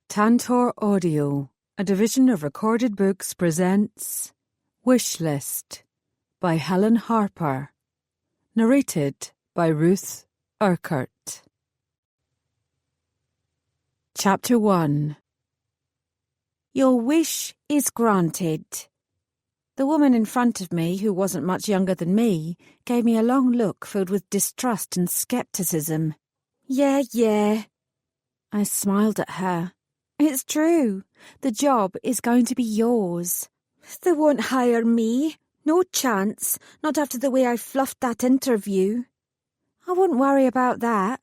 Tantor Audio, a division of Recorded Books, presents Wishlist by Helen Harper, narrated by Ruth Urquhart. Chapter 1. Your wish is granted. The woman in front of me, who wasn't much younger than me, gave me a long look filled with distrust and skepticism. Yeah. I smiled at her. It's true. The job is going to be yours. They won't hire me. No chance. Not after the way I fluffed that interview. I wouldn't worry about that.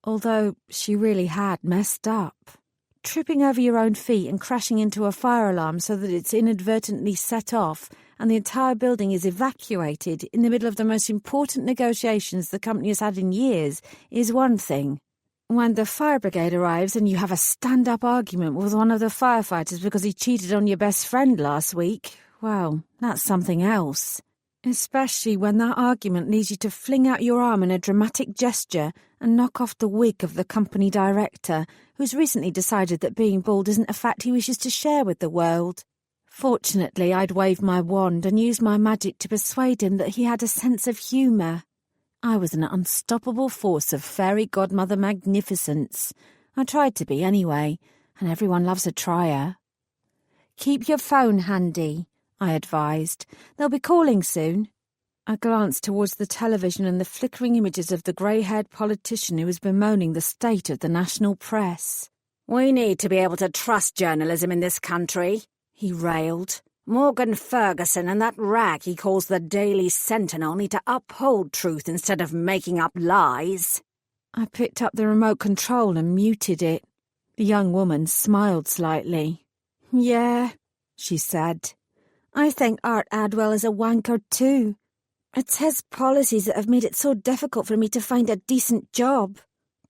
Although she really had messed up. Tripping over your own feet and crashing into a fire alarm so that it's inadvertently set off and the entire building is evacuated in the middle of the most important negotiations the company has had in years is one thing. When the fire brigade arrives and you have a stand-up argument with one of the firefighters because he cheated on your best friend last week, well, that's something else. Especially when that argument leads you to fling out your arm in a dramatic gesture and knock off the wig of the company director, who's recently decided that being bald isn't a fact he wishes to share with the world. Fortunately, I'd waved my wand and used my magic to persuade him that he had a sense of humour. I was an unstoppable force of fairy godmother magnificence. I tried to be anyway, and everyone loves a trier. Keep your phone handy, I advised. They'll be calling soon. I glanced towards the television and the flickering images of the grey-haired politician who was bemoaning the state of the national press. We need to be able to trust journalism in this country, he railed. Morgan Ferguson and that rag he calls the Daily Sentinel need to uphold truth instead of making up lies. I picked up the remote control and muted it. The young woman smiled slightly. Yeah, she said. I think Art Adwell is a wanker too. It's his policies that have made it so difficult for me to find a decent job.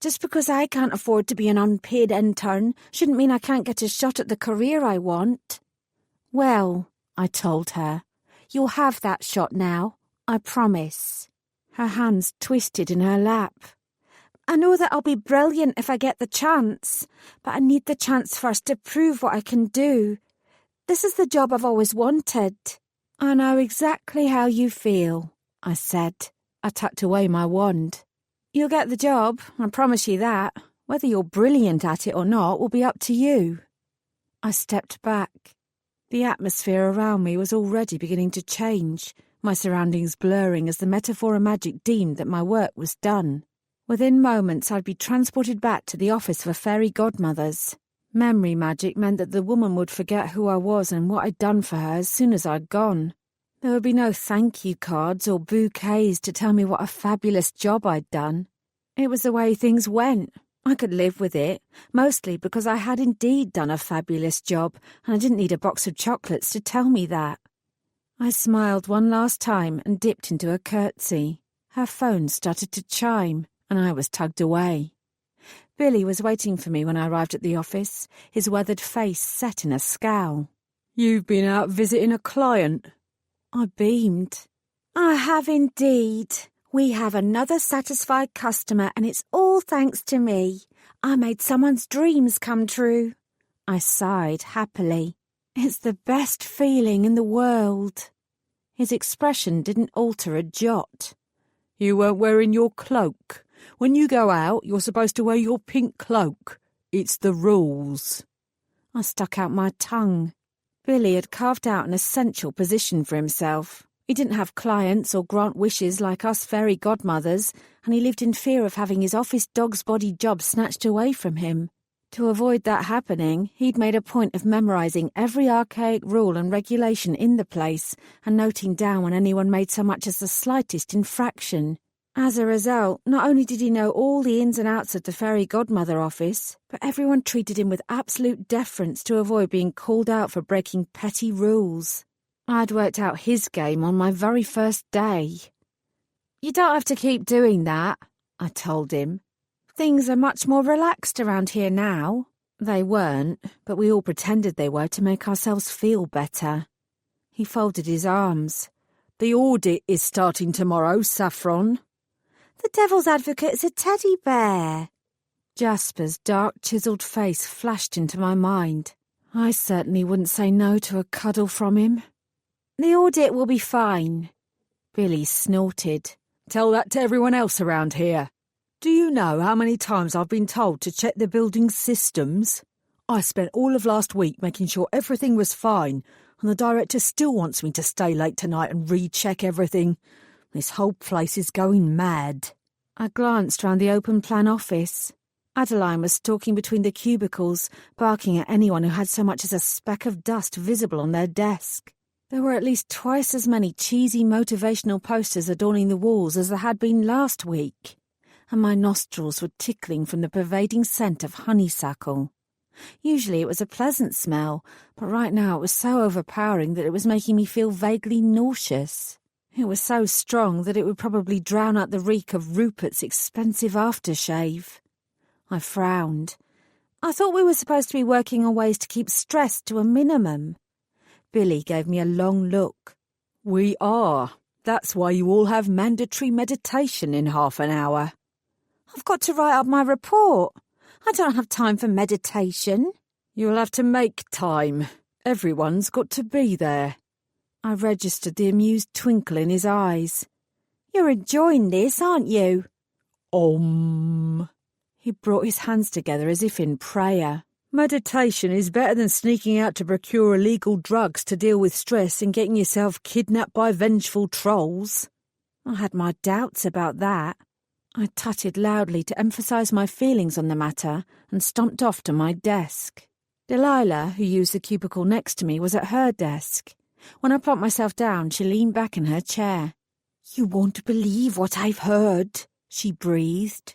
Just because I can't afford to be an unpaid intern shouldn't mean I can't get a shot at the career I want. Well, I told her, you'll have that shot now, I promise. Her hands twisted in her lap. I know that I'll be brilliant if I get the chance, but I need the chance first to prove what I can do. This is the job I've always wanted. I know exactly how you feel, I said. I tucked away my wand. You'll get the job, I promise you that. Whether you're brilliant at it or not will be up to you. I stepped back. The atmosphere around me was already beginning to change, my surroundings blurring as the metaphor of magic deemed that my work was done. Within moments I'd be transported back to the office for fairy godmothers. Memory magic meant that the woman would forget who I was and what I'd done for her as soon as I'd gone. There would be no thank you cards or bouquets to tell me what a fabulous job I'd done. It was the way things went. I could live with it, mostly because I had indeed done a fabulous job and I didn't need a box of chocolates to tell me that. I smiled one last time and dipped into a curtsy. Her phone started to chime and I was tugged away. Billy was waiting for me when I arrived at the office, his weathered face set in a scowl. You've been out visiting a client? I beamed. I have indeed. We have another satisfied customer and it's all thanks to me. I made someone's dreams come true. I sighed happily. It's the best feeling in the world. His expression didn't alter a jot. You weren't wearing your cloak. When you go out, you're supposed to wear your pink cloak. It's the rules. I stuck out my tongue. Billy had carved out an essential position for himself. He didn't have clients or grant wishes like us fairy godmothers, and he lived in fear of having his office dog's body job snatched away from him. To avoid that happening, he'd made a point of memorising every archaic rule and regulation in the place and noting down when anyone made so much as the slightest infraction. As a result, not only did he know all the ins and outs of the fairy godmother office, but everyone treated him with absolute deference to avoid being called out for breaking petty rules. I'd worked out his game on my very first day. You don't have to keep doing that, I told him. Things are much more relaxed around here now. They weren't, but we all pretended they were to make ourselves feel better. He folded his arms. The audit is starting tomorrow, Saffron. The devil's advocate is a teddy bear. Jasper's dark chiselled face flashed into my mind. I certainly wouldn't say no to a cuddle from him. The audit will be fine. Billy snorted. Tell that to everyone else around here. Do you know how many times I've been told to check the building's systems? I spent all of last week making sure everything was fine, and the director still wants me to stay late tonight and recheck everything. This whole place is going mad. I glanced round the open-plan office. Adeline was stalking between the cubicles, barking at anyone who had so much as a speck of dust visible on their desk. There were at least twice as many cheesy motivational posters adorning the walls as there had been last week, and my nostrils were tickling from the pervading scent of honeysuckle. Usually it was a pleasant smell, but right now it was so overpowering that it was making me feel vaguely nauseous. It was so strong that it would probably drown out the reek of Rupert's expensive aftershave. I frowned. I thought we were supposed to be working on ways to keep stress to a minimum. Billy gave me a long look. We are. That's why you all have mandatory meditation in half an hour. I've got to write up my report. I don't have time for meditation. You'll have to make time. Everyone's got to be there. I registered the amused twinkle in his eyes. You're enjoying this, aren't you? He brought his hands together as if in prayer. Meditation is better than sneaking out to procure illegal drugs to deal with stress and getting yourself kidnapped by vengeful trolls. I had my doubts about that. I tutted loudly to emphasise my feelings on the matter and stomped off to my desk. Delilah, who used the cubicle next to me, was at her desk. When I plopped myself down, she leaned back in her chair. You won't believe what I've heard, she breathed.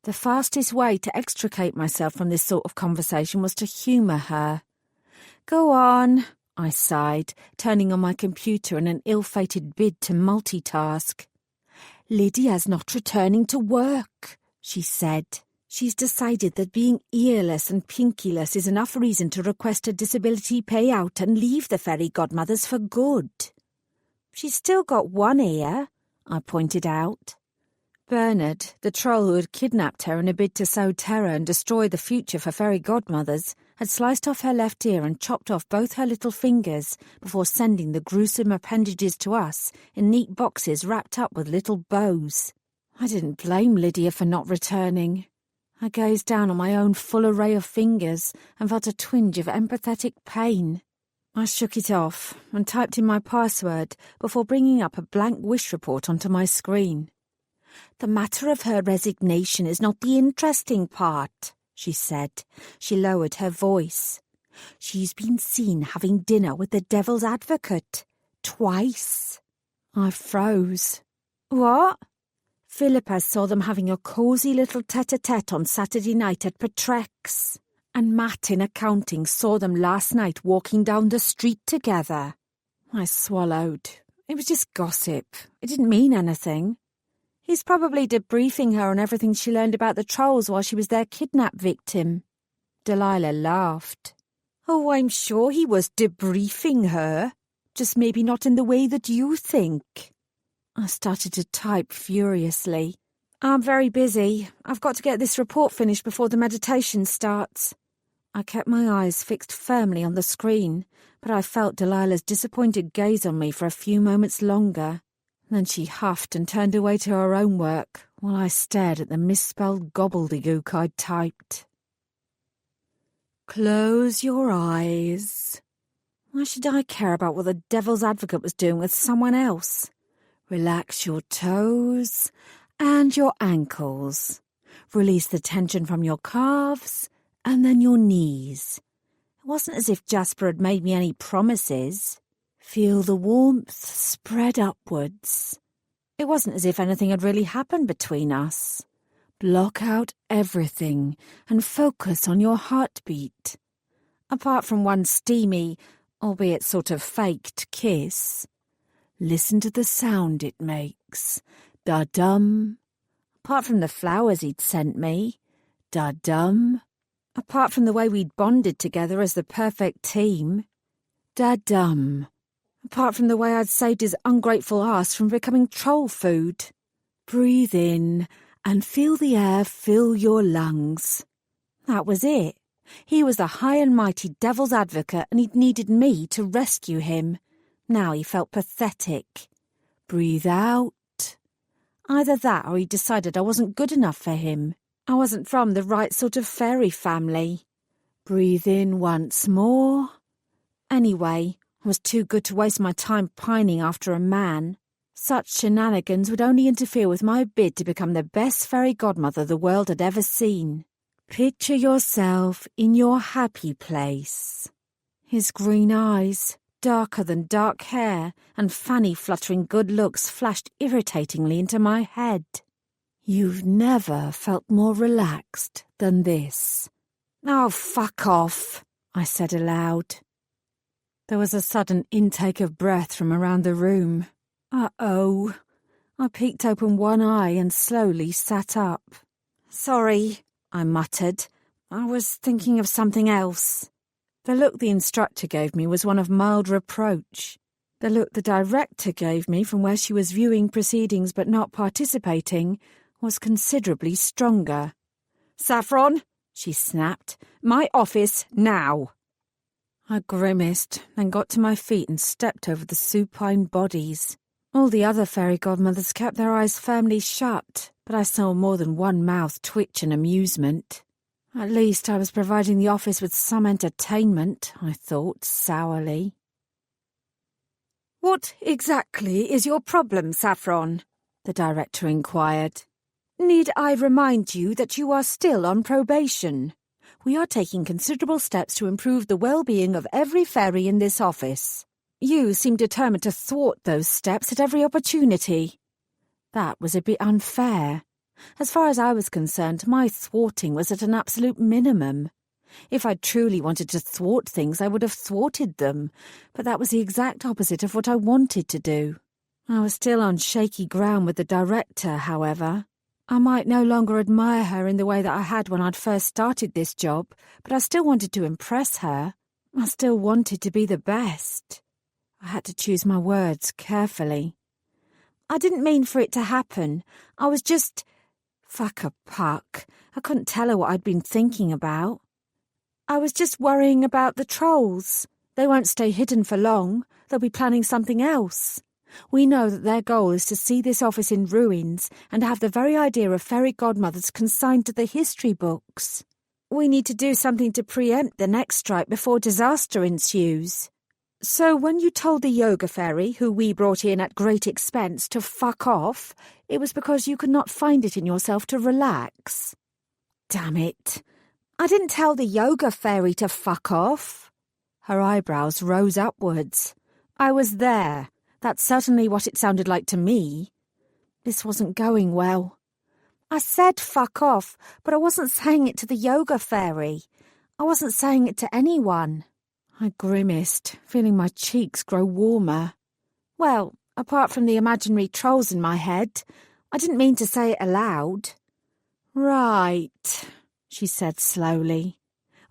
The fastest way to extricate myself from this sort of conversation was to humour her. Go on, I sighed, turning on my computer in an ill-fated bid to multitask. Lydia's not returning to work, she said. She's decided that being earless and pinkyless is enough reason to request a disability payout and leave the fairy godmothers for good. She's still got one ear, I pointed out. Bernard, the troll who had kidnapped her in a bid to sow terror and destroy the future for fairy godmothers, had sliced off her left ear and chopped off both her little fingers before sending the gruesome appendages to us in neat boxes wrapped up with little bows. I didn't blame Lydia for not returning. I gazed down on my own full array of fingers and felt a twinge of empathetic pain. I shook it off and typed in my password before bringing up a blank wish report onto my screen. The matter of her resignation is not the interesting part, she said. She lowered her voice. She's been seen having dinner with the devil's advocate. Twice. I froze. What? Philippa saw them having a cosy little tete-a-tete on Saturday night at Patrek's, and Matt in accounting saw them last night walking down the street together. I swallowed. It was just gossip. It didn't mean anything. He's probably debriefing her on everything she learned about the trolls while she was their kidnap victim. Delilah laughed. Oh, I'm sure he was debriefing her. Just maybe not in the way that you think. I started to type furiously. I'm very busy. I've got to get this report finished before the meditation starts. I kept my eyes fixed firmly on the screen, but I felt Delilah's disappointed gaze on me for a few moments longer. Then she huffed and turned away to her own work, while I stared at the misspelled gobbledygook I'd typed. Close your eyes. Why should I care about what the devil's advocate was doing with someone else? Relax your toes and your ankles. Release the tension from your calves and then your knees. It wasn't as if Jasper had made me any promises. Feel the warmth spread upwards. It wasn't as if anything had really happened between us. Block out everything and focus on your heartbeat. Apart from one steamy, albeit sort of faked kiss, listen to the sound it makes. Da-dum. Apart from the flowers he'd sent me. Da-dum. Apart from the way we'd bonded together as the perfect team. Da-dum. Apart from the way I'd saved his ungrateful ass from becoming troll food. Breathe in and feel the air fill your lungs. That was it. He was the high and mighty devil's advocate, and he'd needed me to rescue him. Now he felt pathetic. Breathe out. Either that or he decided I wasn't good enough for him. I wasn't from the right sort of fairy family. Breathe in once more. Anyway, I was too good to waste my time pining after a man. Such shenanigans would only interfere with my bid to become the best fairy godmother the world had ever seen. Picture yourself in your happy place. His green eyes, darker than dark hair, and fanny fluttering good looks flashed irritatingly into my head. You've never felt more relaxed than this. Oh, fuck off, I said aloud. There was a sudden intake of breath from around the room. Uh-oh. I peeked open one eye and slowly sat up. Sorry, I muttered. I was thinking of something else. The look the instructor gave me was one of mild reproach. The look the director gave me from where she was viewing proceedings but not participating was considerably stronger. Saffron, she snapped. My office now. I grimaced, then got to my feet and stepped over the supine bodies. All the other fairy godmothers kept their eyes firmly shut, but I saw more than one mouth twitch in amusement. At least I was providing the office with some entertainment, I thought sourly. What exactly is your problem, Saffron? The director inquired. Need I remind you that you are still on probation? We are taking considerable steps to improve the well-being of every fairy in this office. You seem determined to thwart those steps at every opportunity. That was a bit unfair. As far as I was concerned, my thwarting was at an absolute minimum. If I truly wanted to thwart things, I would have thwarted them, but that was the exact opposite of what I wanted to do. I was still on shaky ground with the director, however. I might no longer admire her in the way that I had when I'd first started this job, but I still wanted to impress her. I still wanted to be the best. I had to choose my words carefully. I didn't mean for it to happen. I was just... Fuck a puck. I couldn't tell her what I'd been thinking about. I was just worrying about the trolls. They won't stay hidden for long. They'll be planning something else. We know that their goal is to see this office in ruins and have the very idea of fairy godmothers consigned to the history books. We need to do something to preempt the next strike before disaster ensues. So when you told the yoga fairy, who we brought in at great expense, to fuck off, it was because you could not find it in yourself to relax. Damn it. I didn't tell the yoga fairy to fuck off. Her eyebrows rose upwards. I was there. That's certainly what it sounded like to me. This wasn't going well. I said fuck off, but I wasn't saying it to the yoga fairy. I wasn't saying it to anyone. I grimaced, feeling my cheeks grow warmer. Well, apart from the imaginary trolls in my head, I didn't mean to say it aloud. Right, she said slowly.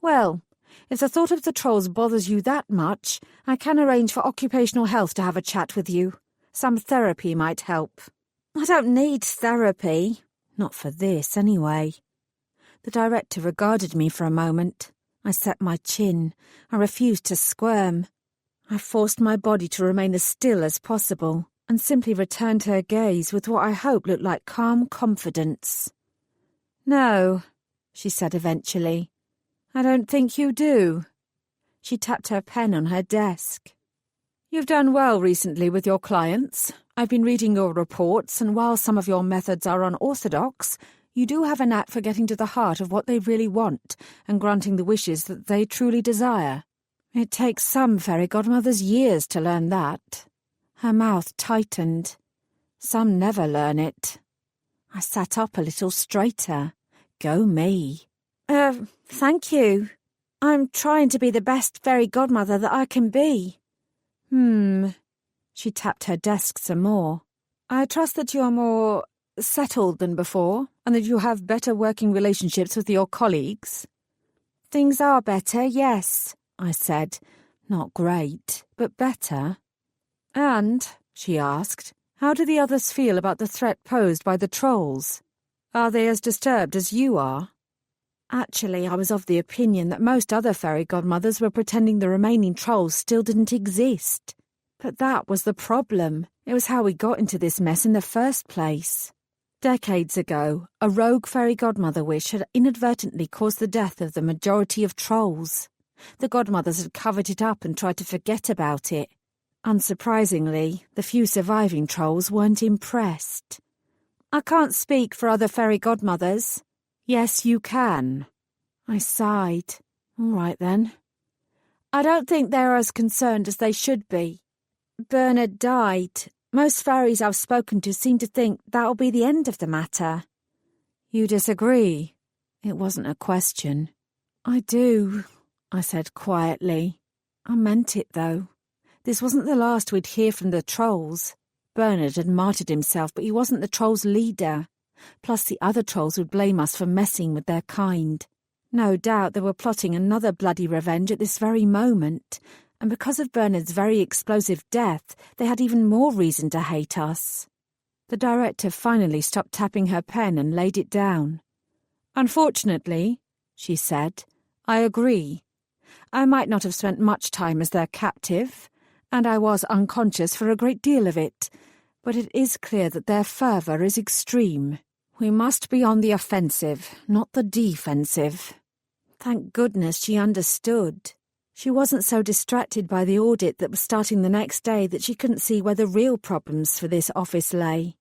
Well, if the thought of the trolls bothers you that much, I can arrange for occupational health to have a chat with you. Some therapy might help. I don't need therapy. Not for this, anyway. The director regarded me for a moment. I set my chin. I refused to squirm. I forced my body to remain as still as possible and simply returned her gaze with what I hoped looked like calm confidence. No, she said eventually. I don't think you do. She tapped her pen on her desk. You've done well recently with your clients. I've been reading your reports, and while some of your methods are unorthodox, you do have a knack for getting to the heart of what they really want and granting the wishes that they truly desire. It takes some fairy godmothers years to learn that. Her mouth tightened. Some never learn it. I sat up a little straighter. Go me. Thank you. I'm trying to be the best fairy godmother that I can be. She tapped her desk some more. I trust that you're more settled than before, and that you have better working relationships with your colleagues. Things are better, yes, I said. Not great, but better. And, she asked, how do the others feel about the threat posed by the trolls? Are they as disturbed as you are? Actually, I was of the opinion that most other fairy godmothers were pretending the remaining trolls still didn't exist. But that was the problem. It was how we got into this mess in the first place. Decades ago, a rogue fairy godmother wish had inadvertently caused the death of the majority of trolls. The godmothers had covered it up and tried to forget about it. Unsurprisingly, the few surviving trolls weren't impressed. I can't speak for other fairy godmothers. Yes, you can. I sighed. All right then. I don't think they're as concerned as they should be. Bernard died. Most fairies I've spoken to seem to think that'll be the end of the matter. You disagree? It wasn't a question. I do, I said quietly. I meant it, though. This wasn't the last we'd hear from the trolls. Bernard had martyred himself, but he wasn't the trolls' leader. Plus the other trolls would blame us for messing with their kind. No doubt they were plotting another bloody revenge at this very moment, and because of Bernard's very explosive death, they had even more reason to hate us. The director finally stopped tapping her pen and laid it down. Unfortunately, she said, I agree. I might not have spent much time as their captive, and I was unconscious for a great deal of it, but it is clear that their fervour is extreme. We must be on the offensive, not the defensive. Thank goodness she understood. She wasn't so distracted by the audit that was starting the next day that she couldn't see where the real problems for this office lay.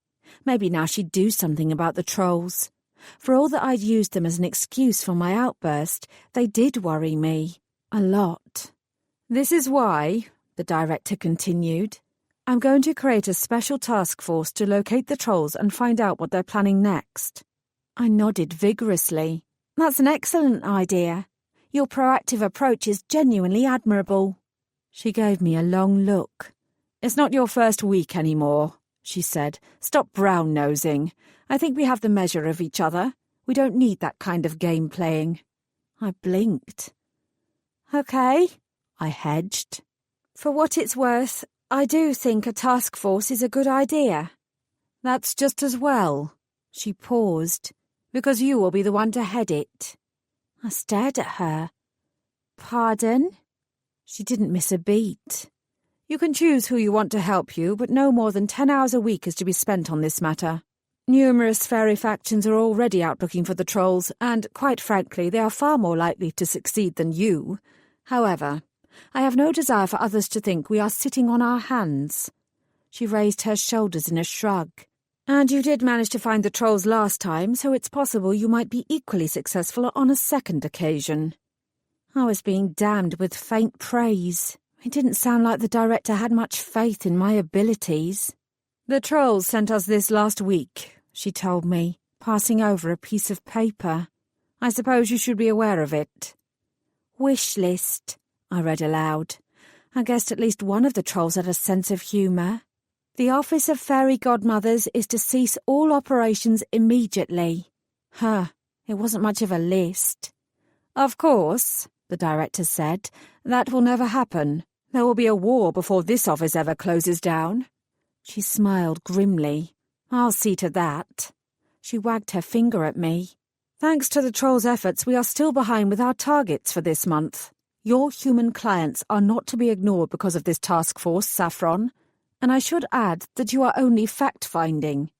Maybe now she'd do something about the trolls. For all that I'd used them as an excuse for my outburst, they did worry me. A lot. This is why, the director continued, I'm going to create a special task force to locate the trolls and find out what they're planning next. I nodded vigorously. That's an excellent idea. Your proactive approach is genuinely admirable. She gave me a long look. It's not your first week anymore, she said. Stop brown-nosing. I think we have the measure of each other. We don't need that kind of game playing. I blinked. Okay, I hedged. For what it's worth, I do think a task force is a good idea. That's just as well. She paused. Because you will be the one to head it. I stared at her. Pardon? She didn't miss a beat. You can choose who you want to help you, but no more than 10 hours a week is to be spent on this matter. Numerous fairy factions are already out looking for the trolls, and, quite frankly, they are far more likely to succeed than you. However, I have no desire for others to think we are sitting on our hands. She raised her shoulders in a shrug. And you did manage to find the trolls last time, so it's possible you might be equally successful on a second occasion. I was being damned with faint praise. It didn't sound like the director had much faith in my abilities. The trolls sent us this last week, she told me, passing over a piece of paper. I suppose you should be aware of it. Wish list, I read aloud. I guessed at least one of the trolls had a sense of humour. The Office of Fairy Godmothers is to cease all operations immediately. It wasn't much of a list. Of course, the director said, that will never happen. There will be a war before this office ever closes down. She smiled grimly. I'll see to that. She wagged her finger at me. Thanks to the trolls' efforts, we are still behind with our targets for this month. Your human clients are not to be ignored because of this task force, Saffron. And I should add that you are only fact-finding.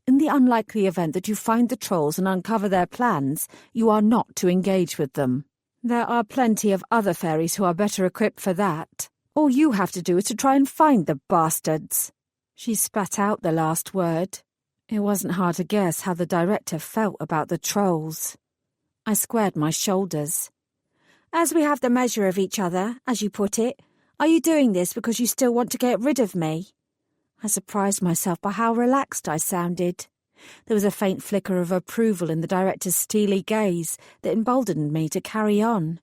In the unlikely event that you find the trolls and uncover their plans, you are not to engage with them. There are plenty of other fairies who are better equipped for that. All you have to do is to try and find the bastards. She spat out the last word. It wasn't hard to guess how the director felt about the trolls. I squared my shoulders. As we have the measure of each other, as you put it, are you doing this because you still want to get rid of me? I surprised myself by how relaxed I sounded. There was a faint flicker of approval in the director's steely gaze that emboldened me to carry on.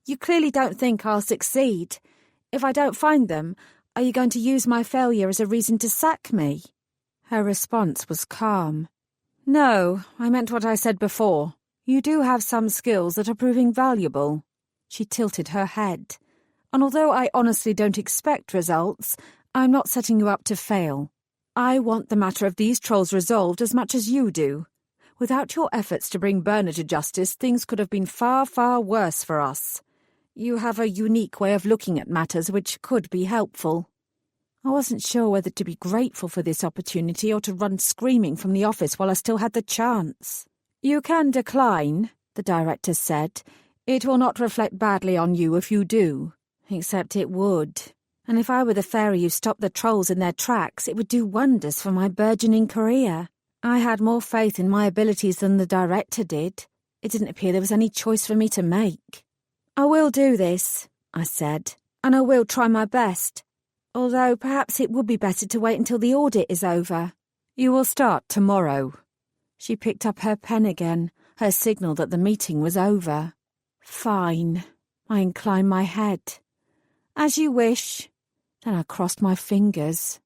You clearly don't think I'll succeed. If I don't find them, are you going to use my failure as a reason to sack me? Her response was calm. No, I meant what I said before. You do have some skills that are proving valuable. She tilted her head. And although I honestly don't expect results, I'm not setting you up to fail. I want the matter of these trolls resolved as much as you do. Without your efforts to bring Bernard to justice, things could have been far, far worse for us. You have a unique way of looking at matters which could be helpful." I wasn't sure whether to be grateful for this opportunity or to run screaming from the office while I still had the chance. "You can decline," the director said. "It will not reflect badly on you if you do." Except it would. And if I were the fairy who stopped the trolls in their tracks, it would do wonders for my burgeoning career. I had more faith in my abilities than the director did. It didn't appear there was any choice for me to make. "I will do this," I said, "and I will try my best. Although perhaps it would be better to wait until the audit is over." "You will start tomorrow." She picked up her pen again, her signal that the meeting was over. "Fine." I inclined my head. "As you wish." Then I crossed my fingers.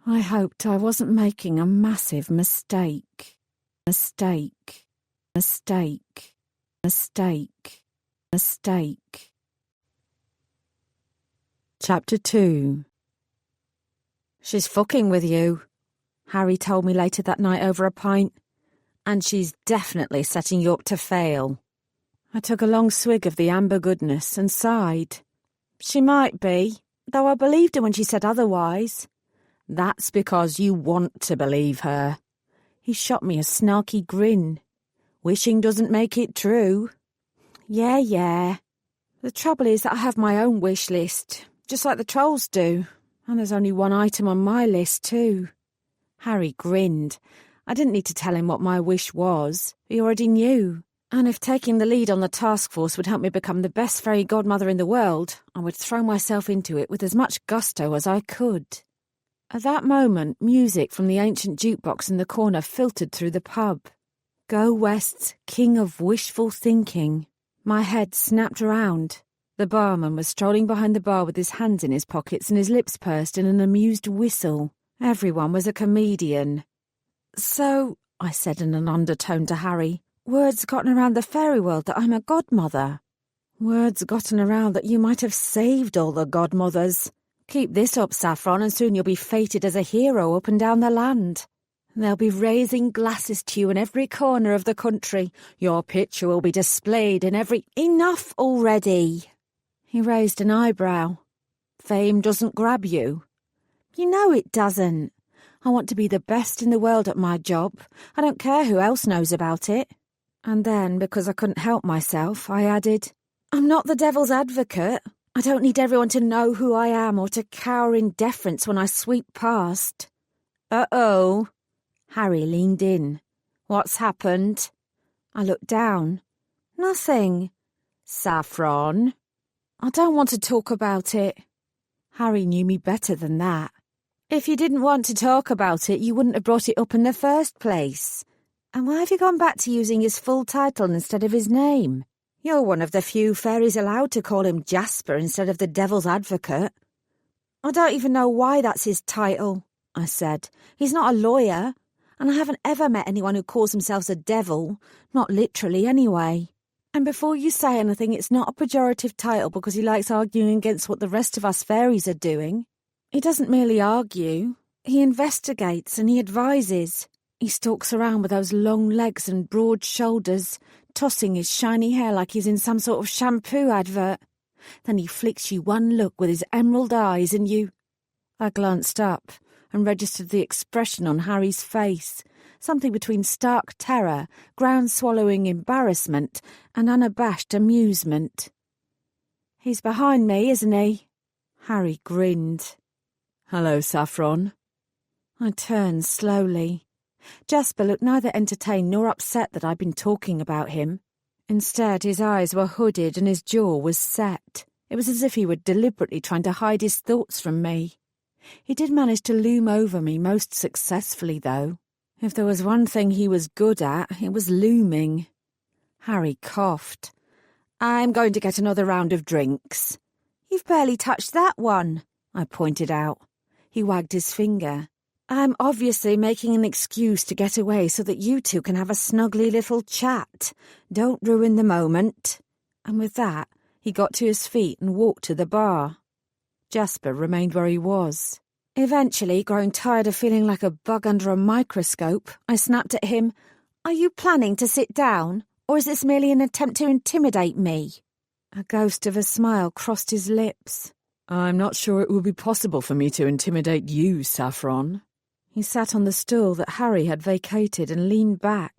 I hoped I wasn't making a massive mistake. Mistake. Mistake. Mistake. Mistake. Chapter 2. "She's fucking with you," Harry told me later that night over a pint. "And she's definitely setting you up to fail." I took a long swig of the amber goodness and sighed. "She might be, though I believed her when she said otherwise." "That's because you want to believe her." He shot me a snarky grin. "Wishing doesn't make it true." Yeah. The trouble is that I have my own wish list, just like the trolls do, and there's only one item on my list too. Harry grinned. I didn't need to tell him what my wish was. He already knew. And if taking the lead on the task force would help me become the best fairy godmother in the world, I would throw myself into it with as much gusto as I could. At that moment, music from the ancient jukebox in the corner filtered through the pub. Go West's King of Wishful Thinking. My head snapped around. The barman was strolling behind the bar with his hands in his pockets and his lips pursed in an amused whistle. Everyone was a comedian. "So," I said in an undertone to Harry, "word's gotten around the fairy world that I'm a godmother." "Word's gotten around that you might have saved all the godmothers. Keep this up, Saffron, and soon you'll be fated as a hero up and down the land. They'll be raising glasses to you in every corner of the country. Your picture will be displayed in every—" "Enough already!" He raised an eyebrow. "Fame doesn't grab you?" "You know it doesn't. I want to be the best in the world at my job. I don't care who else knows about it." And then, because I couldn't help myself, I added, "I'm not the devil's advocate. I don't need everyone to know who I am or to cower in deference when I sweep past." "Uh-oh." Harry leaned in. "What's happened?" I looked down. "Nothing." "Saffron?" "I don't want to talk about it." Harry knew me better than that. "If you didn't want to talk about it, you wouldn't have brought it up in the first place. And why have you gone back to using his full title instead of his name? You're one of the few fairies allowed to call him Jasper instead of the devil's advocate." "I don't even know why that's his title," I said. "He's not a lawyer, and I haven't ever met anyone who calls themselves a devil, not literally anyway. And before you say anything, it's not a pejorative title because he likes arguing against what the rest of us fairies are doing. He doesn't merely argue. He investigates and he advises. He stalks around with those long legs and broad shoulders, tossing his shiny hair like he's in some sort of shampoo advert. Then he flicks you one look with his emerald eyes and you—" I glanced up and registered the expression on Harry's face, something between stark terror, ground-swallowing embarrassment, and unabashed amusement. "He's behind me, isn't he?" Harry grinned. "Hello, Saffron." I turned slowly. Jasper looked neither entertained nor upset that I'd been talking about him. Instead, his eyes were hooded and his jaw was set. It was as if he were deliberately trying to hide his thoughts from me. He did manage to loom over me most successfully, though. If there was one thing he was good at, it was looming. Harry coughed. "I'm going to get another round of drinks." "You've barely touched that one," I pointed out. He wagged his finger. "I'm obviously making an excuse to get away so that you two can have a snuggly little chat. Don't ruin the moment." And with that, he got to his feet and walked to the bar. Jasper remained where he was. Eventually, growing tired of feeling like a bug under a microscope, I snapped at him, Are you planning to sit down, or is this merely an attempt to intimidate me? A ghost of a smile crossed his lips. I'm not sure it will be possible for me to intimidate you, Saffron. He sat on the stool that Harry had vacated and leaned back.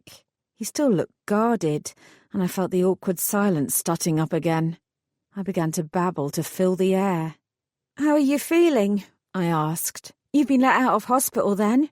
He still looked guarded, and I felt the awkward silence starting up again. I began to babble to fill the air. How are you feeling? I asked. You've been let out of hospital then?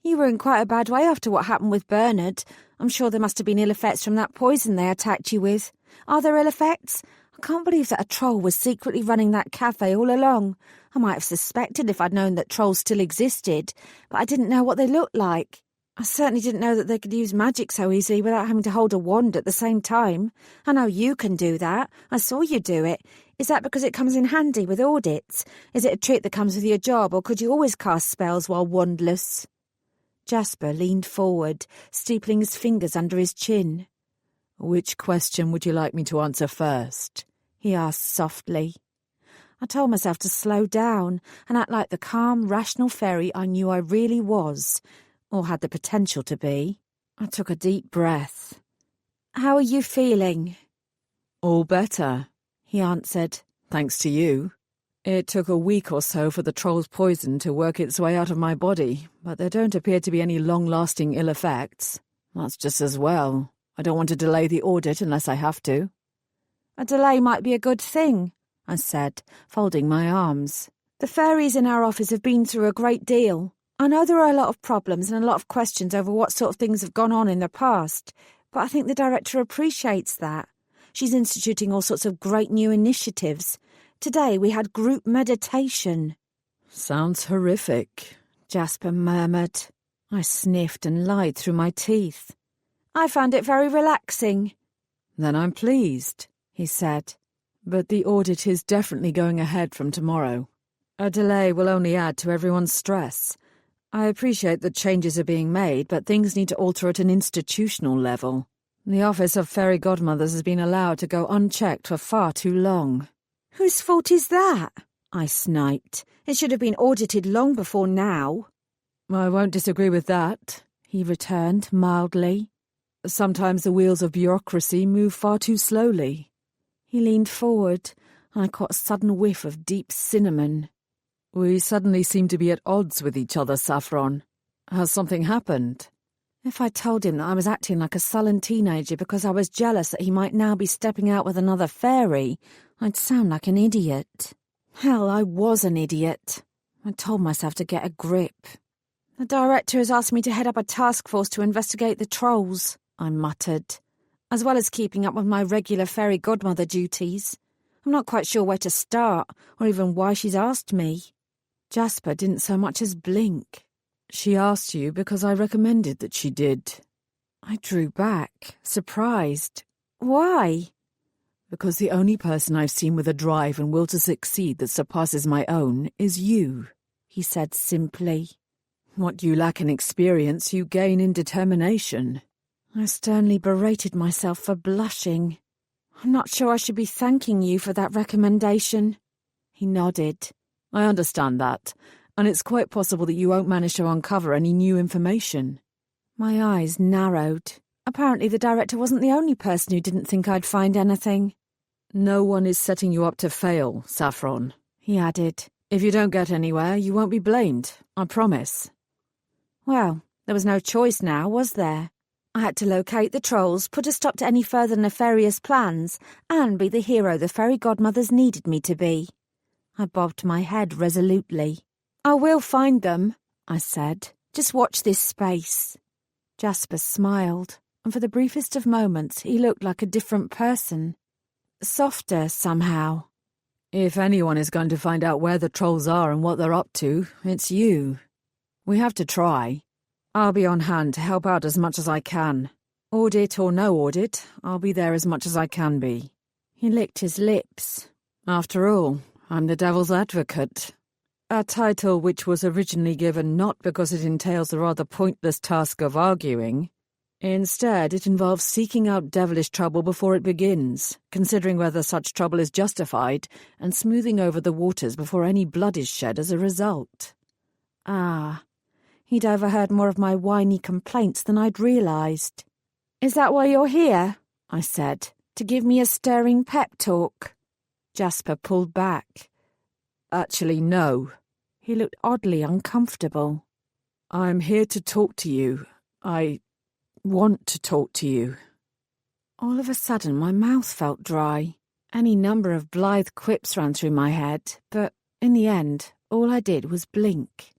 You were in quite a bad way after what happened with Bernard. I'm sure there must have been ill effects from that poison they attacked you with. Are there ill effects? I can't believe that a troll was secretly running that cafe all along. I might have suspected if I'd known that trolls still existed, but I didn't know what they looked like. I certainly didn't know that they could use magic so easily without having to hold a wand at the same time. I know you can do that. I saw you do it. Is that because it comes in handy with audits? Is it a trick that comes with your job, or could you always cast spells while wandless? Jasper leaned forward, steepling his fingers under his chin. Which question would you like me to answer first? He asked softly. I told myself to slow down and act like the calm, rational fairy I knew I really was, or had the potential to be. I took a deep breath. How are you feeling? All better, he answered. Thanks to you. It took a week or so for the troll's poison to work its way out of my body, but there don't appear to be any long-lasting ill effects. That's just as well. I don't want to delay the audit unless I have to. A delay might be a good thing, I said, folding my arms. The fairies in our office have been through a great deal. I know there are a lot of problems and a lot of questions over what sort of things have gone on in the past, but I think the director appreciates that. She's instituting all sorts of great new initiatives. Today we had group meditation. Sounds horrific, Jasper murmured. I sniffed and lied through my teeth. I found it very relaxing. Then I'm pleased, he said. But the audit is definitely going ahead from tomorrow. A delay will only add to everyone's stress. I appreciate that changes are being made, but things need to alter at an institutional level. The Office of Fairy Godmothers has been allowed to go unchecked for far too long. Whose fault is that? I sniped. It should have been audited long before now. I won't disagree with that, he returned mildly. Sometimes the wheels of bureaucracy move far too slowly. He leaned forward, and I caught a sudden whiff of deep cinnamon. We suddenly seem to be at odds with each other, Saffron. Has something happened? If I told him that I was acting like a sullen teenager because I was jealous that he might now be stepping out with another fairy, I'd sound like an idiot. Hell, I was an idiot. I told myself to get a grip. The director has asked me to head up a task force to investigate the trolls, I muttered, as well as keeping up with my regular fairy godmother duties. I'm not quite sure where to start, or even why she's asked me. Jasper didn't so much as blink. She asked you because I recommended that she did. I drew back, surprised. Why? Because the only person I've seen with a drive and will to succeed that surpasses my own is you, he said simply. What you lack in experience, you gain in determination. I sternly berated myself for blushing. I'm not sure I should be thanking you for that recommendation. He nodded. I understand that, and it's quite possible that you won't manage to uncover any new information. My eyes narrowed. Apparently the director wasn't the only person who didn't think I'd find anything. No one is setting you up to fail, Saffron, he added. If you don't get anywhere, you won't be blamed, I promise. Well, there was no choice now, was there? I had to locate the trolls, put a stop to any further nefarious plans, and be the hero the fairy godmothers needed me to be. I bobbed my head resolutely. I will find them, I said. Just watch this space. Jasper smiled, and for the briefest of moments he looked like a different person. Softer, somehow. If anyone is going to find out where the trolls are and what they're up to, it's you. We have to try. I'll be on hand to help out as much as I can. Audit or no audit, I'll be there as much as I can be. He licked his lips. After all, I'm the devil's advocate. A title which was originally given not because it entails the rather pointless task of arguing. Instead, it involves seeking out devilish trouble before it begins, considering whether such trouble is justified, and smoothing over the waters before any blood is shed as a result. Ah, he'd overheard more of my whiny complaints than I'd realised. Is that why you're here? I said, to give me a stirring pep talk. Jasper pulled back. Actually, no. He looked oddly uncomfortable. I'm here to talk to you. I want to talk to you. All of a sudden, my mouth felt dry. Any number of blithe quips ran through my head, but in the end, all I did was blink.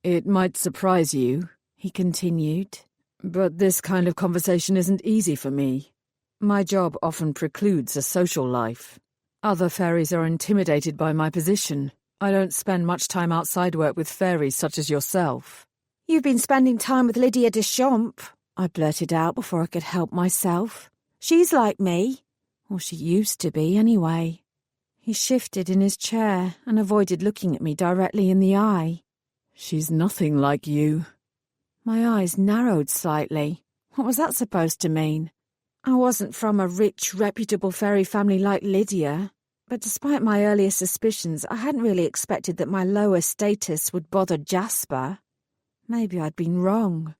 It might surprise you, he continued, but this kind of conversation isn't easy for me. My job often precludes a social life. Other fairies are intimidated by my position. I don't spend much time outside work with fairies such as yourself. You've been spending time with Lydia Deschamps, I blurted out before I could help myself. She's like me. Or she used to be, anyway. He shifted in his chair and avoided looking at me directly in the eye. She's nothing like you. My eyes narrowed slightly. What was that supposed to mean? I wasn't from a rich, reputable fairy family like Lydia, but despite my earlier suspicions, I hadn't really expected that my lower status would bother Jasper. Maybe I'd been wrong.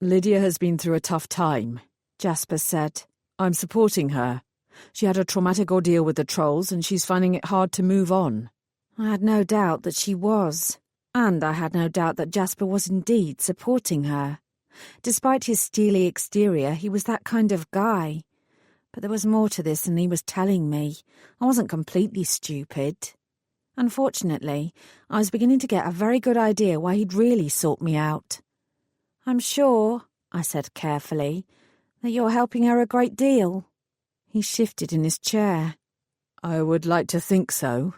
Lydia has been through a tough time, Jasper said. I'm supporting her. She had a traumatic ordeal with the trolls and she's finding it hard to move on. I had no doubt that she was, and I had no doubt that Jasper was indeed supporting her. Despite his steely exterior, he was that kind of guy. But there was more to this than he was telling me. I wasn't completely stupid. Unfortunately, I was beginning to get a very good idea why he'd really sought me out. I'm sure, I said carefully, that you're helping her a great deal. He shifted in his chair. I would like to think so.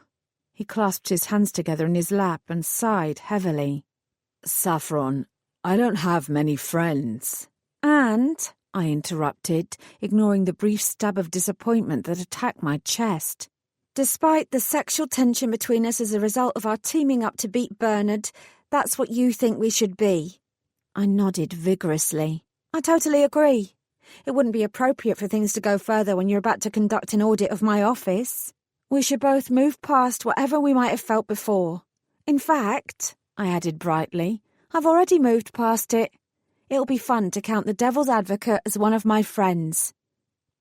He clasped his hands together in his lap and sighed heavily. Saffron, I don't have many friends. And, I interrupted, ignoring the brief stab of disappointment that attacked my chest. Despite the sexual tension between us as a result of our teaming up to beat Bernard, that's what you think we should be. I nodded vigorously. I totally agree. It wouldn't be appropriate for things to go further when you're about to conduct an audit of my office. We should both move past whatever we might have felt before. In fact, I added brightly, I've already moved past it. It'll be fun to count the Devil's Advocate as one of my friends.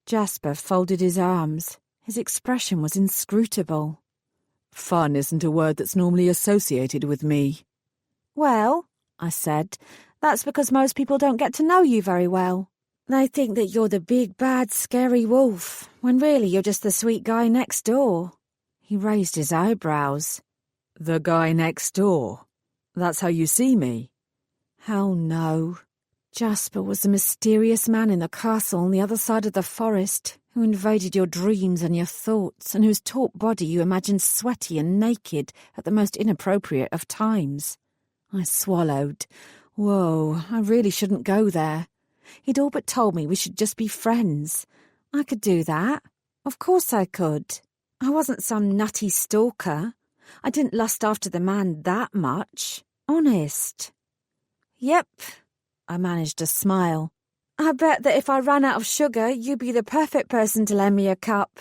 Jasper folded his arms. His expression was inscrutable. Fun isn't a word that's normally associated with me. Well, I said, that's because most people don't get to know you very well. They think that you're the big, bad, scary wolf, when really you're just the sweet guy next door. He raised his eyebrows. The guy next door? That's how you see me? Hell no. Jasper was the mysterious man in the castle on the other side of the forest, who invaded your dreams and your thoughts, and whose taut body you imagined sweaty and naked at the most inappropriate of times. I swallowed. Whoa, I really shouldn't go there. He'd all but told me we should just be friends. I could do that. Of course I could. I wasn't some nutty stalker. I didn't lust after the man that much. Honest. Yep, I managed a smile. I bet that if I ran out of sugar, you'd be the perfect person to lend me a cup.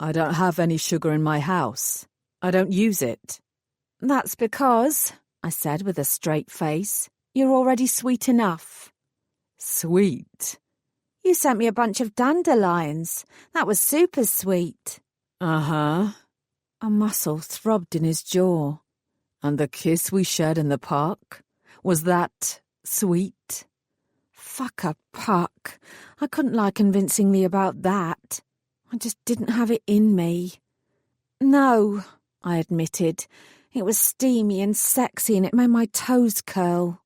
I don't have any sugar in my house. I don't use it. That's because, I said with a straight face, you're already sweet enough. Sweet? You sent me a bunch of dandelions. That was super sweet. Uh-huh. A muscle throbbed in his jaw. And the kiss we shared in the park? Was that sweet? Fuck a puck. I couldn't lie convincingly about that. I just didn't have it in me. No, I admitted. It was steamy and sexy and it made my toes curl.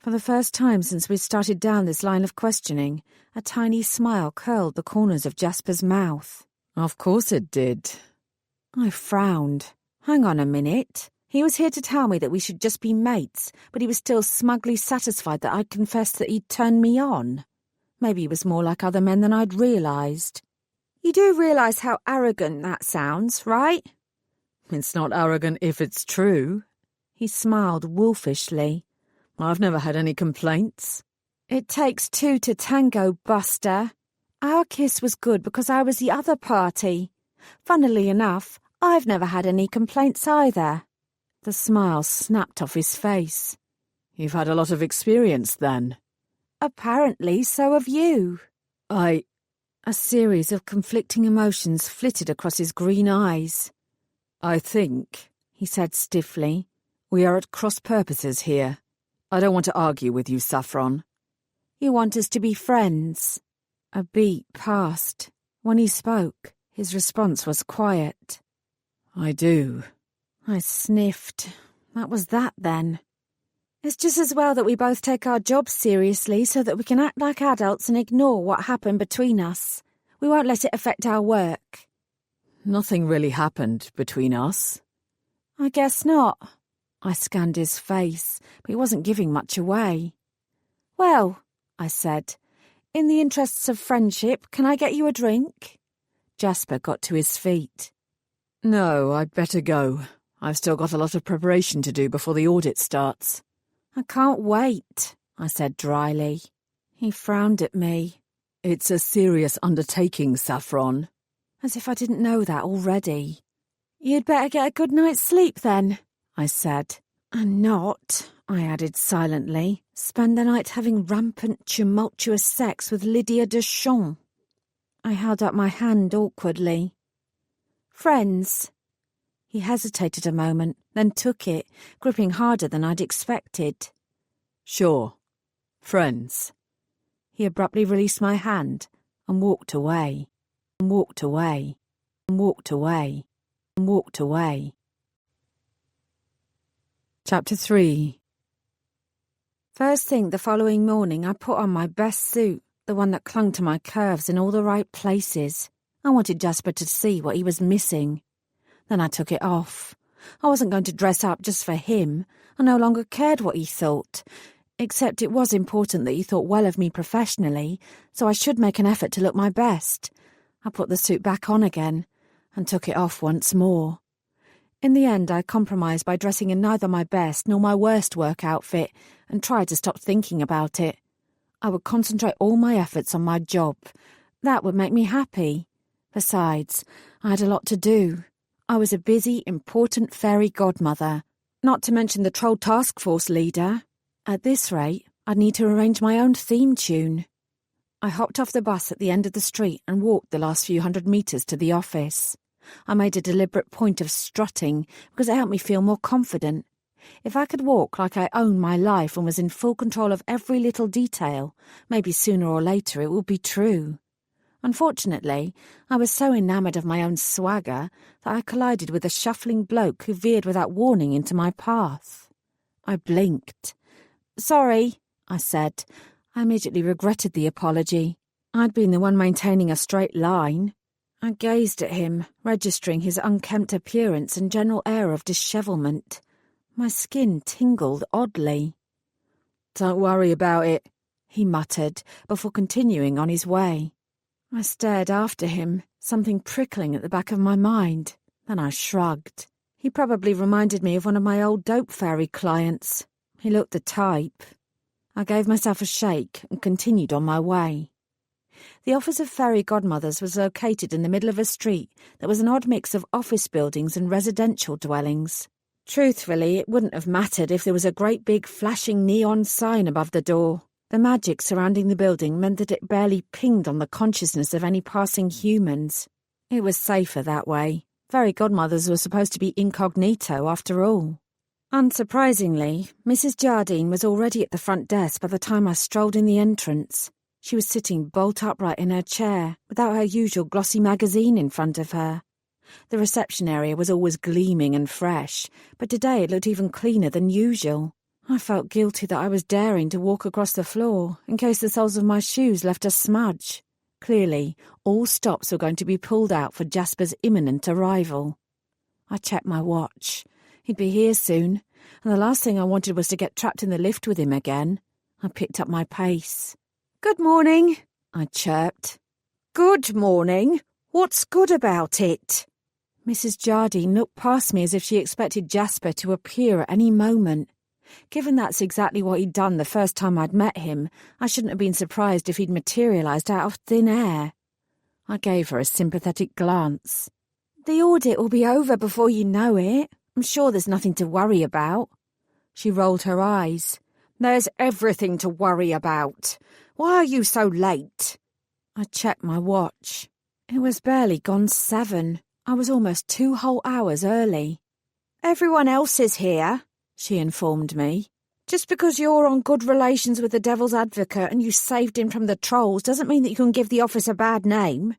For the first time since we started down this line of questioning, a tiny smile curled the corners of Jasper's mouth. Of course it did. I frowned. Hang on a minute. He was here to tell me that we should just be mates, but he was still smugly satisfied that I'd confessed that he'd turned me on. Maybe he was more like other men than I'd realised. You do realise how arrogant that sounds, right? It's not arrogant if it's true. He smiled wolfishly. I've never had any complaints. It takes two to tango, Buster. Our kiss was good because I was the other party. Funnily enough, I've never had any complaints either. The smile snapped off his face. You've had a lot of experience then. Apparently, so have you. A series of conflicting emotions flitted across his green eyes. I think, he said stiffly, we are at cross purposes here. I don't want to argue with you, Saffron. You want us to be friends? A beat passed. When he spoke, his response was quiet. I do. I sniffed. That was that then. It's just as well that we both take our jobs seriously so that we can act like adults and ignore what happened between us. We won't let it affect our work. Nothing really happened between us. I guess not. I scanned his face, but he wasn't giving much away. Well, I said, in the interests of friendship, can I get you a drink? Jasper got to his feet. No, I'd better go. I've still got a lot of preparation to do before the audit starts. I can't wait, I said dryly. He frowned at me. It's a serious undertaking, Saffron. As if I didn't know that already. You'd better get a good night's sleep then, I said. And not, I added silently, spend the night having rampant, tumultuous sex with Lydia Deschamps. I held up my hand awkwardly. Friends. He hesitated a moment, then took it, gripping harder than I'd expected. Sure. Friends. He abruptly released my hand and walked away, and walked away, and walked away, and walked away. Chapter 3. First thing the following morning, I put on my best suit, the one that clung to my curves in all the right places. I wanted Jasper to see what he was missing. Then I took it off. I wasn't going to dress up just for him. I no longer cared what he thought. Except it was important that he thought well of me professionally, so I should make an effort to look my best. I put the suit back on again, and took it off once more. In the end, I compromised by dressing in neither my best nor my worst work outfit, and tried to stop thinking about it. I would concentrate all my efforts on my job. That would make me happy. Besides, I had a lot to do. I was a busy, important fairy godmother, not to mention the Troll Task Force leader. At this rate, I'd need to arrange my own theme tune. I hopped off the bus at the end of the street and walked the last few 100 metres to the office. I made a deliberate point of strutting because it helped me feel more confident. If I could walk like I owned my life and was in full control of every little detail, maybe sooner or later it would be true. Unfortunately, I was so enamoured of my own swagger that I collided with a shuffling bloke who veered without warning into my path. I blinked. Sorry, I said. I immediately regretted the apology. I'd been the one maintaining a straight line. I gazed at him, registering his unkempt appearance and general air of dishevelment. My skin tingled oddly. Don't worry about it, he muttered, before continuing on his way. I stared after him, something prickling at the back of my mind. Then I shrugged. He probably reminded me of one of my old dope fairy clients. He looked the type. I gave myself a shake and continued on my way. The office of Fairy Godmothers was located in the middle of a street that was an odd mix of office buildings and residential dwellings. Truthfully, it wouldn't have mattered if there was a great big flashing neon sign above the door. The magic surrounding the building meant that it barely pinged on the consciousness of any passing humans. It was safer that way. Fairy Godmothers were supposed to be incognito after all. Unsurprisingly, Mrs. Jardine was already at the front desk by the time I strolled in the entrance. She was sitting bolt upright in her chair, without her usual glossy magazine in front of her. The reception area was always gleaming and fresh, but today it looked even cleaner than usual. I felt guilty that I was daring to walk across the floor, in case the soles of my shoes left a smudge. Clearly, all stops were going to be pulled out for Jasper's imminent arrival. I checked my watch. He'd be here soon, and the last thing I wanted was to get trapped in the lift with him again. I picked up my pace. "Good morning," I chirped. "Good morning? What's good about it?" Mrs. Jardine looked past me as if she expected Jasper to appear at any moment. Given that's exactly what he'd done the first time I'd met him, I shouldn't have been surprised if he'd materialised out of thin air. I gave her a sympathetic glance. "The audit will be over before you know it. I'm sure there's nothing to worry about." She rolled her eyes. There's everything to worry about. Why are you so late? I checked my watch. It was barely gone 7. I was almost 2 whole hours early. Everyone else is here, she informed me. Just because you're on good relations with the devil's advocate and you saved him from the trolls doesn't mean that you can give the office a bad name.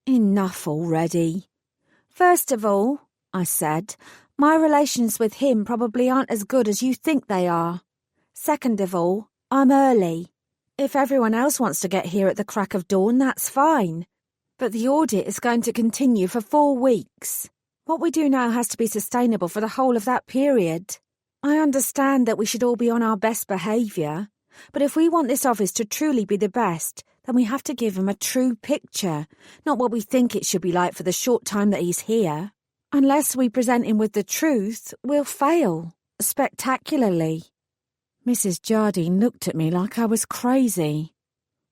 Enough already. First of all, I said, my relations with him probably aren't as good as you think they are. Second of all, I'm early. If everyone else wants to get here at the crack of dawn, that's fine. But the audit is going to continue for 4 weeks. What we do now has to be sustainable for the whole of that period. I understand that we should all be on our best behaviour, but if we want this office to truly be the best, then we have to give him a true picture, not what we think it should be like for the short time that he's here. Unless we present him with the truth, we'll fail, spectacularly. Mrs. Jardine looked at me like I was crazy.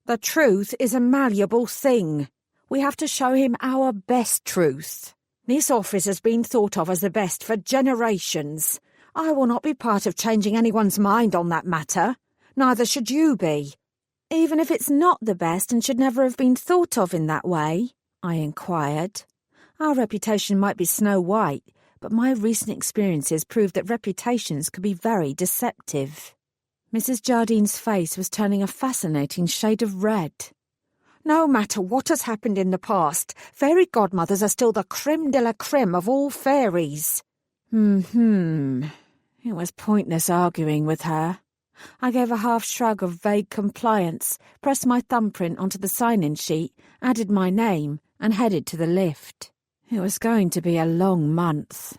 The truth is a malleable thing. We have to show him our best truth. This office has been thought of as the best for generations. I will not be part of changing anyone's mind on that matter. Neither should you be. Even if it's not the best and should never have been thought of in that way, I inquired. Our reputation might be snow white, but my recent experiences proved that reputations could be very deceptive. Mrs. Jardine's face was turning a fascinating shade of red. No matter what has happened in the past, fairy godmothers are still the creme de la creme of all fairies. It was pointless arguing with her. I gave a half shrug of vague compliance, pressed my thumbprint onto the sign-in sheet, added my name, and headed to the lift. It was going to be a long month.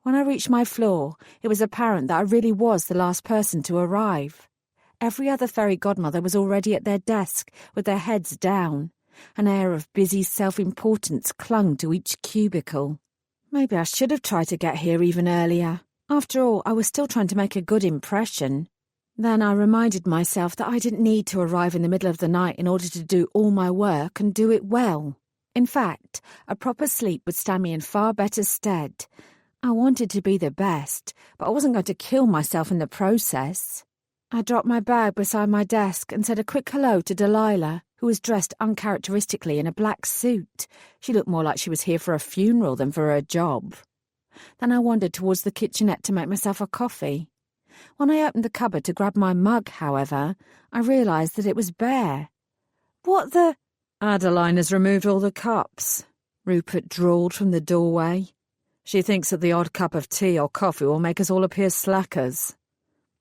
When I reached my floor, it was apparent that I really was the last person to arrive. Every other fairy godmother was already at their desk, with their heads down. An air of busy self-importance clung to each cubicle. Maybe I should have tried to get here even earlier. After all, I was still trying to make a good impression. Then I reminded myself that I didn't need to arrive in the middle of the night in order to do all my work and do it well. In fact, a proper sleep would stand me in far better stead. I wanted to be the best, but I wasn't going to kill myself in the process. I dropped my bag beside my desk and said a quick hello to Delilah, who was dressed uncharacteristically in a black suit. She looked more like she was here for a funeral than for a job. Then I wandered towards the kitchenette to make myself a coffee. When I opened the cupboard to grab my mug, however, I realised that it was bare. What the— Adeline has removed all the cups, Rupert drawled from the doorway. She thinks that the odd cup of tea or coffee will make us all appear slackers.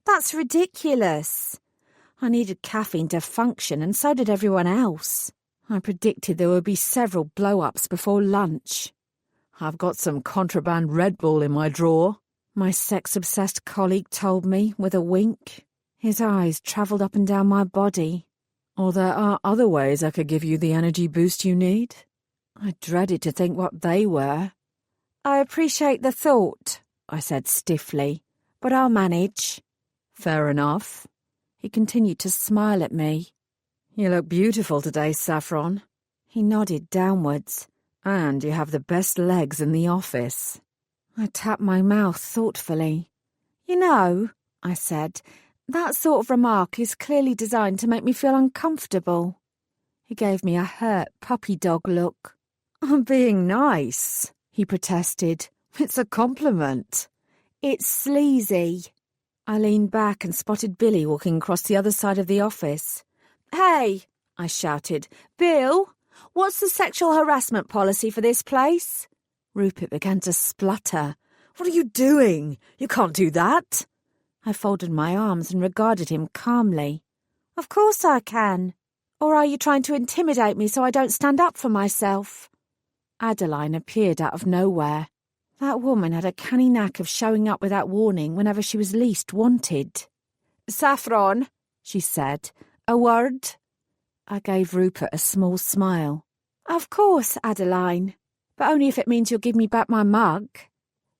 That's ridiculous. I needed caffeine to function, and so did everyone else. I predicted there would be several blow-ups before lunch. I've got some contraband Red Bull in my drawer, my sex-obsessed colleague told me with a wink. His eyes travelled up and down my body. Or there are other ways I could give you the energy boost you need. I dreaded to think what they were. I appreciate the thought, I said stiffly, but I'll manage. Fair enough. He continued to smile at me. You look beautiful today, Saffron. He nodded downwards. And you have the best legs in the office. I tapped my mouth thoughtfully. You know, I said, that sort of remark is clearly designed to make me feel uncomfortable. He gave me a hurt puppy dog look. I'm being nice, he protested. It's a compliment. It's sleazy. I leaned back and spotted Billy walking across the other side of the office. Hey, I shouted. Bill, what's the sexual harassment policy for this place? Rupert began to splutter. What are you doing? You can't do that. I folded my arms and regarded him calmly. Of course I can. Or are you trying to intimidate me so I don't stand up for myself? Adeline appeared out of nowhere. That woman had a canny knack of showing up without warning whenever she was least wanted. Saffron, she said. A word? I gave Rupert a small smile. Of course, Adeline, but only if it means you'll give me back my mug.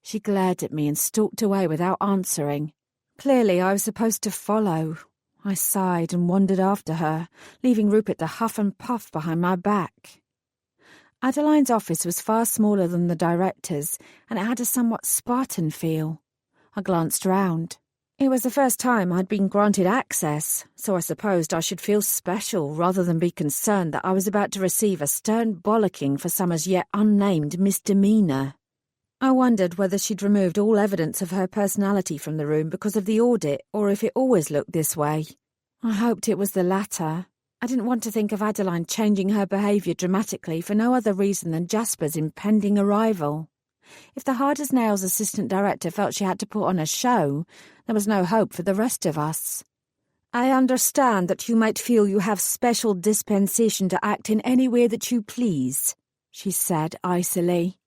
She glared at me and stalked away without answering. Clearly I was supposed to follow. I sighed and wandered after her, leaving Rupert to huff and puff behind my back. Adeline's office was far smaller than the director's, and it had a somewhat Spartan feel. I glanced round. It was the first time I'd been granted access, so I supposed I should feel special rather than be concerned that I was about to receive a stern bollocking for some as yet unnamed misdemeanour. I wondered whether she'd removed all evidence of her personality from the room because of the audit, or if it always looked this way. I hoped it was the latter. I didn't want to think of Adeline changing her behaviour dramatically for no other reason than Jasper's impending arrival. If the hard-as-nails assistant director felt she had to put on a show, there was no hope for the rest of us. I understand that you might feel you have special dispensation to act in any way that you please, she said icily.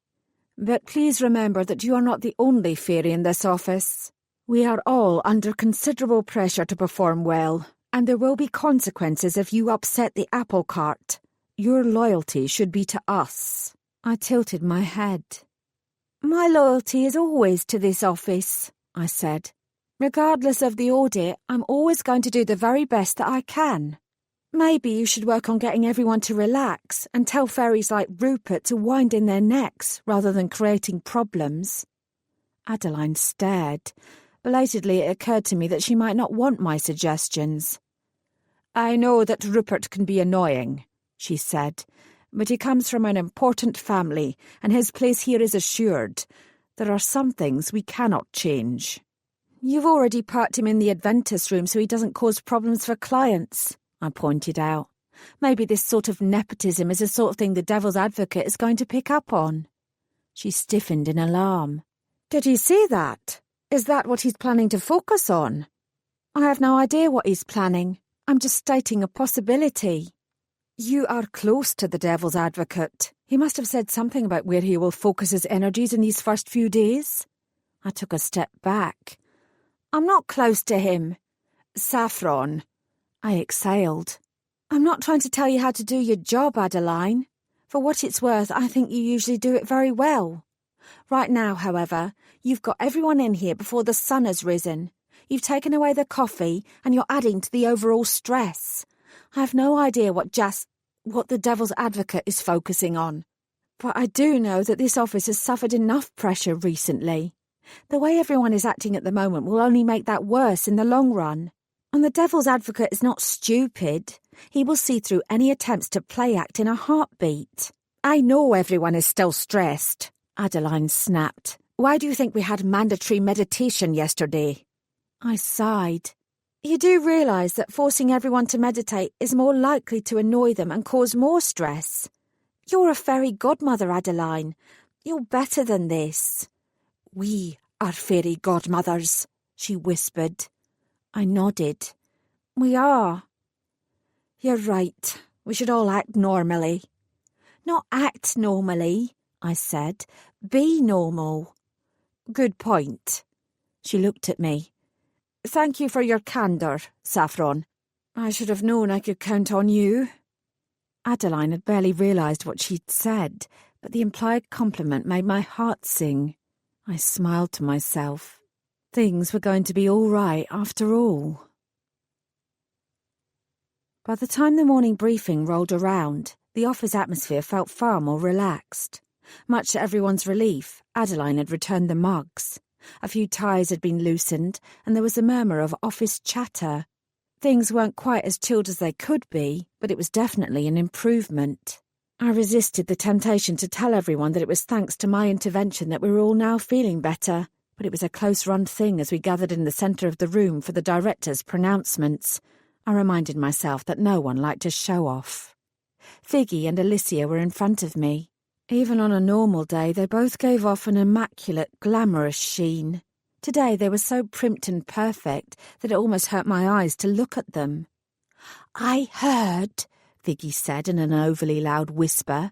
But please remember that you are not the only fairy in this office. We are all under considerable pressure to perform well, and there will be consequences if you upset the apple cart. Your loyalty should be to us. I tilted my head. My loyalty is always to this office, I said. Regardless of the audit, I'm always going to do the very best that I can. Maybe you should work on getting everyone to relax and tell fairies like Rupert to wind in their necks rather than creating problems. Adeline stared. Belatedly, it occurred to me that she might not want my suggestions. I know that Rupert can be annoying, she said, but he comes from an important family, and his place here is assured. There are some things we cannot change. You've already parked him in the Adventist room so he doesn't cause problems for clients, I pointed out. Maybe this sort of nepotism is the sort of thing the devil's advocate is going to pick up on. She stiffened in alarm. Did you see that? Is that what he's planning to focus on? I have no idea what he's planning. I'm just stating a possibility. You are close to the devil's advocate. He must have said something about where he will focus his energies in these first few days. I took a step back. I'm not close to him. Saffron. I exhaled. I'm not trying to tell you how to do your job, Adeline. For what it's worth, I think you usually do it very well. Right now, however, you've got everyone in here before the sun has risen. You've taken away the coffee, and you're adding to the overall stress. I have no idea what the devil's advocate is focusing on. But I do know that this office has suffered enough pressure recently. The way everyone is acting at the moment will only make that worse in the long run. And the devil's advocate is not stupid. He will see through any attempts to play act in a heartbeat. I know everyone is still stressed, Adeline snapped. Why do you think we had mandatory meditation yesterday? I sighed. You do realise that forcing everyone to meditate is more likely to annoy them and cause more stress. You're a fairy godmother, Adeline. You're better than this. We are fairy godmothers, she whispered. I nodded. We are. You're right. We should all act normally. Not act normally, I said. Be normal. Good point. She looked at me. Thank you for your candour, Saffron. I should have known I could count on you. Adeline had barely realised what she'd said, but the implied compliment made my heart sing. I smiled to myself. Things were going to be all right after all. By the time the morning briefing rolled around, the office atmosphere felt far more relaxed. Much to everyone's relief, Adeline had returned the mugs. A few ties had been loosened, and there was a murmur of office chatter. Things weren't quite as chilled as they could be, but it was definitely an improvement. I resisted the temptation to tell everyone that it was thanks to my intervention that we were all now feeling better, but it was a close-run thing as we gathered in the centre of the room for the director's pronouncements. I reminded myself that no one liked to show off. Figgy and Alicia were in front of me. Even on a normal day, they both gave off an immaculate, glamorous sheen. Today they were so primped and perfect that it almost hurt my eyes to look at them. I heard, Figgy said in an overly loud whisper,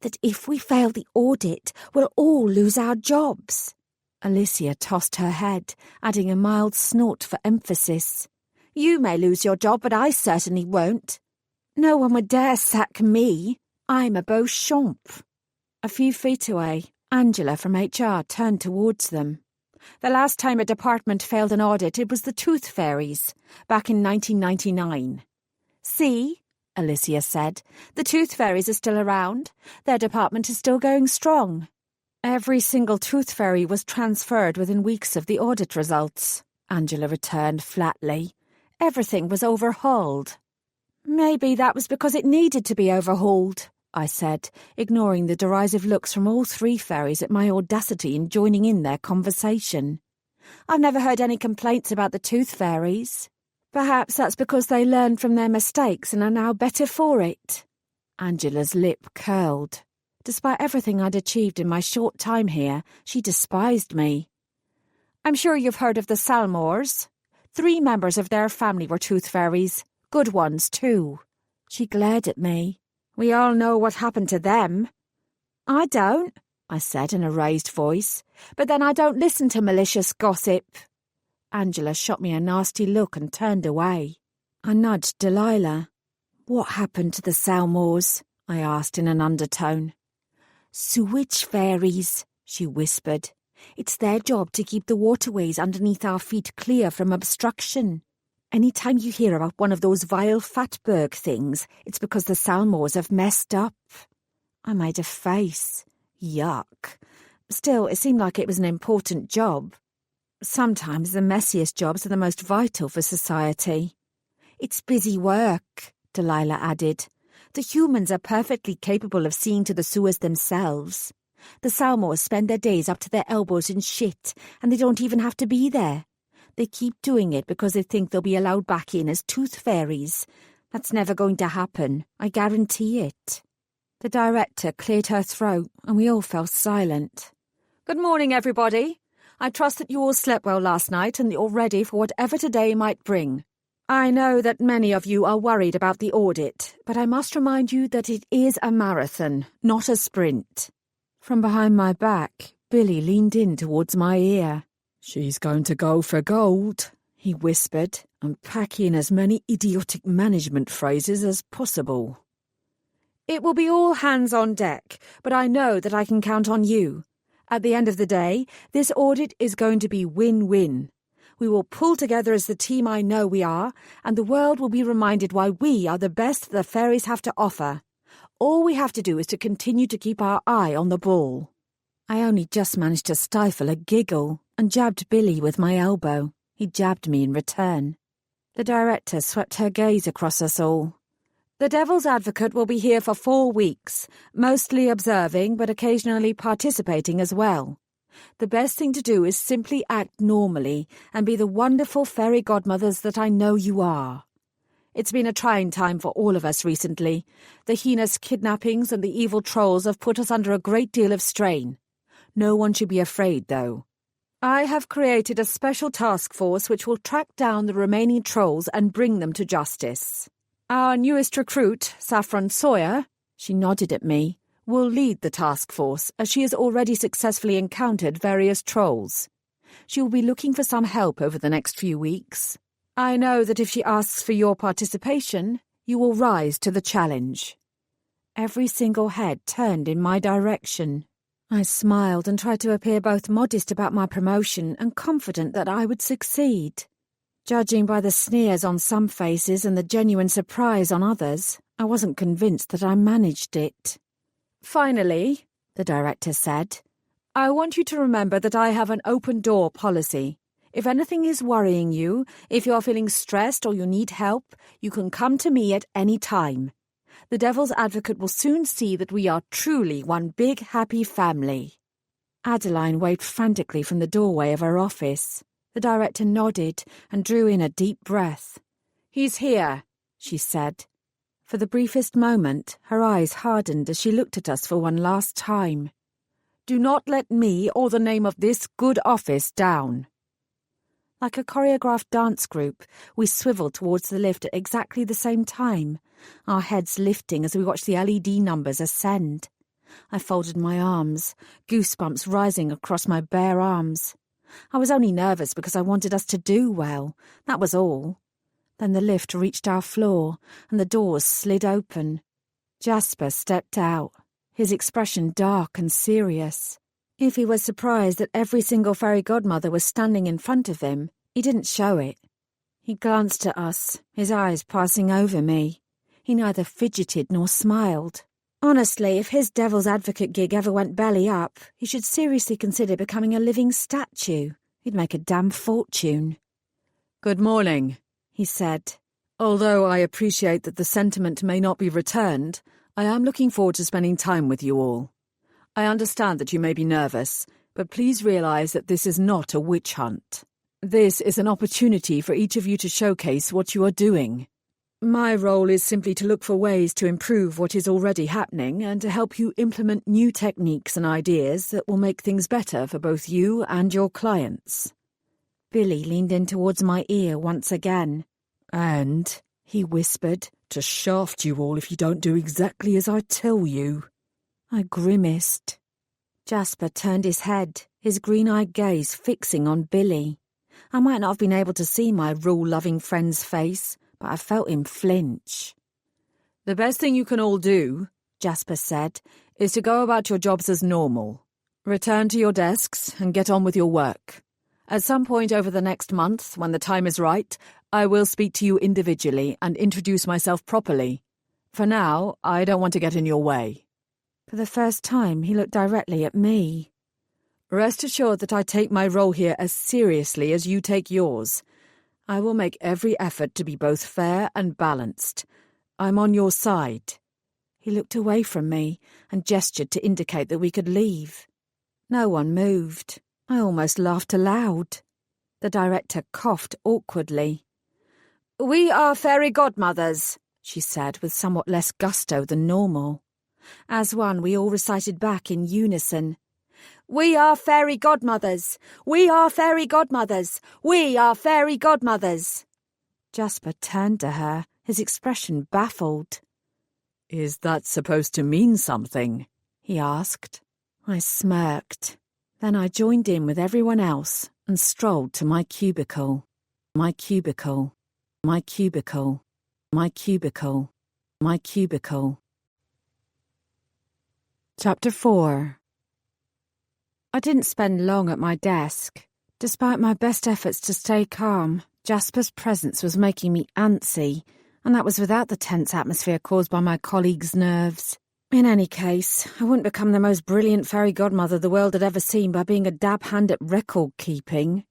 that if we fail the audit, we'll all lose our jobs. Alicia tossed her head, adding a mild snort for emphasis. You may lose your job, but I certainly won't. No one would dare sack me. I'm a beau champ. A few feet away, Angela from HR turned towards them. The last time a department failed an audit, it was the Tooth Fairies, back in 1999. See, Alicia said, the Tooth Fairies are still around. Their department is still going strong. Every single Tooth Fairy was transferred within weeks of the audit results. Angela returned flatly. Everything was overhauled. Maybe that was because it needed to be overhauled, I said, ignoring the derisive looks from all three fairies at my audacity in joining in their conversation. I've never heard any complaints about the tooth fairies. Perhaps that's because they learned from their mistakes and are now better for it. Angela's lip curled. Despite everything I'd achieved in my short time here, she despised me. I'm sure you've heard of the Salmores. 3 members of their family were tooth fairies. Good ones, too. She glared at me. We all know what happened to them. I don't, I said in a raised voice, but then I don't listen to malicious gossip. Angela shot me a nasty look and turned away. I nudged Delilah. What happened to the Salmores? I asked in an undertone. Sewage fairies, she whispered. It's their job to keep the waterways underneath our feet clear from obstruction. Any time you hear about one of those vile fatberg things, it's because the Salmores have messed up. I made a face. Yuck. Still, it seemed like it was an important job. Sometimes the messiest jobs are the most vital for society. It's busy work, Delilah added. The humans are perfectly capable of seeing to the sewers themselves. The Salmores spend their days up to their elbows in shit, and they don't even have to be there. They keep doing it because they think they'll be allowed back in as tooth fairies. That's never going to happen, I guarantee it. The director cleared her throat, and we all fell silent. Good morning, everybody. I trust that you all slept well last night and that you're ready for whatever today might bring. I know that many of you are worried about the audit, but I must remind you that it is a marathon, not a sprint. From behind my back, Billy leaned in towards my ear. She's going to go for gold, he whispered, and pack in as many idiotic management phrases as possible. It will be all hands on deck, but I know that I can count on you. At the end of the day, this audit is going to be win-win. We will pull together as the team I know we are, and the world will be reminded why we are the best the fairies have to offer. All we have to do is to continue to keep our eye on the ball. I only just managed to stifle a giggle and jabbed Billy with my elbow. He jabbed me in return. The director swept her gaze across us all. The Devil's Advocate will be here for 4 weeks, mostly observing but occasionally participating as well. The best thing to do is simply act normally and be the wonderful fairy godmothers that I know you are. It's been a trying time for all of us recently. The heinous kidnappings and the evil trolls have put us under a great deal of strain. No one should be afraid, though. I have created a special task force which will track down the remaining trolls and bring them to justice. Our newest recruit, Saffron Sawyer, she nodded at me, will lead the task force as she has already successfully encountered various trolls. She will be looking for some help over the next few weeks. I know that if she asks for your participation, you will rise to the challenge. Every single head turned in my direction. I smiled and tried to appear both modest about my promotion and confident that I would succeed. Judging by the sneers on some faces and the genuine surprise on others, I wasn't convinced that I managed it. Finally, the director said, I want you to remember that I have an open-door policy. If anything is worrying you, if you're feeling stressed or you need help, you can come to me at any time. The Devil's Advocate will soon see that we are truly one big happy family. Adeline waved frantically from the doorway of her office. The director nodded and drew in a deep breath. He's here, she said. For the briefest moment, her eyes hardened as she looked at us for one last time. Do not let me or the name of this good office down. Like a choreographed dance group, we swiveled towards the lift at exactly the same time, our heads lifting as we watched the LED numbers ascend. I folded my arms, goosebumps rising across my bare arms. I was only nervous because I wanted us to do well, that was all. Then the lift reached our floor, and the doors slid open. Jasper stepped out, his expression dark and serious. If he was surprised that every single fairy godmother was standing in front of him, he didn't show it. He glanced at us, his eyes passing over me. He neither fidgeted nor smiled. Honestly, if his Devil's Advocate gig ever went belly up, he should seriously consider becoming a living statue. He'd make a damn fortune. "Good morning," he said. "Although I appreciate that the sentiment may not be returned, I am looking forward to spending time with you all. I understand that you may be nervous, but please realize that this is not a witch hunt. This is an opportunity for each of you to showcase what you are doing. My role is simply to look for ways to improve what is already happening and to help you implement new techniques and ideas that will make things better for both you and your clients." Billy leaned in towards my ear once again. "And," he whispered, "to shaft you all if you don't do exactly as I tell you." I grimaced. Jasper turned his head, his green-eyed gaze fixing on Billy. I might not have been able to see my rule-loving friend's face, but I felt him flinch. "The best thing you can all do," Jasper said, "is to go about your jobs as normal. Return to your desks and get on with your work. At some point over the next month, when the time is right, I will speak to you individually and introduce myself properly. For now, I don't want to get in your way." For the first time, he looked directly at me. "Rest assured that I take my role here as seriously as you take yours. I will make every effort to be both fair and balanced. I'm on your side." He looked away from me and gestured to indicate that we could leave. No one moved. I almost laughed aloud. The director coughed awkwardly. "We are fairy godmothers," she said with somewhat less gusto than normal. As one, we all recited back in unison. "We are fairy godmothers. We are fairy godmothers. We are fairy godmothers." Jasper turned to her, his expression baffled. "Is that supposed to mean something?" he asked. I smirked. Then I joined in with everyone else and strolled to my cubicle. My cubicle. My cubicle. My cubicle. My cubicle. Chapter 4. I didn't spend long at my desk. Despite my best efforts to stay calm, Jasper's presence was making me antsy, and that was without the tense atmosphere caused by my colleagues' nerves. In any case, I wouldn't become the most brilliant fairy godmother the world had ever seen by being a dab hand at record-keeping.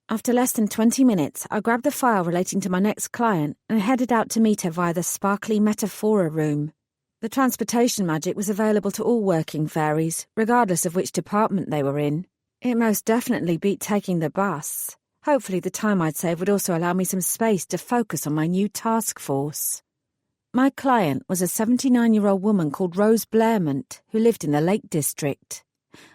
After less than 20 minutes, I grabbed the file relating to my next client and headed out to meet her via the sparkly Metaphora room. The transportation magic was available to all working fairies, regardless of which department they were in. It most definitely beat taking the bus. Hopefully the time I'd save would also allow me some space to focus on my new task force. My client was a 79-year-old woman called Rose Blairmont, who lived in the Lake District.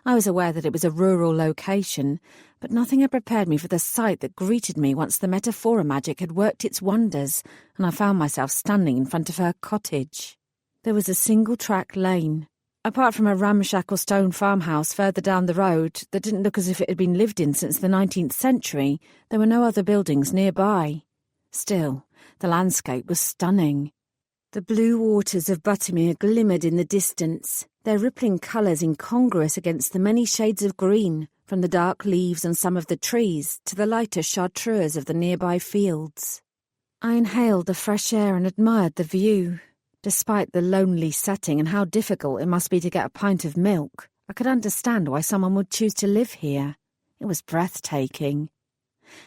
I was aware that it was a rural location, but nothing had prepared me for the sight that greeted me once the Metaphora magic had worked its wonders, and I found myself standing in front of her cottage. There was a single-track lane. Apart from a ramshackle stone farmhouse further down the road that didn't look as if it had been lived in since the 19th century, there were no other buildings nearby. Still, the landscape was stunning. The blue waters of Buttermere glimmered in the distance, their rippling colours incongruous against the many shades of green, from the dark leaves on some of the trees to the lighter chartreuse of the nearby fields. I inhaled the fresh air and admired the view. Despite the lonely setting and how difficult it must be to get a pint of milk, I could understand why someone would choose to live here. It was breathtaking.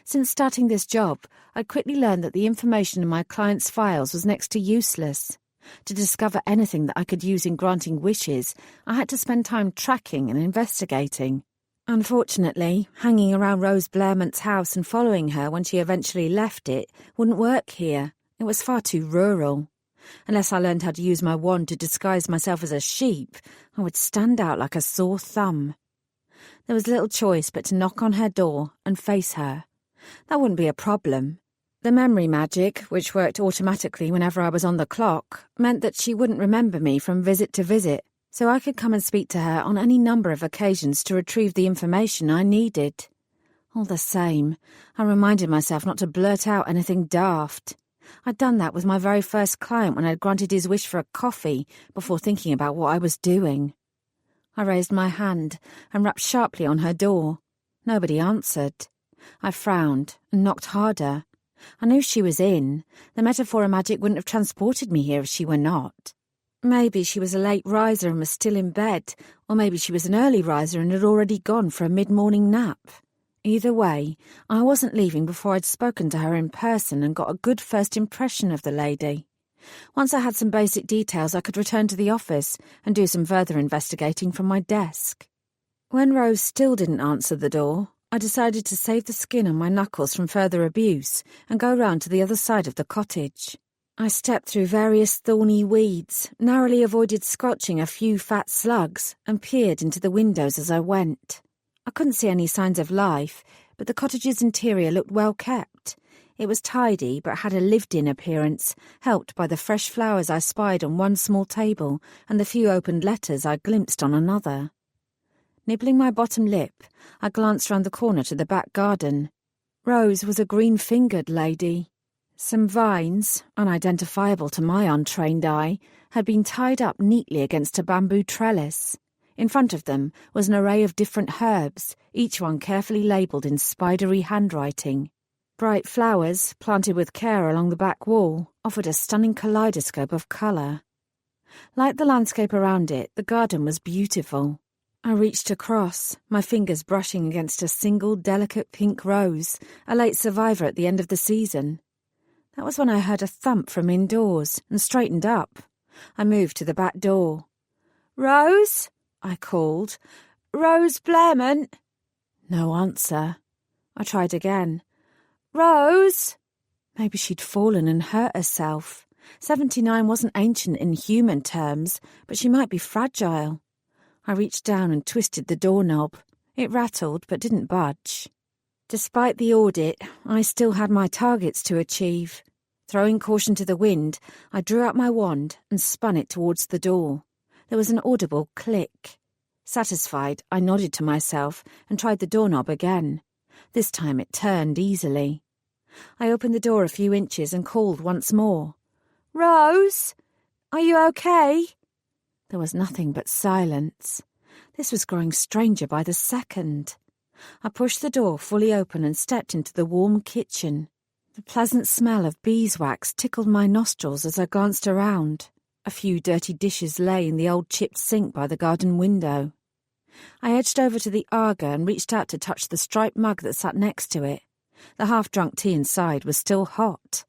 Since starting this job, I quickly learned that the information in my clients' files was next to useless. To discover anything that I could use in granting wishes, I had to spend time tracking and investigating. Unfortunately, hanging around Rose Blairmont's house and following her when she eventually left it wouldn't work here. It was far too rural. Unless I learned how to use my wand to disguise myself as a sheep, I would stand out like a sore thumb. There was little choice but to knock on her door and face her. That wouldn't be a problem. The memory magic, which worked automatically whenever I was on the clock, meant that she wouldn't remember me from visit to visit, so I could come and speak to her on any number of occasions to retrieve the information I needed. All the same, I reminded myself not to blurt out anything daft. I'd done that with my very first client when I'd granted his wish for a coffee before thinking about what I was doing. I raised my hand and rapped sharply on her door. Nobody answered. I frowned and knocked harder. I knew she was in. The Metaphora magic wouldn't have transported me here if she were not. Maybe she was a late riser and was still in bed, or maybe she was an early riser and had already gone for a mid-morning nap. Either way, I wasn't leaving before I'd spoken to her in person and got a good first impression of the lady. Once I had some basic details, I could return to the office and do some further investigating from my desk. When Rose still didn't answer the door, I decided to save the skin on my knuckles from further abuse and go round to the other side of the cottage. I stepped through various thorny weeds, narrowly avoided squelching a few fat slugs, and peered into the windows as I went. I couldn't see any signs of life, but the cottage's interior looked well kept. It was tidy but had a lived-in appearance, helped by the fresh flowers I spied on one small table and the few opened letters I glimpsed on another. Nibbling my bottom lip, I glanced round the corner to the back garden. Rose was a green-fingered lady. Some vines, unidentifiable to my untrained eye, had been tied up neatly against a bamboo trellis. In front of them was an array of different herbs, each one carefully labelled in spidery handwriting. Bright flowers, planted with care along the back wall, offered a stunning kaleidoscope of colour. Like the landscape around it, the garden was beautiful. I reached across, my fingers brushing against a single delicate pink rose, a late survivor at the end of the season. That was when I heard a thump from indoors and straightened up. I moved to the back door. "Rose?" I called. "Rose Blairmont?" No answer. I tried again. "Rose?" Maybe she'd fallen and hurt herself. 79 wasn't ancient in human terms, but she might be fragile. I reached down and twisted the doorknob. It rattled but didn't budge. Despite the audit, I still had my targets to achieve. Throwing caution to the wind, I drew out my wand and spun it towards the door. There was an audible click. Satisfied, I nodded to myself and tried the doorknob again. This time it turned easily. I opened the door a few inches and called once more. "Rose? Are you okay?" There was nothing but silence. This was growing stranger by the second. I pushed the door fully open and stepped into the warm kitchen. The pleasant smell of beeswax tickled my nostrils as I glanced around. A few dirty dishes lay in the old chipped sink by the garden window. I edged over to the Aga and reached out to touch the striped mug that sat next to it. The half-drunk tea inside was still hot.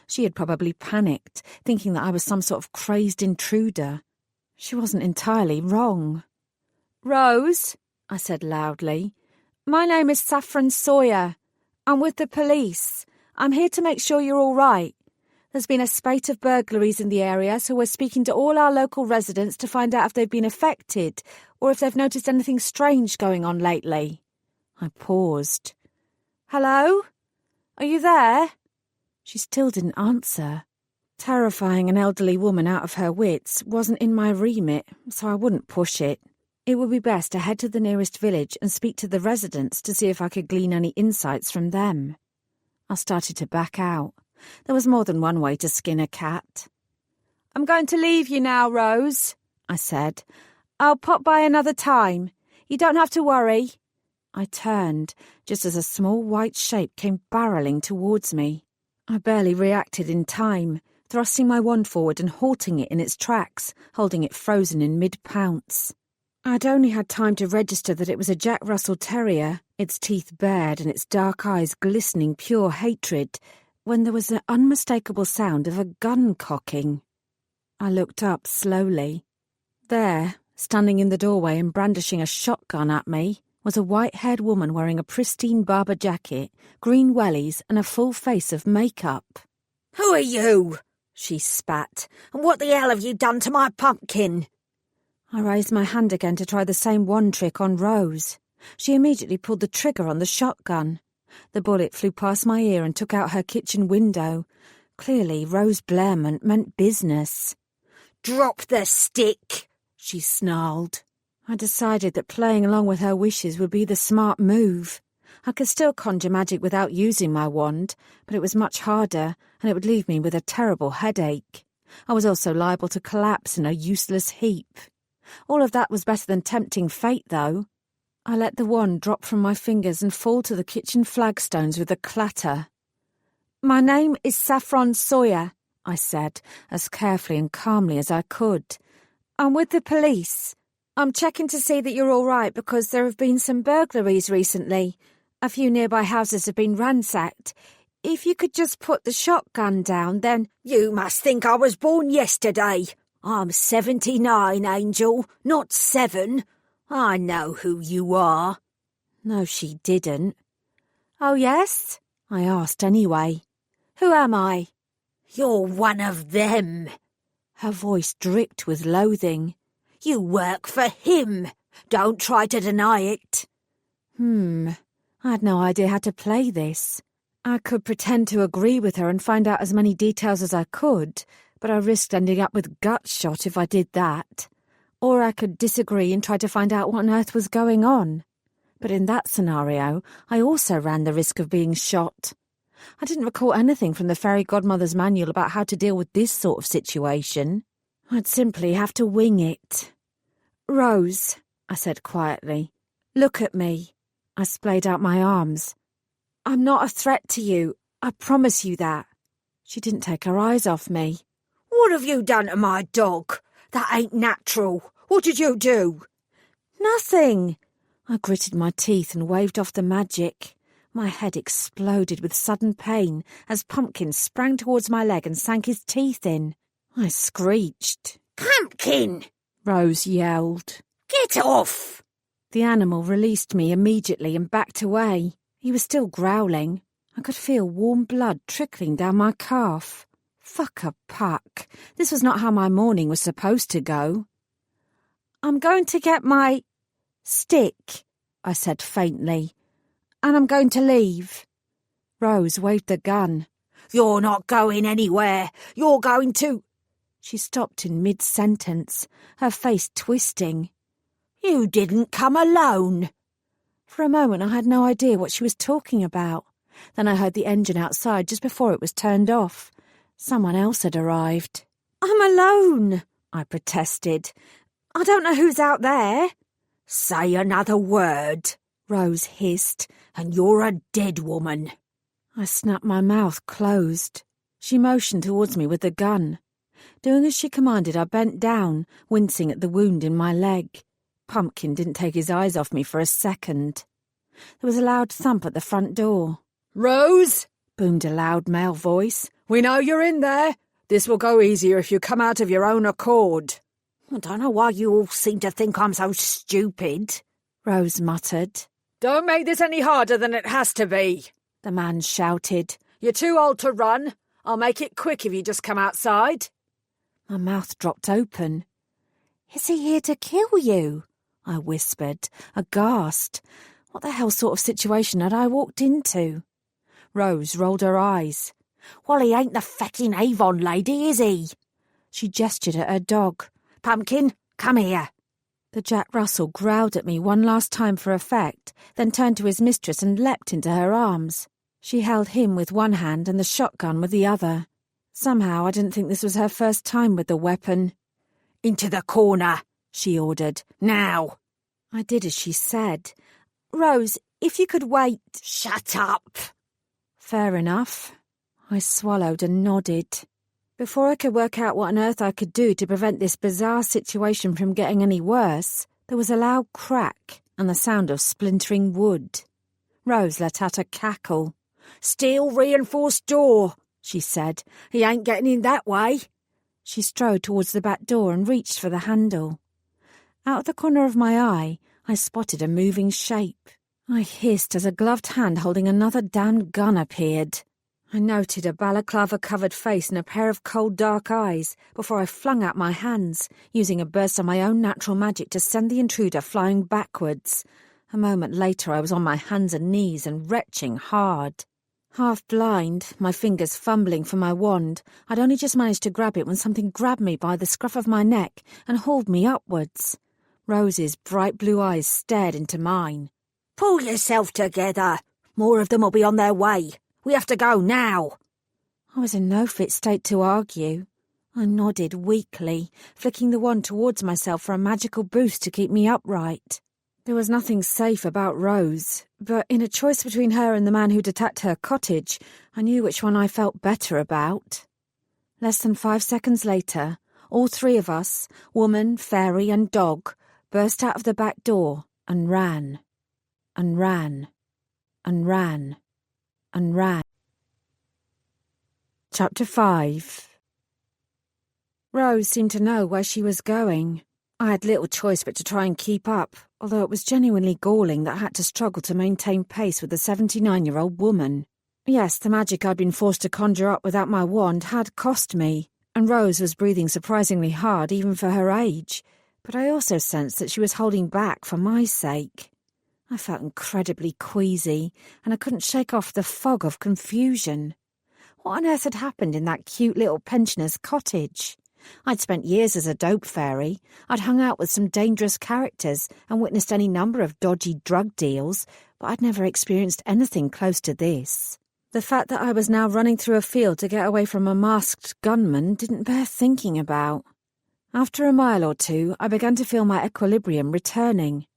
She had probably panicked, thinking that I was some sort of crazed intruder. She wasn't entirely wrong. "Rose," I said loudly, "my name is Saffron Sawyer. I'm with the police. I'm here to make sure you're all right. There's been a spate of burglaries in the area, so we're speaking to all our local residents to find out if they've been affected or if they've noticed anything strange going on lately." I paused. "Hello? Are you there?" She still didn't answer. Terrifying an elderly woman out of her wits wasn't in my remit, so I wouldn't push it. It would be best to head to the nearest village and speak to the residents to see if I could glean any insights from them. I started to back out. There was more than one way to skin a cat. "I'm going to leave you now, Rose," I said. "I'll pop by another time. You don't have to worry." I turned, just as a small white shape came barrelling towards me. I barely reacted in time, thrusting my wand forward and halting it in its tracks, holding it frozen in mid-pounce. I'd only had time to register that it was a Jack Russell Terrier, its teeth bared and its dark eyes glistening pure hatred, when there was an unmistakable sound of a gun cocking. I looked up slowly. There, standing in the doorway and brandishing a shotgun at me, was a white-haired woman wearing a pristine Barber jacket, green wellies and a full face of makeup. "Who are you?" she spat. "And what the hell have you done to my pumpkin?" I raised my hand again to try the same wand trick on Rose. She immediately pulled the trigger on the shotgun. The bullet flew past my ear and took out her kitchen window. Clearly, Rose Blairmont meant business. "Drop the stick," she snarled. I decided that playing along with her wishes would be the smart move. I could still conjure magic without using my wand, but it was much harder, and it would leave me with a terrible headache. I was also liable to collapse in a useless heap. All of that was better than tempting fate, though. I let the wand drop from my fingers and fall to the kitchen flagstones with a clatter. "My name is Saffron Sawyer," I said, as carefully and calmly as I could. "I'm with the police. I'm checking to see that you're all right because there have been some burglaries recently. A few nearby houses have been ransacked. If you could just put the shotgun down, then... You must think I was born yesterday. I'm 79, Angel, not 7. I know who you are. No, she didn't. Oh, yes? I asked anyway. Who am I? You're one of them. Her voice dripped with loathing. You work for him. Don't try to deny it. I had no idea how to play this. I could pretend to agree with her and find out as many details as I could, but I risked ending up with gut shot if I did that. Or I could disagree and try to find out what on earth was going on. But in that scenario, I also ran the risk of being shot. I didn't recall anything from the fairy godmother's manual about how to deal with this sort of situation. I'd simply have to wing it. Rose, I said quietly, look at me. I splayed out my arms. I'm not a threat to you. I promise you that. She didn't take her eyes off me. What have you done to my dog? That ain't natural. What did you do? Nothing. I gritted my teeth and waved off the magic. My head exploded with sudden pain as Pumpkin sprang towards my leg and sank his teeth in. I screeched. Pumpkin! Rose yelled. Get off! The animal released me immediately and backed away. He was still growling. I could feel warm blood trickling down my calf. Fuck a puck. This was not how my morning was supposed to go. I'm going to get my stick, I said faintly, and I'm going to leave. Rose waved the gun. You're not going anywhere. You're going to... She stopped in mid-sentence, her face twisting. You didn't come alone. For a moment I had no idea what she was talking about. Then I heard the engine outside just before it was turned off. Someone else had arrived. I'm alone, I protested. I don't know who's out there. Say another word, Rose hissed, and you're a dead woman. I snapped my mouth closed. She motioned towards me with the gun. Doing as she commanded, I bent down, wincing at the wound in my leg. Pumpkin didn't take his eyes off me for a second. There was a loud thump at the front door. Rose, boomed a loud male voice. We know you're in there. This will go easier if you come out of your own accord. I don't know why you all seem to think I'm so stupid, Rose muttered. Don't make this any harder than it has to be, the man shouted. You're too old to run. I'll make it quick if you just come outside. My mouth dropped open. Is he here to kill you? I whispered, aghast. What the hell sort of situation had I walked into? Rose rolled her eyes. Well, he ain't the feckin' Avon lady, is he? She gestured at her dog. Pumpkin, come here. The Jack Russell growled at me one last time for effect, then turned to his mistress and leapt into her arms. She held him with one hand and the shotgun with the other. Somehow I didn't think this was her first time with the weapon. Into the corner, she ordered. Now. I did as she said. Rose, if you could wait... Shut up. Fair enough. I swallowed and nodded. Before I could work out what on earth I could do to prevent this bizarre situation from getting any worse, there was a loud crack and the sound of splintering wood. Rose let out a cackle. Steel reinforced door, she said. He ain't getting in that way. She strode towards the back door and reached for the handle. Out of the corner of my eye, I spotted a moving shape. I hissed as a gloved hand holding another damned gun appeared. I noted a balaclava-covered face and a pair of cold dark eyes before I flung out my hands, using a burst of my own natural magic to send the intruder flying backwards. A moment later I was on my hands and knees and retching hard. Half blind, my fingers fumbling for my wand, I'd only just managed to grab it when something grabbed me by the scruff of my neck and hauled me upwards. Rose's bright blue eyes stared into mine. Pull yourself together. More of them will be on their way. We have to go now. I was in no fit state to argue. I nodded weakly, flicking the wand towards myself for a magical boost to keep me upright. There was nothing safe about Rose, but in a choice between her and the man who'd attacked her cottage, I knew which one I felt better about. Less than 5 seconds later, all three of us, woman, fairy and dog, burst out of the back door and ran, and ran, and ran, and ran. Chapter 5. Rose seemed to know where she was going. I had little choice but to try and keep up, although it was genuinely galling that I had to struggle to maintain pace with a 79-year-old woman. Yes, the magic I'd been forced to conjure up without my wand had cost me, and Rose was breathing surprisingly hard even for her age, but I also sensed that she was holding back for my sake. I felt incredibly queasy, and I couldn't shake off the fog of confusion. What on earth had happened in that cute little pensioner's cottage? I'd spent years as a dope fairy. I'd hung out with some dangerous characters and witnessed any number of dodgy drug deals, but I'd never experienced anything close to this. The fact that I was now running through a field to get away from a masked gunman didn't bear thinking about. After a mile or two, I began to feel my equilibrium returning.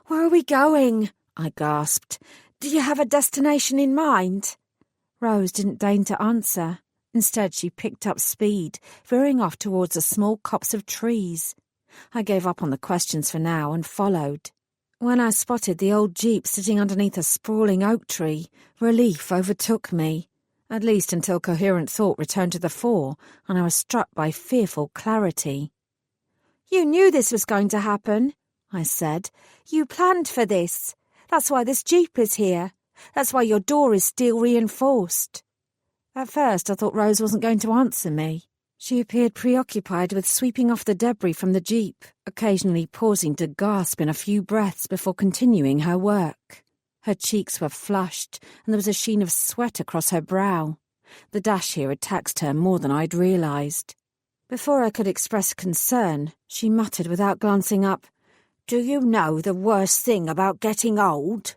"Where are we going?" I gasped. "Do you have a destination in mind?" Rose didn't deign to answer. Instead, she picked up speed, veering off towards a small copse of trees. I gave up on the questions for now and followed. When I spotted the old jeep sitting underneath a sprawling oak tree, relief overtook me, at least until coherent thought returned to the fore and I was struck by fearful clarity. "You knew this was going to happen," I said. "You planned for this. That's why this jeep is here. That's why your door is steel reinforced." At first I thought Rose wasn't going to answer me. She appeared preoccupied with sweeping off the debris from the jeep, occasionally pausing to gasp in a few breaths before continuing her work. Her cheeks were flushed, and there was a sheen of sweat across her brow. The dash here had taxed her more than I'd realised. Before I could express concern, she muttered without glancing up, "Do you know the worst thing about getting old?"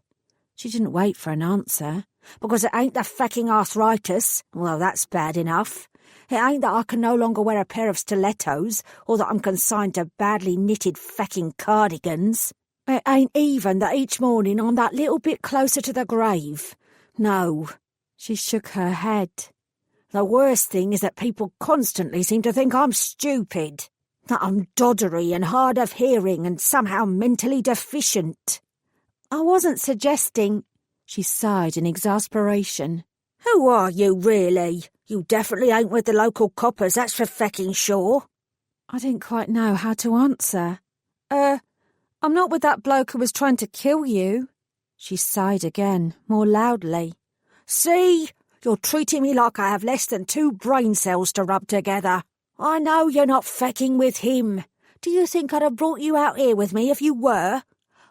She didn't wait for an answer. "Because it ain't the fecking arthritis, well, that's bad enough. It ain't that I can no longer wear a pair of stilettos, or that I'm consigned to badly knitted fecking cardigans. It ain't even that each morning I'm that little bit closer to the grave. No." She shook her head. "The worst thing is that people constantly seem to think I'm stupid, that I'm doddery and hard of hearing and somehow mentally deficient." "I wasn't suggesting—" She sighed in exasperation. "Who are you, really? You definitely ain't with the local coppers, that's for fecking sure." I didn't quite know how to answer. I'm not with that bloke who was trying to kill you." She sighed again, more loudly. "See? You're treating me like I have less than 2 brain cells to rub together. I know you're not fecking with him. Do you think I'd have brought you out here with me if you were?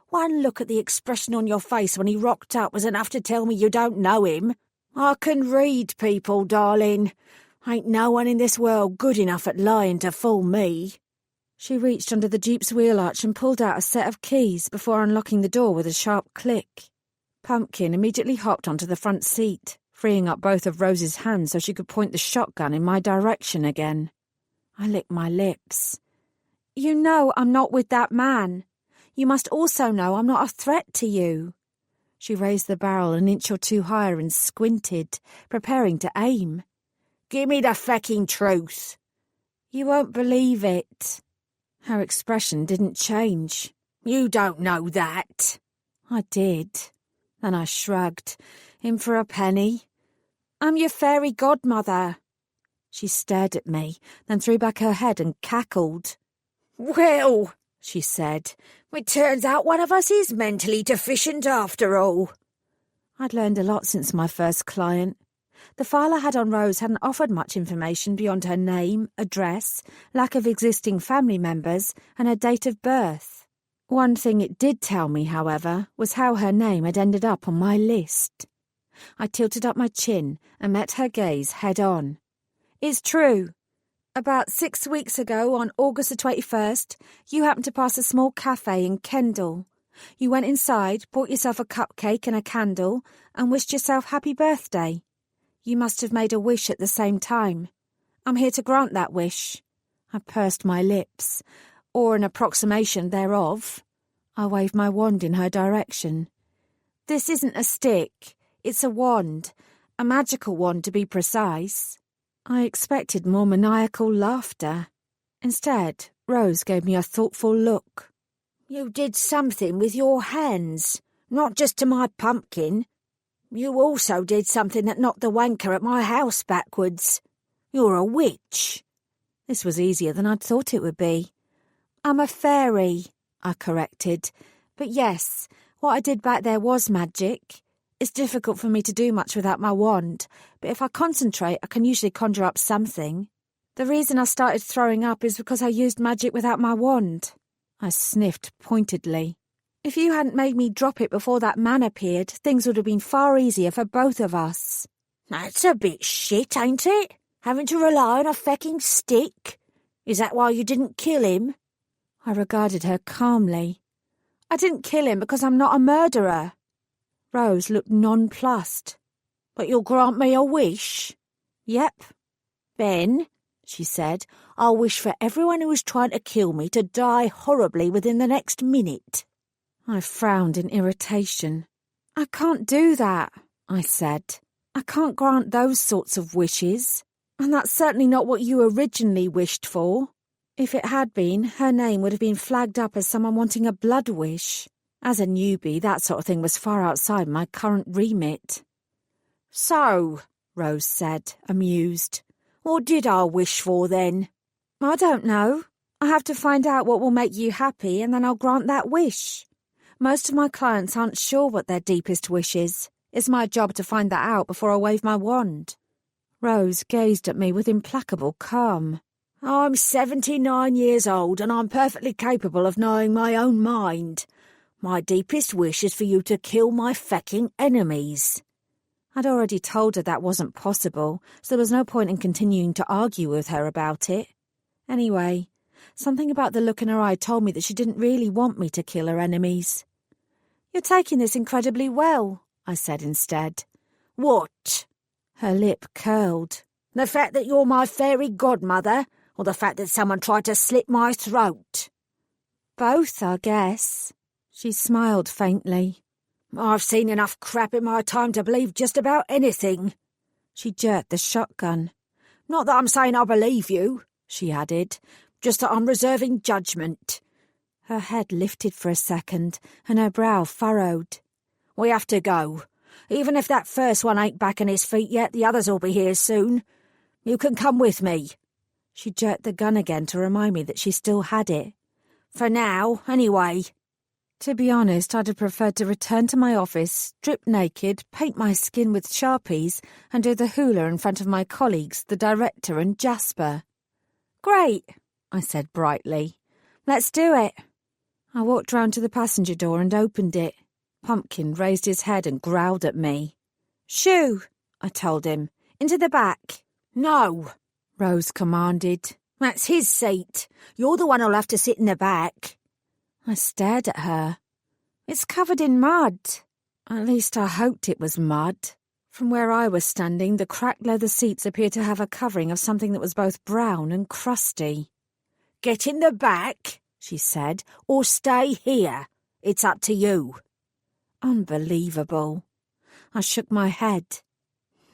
One look at the expression on your face when he rocked up was enough to tell me you don't know him. I can read people, darling. Ain't no one in this world good enough at lying to fool me." She reached under the jeep's wheel arch and pulled out a set of keys before unlocking the door with a sharp click. Pumpkin immediately hopped onto the front seat, freeing up both of Rose's hands so she could point the shotgun in my direction again. I licked my lips. "You know I'm not with that man. You must also know I'm not a threat to you." She raised the barrel an inch or two higher and squinted, preparing to aim. "Give me the fecking truth." "You won't believe it." Her expression didn't change. "You don't know that." I did. Then I shrugged. "In for a penny." "I'm your fairy godmother." She stared at me, then threw back her head and cackled. "Well," she said, "it turns out one of us is mentally deficient after all." I'd learned a lot since my first client. The file I had on Rose hadn't offered much information beyond her name, address, lack of existing family members, and her date of birth. One thing it did tell me, however, was how her name had ended up on my list. I tilted up my chin and met her gaze head-on. "It's true. About 6 weeks ago, on August the 21st, you happened to pass a small cafe in Kendal. You went inside, bought yourself a cupcake and a candle, and wished yourself happy birthday. You must have made a wish at the same time. I'm here to grant that wish." I pursed my lips. "Or an approximation thereof." I waved my wand in her direction. "This isn't a stick. It's a wand. A magical wand, to be precise." I expected more maniacal laughter. Instead, Rose gave me a thoughtful look. You did something with your hands, not just to my pumpkin. You also did something that knocked the wanker at my house backwards. You're a witch." This was easier than I'd thought it would be. "I'm a fairy," I corrected. "But yes, what I did back there was magic. It's difficult for me to do much without my wand, but if I concentrate, I can usually conjure up something. The reason I started throwing up is because I used magic without my wand." I sniffed pointedly. "If you hadn't made me drop it before that man appeared, things would have been far easier for both of us." "That's a bit shit, ain't it? Having to rely on a fecking stick? Is that why you didn't kill him?" I regarded her calmly. "I didn't kill him because I'm not a murderer." Rose looked nonplussed. "But you'll grant me a wish?" "Yep." "Ben," she said, "I'll wish for everyone who is trying to kill me to die horribly within the next minute." I frowned in irritation. "I can't do that," I said. "I can't grant those sorts of wishes. And that's certainly not what you originally wished for. If it had been, her name would have been flagged up as someone wanting a blood wish. As a newbie, that sort of thing was far outside my current remit." "So," Rose said, amused, "what did I wish for then?" "I don't know. I have to find out what will make you happy and then I'll grant that wish. Most of my clients aren't sure what their deepest wish is. It's my job to find that out before I wave my wand." Rose gazed at me with implacable calm. "I'm 79 years old and I'm perfectly capable of knowing my own mind. My deepest wish is for you to kill my fecking enemies." I'd already told her that wasn't possible, so there was no point in continuing to argue with her about it. Anyway, something about the look in her eye told me that she didn't really want me to kill her enemies. "You're taking this incredibly well," I said instead. "What?" Her lip curled. "The fact that you're my fairy godmother, or the fact that someone tried to slit my throat?" "Both, I guess." She smiled faintly. "I've seen enough crap in my time to believe just about anything." She jerked the shotgun. "Not that I'm saying I believe you," she added, "just that I'm reserving judgment." Her head lifted for a second, and her brow furrowed. "We have to go. Even if that first one ain't back on his feet yet, the others will be here soon. You can come with me." She jerked the gun again to remind me that she still had it. "For now, anyway." To be honest, I'd have preferred to return to my office, strip naked, paint my skin with Sharpies, and do the hula in front of my colleagues, the director and Jasper. "Great," I said brightly. "Let's do it." I walked round to the passenger door and opened it. Pumpkin raised his head and growled at me. "Shoo," I told him. "Into the back." "No," Rose commanded. "That's his seat. You're the one who'll have to sit in the back." I stared at her. "It's covered in mud." At least I hoped it was mud. From where I was standing, the cracked leather seats appeared to have a covering of something that was both brown and crusty. "Get in the back," she said, "or stay here. It's up to you." Unbelievable. I shook my head.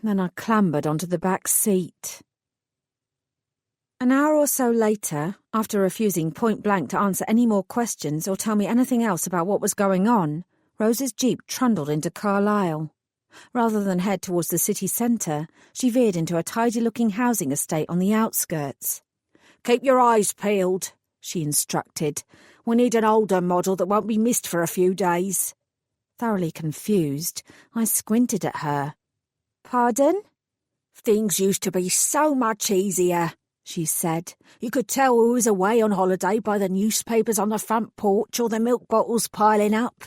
Then I clambered onto the back seat. An hour or so later, after refusing point-blank to answer any more questions or tell me anything else about what was going on, Rose's jeep trundled into Carlisle. Rather than head towards the city centre, she veered into a tidy-looking housing estate on the outskirts. "Keep your eyes peeled," she instructed. "We need an older model that won't be missed for a few days." Thoroughly confused, I squinted at her. "Pardon?" "Things used to be so much easier," she said. "You could tell who was away on holiday by the newspapers on the front porch or the milk bottles piling up.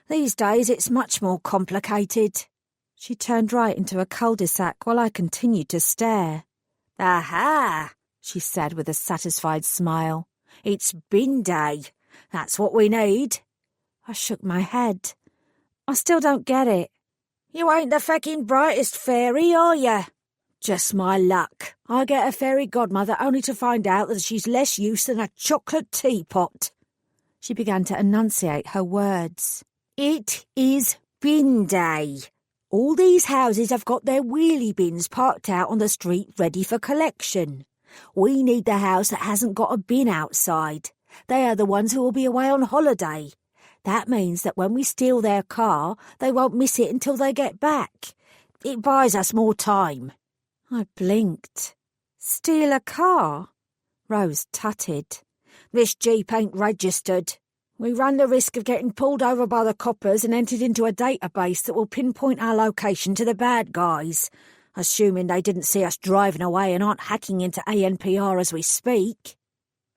These days it's much more complicated." She turned right into a cul-de-sac while I continued to stare. "Aha," she said with a satisfied smile. "It's bin day. That's what we need." I shook my head. "I still don't get it." "You ain't the fecking brightest fairy, are you?" "Just my luck. I get a fairy godmother only to find out that she's less use than a chocolate teapot." She began to enunciate her words. "It is bin day. All these houses have got their wheelie bins parked out on the street ready for collection. We need the house that hasn't got a bin outside. They are the ones who will be away on holiday. That means that when we steal their car, they won't miss it until they get back. It buys us more time." I blinked. Steal a car? Rose tutted. "This Jeep ain't registered. We run the risk of getting pulled over by the coppers and entered into a database that will pinpoint our location to the bad guys, assuming they didn't see us driving away and aren't hacking into ANPR as we speak."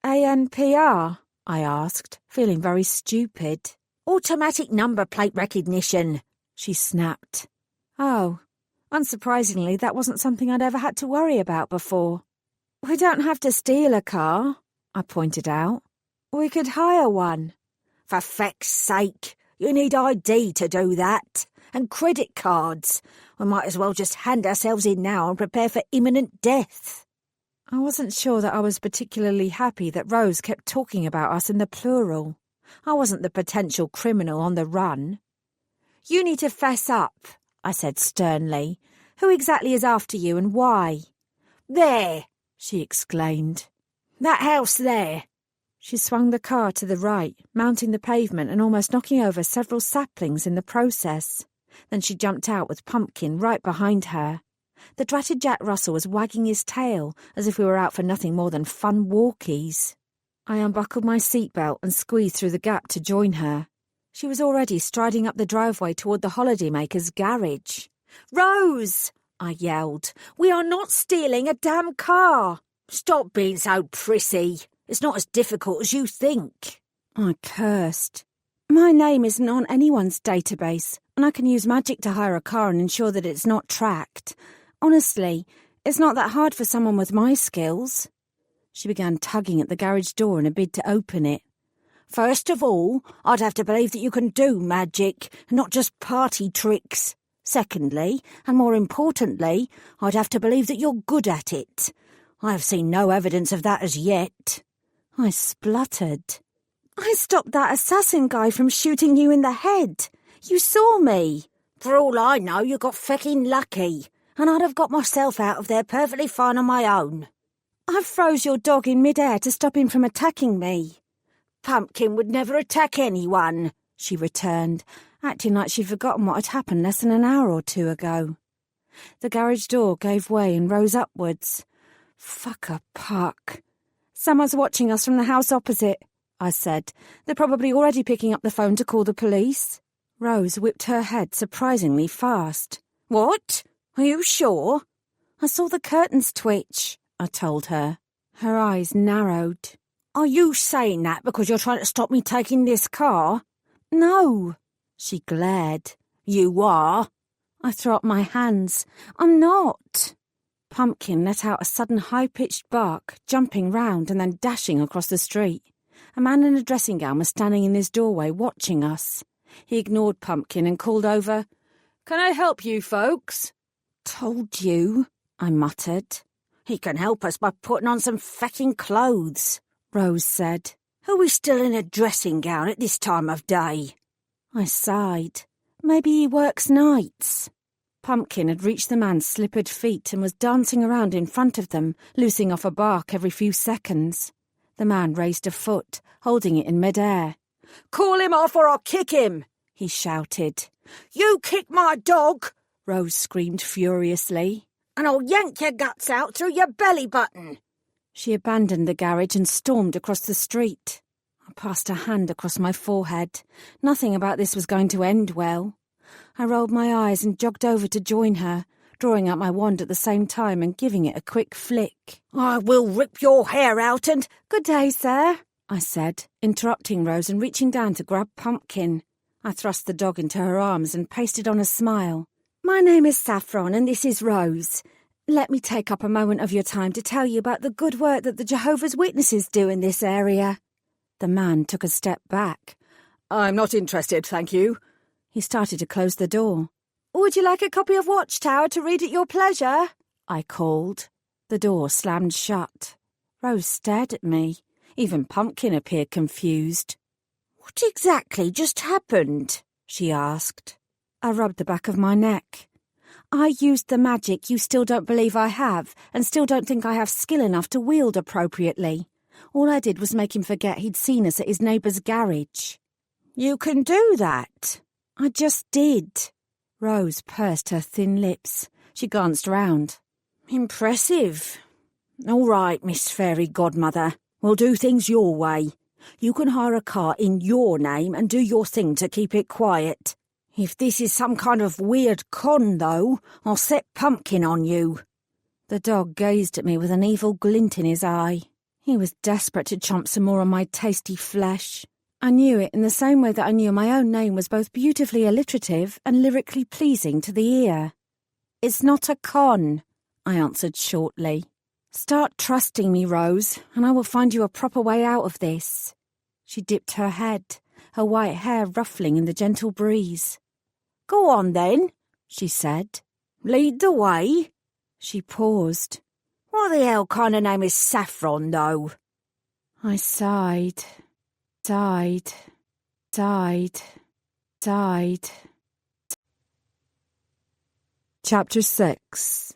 ANPR? I asked, feeling very stupid. "Automatic number plate recognition," she snapped. Oh, unsurprisingly, that wasn't something I'd ever had to worry about before. "We don't have to steal a car," I pointed out. "We could hire one." "For feck's sake, you need ID to do that, and credit cards. We might as well just hand ourselves in now and prepare for imminent death." I wasn't sure that I was particularly happy that Rose kept talking about us in the plural. I wasn't the potential criminal on the run. "You need to fess up," I said sternly. "Who exactly is after you and why?" "There!" she exclaimed. "That house there." She swung the car to the right, mounting the pavement and almost knocking over several saplings in the process. Then she jumped out with Pumpkin right behind her. The dratted Jack Russell was wagging his tail as if we were out for nothing more than fun walkies. I unbuckled my seatbelt and squeezed through the gap to join her. She was already striding up the driveway toward the holidaymaker's garage. "Rose!" I yelled. "We are not stealing a damn car. Stop being so prissy. It's not as difficult as you think." I cursed. "My name isn't on anyone's database, and I can use magic to hire a car and ensure that it's not tracked. Honestly, it's not that hard for someone with my skills." She began tugging at the garage door in a bid to open it. "First of all, I'd have to believe that you can do magic, not just party tricks. Secondly, and more importantly, I'd have to believe that you're good at it. I have seen no evidence of that as yet." I spluttered. "I stopped that assassin guy from shooting you in the head. You saw me." "For all I know, you got fecking lucky, and I'd have got myself out of there perfectly fine on my own." "I froze your dog in midair to stop him from attacking me." "Pumpkin would never attack anyone," she returned, acting like she'd forgotten what had happened less than an hour or two ago. The garage door gave way and rose upwards. "Fuck a puck. Someone's watching us from the house opposite," I said. "They're probably already picking up the phone to call the police." Rose whipped her head surprisingly fast. "What? Are you sure?" "I saw the curtains twitch," I told her. Her eyes narrowed. "Are you saying that because you're trying to stop me taking this car?" "No." She glared. "You are." I threw up my hands. "I'm not." Pumpkin let out a sudden high-pitched bark, jumping round and then dashing across the street. A man in a dressing gown was standing in his doorway watching us. He ignored Pumpkin and called over, "Can I help you folks?" "Told you," I muttered. "He can help us by putting on some fecking clothes," Rose said. "Who is still in a dressing gown at this time of day?" I sighed. "Maybe he works nights." Pumpkin had reached the man's slippered feet and was dancing around in front of them, loosing off a bark every few seconds. The man raised a foot, holding it in midair. "Call him off or I'll kick him," he shouted. "You kick my dog," Rose screamed furiously, "and I'll yank your guts out through your belly button." She abandoned the garage and stormed across the street. I passed a hand across my forehead. Nothing about this was going to end well. I rolled my eyes and jogged over to join her, drawing out my wand at the same time and giving it a quick flick. "I will rip your hair out and—" "Good day, sir," I said, interrupting Rose and reaching down to grab Pumpkin. I thrust the dog into her arms and pasted on a smile. "My name is Saffron and this is Rose. Let me take up a moment of your time to tell you about the good work that the Jehovah's Witnesses do in this area." The man took a step back. "I'm not interested, thank you." He started to close the door. "Would you like a copy of Watchtower to read at your pleasure?" I called. The door slammed shut. Rose stared at me. Even Pumpkin appeared confused. "What exactly just happened?" she asked. I rubbed the back of my neck. "I used the magic you still don't believe I have and still don't think I have skill enough to wield appropriately. All I did was make him forget he'd seen us at his neighbour's garage. You can do that. I just did. Rose pursed her thin lips. She glanced round. Impressive. All right, Miss Fairy Godmother. We'll do things your way. You can hire a car in your name and do your thing to keep it quiet. If this is some kind of weird con, though, I'll set Pumpkin on you. The dog gazed at me with an evil glint in his eye. He was desperate to chomp some more on my tasty flesh. I knew it in the same way that I knew my own name was both beautifully alliterative and lyrically pleasing to the ear. It's not a con, I answered shortly. Start trusting me, Rose, and I will find you a proper way out of this. She dipped her head, her white hair ruffling in the gentle breeze. Go on, then, she said. Lead the way. She paused. What the hell kind of name is Saffron, though? I sighed. Chapter 6.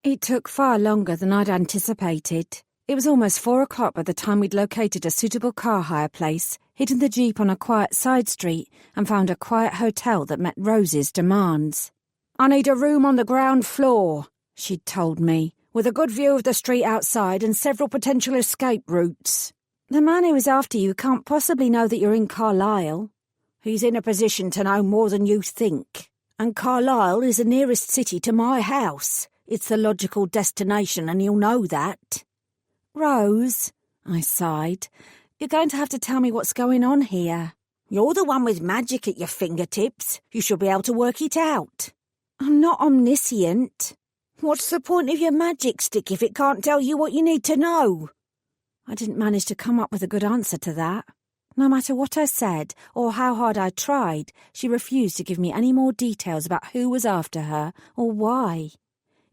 It took far longer than I'd anticipated. It was almost 4 o'clock by the time we'd located a suitable car hire place, hidden the Jeep on a quiet side street, and found a quiet hotel that met Rose's demands. I need a room on the ground floor, she'd told me, with a good view of the street outside and several potential escape routes. The man who is after you can't possibly know that you're in Carlisle. He's in a position to know more than you think. And Carlisle is the nearest city to my house. It's the logical destination, and he'll know that. Rose, I sighed, you're going to have to tell me what's going on here. You're the one with magic at your fingertips. You should be able to work it out. I'm not omniscient. What's the point of your magic stick if it can't tell you what you need to know? I didn't manage to come up with a good answer to that. No matter what I said or how hard I tried, she refused to give me any more details about who was after her or why.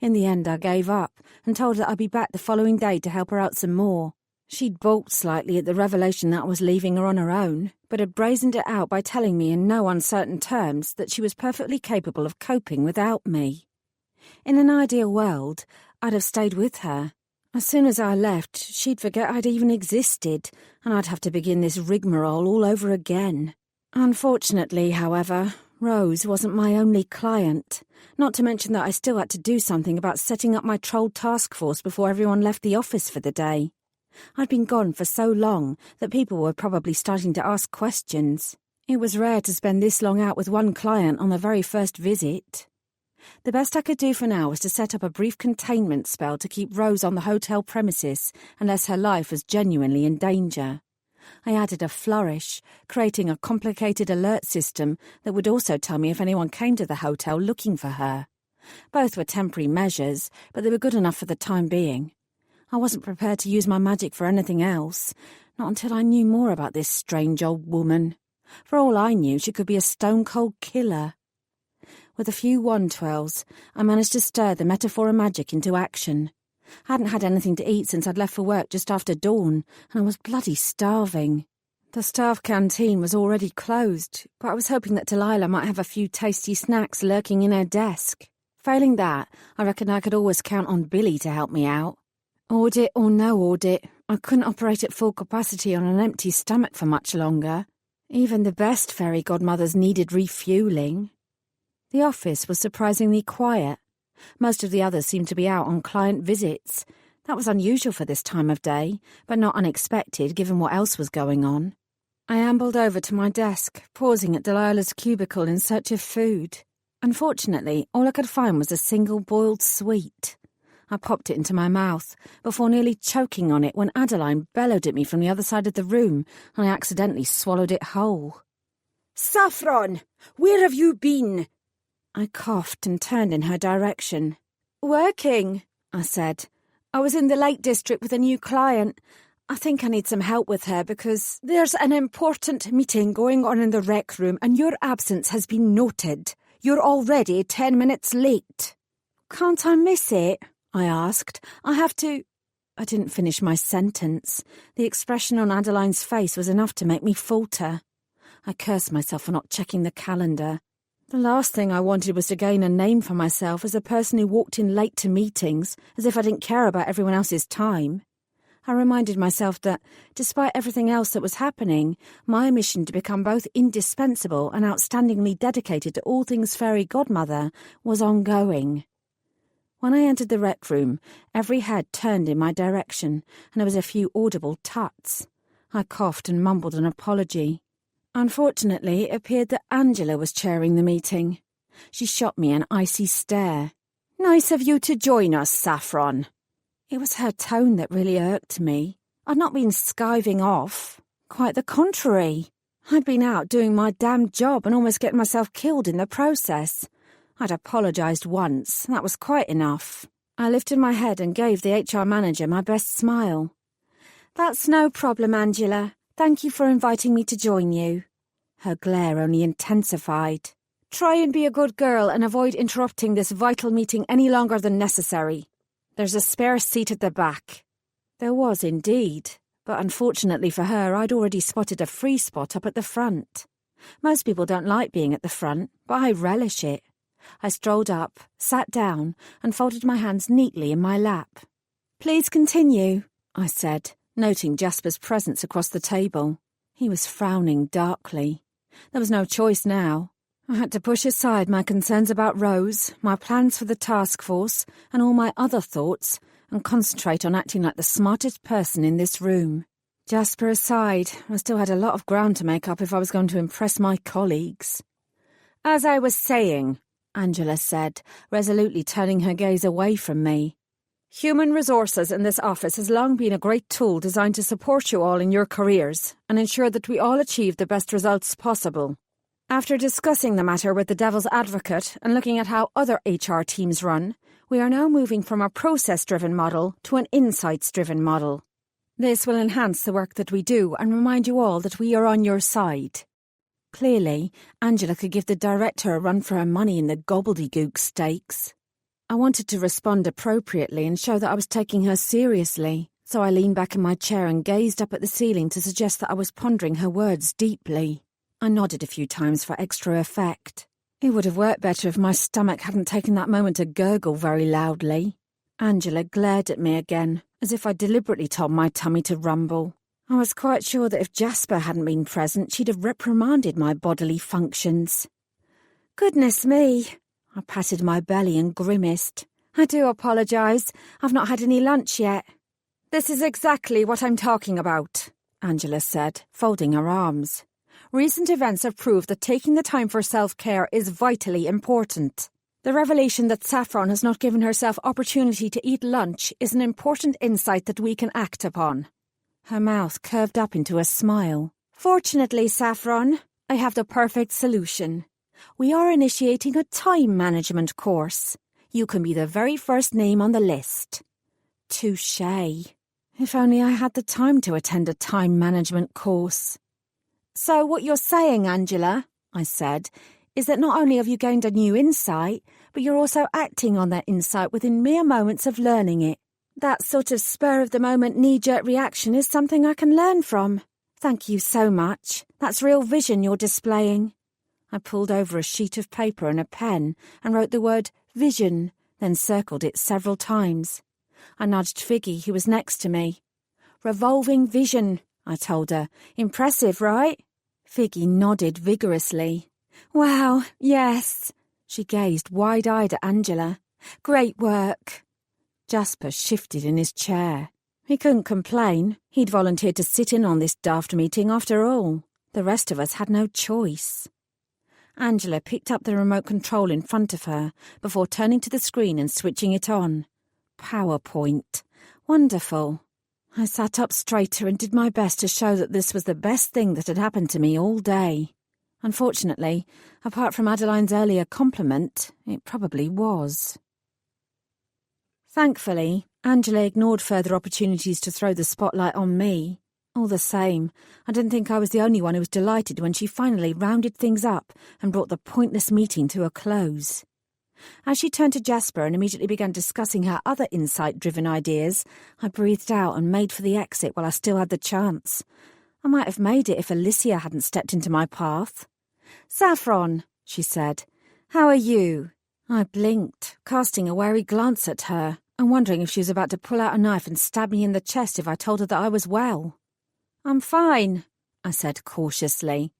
In the end, I gave up and told her I'd be back the following day to help her out some more. She'd balked slightly at the revelation that I was leaving her on her own, but had brazened it out by telling me in no uncertain terms that she was perfectly capable of coping without me. In an ideal world, I'd have stayed with her. As soon as I left, she'd forget I'd even existed, and I'd have to begin this rigmarole all over again. Unfortunately, however, Rose wasn't my only client, not to mention that I still had to do something about setting up my troll task force before everyone left the office for the day. I'd been gone for so long that people were probably starting to ask questions. It was rare to spend this long out with one client on the very first visit. The best I could do for now was to set up a brief containment spell to keep Rose on the hotel premises unless her life was genuinely in danger. I added a flourish, creating a complicated alert system that would also tell me if anyone came to the hotel looking for her. Both were temporary measures, but they were good enough for the time being. I wasn't prepared to use my magic for anything else, not until I knew more about this strange old woman. For all I knew, she could be a stone-cold killer. With a few wand twirls, I managed to stir the metaphor magic into action. I hadn't had anything to eat since I'd left for work just after dawn, and I was bloody starving. The staff canteen was already closed, but I was hoping that Delilah might have a few tasty snacks lurking in her desk. Failing that, I reckoned I could always count on Billy to help me out. Audit or no audit, I couldn't operate at full capacity on an empty stomach for much longer. Even the best fairy godmothers needed refuelling. The office was surprisingly quiet. Most of the others seemed to be out on client visits. That was unusual for this time of day, but not unexpected given what else was going on. I ambled over to my desk, pausing at Delilah's cubicle in search of food. Unfortunately, all I could find was a single boiled sweet. I popped it into my mouth, before nearly choking on it when Adeline bellowed at me from the other side of the room, and I accidentally swallowed it whole. "Saffron! Where have you been?" I coughed and turned in her direction. "Working," I said. "I was in the Lake District with a new client. I think I need some help with her because there's an important meeting going on in the rec room and your absence has been noted. You're already 10 minutes late." "Can't I miss it?" I asked. "I have to—" I didn't finish my sentence. The expression on Adeline's face was enough to make me falter. I cursed myself for not checking the calendar. The last thing I wanted was to gain a name for myself as a person who walked in late to meetings, as if I didn't care about everyone else's time. I reminded myself that, despite everything else that was happening, my mission to become both indispensable and outstandingly dedicated to all things fairy godmother was ongoing. When I entered the rec room, every head turned in my direction, and there was a few audible tuts. I coughed and mumbled an apology. Unfortunately, it appeared that Angela was chairing the meeting. She shot me an icy stare. "Nice of you to join us, Saffron." It was her tone that really irked me. I'd not been skiving off. Quite the contrary. I'd been out doing my damn job and almost getting myself killed in the process. I'd apologised once. That was quite enough. I lifted my head and gave the HR manager my best smile. "That's no problem, Angela. Thank you for inviting me to join you." Her glare only intensified. "Try and be a good girl and avoid interrupting this vital meeting any longer than necessary. There's a spare seat at the back." There was indeed, but unfortunately for her, I'd already spotted a free spot up at the front. Most people don't like being at the front, but I relish it. I strolled up, sat down, and folded my hands neatly in my lap. "Please continue," I said, noting Jasper's presence across the table. He was frowning darkly. There was no choice now. I had to push aside my concerns about Rose, my plans for the task force, and all my other thoughts, and concentrate on acting like the smartest person in this room. Jasper aside, I still had a lot of ground to make up if I was going to impress my colleagues. "As I was saying," Angela said, resolutely turning her gaze away from me, "human resources in this office has long been a great tool designed to support you all in your careers and ensure that we all achieve the best results possible. After discussing the matter with the Devil's Advocate and looking at how other HR teams run, we are now moving from a process-driven model to an insights-driven model. This will enhance the work that we do and remind you all that we are on your side." Clearly, Angela could give the director a run for her money in the gobbledygook stakes. I wanted to respond appropriately and show that I was taking her seriously, so I leaned back in my chair and gazed up at the ceiling to suggest that I was pondering her words deeply. I nodded a few times for extra effect. It would have worked better if my stomach hadn't taken that moment to gurgle very loudly. Angela glared at me again, as if I deliberately told my tummy to rumble. I was quite sure that if Jasper hadn't been present, she'd have reprimanded my bodily functions. "Goodness me!" I patted my belly and grimaced. "I do apologise. I've not had any lunch yet." "This is exactly what I'm talking about," Angela said, folding her arms. "Recent events have proved that taking the time for self-care is vitally important. The revelation that Saffron has not given herself opportunity to eat lunch is an important insight that we can act upon." Her mouth curved up into a smile. "Fortunately, Saffron, I have the perfect solution. We are initiating a time management course. You can be the very first name on the list." Touché. If only I had the time to attend a time management course. "So what you're saying, Angela," I said, "is that not only have you gained a new insight, but you're also acting on that insight within mere moments of learning it. That sort of spur-of-the-moment knee-jerk reaction is something I can learn from. Thank you so much. That's real vision you're displaying." I pulled over a sheet of paper and a pen and wrote the word vision, then circled it several times. I nudged Figgy, who was next to me. "Revolving vision," I told her. "Impressive, right?" Figgy nodded vigorously. "Wow, yes." She gazed wide-eyed at Angela. "Great work." Jasper shifted in his chair. He couldn't complain. He'd volunteered to sit in on this daft meeting after all. The rest of us had no choice. Angela picked up the remote control in front of her before turning to the screen and switching it on. PowerPoint. Wonderful. I sat up straighter and did my best to show that this was the best thing that had happened to me all day. Unfortunately, apart from Adeline's earlier compliment, it probably was. Thankfully, Angela ignored further opportunities to throw the spotlight on me. All the same, I didn't think I was the only one who was delighted when she finally rounded things up and brought the pointless meeting to a close. As she turned to Jasper and immediately began discussing her other insight-driven ideas, I breathed out and made for the exit while I still had the chance. I might have made it if Alicia hadn't stepped into my path. "Saffron," she said, "how are you?" I blinked, casting a wary glance at her, I'm wondering if she was about to pull out a knife and stab me in the chest if I told her that I was well. "I'm fine," I said cautiously.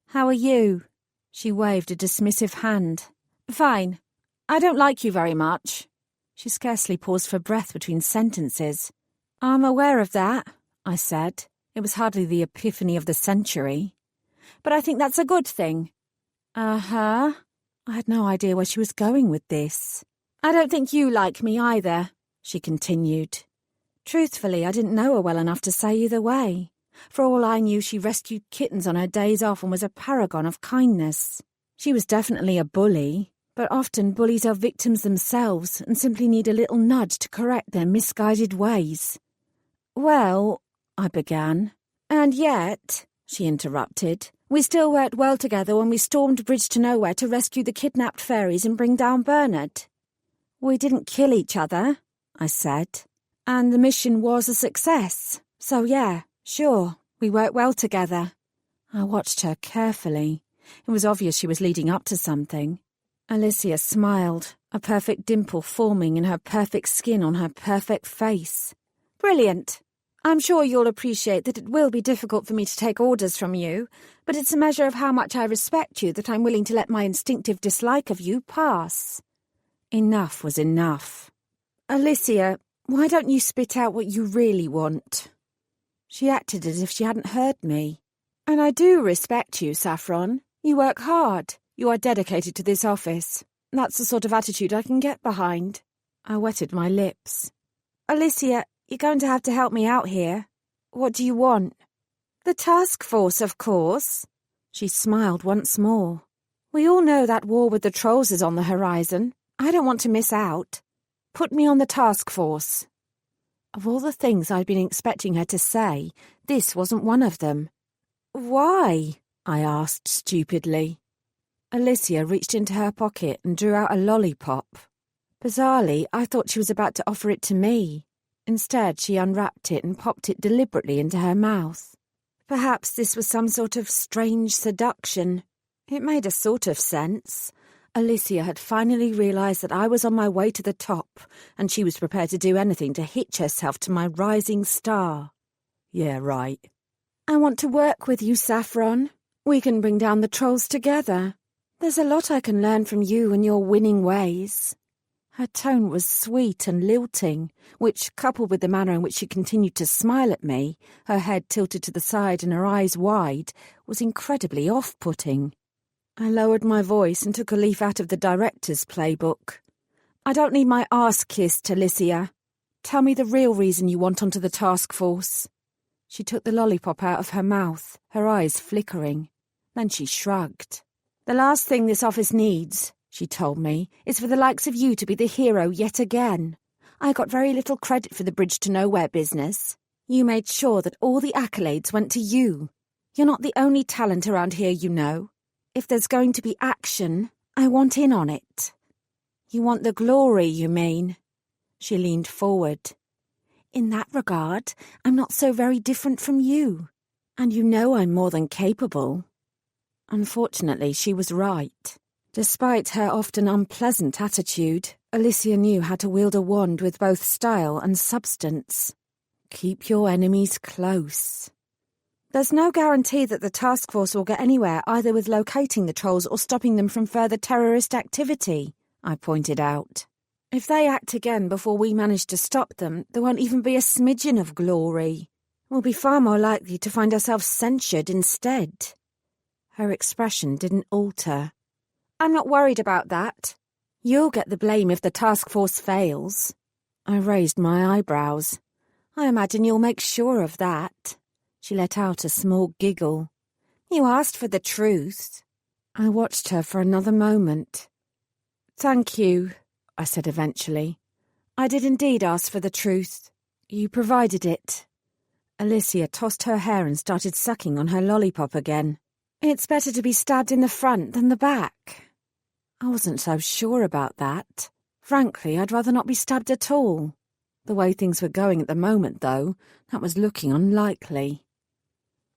"How are you?" She waved a dismissive hand. "Fine. I don't like you very much." She scarcely paused for breath between sentences. "I'm aware of that," I said. It was hardly the epiphany of the century. "But I think that's a good thing." Uh-huh. I had no idea where she was going with this. "I don't think you like me either," she continued. Truthfully, I didn't know her well enough to say either way. For all I knew, she rescued kittens on her days off and was a paragon of kindness. She was definitely a bully, but often bullies are victims themselves and simply need a little nudge to correct their misguided ways. "Well," I began. "And yet," she interrupted, "we still worked well together when we stormed Bridge to Nowhere to rescue the kidnapped fairies and bring down Bernard." "We didn't kill each other," I said, "and the mission was a success. So yeah, sure, we worked well together." I watched her carefully. It was obvious she was leading up to something. Alicia smiled, a perfect dimple forming in her perfect skin on her perfect face. "Brilliant. I'm sure you'll appreciate that it will be difficult for me to take orders from you, but it's a measure of how much I respect you that I'm willing to let my instinctive dislike of you pass." Enough was enough. "Alicia, why don't you spit out what you really want?" She acted as if she hadn't heard me. "And I do respect you, Saffron. You work hard. You are dedicated to this office. That's the sort of attitude I can get behind." I wetted my lips. "Alicia, you're going to have to help me out here. What do you want?" "The task force, of course." She smiled once more. "We all know that war with the trolls is on the horizon. I don't want to miss out. Put me on the task force." Of all the things I'd been expecting her to say, this wasn't one of them. "Why?" I asked stupidly. Alicia reached into her pocket and drew out a lollipop. Bizarrely, I thought she was about to offer it to me. Instead, she unwrapped it and popped it deliberately into her mouth. Perhaps this was some sort of strange seduction. It made a sort of sense. Alicia had finally realised that I was on my way to the top, and she was prepared to do anything to hitch herself to my rising star. "Yeah, right." "I want to work with you, Saffron. We can bring down the trolls together. There's a lot I can learn from you and your winning ways." Her tone was sweet and lilting, which, coupled with the manner in which she continued to smile at me, her head tilted to the side and her eyes wide, was incredibly off-putting. I lowered my voice and took a leaf out of the director's playbook. "I don't need my arse kissed, Alicia. Tell me the real reason you want onto the task force." She took the lollipop out of her mouth, her eyes flickering. Then she shrugged. "The last thing this office needs," she told me, "is for the likes of you to be the hero yet again. I got very little credit for the Bridge to Nowhere business. You made sure that all the accolades went to you. You're not the only talent around here, you know. If there's going to be action, I want in on it." "You want the glory, you mean?" She leaned forward. "In that regard, I'm not so very different from you. And you know I'm more than capable." Unfortunately, she was right. Despite her often unpleasant attitude, Alicia knew how to wield a wand with both style and substance. Keep your enemies close. "There's no guarantee that the task force will get anywhere either with locating the trolls or stopping them from further terrorist activity," I pointed out. "If they act again before we manage to stop them, there won't even be a smidgen of glory. We'll be far more likely to find ourselves censured instead." Her expression didn't alter. "I'm not worried about that. You'll get the blame if the task force fails." I raised my eyebrows. "I imagine you'll make sure of that." She let out a small giggle. "You asked for the truth." I watched her for another moment. "Thank you," I said eventually. "I did indeed ask for the truth. You provided it." Alicia tossed her hair and started sucking on her lollipop again. "It's better to be stabbed in the front than the back." I wasn't so sure about that. Frankly, I'd rather not be stabbed at all. The way things were going at the moment, though, that was looking unlikely.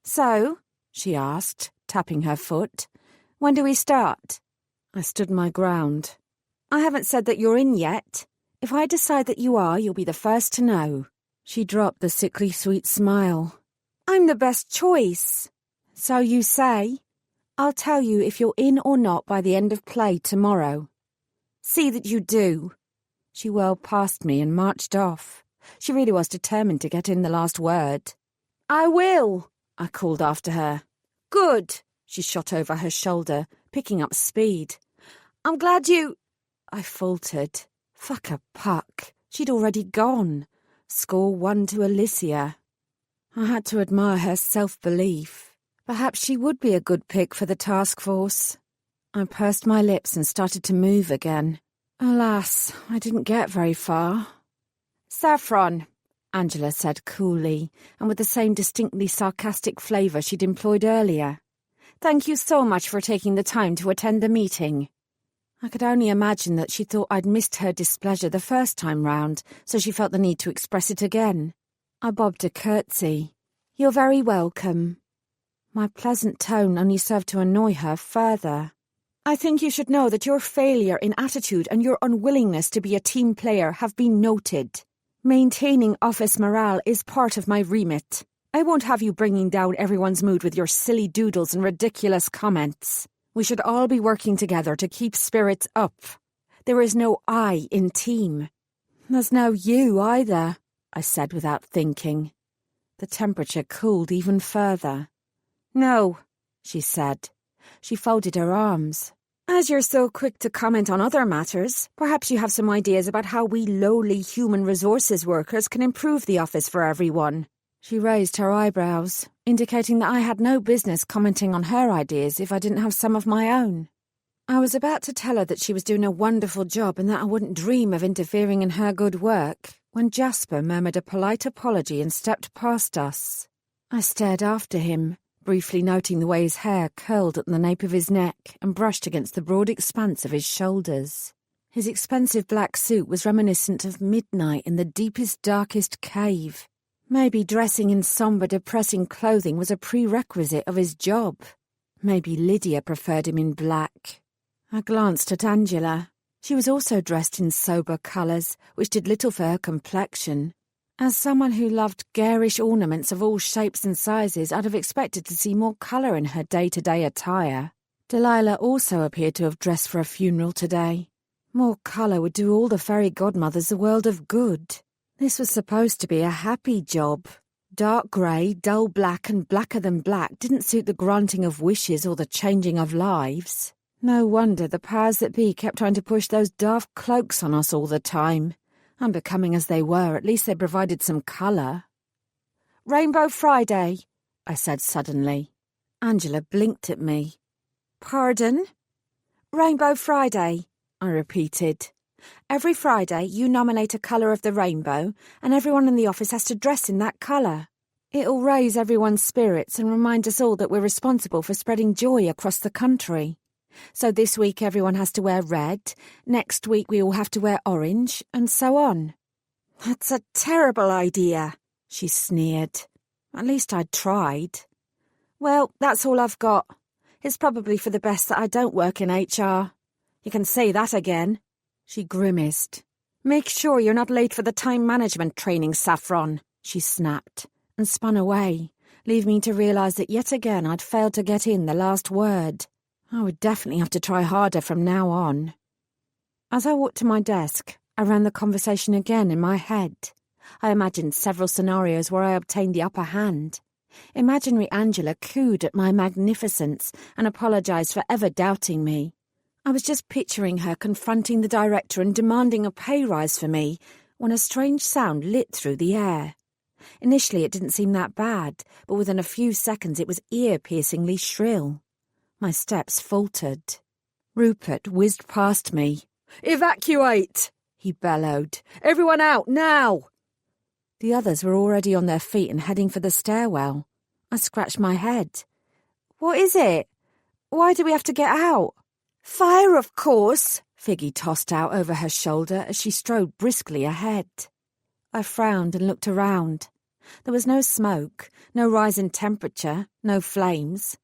"So," she asked, tapping her foot, "when do we start?" I stood my ground. "I haven't said that you're in yet. If I decide that you are, you'll be the first to know." She dropped the sickly sweet smile. "I'm the best choice." "So you say? I'll tell you if you're in or not by the end of play tomorrow." "See that you do." She whirled past me and marched off. She really was determined to get in the last word. "I will," I called after her. "Good." She shot over her shoulder, picking up speed. "I'm glad you—" I faltered. Fuck a puck. She'd already gone. Score 1 to Alicia. I had to admire her self-belief. Perhaps she would be a good pick for the task force. I pursed my lips and started to move again. Alas, I didn't get very far. "Saffron," Angela said coolly, and with the same distinctly sarcastic flavour she'd employed earlier. "Thank you so much for taking the time to attend the meeting." I could only imagine that she thought I'd missed her displeasure the first time round, so she felt the need to express it again. I bobbed a curtsy. "You're very welcome." My pleasant tone only served to annoy her further. "I think you should know that your failure in attitude and your unwillingness to be a team player have been noted. Maintaining office morale is part of my remit. I won't have you bringing down everyone's mood with your silly doodles and ridiculous comments. We should all be working together to keep spirits up. There is no I in team." "There's no you either," I said without thinking. The temperature cooled even further. "No," she said. She folded her arms. "As you're so quick to comment on other matters, perhaps you have some ideas about how we lowly human resources workers can improve the office for everyone." She raised her eyebrows, indicating that I had no business commenting on her ideas if I didn't have some of my own. I was about to tell her that she was doing a wonderful job and that I wouldn't dream of interfering in her good work, when Jasper murmured a polite apology and stepped past us. I stared after him, briefly noting the way his hair curled at the nape of his neck and brushed against the broad expanse of his shoulders. His expensive black suit was reminiscent of midnight in the deepest, darkest cave. Maybe dressing in sombre, depressing clothing was a prerequisite of his job. Maybe Lydia preferred him in black. I glanced at Angela. She was also dressed in sober colours, which did little for her complexion. As someone who loved garish ornaments of all shapes and sizes, I'd have expected to see more colour in her day-to-day attire. Delilah also appeared to have dressed for a funeral today. More colour would do all the fairy godmothers the world of good. This was supposed to be a happy job. Dark grey, dull black and blacker than black didn't suit the granting of wishes or the changing of lives. No wonder the powers that be kept trying to push those daft cloaks on us all the time. Unbecoming as they were, at least they provided some colour. "Rainbow Friday," I said suddenly. Angela blinked at me. "Pardon?" "Rainbow Friday," I repeated. "Every Friday you nominate a colour of the rainbow, and everyone in the office has to dress in that colour. It'll raise everyone's spirits and remind us all that we're responsible for spreading joy across the country. So this week everyone has to wear red, next week we all have to wear orange, and so on." "That's a terrible idea," she sneered. At least I'd tried. "Well, that's all I've got. It's probably for the best that I don't work in HR. You can say that again." She grimaced. "Make sure you're not late for the time management training, Saffron," she snapped, and spun away, leaving me to realise that yet again I'd failed to get in the last word. I would definitely have to try harder from now on. As I walked to my desk, I ran the conversation again in my head. I imagined several scenarios where I obtained the upper hand. Imaginary Angela cooed at my magnificence and apologised for ever doubting me. I was just picturing her confronting the director and demanding a pay rise for me when a strange sound lit through the air. Initially it didn't seem that bad, but within a few seconds it was ear-piercingly shrill. My steps faltered. Rupert whizzed past me. "Evacuate!" he bellowed. "Everyone out, now!" The others were already on their feet and heading for the stairwell. I scratched my head. "What is it? Why do we have to get out?" "Fire, of course," Figgy tossed out over her shoulder as she strode briskly ahead. I frowned and looked around. There was no smoke, no rise in temperature, no flames.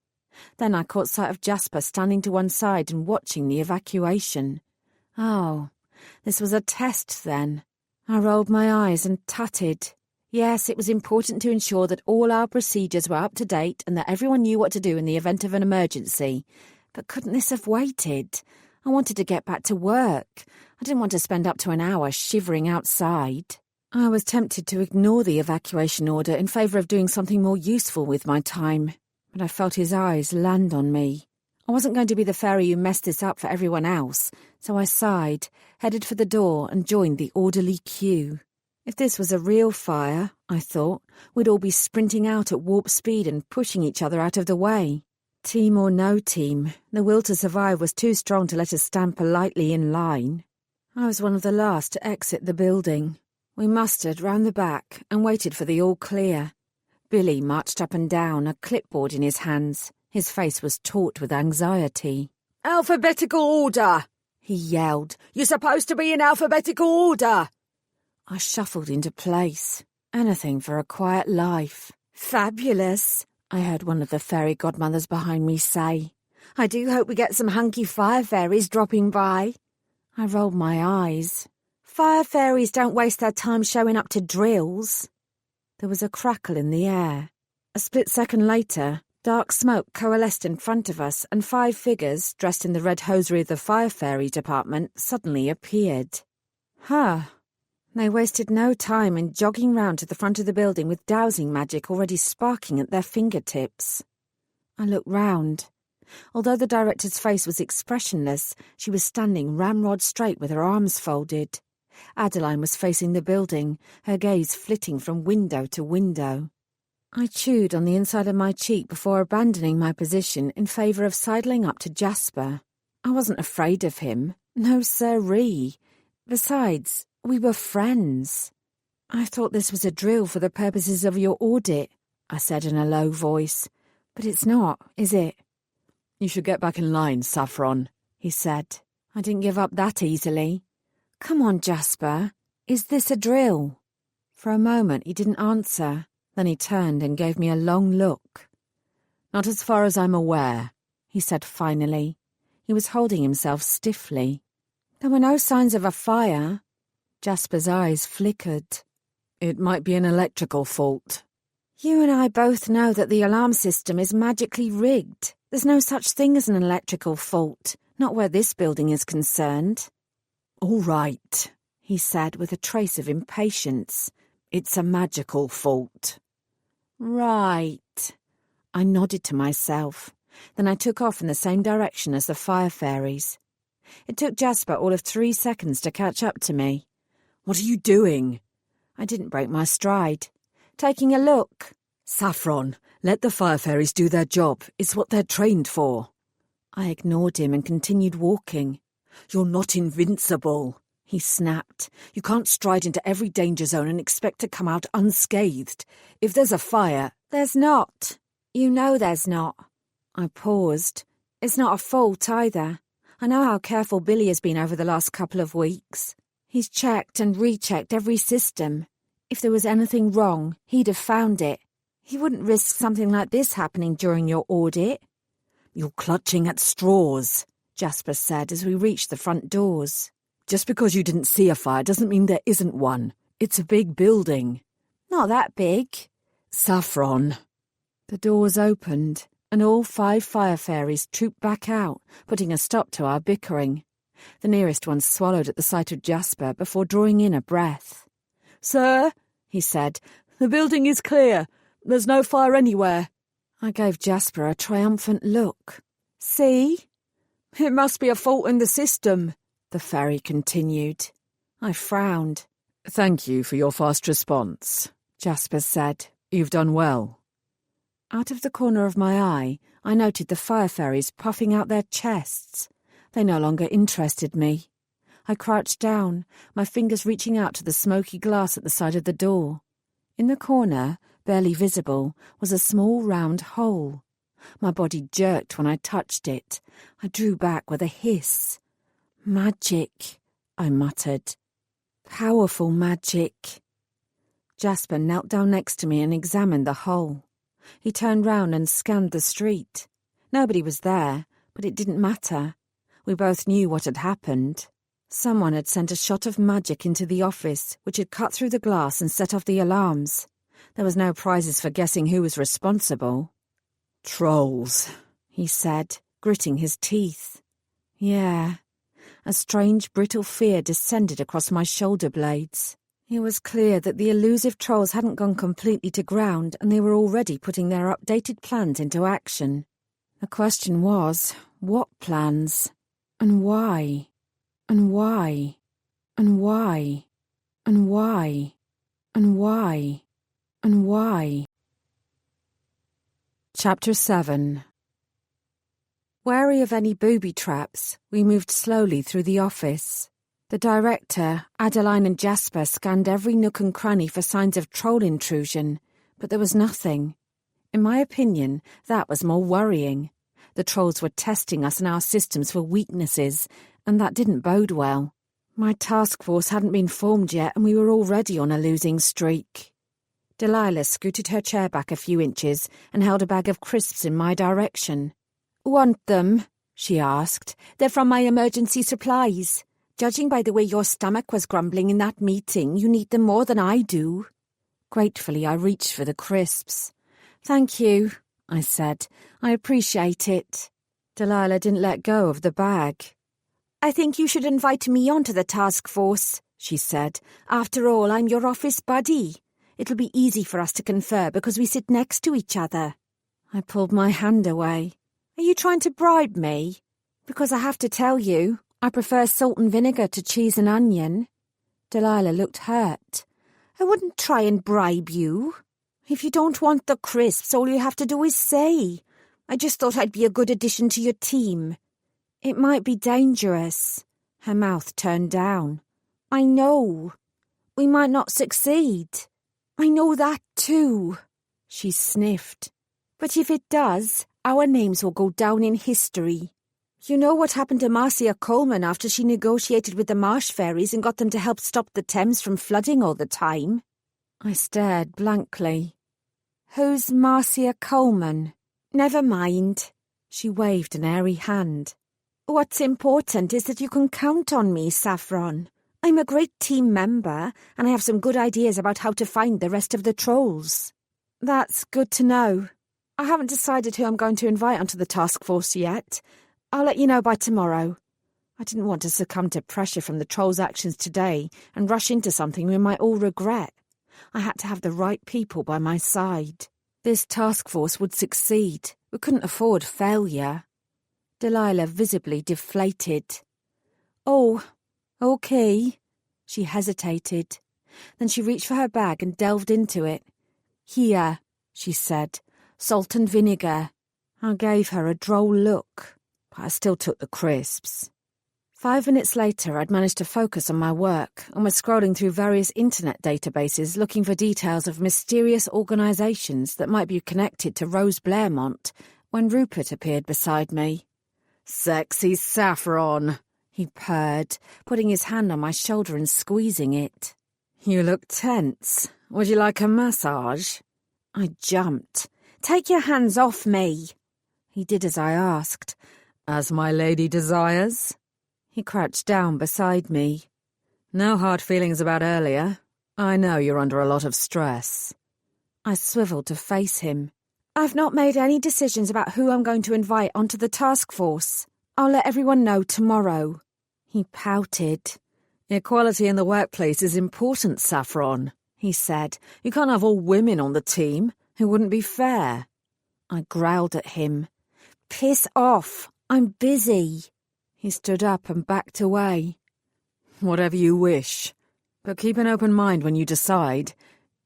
Then I caught sight of Jasper standing to one side and watching the evacuation. Oh, This was a test, then. I rolled my eyes and tutted. Yes, it was important to ensure that all our procedures were up to date and that everyone knew what to do in the event of an emergency. But couldn't this have waited? I wanted to get back to work. I didn't want to spend up to an hour shivering outside. I was tempted to ignore the evacuation order in favour of doing something more useful with my time, but I felt his eyes land on me. I wasn't going to be the fairy who messed this up for everyone else, so I sighed, headed for the door and joined the orderly queue. If this was a real fire, I thought, we'd all be sprinting out at warp speed and pushing each other out of the way. Team or no team, the will to survive was too strong to let us stand politely in line. I was one of the last to exit the building. We mustered round the back and waited for the all clear. Billy marched up and down, a clipboard in his hands. His face was taut with anxiety. "Alphabetical order!" he yelled. "You're supposed to be in alphabetical order!" I shuffled into place. Anything for a quiet life. "Fabulous," I heard one of the fairy godmothers behind me say. "I do hope we get some hunky fire fairies dropping by." I rolled my eyes. Fire fairies don't waste their time showing up to drills. There was a crackle in the air. A split second later, dark smoke coalesced in front of us and 5 figures, dressed in the red hosiery of the fire fairy department, suddenly appeared. They wasted no time in jogging round to the front of the building with dowsing magic already sparking at their fingertips. I looked round. Although the director's face was expressionless, she was standing ramrod straight with her arms folded. Adeline was facing the building, her gaze flitting from window to window. I chewed on the inside of my cheek before abandoning my position in favour of sidling up to Jasper. I wasn't afraid of him. No siree. Besides, we were friends. "I thought this was a drill for the purposes of your audit," I said in a low voice. "But it's not, is it?" "You should get back in line, Saffron," he said. I didn't give up that easily. "Come on, Jasper. Is this a drill?" For a moment he didn't answer. Then he turned and gave me a long look. "Not as far as I'm aware," he said finally. He was holding himself stiffly. There were no signs of a fire. Jasper's eyes flickered. "It might be an electrical fault." "You and I both know that the alarm system is magically rigged. There's no such thing as an electrical fault, not where this building is concerned." "All right," he said with a trace of impatience. "It's a magical fault." "Right." I nodded to myself. Then I took off in the same direction as the fire fairies. It took Jasper all of 3 seconds to catch up to me. "What are you doing?" I didn't break my stride. "Taking a look." "Saffron, let the fire fairies do their job. It's what they're trained for." I ignored him and continued walking. "You're not invincible," he snapped. "You can't stride into every danger zone and expect to come out unscathed. If there's a fire..." "There's not. You know there's not." I paused. "It's not a fault either. I know how careful Billy has been over the last couple of weeks. He's checked and rechecked every system. If there was anything wrong, he'd have found it. He wouldn't risk something like this happening during your audit." "You're clutching at straws," Jasper said as we reached the front doors. "Just because you didn't see a fire doesn't mean there isn't one. It's a big building." "Not that big." "Saffron." The doors opened, and all 5 fire fairies trooped back out, putting a stop to our bickering. The nearest one swallowed at the sight of Jasper before drawing in a breath. "Sir," he said, "the building is clear. There's no fire anywhere." I gave Jasper a triumphant look. "See?" "It must be a fault in the system," the fairy continued. I frowned. "Thank you for your fast response," Jasper said. "You've done well." Out of the corner of my eye, I noted the fire fairies puffing out their chests. They no longer interested me. I crouched down, my fingers reaching out to the smoky glass at the side of the door. In the corner, barely visible, was a small round hole. My body jerked when I touched it. I drew back with a hiss. "Magic," I muttered. "Powerful magic." Jasper knelt down next to me and examined the hole. He turned round and scanned the street. Nobody was there, but it didn't matter. We both knew what had happened. Someone had sent a shot of magic into the office, which had cut through the glass and set off the alarms. There was no prizes for guessing who was responsible. Trolls, he said, gritting his teeth. Yeah. A strange, brittle fear descended across my shoulder blades. It was clear that the elusive trolls hadn't gone completely to ground and they were already putting their updated plans into action. The question was, what plans? And why? And why? And why? And why? And why? And why? Chapter 7. Wary of any booby traps, we moved slowly through the office. The director, Adeline and Jasper scanned every nook and cranny for signs of troll intrusion, but there was nothing. In my opinion, that was more worrying. The trolls were testing us and our systems for weaknesses, and that didn't bode well. My task force hadn't been formed yet, and we were already on a losing streak. Delilah scooted her chair back a few inches and held a bag of crisps in my direction. "Want them?" she asked. "They're from my emergency supplies. Judging by the way your stomach was grumbling in that meeting, you need them more than I do." Gratefully, I reached for the crisps. "Thank you," I said. "I appreciate it." Delilah didn't let go of the bag. "I think you should invite me onto the task force," she said. "After all, I'm your office buddy. It'll be easy for us to confer because we sit next to each other." I pulled my hand away. "Are you trying to bribe me? Because I have to tell you, I prefer salt and vinegar to cheese and onion." Delilah looked hurt. "I wouldn't try and bribe you. If you don't want the crisps, all you have to do is say. I just thought I'd be a good addition to your team." "It might be dangerous." Her mouth turned down. "I know. We might not succeed. I know that too." She sniffed. "But if it does, our names will go down in history. You know what happened to Marcia Coleman after she negotiated with the marsh fairies and got them to help stop the Thames from flooding all the time?" I stared blankly. "Who's Marcia Coleman?" "Never mind." She waved an airy hand. "What's important is that you can count on me, Saffron. I'm a great team member, and I have some good ideas about how to find the rest of the trolls." "That's good to know. I haven't decided who I'm going to invite onto the task force yet. I'll let you know by tomorrow." I didn't want to succumb to pressure from the trolls' actions today and rush into something we might all regret. I had to have the right people by my side. This task force would succeed. We couldn't afford failure. Delilah visibly deflated. "Oh, okay." She hesitated. Then she reached for her bag and delved into it. "Here," she said. "Salt and vinegar." I gave her a droll look, but I still took the crisps. 5 minutes later, I'd managed to focus on my work and was scrolling through various internet databases looking for details of mysterious organisations that might be connected to Rose Blairmont when Rupert appeared beside me. "Sexy Saffron," he purred, putting his hand on my shoulder and squeezing it. "You look tense. Would you like a massage?" I jumped. "Take your hands off me." He did as I asked. "As my lady desires." He crouched down beside me. "No hard feelings about earlier. I know you're under a lot of stress." I swiveled to face him. "I've not made any decisions about who I'm going to invite onto the task force. I'll let everyone know tomorrow." He pouted. "Equality in the workplace is important, Saffron," he said. "You can't have all women on the team. It wouldn't be fair." I growled at him. "Piss off. I'm busy." He stood up and backed away. "Whatever you wish. But keep an open mind when you decide.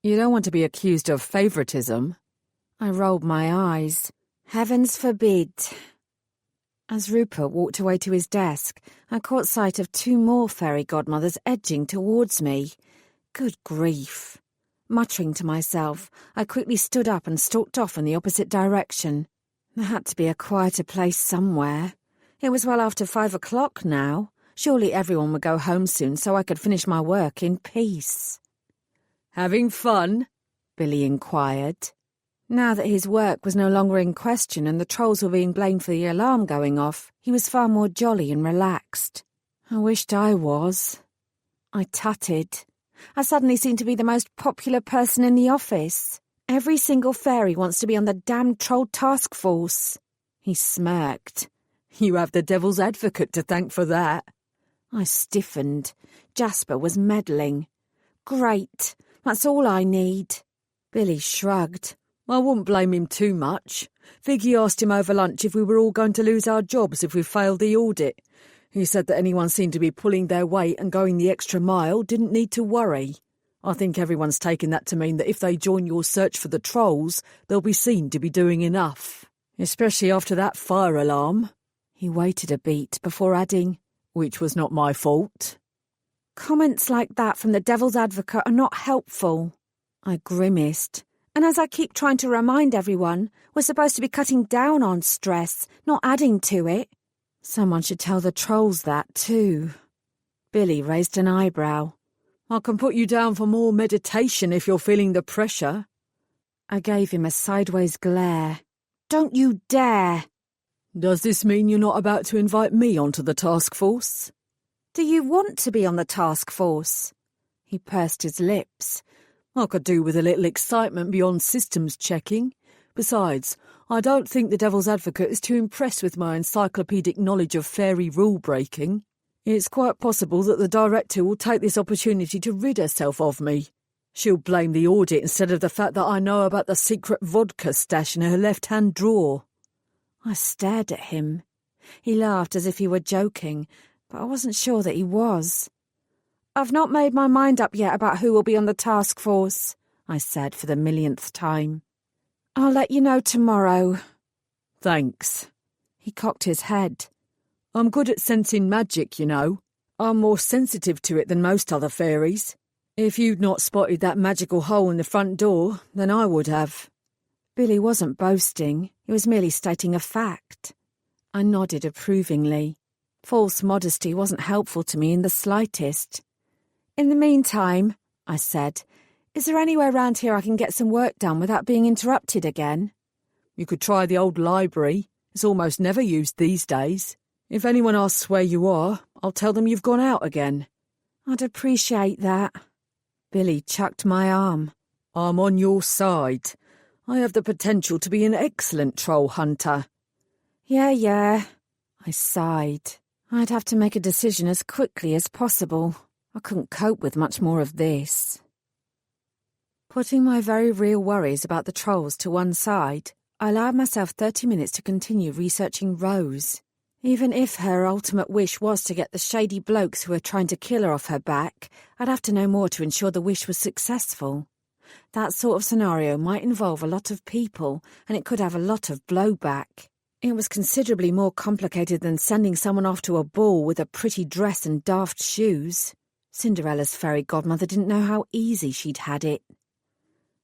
You don't want to be accused of favouritism." I rolled my eyes. "Heavens forbid." As Rupert walked away to his desk, I caught sight of 2 more fairy godmothers edging towards me. Good grief. Muttering to myself, I quickly stood up and stalked off in the opposite direction. There had to be a quieter place somewhere. It was well after 5 o'clock now. Surely everyone would go home soon so I could finish my work in peace. "Having fun?" Billy inquired. Now that his work was no longer in question and the trolls were being blamed for the alarm going off, he was far more jolly and relaxed. I wished I was. I tutted. I suddenly seemed to be the most popular person in the office. Every single fairy wants to be on the damn troll task force. He smirked. You have the devil's advocate to thank for that. I stiffened. Jasper was meddling. Great. That's all I need. Billy shrugged. I wouldn't blame him too much. Viggy asked him over lunch if we were all going to lose our jobs if we failed the audit. He said that anyone seemed to be pulling their weight and going the extra mile didn't need to worry. I think everyone's taken that to mean that if they join your search for the trolls, they'll be seen to be doing enough. Especially after that fire alarm. He waited a beat before adding, which was not my fault. Comments like that from the devil's advocate are not helpful. I grimaced. And as I keep trying to remind everyone, we're supposed to be cutting down on stress, not adding to it. Someone should tell the trolls that too. Billy raised an eyebrow. I can put you down for more meditation if you're feeling the pressure. I gave him a sideways glare. Don't you dare! Does this mean you're not about to invite me onto the task force? Do you want to be on the task force? He pursed his lips. I could do with a little excitement beyond systems checking. Besides, I don't think the devil's advocate is too impressed with my encyclopedic knowledge of fairy rule-breaking. It's quite possible that the director will take this opportunity to rid herself of me. She'll blame the audit instead of the fact that I know about the secret vodka stash in her left-hand drawer. I stared at him. He laughed as if he were joking, but I wasn't sure that he was. I've not made my mind up yet about who will be on the task force, I said for the millionth time. I'll let you know tomorrow. Thanks. He cocked his head. I'm good at sensing magic, you know. I'm more sensitive to it than most other fairies. If you'd not spotted that magical hole in the front door, then I would have. Billy wasn't boasting. He was merely stating a fact. I nodded approvingly. False modesty wasn't helpful to me in the slightest. In the meantime, I said, is there anywhere round here I can get some work done without being interrupted again? You could try the old library. It's almost never used these days. If anyone asks where you are, I'll tell them you've gone out again. I'd appreciate that. Billy chucked my arm. I'm on your side. I have the potential to be an excellent troll hunter. Yeah. I sighed. I'd have to make a decision as quickly as possible. I couldn't cope with much more of this. Putting my very real worries about the trolls to one side, I allowed myself 30 minutes to continue researching Rose. Even if her ultimate wish was to get the shady blokes who were trying to kill her off her back, I'd have to know more to ensure the wish was successful. That sort of scenario might involve a lot of people, and it could have a lot of blowback. It was considerably more complicated than sending someone off to a ball with a pretty dress and daft shoes. Cinderella's fairy godmother didn't know how easy she'd had it.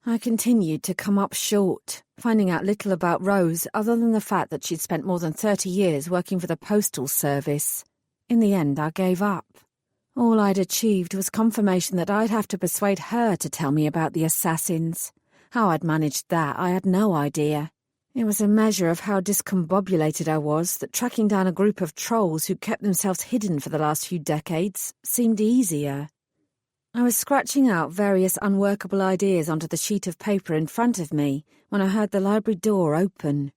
I continued to come up short, finding out little about Rose other than the fact that she'd spent more than 30 years working for the postal service. In the end, I gave up. All I'd achieved was confirmation that I'd have to persuade her to tell me about the assassins. How I'd managed that, I had no idea. It was a measure of how discombobulated I was that tracking down a group of trolls who kept themselves hidden for the last few decades seemed easier. I was scratching out various unworkable ideas onto the sheet of paper in front of me when I heard the library door open.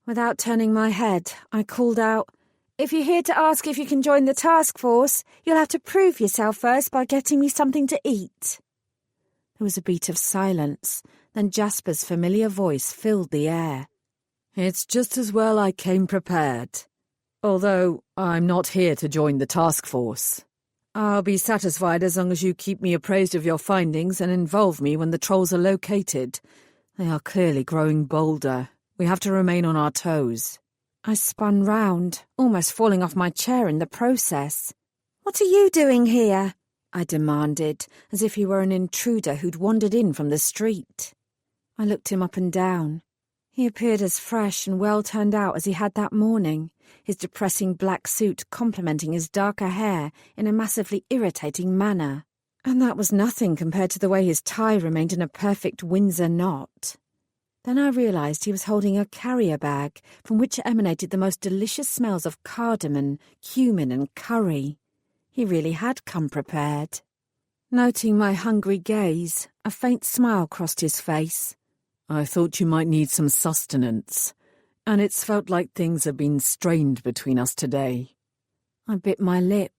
Without turning my head, I called out, "If you're here to ask if you can join the task force, you'll have to prove yourself first by getting me something to eat." There was a beat of silence, then Jasper's familiar voice filled the air. It's just as well I came prepared. Although I'm not here to join the task force. I'll be satisfied as long as you keep me appraised of your findings and involve me when the trolls are located. They are clearly growing bolder. We have to remain on our toes. I spun round, almost falling off my chair in the process. "What are you doing here?" I demanded, as if he were an intruder who'd wandered in from the street. I looked him up and down. He appeared as fresh and well turned out as he had that morning, his depressing black suit complementing his darker hair in a massively irritating manner. And that was nothing compared to the way his tie remained in a perfect Windsor knot. Then I realised he was holding a carrier bag from which emanated the most delicious smells of cardamom, cumin and curry. He really had come prepared. Noting my hungry gaze, a faint smile crossed his face. I thought you might need some sustenance, and it's felt like things have been strained between us today. I bit my lip.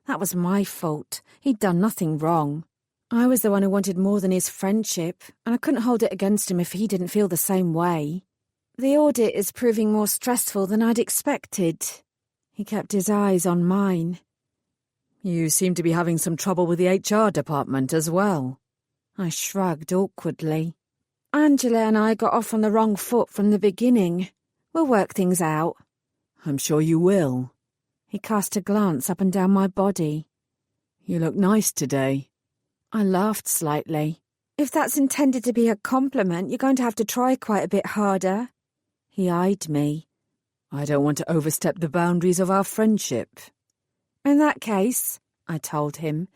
That was my fault. He'd done nothing wrong. I was the one who wanted more than his friendship, and I couldn't hold it against him if he didn't feel the same way. The audit is proving more stressful than I'd expected. He kept his eyes on mine. You seem to be having some trouble with the HR department as well. I shrugged awkwardly. Angela and I got off on the wrong foot from the beginning. We'll work things out. I'm sure you will. He cast a glance up and down my body. You look nice today. I laughed slightly. If that's intended to be a compliment, you're going to have to try quite a bit harder. He eyed me. I don't want to overstep the boundaries of our friendship. In that case, I told him,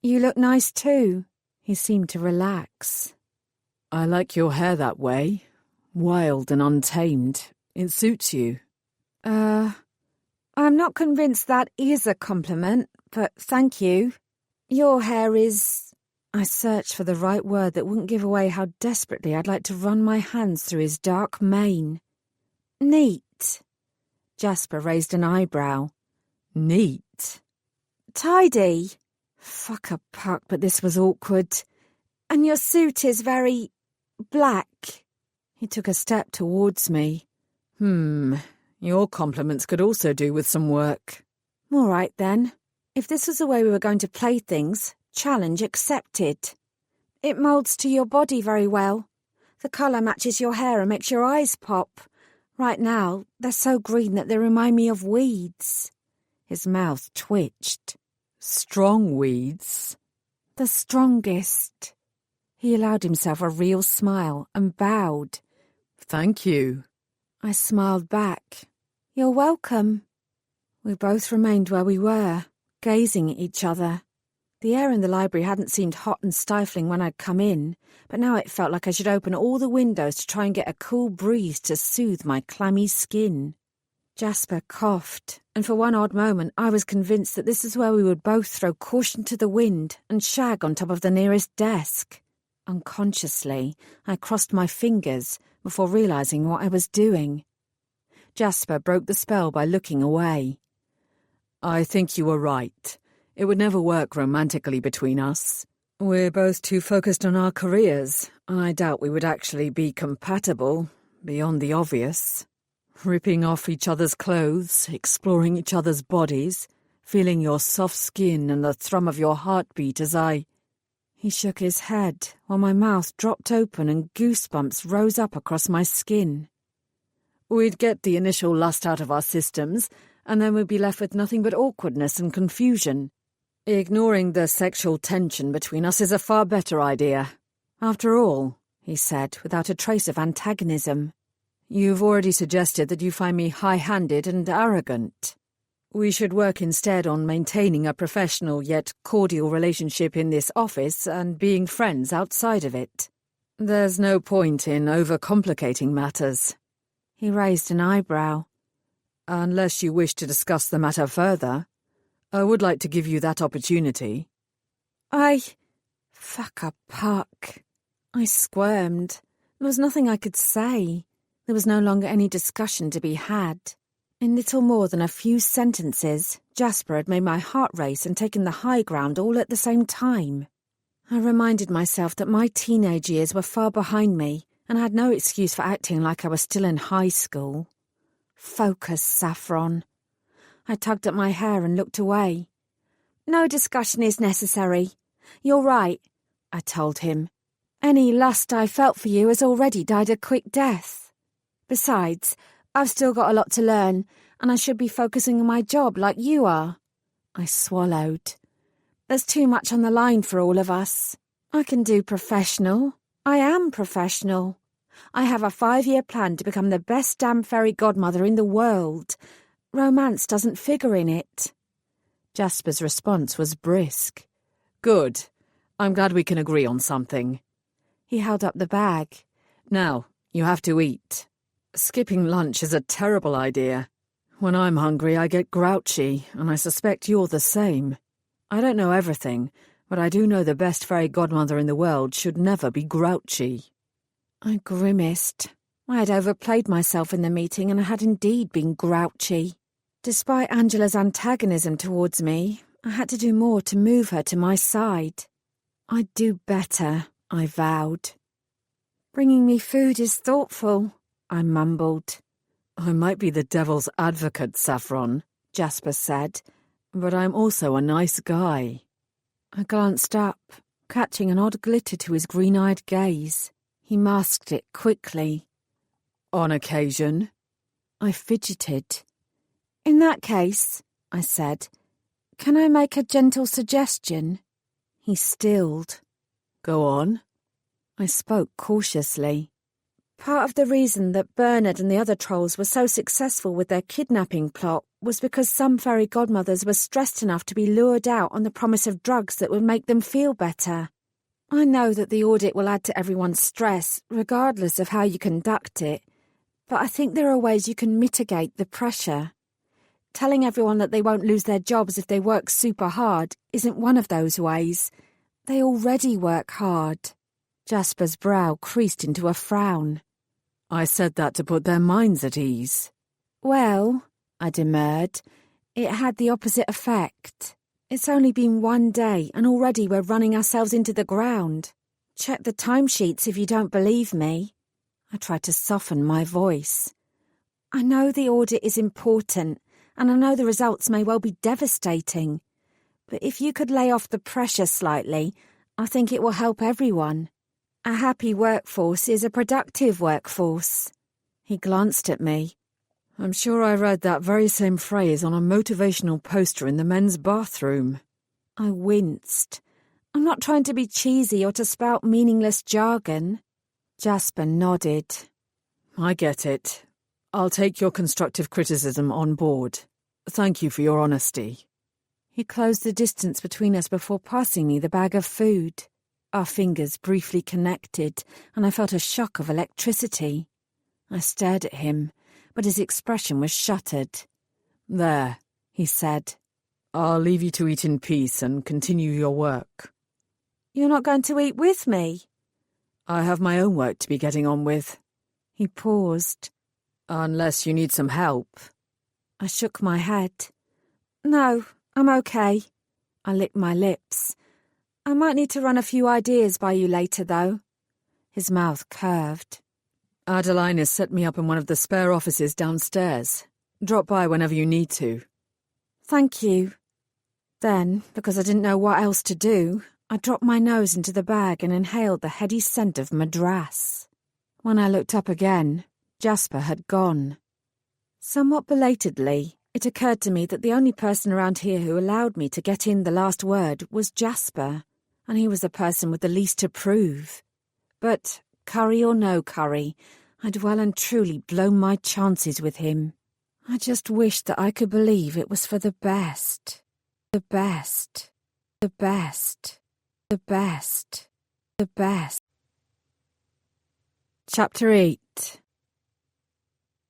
you look nice too. He seemed to relax. I like your hair that way. Wild and untamed. It suits you. I'm not convinced that is a compliment, but thank you. Your hair is... I searched for the right word that wouldn't give away how desperately I'd like to run my hands through his dark mane. Neat. Jasper raised an eyebrow. Neat. Tidy. Fuck a puck, but this was awkward. And your suit is very... black. He took a step towards me. Your compliments could also do with some work. All right, then. If this was the way we were going to play things, challenge accepted. It moulds to your body very well. The colour matches your hair and makes your eyes pop. Right now, they're so green that they remind me of weeds. His mouth twitched. Strong weeds? The strongest. He allowed himself a real smile and bowed. Thank you. I smiled back. You're welcome. We both remained where we were, gazing at each other. The air in the library hadn't seemed hot and stifling when I'd come in, but now it felt like I should open all the windows to try and get a cool breeze to soothe my clammy skin. Jasper coughed, and for one odd moment I was convinced that this is where we would both throw caution to the wind and shag on top of the nearest desk. Unconsciously, I crossed my fingers before realising what I was doing. Jasper broke the spell by looking away. I think you were right. It would never work romantically between us. We're both too focused on our careers. I doubt we would actually be compatible, beyond the obvious. Ripping off each other's clothes, exploring each other's bodies, feeling your soft skin and the thrum of your heartbeat as I... He shook his head while my mouth dropped open and goosebumps rose up across my skin. We'd get the initial lust out of our systems, and then we'd be left with nothing but awkwardness and confusion. Ignoring the sexual tension between us is a far better idea. After all, he said, without a trace of antagonism, you've already suggested that you find me high-handed and arrogant. We should work instead on maintaining a professional yet cordial relationship in this office and being friends outside of it. There's no point in overcomplicating matters. He raised an eyebrow. Unless you wish to discuss the matter further, I would like to give you that opportunity. Fuck a puck. I squirmed. There was nothing I could say. There was no longer any discussion to be had. In little more than a few sentences, Jasper had made my heart race and taken the high ground all at the same time. I reminded myself that my teenage years were far behind me, and I had no excuse for acting like I was still in high school. Focus, Saffron. I tugged at my hair and looked away. No discussion is necessary. You're right, I told him. Any lust I felt for you has already died a quick death. Besides, I've still got a lot to learn, and I should be focusing on my job like you are. I swallowed. There's too much on the line for all of us. I can do professional. I am professional. I have a 5-year plan to become the best damn fairy godmother in the world. Romance doesn't figure in it. Jasper's response was brisk. Good. I'm glad we can agree on something. He held up the bag. Now, you have to eat. Skipping lunch is a terrible idea. When I'm hungry, I get grouchy, and I suspect you're the same. I don't know everything, but I do know the best fairy godmother in the world should never be grouchy. I grimaced. I had overplayed myself in the meeting and I had indeed been grouchy. Despite Angela's antagonism towards me, I had to do more to move her to my side. I'd do better, I vowed. Bringing me food is thoughtful, I mumbled. I might be the devil's advocate, Saffron, Jasper said, but I'm also a nice guy. I glanced up, catching an odd glitter to his green-eyed gaze. He masked it quickly. On occasion. I fidgeted. In that case, I said, can I make a gentle suggestion? He stilled. Go on. I spoke cautiously. Part of the reason that Bernard and the other trolls were so successful with their kidnapping plot was because some fairy godmothers were stressed enough to be lured out on the promise of drugs that would make them feel better. I know that the audit will add to everyone's stress, regardless of how you conduct it, but I think there are ways you can mitigate the pressure. Telling everyone that they won't lose their jobs if they work super hard isn't one of those ways. They already work hard. Jasper's brow creased into a frown. I said that to put their minds at ease. Well, I demurred, it had the opposite effect. It's only been one day and already we're running ourselves into the ground. Check the timesheets if you don't believe me. I tried to soften my voice. I know the audit is important, and I know the results may well be devastating. But if you could lay off the pressure slightly, I think it will help everyone. A happy workforce is a productive workforce. He glanced at me. I'm sure I read that very same phrase on a motivational poster in the men's bathroom. I winced. I'm not trying to be cheesy or to spout meaningless jargon. Jasper nodded. I get it. I'll take your constructive criticism on board. Thank you for your honesty. He closed the distance between us before passing me the bag of food. Our fingers briefly connected, and I felt a shock of electricity. I stared at him, but his expression was shuttered. There, he said. I'll leave you to eat in peace and continue your work. You're not going to eat with me? I have my own work to be getting on with. He paused. Unless you need some help. I shook my head. No, I'm okay. I licked my lips. I might need to run a few ideas by you later, though. His mouth curved. Adeline has set me up in one of the spare offices downstairs. Drop by whenever you need to. Thank you. Then, because I didn't know what else to do, I dropped my nose into the bag and inhaled the heady scent of Madras. When I looked up again, Jasper had gone. Somewhat belatedly, it occurred to me that the only person around here who allowed me to get in the last word was Jasper, and he was the person with the least to prove. But, curry or no curry, I'd well and truly blown my chances with him. I just wished that I could believe it was for the best. The best. The best. The best. The best. Chapter 8.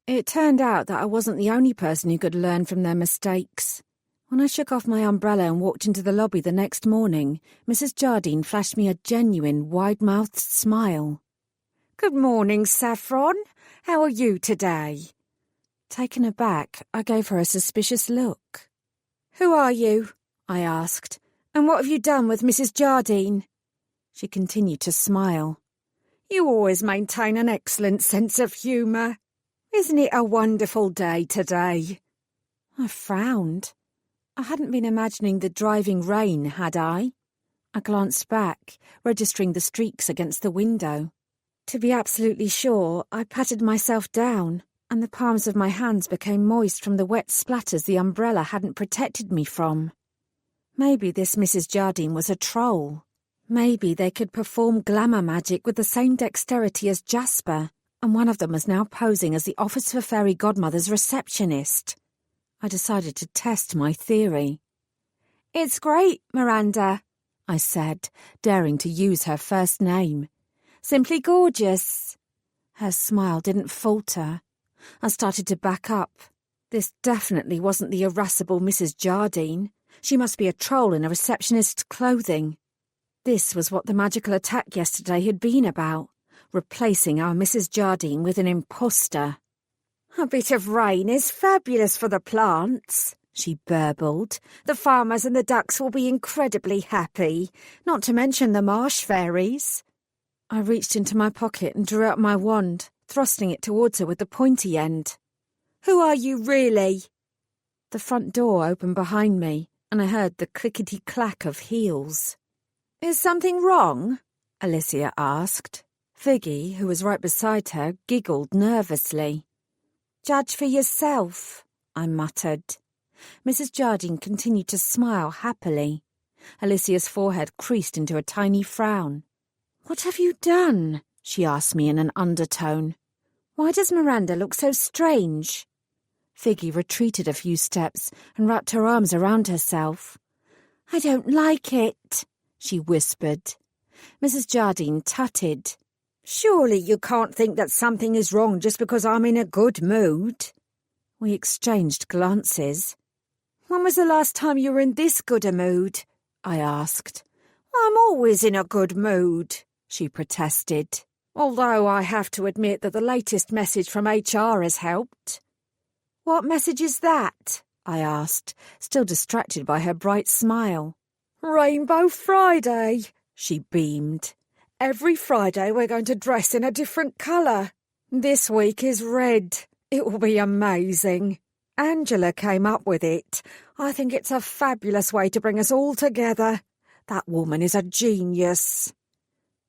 It turned out that I wasn't the only person who could learn from their mistakes. When I shook off my umbrella and walked into the lobby the next morning, Mrs. Jardine flashed me a genuine, wide-mouthed smile. "Good morning, Saffron. How are you today?" Taken aback, I gave her a suspicious look. "Who are you?" I asked. "And what have you done with Mrs. Jardine?" She continued to smile. "You always maintain an excellent sense of humour. Isn't it a wonderful day today?" I frowned. I hadn't been imagining the driving rain, had I? I glanced back, registering the streaks against the window. To be absolutely sure, I patted myself down, and the palms of my hands became moist from the wet splatters the umbrella hadn't protected me from. Maybe this Mrs. Jardine was a troll. Maybe they could perform glamour magic with the same dexterity as Jasper, and one of them was now posing as the Office for Fairy Godmother's receptionist. I decided to test my theory. "It's great, Miranda," I said, daring to use her first name. "Simply gorgeous." Her smile didn't falter. I started to back up. This definitely wasn't the irascible Mrs. Jardine. She must be a troll in a receptionist's clothing. This was what the magical attack yesterday had been about, replacing our Mrs. Jardine with an imposter. A bit of rain is fabulous for the plants, she burbled. The farmers and the ducks will be incredibly happy, not to mention the marsh fairies. I reached into my pocket and drew out my wand, thrusting it towards her with the pointy end. Who are you really? The front door opened behind me, and I heard the clickety-clack of heels. Is something wrong? Alicia asked. Figgy, who was right beside her, giggled nervously. Judge for yourself, I muttered. Mrs. Jardine continued to smile happily. Alicia's forehead creased into a tiny frown. What have you done? She asked me in an undertone. Why does Miranda look so strange? Figgy retreated a few steps and wrapped her arms around herself. I don't like it, she whispered. Mrs. Jardine tutted. Surely you can't think that something is wrong just because I'm in a good mood. We exchanged glances. When was the last time you were in this good a mood? I asked. I'm always in a good mood, she protested. Although I have to admit that the latest message from HR has helped. What message is that? I asked, still distracted by her bright smile. Rainbow Friday, she beamed. Every Friday we're going to dress in a different colour. This week is red. It will be amazing. Angela came up with it. I think it's a fabulous way to bring us all together. That woman is a genius.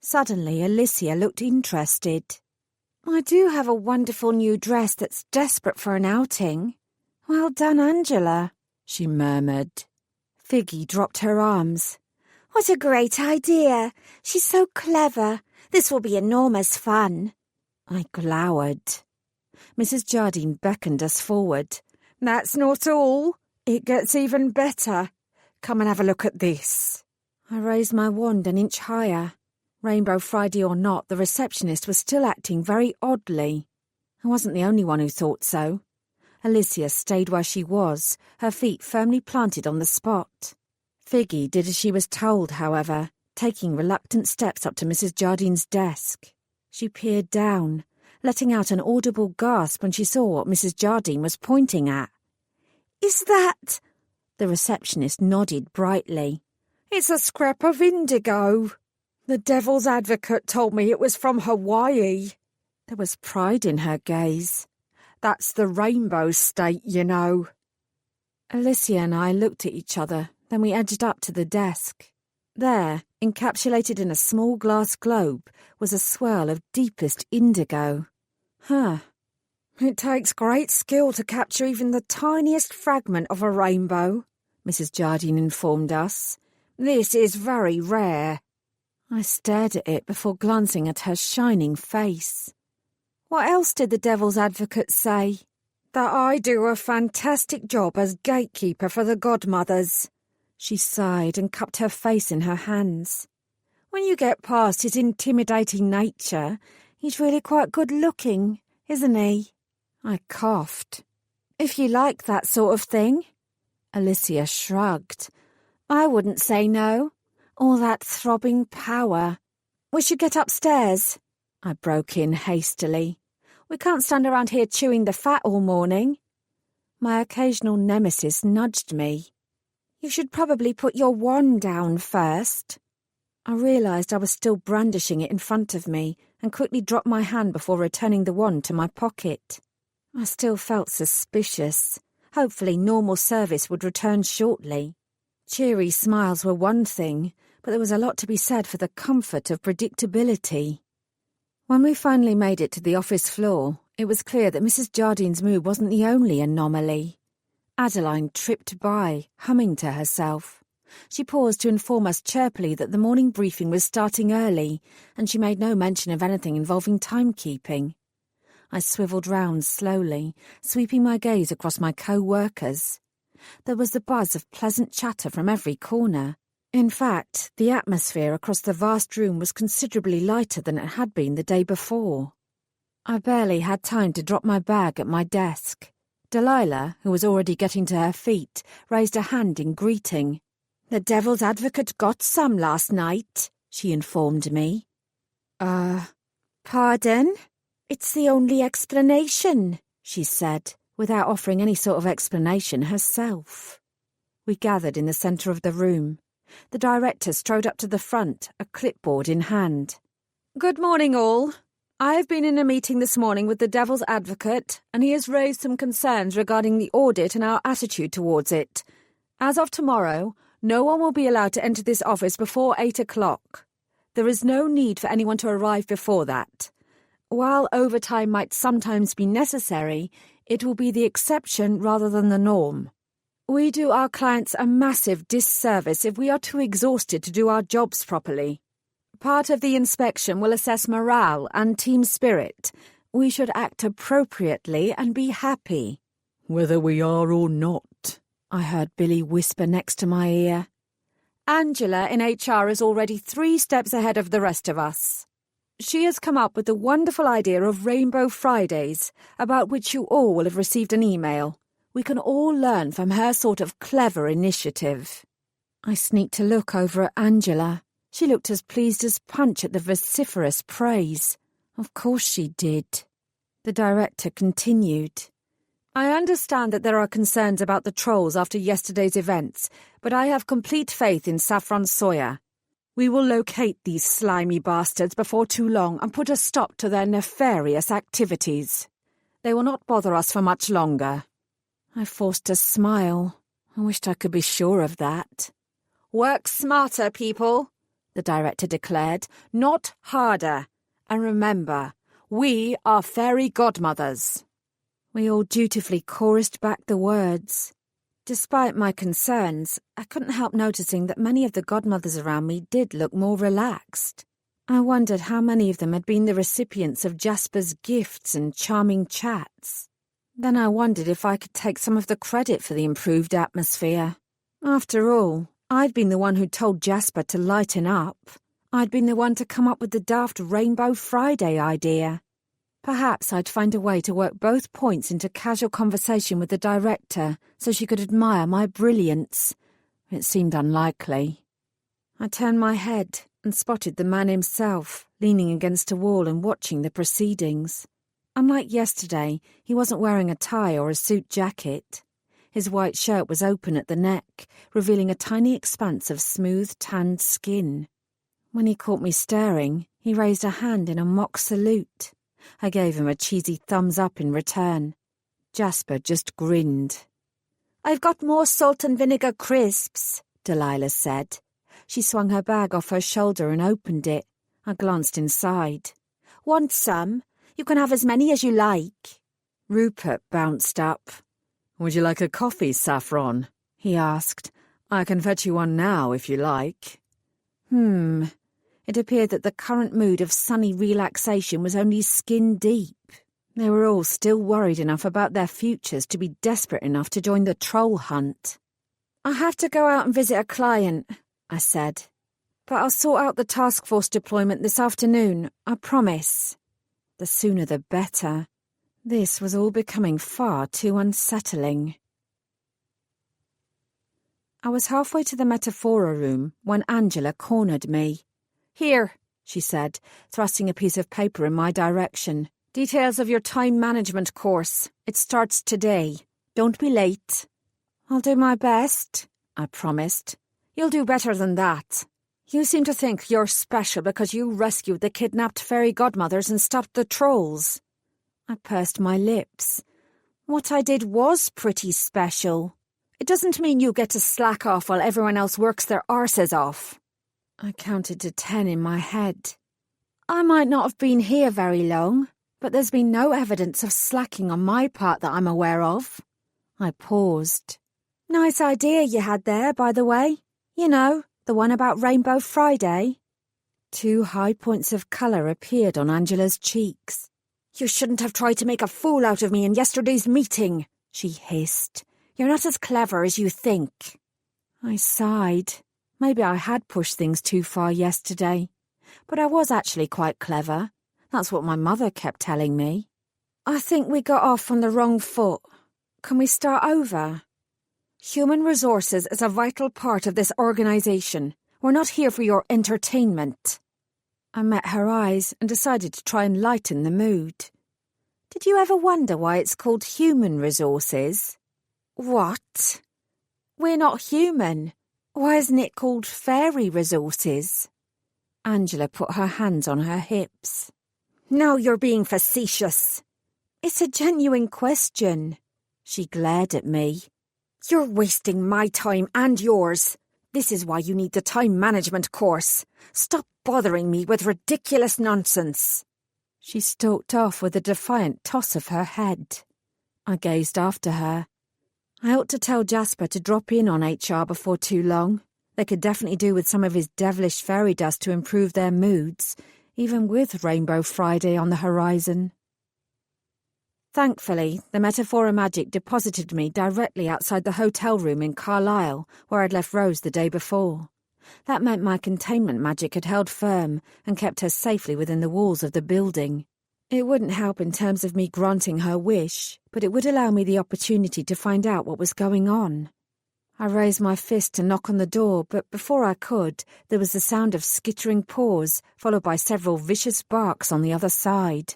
Suddenly, Alicia looked interested. I do have a wonderful new dress that's desperate for an outing. Well done, Angela, she murmured. Figgy dropped her arms. What a great idea. She's so clever. This will be enormous fun. I glowered. Mrs. Jardine beckoned us forward. That's not all. It gets even better. Come and have a look at this. I raised my wand an inch higher. Rainbow Friday or not, the receptionist was still acting very oddly. I wasn't the only one who thought so. Alicia stayed where she was, her feet firmly planted on the spot. Figgy did as she was told, however, taking reluctant steps up to Mrs. Jardine's desk. She peered down, letting out an audible gasp when she saw what Mrs. Jardine was pointing at. Is that? The receptionist nodded brightly. It's a scrap of indigo. The devil's advocate told me it was from Hawaii. There was pride in her gaze. That's the Rainbow State, you know. Alicia and I looked at each other. Then we edged up to the desk. There, encapsulated in a small glass globe, was a swirl of deepest indigo. It takes great skill to capture even the tiniest fragment of a rainbow, Mrs. Jardine informed us. This is very rare. I stared at it before glancing at her shining face. What else did the devil's advocate say? That I do a fantastic job as gatekeeper for the godmothers. She sighed and cupped her face in her hands. When you get past his intimidating nature, he's really quite good-looking, isn't he? I coughed. If you like that sort of thing. Alicia shrugged. I wouldn't say no. All that throbbing power. We should get upstairs, I broke in hastily. We can't stand around here chewing the fat all morning. My occasional nemesis nudged me. You should probably put your wand down first. I realised I was still brandishing it in front of me and quickly dropped my hand before returning the wand to my pocket. I still felt suspicious. Hopefully normal service would return shortly. Cheery smiles were one thing, but there was a lot to be said for the comfort of predictability. When we finally made it to the office floor, it was clear that Mrs. Jardine's mood wasn't the only anomaly. Adeline tripped by, humming to herself. She paused to inform us chirpily that the morning briefing was starting early, and she made no mention of anything involving timekeeping. I swivelled round slowly, sweeping my gaze across my co-workers. There was the buzz of pleasant chatter from every corner. In fact, the atmosphere across the vast room was considerably lighter than it had been the day before. I barely had time to drop my bag at my desk. Delilah, who was already getting to her feet, raised a hand in greeting. "The devil's advocate got some last night," she informed me. Pardon? "It's the only explanation," she said, without offering any sort of explanation herself. We gathered in the centre of the room. The director strode up to the front, a clipboard in hand. "Good morning, all. I have been in a meeting this morning with the devil's advocate, and he has raised some concerns regarding the audit and our attitude towards it. As of tomorrow, no one will be allowed to enter this office before 8 o'clock. There is no need for anyone to arrive before that. While overtime might sometimes be necessary, it will be the exception rather than the norm. We do our clients a massive disservice if we are too exhausted to do our jobs properly. Part of the inspection will assess morale and team spirit. We should act appropriately and be happy." "Whether we are or not," I heard Billy whisper next to my ear. "Angela in HR is already 3 steps ahead of the rest of us. She has come up with the wonderful idea of Rainbow Fridays, about which you all will have received an email. We can all learn from her sort of clever initiative." I sneaked a look over at Angela. She looked as pleased as Punch at the vociferous praise. Of course she did. The director continued. "I understand that there are concerns about the trolls after yesterday's events, but I have complete faith in Saffron Sawyer. We will locate these slimy bastards before too long and put a stop to their nefarious activities. They will not bother us for much longer." I forced a smile. I wished I could be sure of that. "Work smarter, people," the director declared, "not harder. And remember, we are fairy godmothers." We all dutifully chorused back the words. Despite my concerns, I couldn't help noticing that many of the godmothers around me did look more relaxed. I wondered how many of them had been the recipients of Jasper's gifts and charming chats. Then I wondered if I could take some of the credit for the improved atmosphere. After all, I'd been the one who told Jasper to lighten up. I'd been the one to come up with the daft Rainbow Friday idea. Perhaps I'd find a way to work both points into casual conversation with the director so she could admire my brilliance. It seemed unlikely. I turned my head and spotted the man himself, leaning against a wall and watching the proceedings. Unlike yesterday, he wasn't wearing a tie or a suit jacket. His white shirt was open at the neck, revealing a tiny expanse of smooth, tanned skin. When he caught me staring, he raised a hand in a mock salute. I gave him a cheesy thumbs up in return. Jasper just grinned. "I've got more salt and vinegar crisps," Delilah said. She swung her bag off her shoulder and opened it. I glanced inside. "Want some? You can have as many as you like." Rupert bounced up. "Would you like a coffee, Saffron?" he asked. "I can fetch you one now if you like." It appeared that the current mood of sunny relaxation was only skin deep. They were all still worried enough about their futures to be desperate enough to join the troll hunt. "I have to go out and visit a client," I said. "But I'll sort out the task force deployment this afternoon, I promise." The sooner the better. This was all becoming far too unsettling. I was halfway to the Metaphora room when Angela cornered me. "Here," she said, thrusting a piece of paper in my direction. "Details of your time management course. It starts today. Don't be late." "I'll do my best," I promised. "You'll do better than that. You seem to think you're special because you rescued the kidnapped fairy godmothers and stopped the trolls." I pursed my lips. "What I did was pretty special. It doesn't mean you get to slack off while everyone else works their arses off." I counted to 10 in my head. "I might not have been here very long, but there's been no evidence of slacking on my part that I'm aware of." I paused. "Nice idea you had there, by the way. You know, the one about Rainbow Friday." 2 high points of colour appeared on Angela's cheeks. "You shouldn't have tried to make a fool out of me in yesterday's meeting," she hissed. "You're not as clever as you think." I sighed. Maybe I had pushed things too far yesterday. But I was actually quite clever. That's what my mother kept telling me. "I think we got off on the wrong foot." Can we start over? Human resources is a vital part of this organisation. We're not here for your entertainment. I met her eyes and decided to try and lighten the mood. Did you ever wonder why it's called human resources? What? We're not human. Why isn't it called fairy resources? Angela put her hands on her hips. Now you're being facetious. It's a genuine question. She glared at me. You're wasting my time and yours. This is why you need the time management course. Stop bothering me with ridiculous nonsense. She stalked off with a defiant toss of her head. I gazed after her. I ought to tell Jasper to drop in on HR before too long. They could definitely do with some of his devilish fairy dust to improve their moods, even with Rainbow Friday on the horizon. Thankfully, the Metaphora Magic deposited me directly outside the hotel room in Carlisle, where I'd left Rose the day before. That meant my containment magic had held firm and kept her safely within the walls of the building. It wouldn't help in terms of me granting her wish, but it would allow me the opportunity to find out what was going on. I raised my fist to knock on the door, but before I could, there was the sound of skittering paws, followed by several vicious barks on the other side.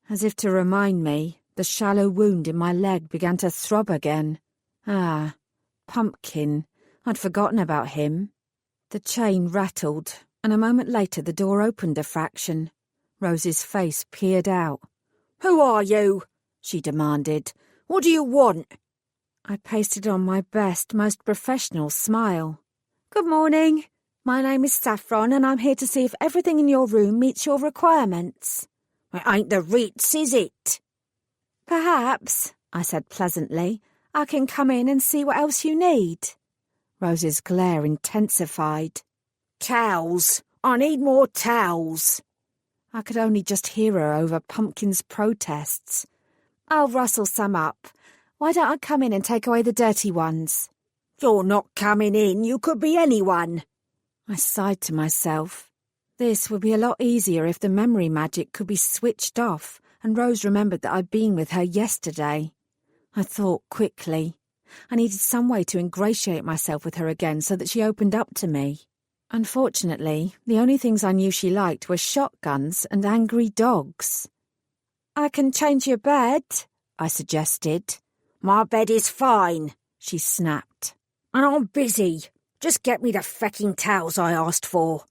As if to remind me, the shallow wound in my leg began to throb again. Ah, Pumpkin. I'd forgotten about him. The chain rattled, and a moment later the door opened a fraction. Rose's face peered out. Who are you? She demanded. What do you want? I pasted on my best, most professional smile. Good morning. My name is Saffron, and I'm here to see if everything in your room meets your requirements. It ain't the Ritz, is it? Perhaps, I said pleasantly. I can come in and see what else you need. Rose's glare intensified. Towels. I need more towels. I could only just hear her over Pumpkin's protests. I'll rustle some up. Why don't I come in and take away the dirty ones? You're not coming in. You could be anyone. I sighed to myself. This would be a lot easier if the memory magic could be switched off and Rose remembered that I'd been with her yesterday. I thought quickly. I needed some way to ingratiate myself with her again so that she opened up to me. Unfortunately, the only things I knew she liked were shotguns and angry dogs. I can change your bed, I suggested. My bed is fine, she snapped. And I'm busy. Just get me the fecking towels I asked for.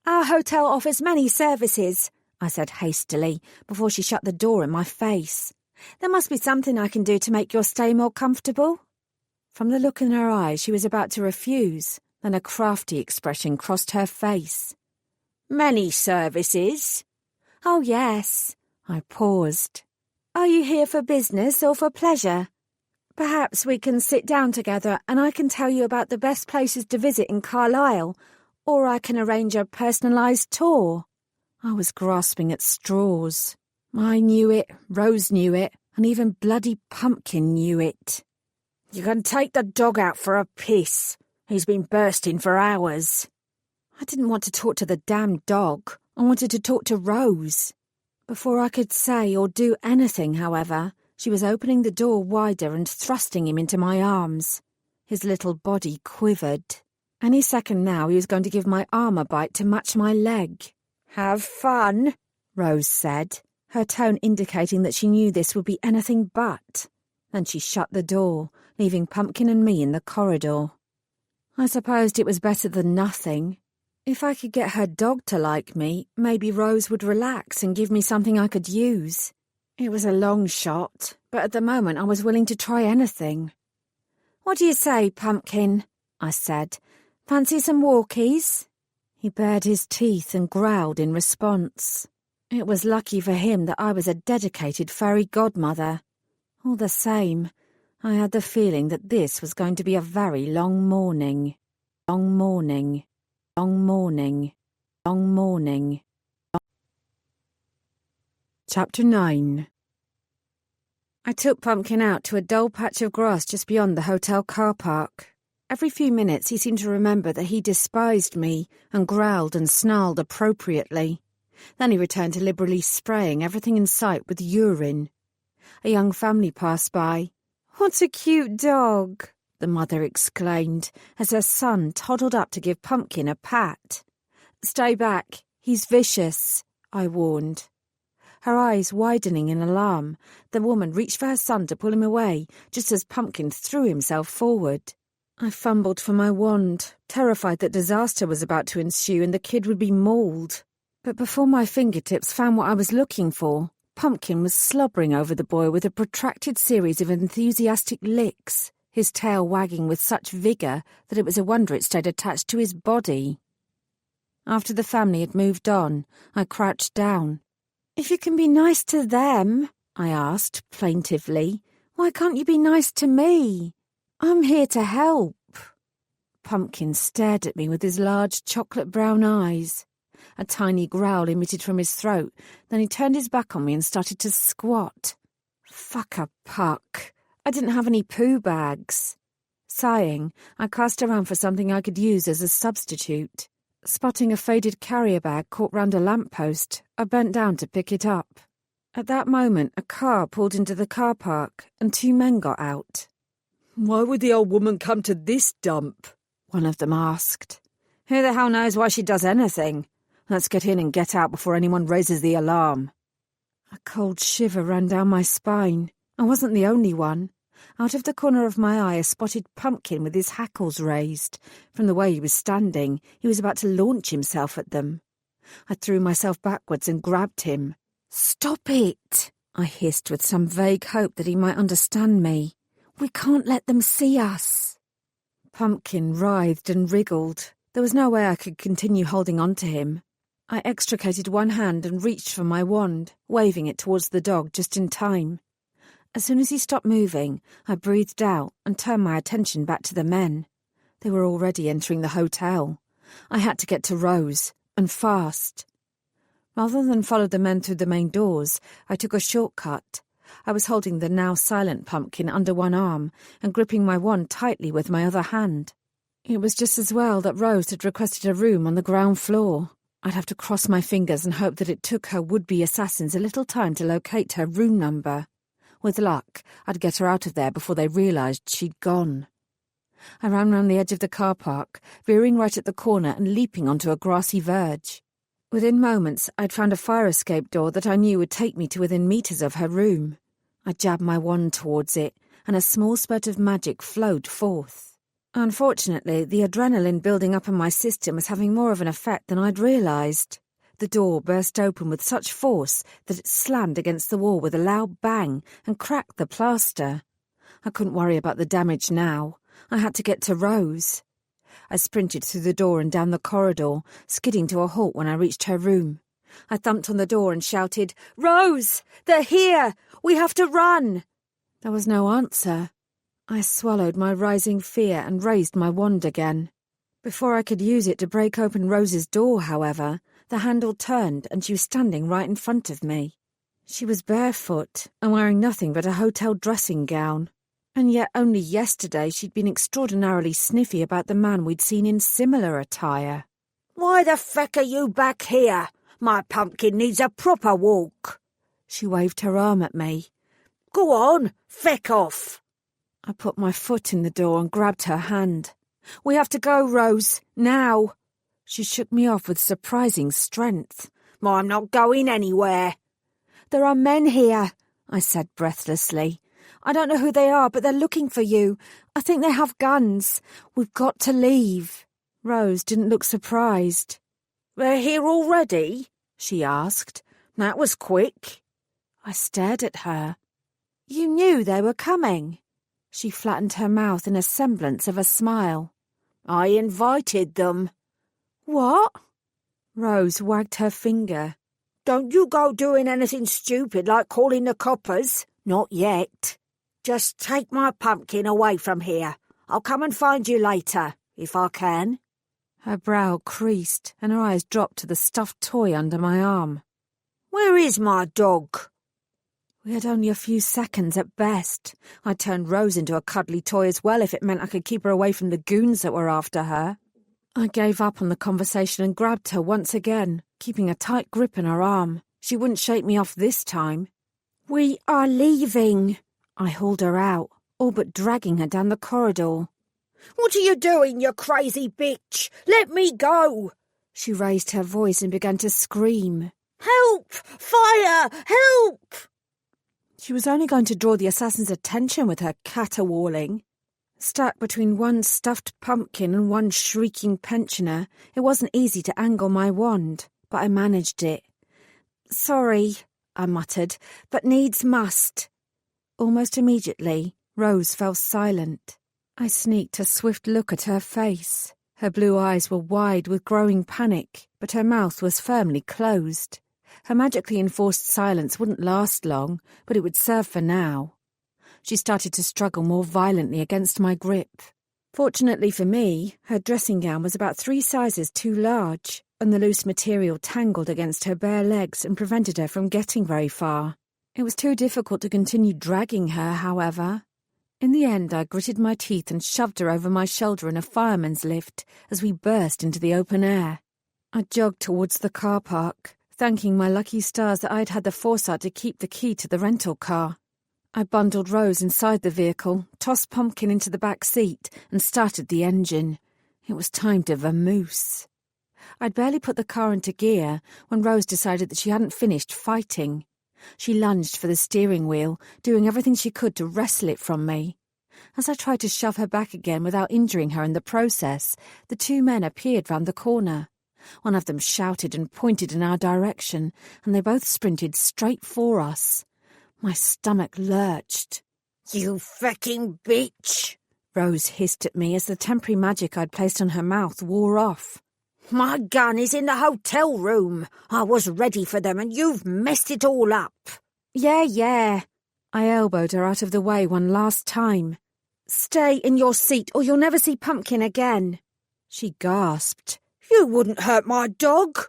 Our hotel offers many services, I said hastily, before she shut the door in my face. There must be something I can do to make your stay more comfortable. From the look in her eyes, she was about to refuse, then a crafty expression crossed her face. Many services? Oh, yes. I paused. Are you here for business or for pleasure? Perhaps we can sit down together and I can tell you about the best places to visit in Carlisle, or I can arrange a personalised tour. I was grasping at straws. I knew it, Rose knew it, and even bloody Pumpkin knew it. You can take the dog out for a piss. He's been bursting for hours. I didn't want to talk to the damn dog. I wanted to talk to Rose. Before I could say or do anything, however, she was opening the door wider and thrusting him into my arms. His little body quivered. Any second now he was going to give my arm a bite to match my leg. Have fun, Rose said, her tone indicating that she knew this would be anything but. Then she shut the door, leaving Pumpkin and me in the corridor. I supposed it was better than nothing. If I could get her dog to like me, maybe Rose would relax and give me something I could use. It was a long shot, but at the moment I was willing to try anything. What do you say, Pumpkin? I said. Fancy some walkies? He bared his teeth and growled in response. It was lucky for him that I was a dedicated fairy godmother. All the same, I had the feeling that this was going to be a very long morning. Long morning. Long morning. Long morning. Chapter 9. I took Pumpkin out to a dull patch of grass just beyond the hotel car park. Every few minutes he seemed to remember that he despised me and growled and snarled appropriately. Then he returned to liberally spraying everything in sight with urine. A young family passed by. "What a cute dog," the mother exclaimed as her son toddled up to give Pumpkin a pat. "Stay back, he's vicious," I warned. Her eyes widening in alarm, the woman reached for her son to pull him away, just as Pumpkin threw himself forward. I fumbled for my wand, terrified that disaster was about to ensue and the kid would be mauled. But before my fingertips found what I was looking for, Pumpkin was slobbering over the boy with a protracted series of enthusiastic licks, his tail wagging with such vigour that it was a wonder it stayed attached to his body. After the family had moved on, I crouched down. "If you can be nice to them," I asked plaintively, "why can't you be nice to me? I'm here to help." Pumpkin stared at me with his large chocolate-brown eyes. A tiny growl emitted from his throat, then he turned his back on me and started to squat. Fuck a puck. I didn't have any poo bags. Sighing, I cast around for something I could use as a substitute. Spotting a faded carrier bag caught round a lamppost, I bent down to pick it up. At that moment, a car pulled into the car park and 2 men got out. "Why would the old woman come to this dump?" one of them asked. "Who the hell knows why she does anything? Let's get in and get out before anyone raises the alarm." A cold shiver ran down my spine. I wasn't the only one. Out of the corner of my eye I spotted Pumpkin with his hackles raised. From the way he was standing, he was about to launch himself at them. I threw myself backwards and grabbed him. "Stop it!" I hissed with some vague hope that he might understand me. "We can't let them see us." Pumpkin writhed and wriggled. There was no way I could continue holding on to him. I extricated one hand and reached for my wand, waving it towards the dog just in time. As soon as he stopped moving, I breathed out and turned my attention back to the men. They were already entering the hotel. I had to get to Rose, and fast. Rather than follow the men through the main doors, I took a shortcut. I was holding the now silent Pumpkin under one arm and gripping my wand tightly with my other hand. It was just as well that Rose had requested a room on the ground floor. I'd have to cross my fingers and hope that it took her would-be assassins a little time to locate her room number. With luck, I'd get her out of there before they realised she'd gone. I ran round the edge of the car park, veering right at the corner and leaping onto a grassy verge. Within moments, I'd found a fire escape door that I knew would take me to within metres of her room. I jabbed my wand towards it, and a small spurt of magic flowed forth. Unfortunately, the adrenaline building up in my system was having more of an effect than I'd realised. The door burst open with such force that it slammed against the wall with a loud bang and cracked the plaster. I couldn't worry about the damage now. I had to get to Rose. I sprinted through the door and down the corridor, skidding to a halt when I reached her room. I thumped on the door and shouted, "Rose! They're here! We have to run!" There was no answer. I swallowed my rising fear and raised my wand again. Before I could use it to break open Rose's door, however, the handle turned and she was standing right in front of me. She was barefoot and wearing nothing but a hotel dressing gown. And yet only yesterday she'd been extraordinarily sniffy about the man we'd seen in similar attire. "Why the feck are you back here? My Pumpkin needs a proper walk." She waved her arm at me. "Go on, feck off." I put my foot in the door and grabbed her hand. "We have to go, Rose, now." She shook me off with surprising strength. "I'm not going anywhere." "There are men here," I said breathlessly. "I don't know who they are, but they're looking for you. I think they have guns. We've got to leave." Rose didn't look surprised. "They're here already?" she asked. "That was quick." I stared at her. "You knew they were coming." She flattened her mouth in a semblance of a smile. "I invited them." "What?" Rose wagged her finger. "Don't you go doing anything stupid like calling the coppers. Not yet. Just take my Pumpkin away from here. I'll come and find you later, if I can." Her brow creased and her eyes dropped to the stuffed toy under my arm. "Where is my dog?" We had only a few seconds at best. I turned Rose into a cuddly toy as well if it meant I could keep her away from the goons that were after her. I gave up on the conversation and grabbed her once again, keeping a tight grip on her arm. She wouldn't shake me off this time. "We are leaving," I hauled her out. all but dragging her down the corridor. "What are you doing, you crazy bitch? Let me go!" She raised her voice and began to scream. "Help! Fire! Help!" She was only going to draw the assassin's attention with her caterwauling. Stuck between one stuffed pumpkin and one shrieking pensioner, it wasn't easy to angle my wand, but I managed it. "Sorry," I muttered, "but needs must." Almost immediately, Rose fell silent. I sneaked a swift look at her face. Her blue eyes were wide with growing panic, but her mouth was firmly closed. Her magically enforced silence wouldn't last long, but it would serve for now. She started to struggle more violently against my grip. Fortunately for me, her dressing gown was about 3 sizes too large, and the loose material tangled against her bare legs and prevented her from getting very far. It was too difficult to continue dragging her, however. In the end, I gritted my teeth and shoved her over my shoulder in a fireman's lift as we burst into the open air. I jogged towards the car park, thanking my lucky stars that I'd had the foresight to keep the key to the rental car. I bundled Rose inside the vehicle, tossed Pumpkin into the back seat, and started the engine. It was time to vamoose. I'd barely put the car into gear when Rose decided that she hadn't finished fighting. She lunged for the steering wheel, doing everything she could to wrestle it from me. As I tried to shove her back again without injuring her in the process, the 2 men appeared round the corner. One of them shouted and pointed in our direction, and they both sprinted straight for us. My stomach lurched. "You fucking bitch!" Rose hissed at me as the temporary magic I'd placed on her mouth wore off. "My gun is in the hotel room. I was ready for them and you've messed it all up." Yeah. I elbowed her out of the way one last time. "Stay in your seat or you'll never see Pumpkin again." She gasped. "You wouldn't hurt my dog."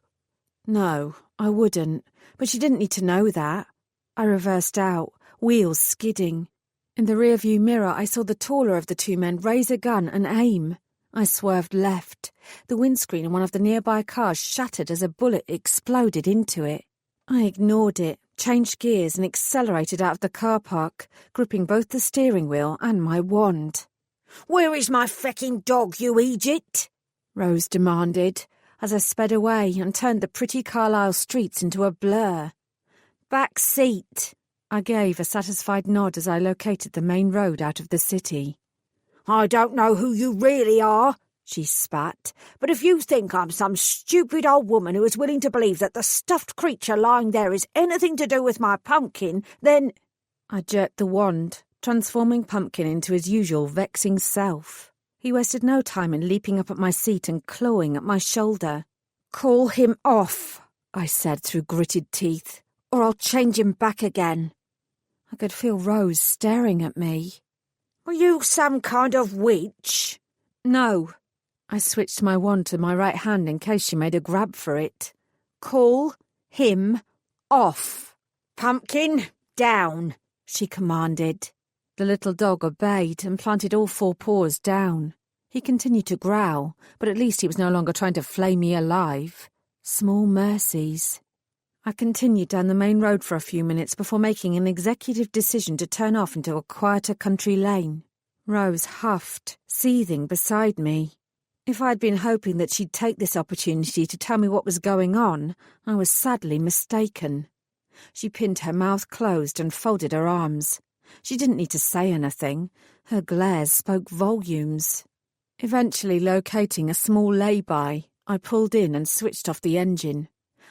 No, I wouldn't, but she didn't need to know that. I reversed out, wheels skidding. In the rearview mirror, I saw the taller of the 2 men raise a gun and aim. I swerved left. The windscreen in one of the nearby cars shattered as a bullet exploded into it. I ignored it, changed gears and accelerated out of the car park, gripping both the steering wheel and my wand. "Where is my fecking dog, you Egypt?" Rose demanded, as I sped away and turned the pretty Carlisle streets into a blur. "Back seat." I gave a satisfied nod as I located the main road out of the city. "I don't know who you really are," she spat, "but if you think I'm some stupid old woman who is willing to believe that the stuffed creature lying there is anything to do with my pumpkin, then—" I jerked the wand, transforming Pumpkin into his usual vexing self. He wasted no time in leaping up at my seat and clawing at my shoulder. "Call him off," I said through gritted teeth, "or I'll change him back again." I could feel Rose staring at me. "Are you some kind of witch?" "No." I switched my wand to my right hand in case she made a grab for it. "Call him off." "Pumpkin, down," she commanded. The little dog obeyed and planted all 4 paws down. He continued to growl, but at least he was no longer trying to flay me alive. Small mercies. I continued down the main road for a few minutes before making an executive decision to turn off into a quieter country lane. Rose huffed, seething beside me. If I'd been hoping that she'd take this opportunity to tell me what was going on, I was sadly mistaken. She pinned her mouth closed and folded her arms. She didn't need to say anything. Her glares spoke volumes. Eventually locating a small lay-by, I pulled in and switched off the engine.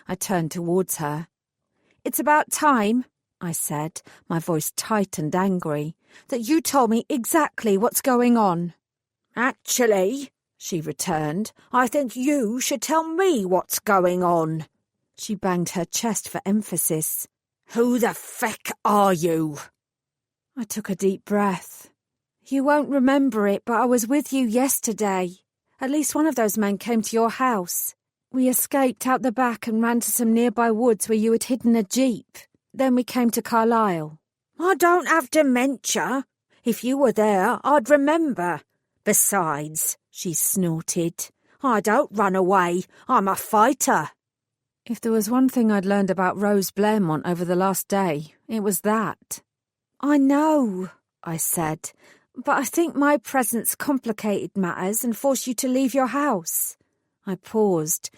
I turned towards her. "It's about time," I said, my voice tight and angry, "that you told me exactly what's going on." "Actually," she returned, "I think you should tell me what's going on." She banged her chest for emphasis. "Who the feck are you?" I took a deep breath. "You won't remember it, but I was with you yesterday. At least one of those men came to your house. We escaped out the back and ran to some nearby woods where you had hidden a jeep. Then we came to Carlisle." "I don't have dementia. If you were there, I'd remember. Besides," she snorted, "I don't run away. I'm a fighter." If there was one thing I'd learned about Rose Blairmont over the last day, it was that. "I know," I said, but I think my presence complicated matters and forced you to leave your house. I paused,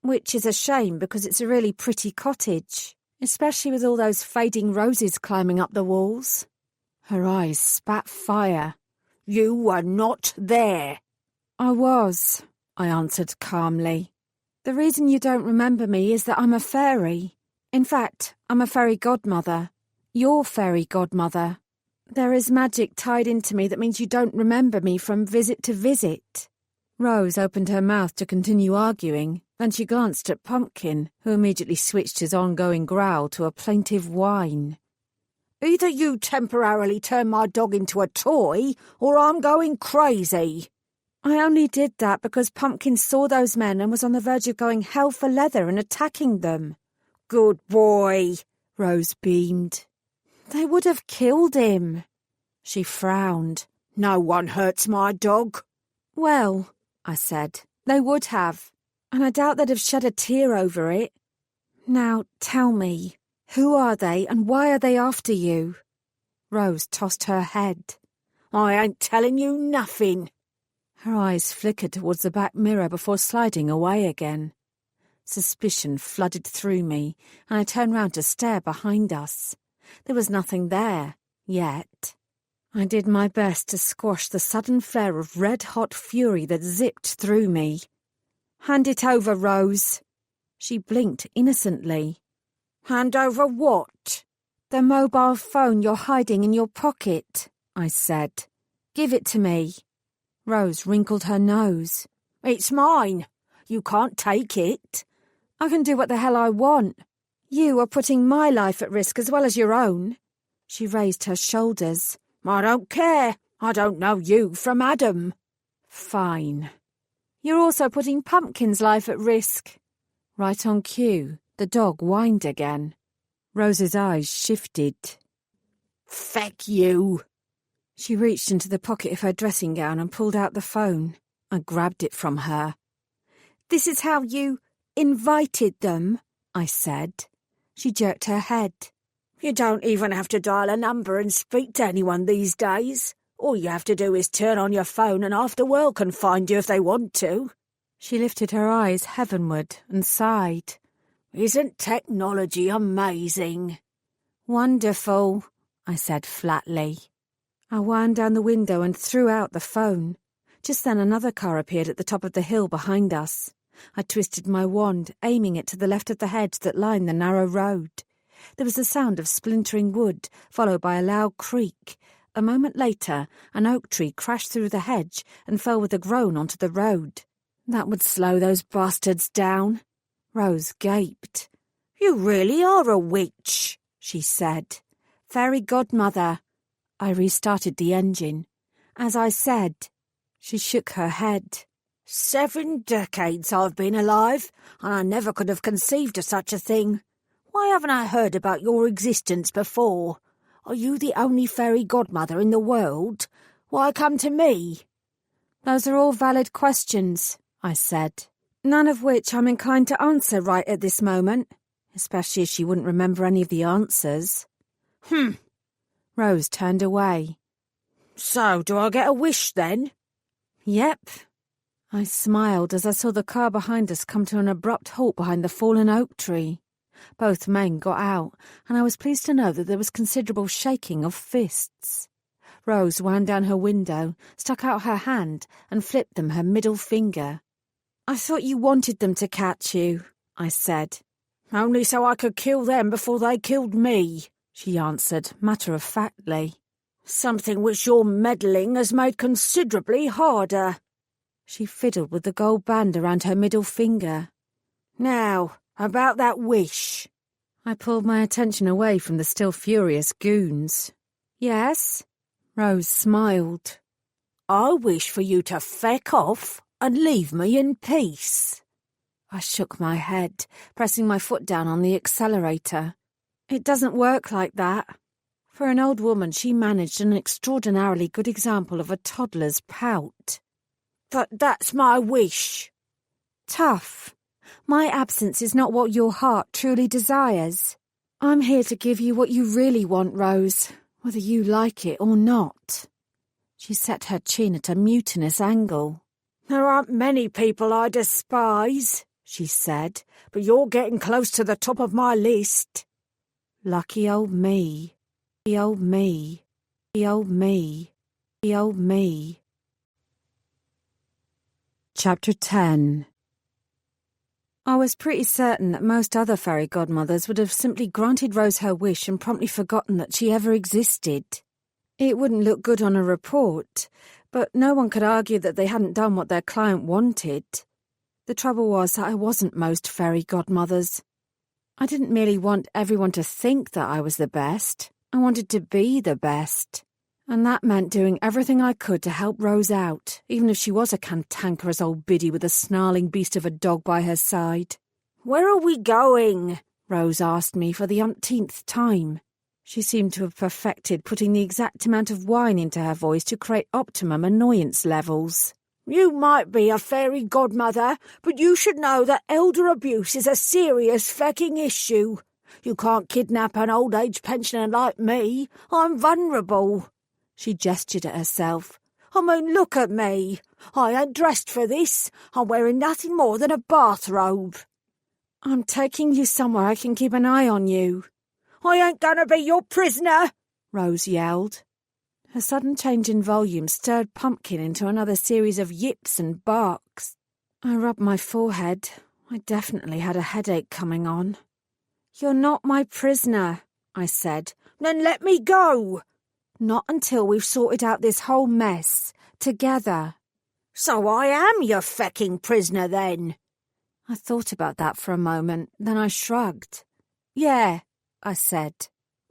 which is a shame because it's a really pretty cottage, especially with all those fading roses climbing up the walls. Her eyes spat fire. You were not there. I was, I answered calmly. The reason you don't remember me is that I'm a fairy. In fact, I'm a fairy godmother. Your fairy godmother. There is magic tied into me that means you don't remember me from visit to visit. Rose opened her mouth to continue arguing, then she glanced at Pumpkin, who immediately switched his ongoing growl to a plaintive whine. Either you temporarily turn my dog into a toy, or I'm going crazy. I only did that because Pumpkin saw those men and was on the verge of going hell for leather and attacking them. Good boy, Rose beamed. They would have killed him. She frowned. No one hurts my dog. Well, I said, they would have, and I doubt they'd have shed a tear over it. Now, tell me, who are they and why are they after you? Rose tossed her head. I ain't telling you nothing. Her eyes flickered towards the back mirror before sliding away again. Suspicion flooded through me, and I turned round to stare behind us. There was nothing there, yet. I did my best to squash the sudden flare of red-hot fury that zipped through me. Hand it over, Rose. She blinked innocently. Hand over what? The mobile phone you're hiding in your pocket, I said. Give it to me. Rose wrinkled her nose. It's mine. You can't take it. I can do what the hell I want. You are putting my life at risk as well as your own. She raised her shoulders. I don't care. I don't know you from Adam. Fine. You're also putting Pumpkin's life at risk. Right on cue, the dog whined again. Rose's eyes shifted. Feck you. She reached into the pocket of her dressing gown and pulled out the phone. I grabbed it from her. This is how you invited them, I said. She jerked her head. You don't even have to dial a number and speak to anyone these days. All you have to do is turn on your phone and half the world can find you if they want to. She lifted her eyes heavenward and sighed. Isn't technology amazing? Wonderful, I said flatly. I wound down the window and threw out the phone. Just then another car appeared at the top of the hill behind us. I twisted my wand, aiming it to the left of the hedge that lined the narrow road. There was the sound of splintering wood, followed by a loud creak. A moment later, an oak tree crashed through the hedge and fell with a groan onto the road. That would slow those bastards down. Rose gaped. You really are a witch, she said. Fairy godmother. I restarted the engine. As I said. She shook her head. 7 decades I've been alive, and I never could have conceived of such a thing. Why haven't I heard about your existence before? Are you the only fairy godmother in the world? Why come to me? Those are all valid questions, I said, none of which I'm inclined to answer right at this moment, especially as she wouldn't remember any of the answers. Rose turned away. So, do I get a wish then? Yep. I smiled as I saw the car behind us come to an abrupt halt behind the fallen oak tree. Both men got out, and I was pleased to know that there was considerable shaking of fists. Rose wound down her window, stuck out her hand, and flipped them her middle finger. I thought you wanted them to catch you, I said. Only so I could kill them before they killed me, she answered matter-of-factly. Something which your meddling has made considerably harder. She fiddled with the gold band around her middle finger. Now, about that wish. I pulled my attention away from the still furious goons. Yes? Rose smiled. I wish for you to feck off and leave me in peace. I shook my head, pressing my foot down on the accelerator. It doesn't work like that. For an old woman, she managed an extraordinarily good example of a toddler's pout. But that's my wish. Tough. My absence is not what your heart truly desires. I'm here to give you what you really want, Rose, whether you like it or not. She set her chin at a mutinous angle. There aren't many people I despise, she said, but you're getting close to the top of my list. Lucky old me. The old me. The old me. The old me. Chapter 10. I was pretty certain that most other fairy godmothers would have simply granted Rose her wish and promptly forgotten that she ever existed. It wouldn't look good on a report, but no one could argue that they hadn't done what their client wanted. The trouble was that I wasn't most fairy godmothers. I didn't merely want everyone to think that I was the best. I wanted to be the best. And that meant doing everything I could to help Rose out, even if she was a cantankerous old biddy with a snarling beast of a dog by her side. Where are we going? Rose asked me for the umpteenth time. She seemed to have perfected putting the exact amount of whine into her voice to create optimum annoyance levels. You might be a fairy godmother, but you should know that elder abuse is a serious fucking issue. You can't kidnap an old age pensioner like me. I'm vulnerable. She gestured at herself. I mean, look at me. I ain't dressed for this. I'm wearing nothing more than a bathrobe. I'm taking you somewhere I can keep an eye on you. I ain't gonna be your prisoner, Rose yelled. Her sudden change in volume stirred Pumpkin into another series of yips and barks. I rubbed my forehead. I definitely had a headache coming on. You're not my prisoner, I said. Then let me go. Not until we've sorted out this whole mess, together. So I am your fecking prisoner, then? I thought about that for a moment, then I shrugged. Yeah, I said.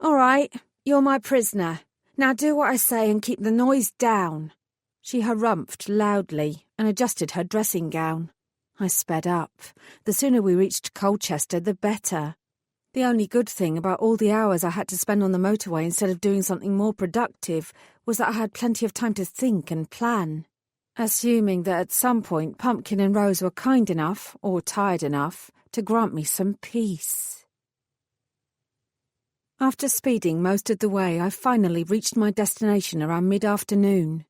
All right, you're my prisoner. Now do what I say and keep the noise down. She harumphed loudly and adjusted her dressing gown. I sped up. The sooner we reached Colchester, the better. The only good thing about all the hours I had to spend on the motorway instead of doing something more productive was that I had plenty of time to think and plan. Assuming that at some point Pumpkin and Rose were kind enough, or tired enough, to grant me some peace. After speeding most of the way, I finally reached my destination around mid-afternoon.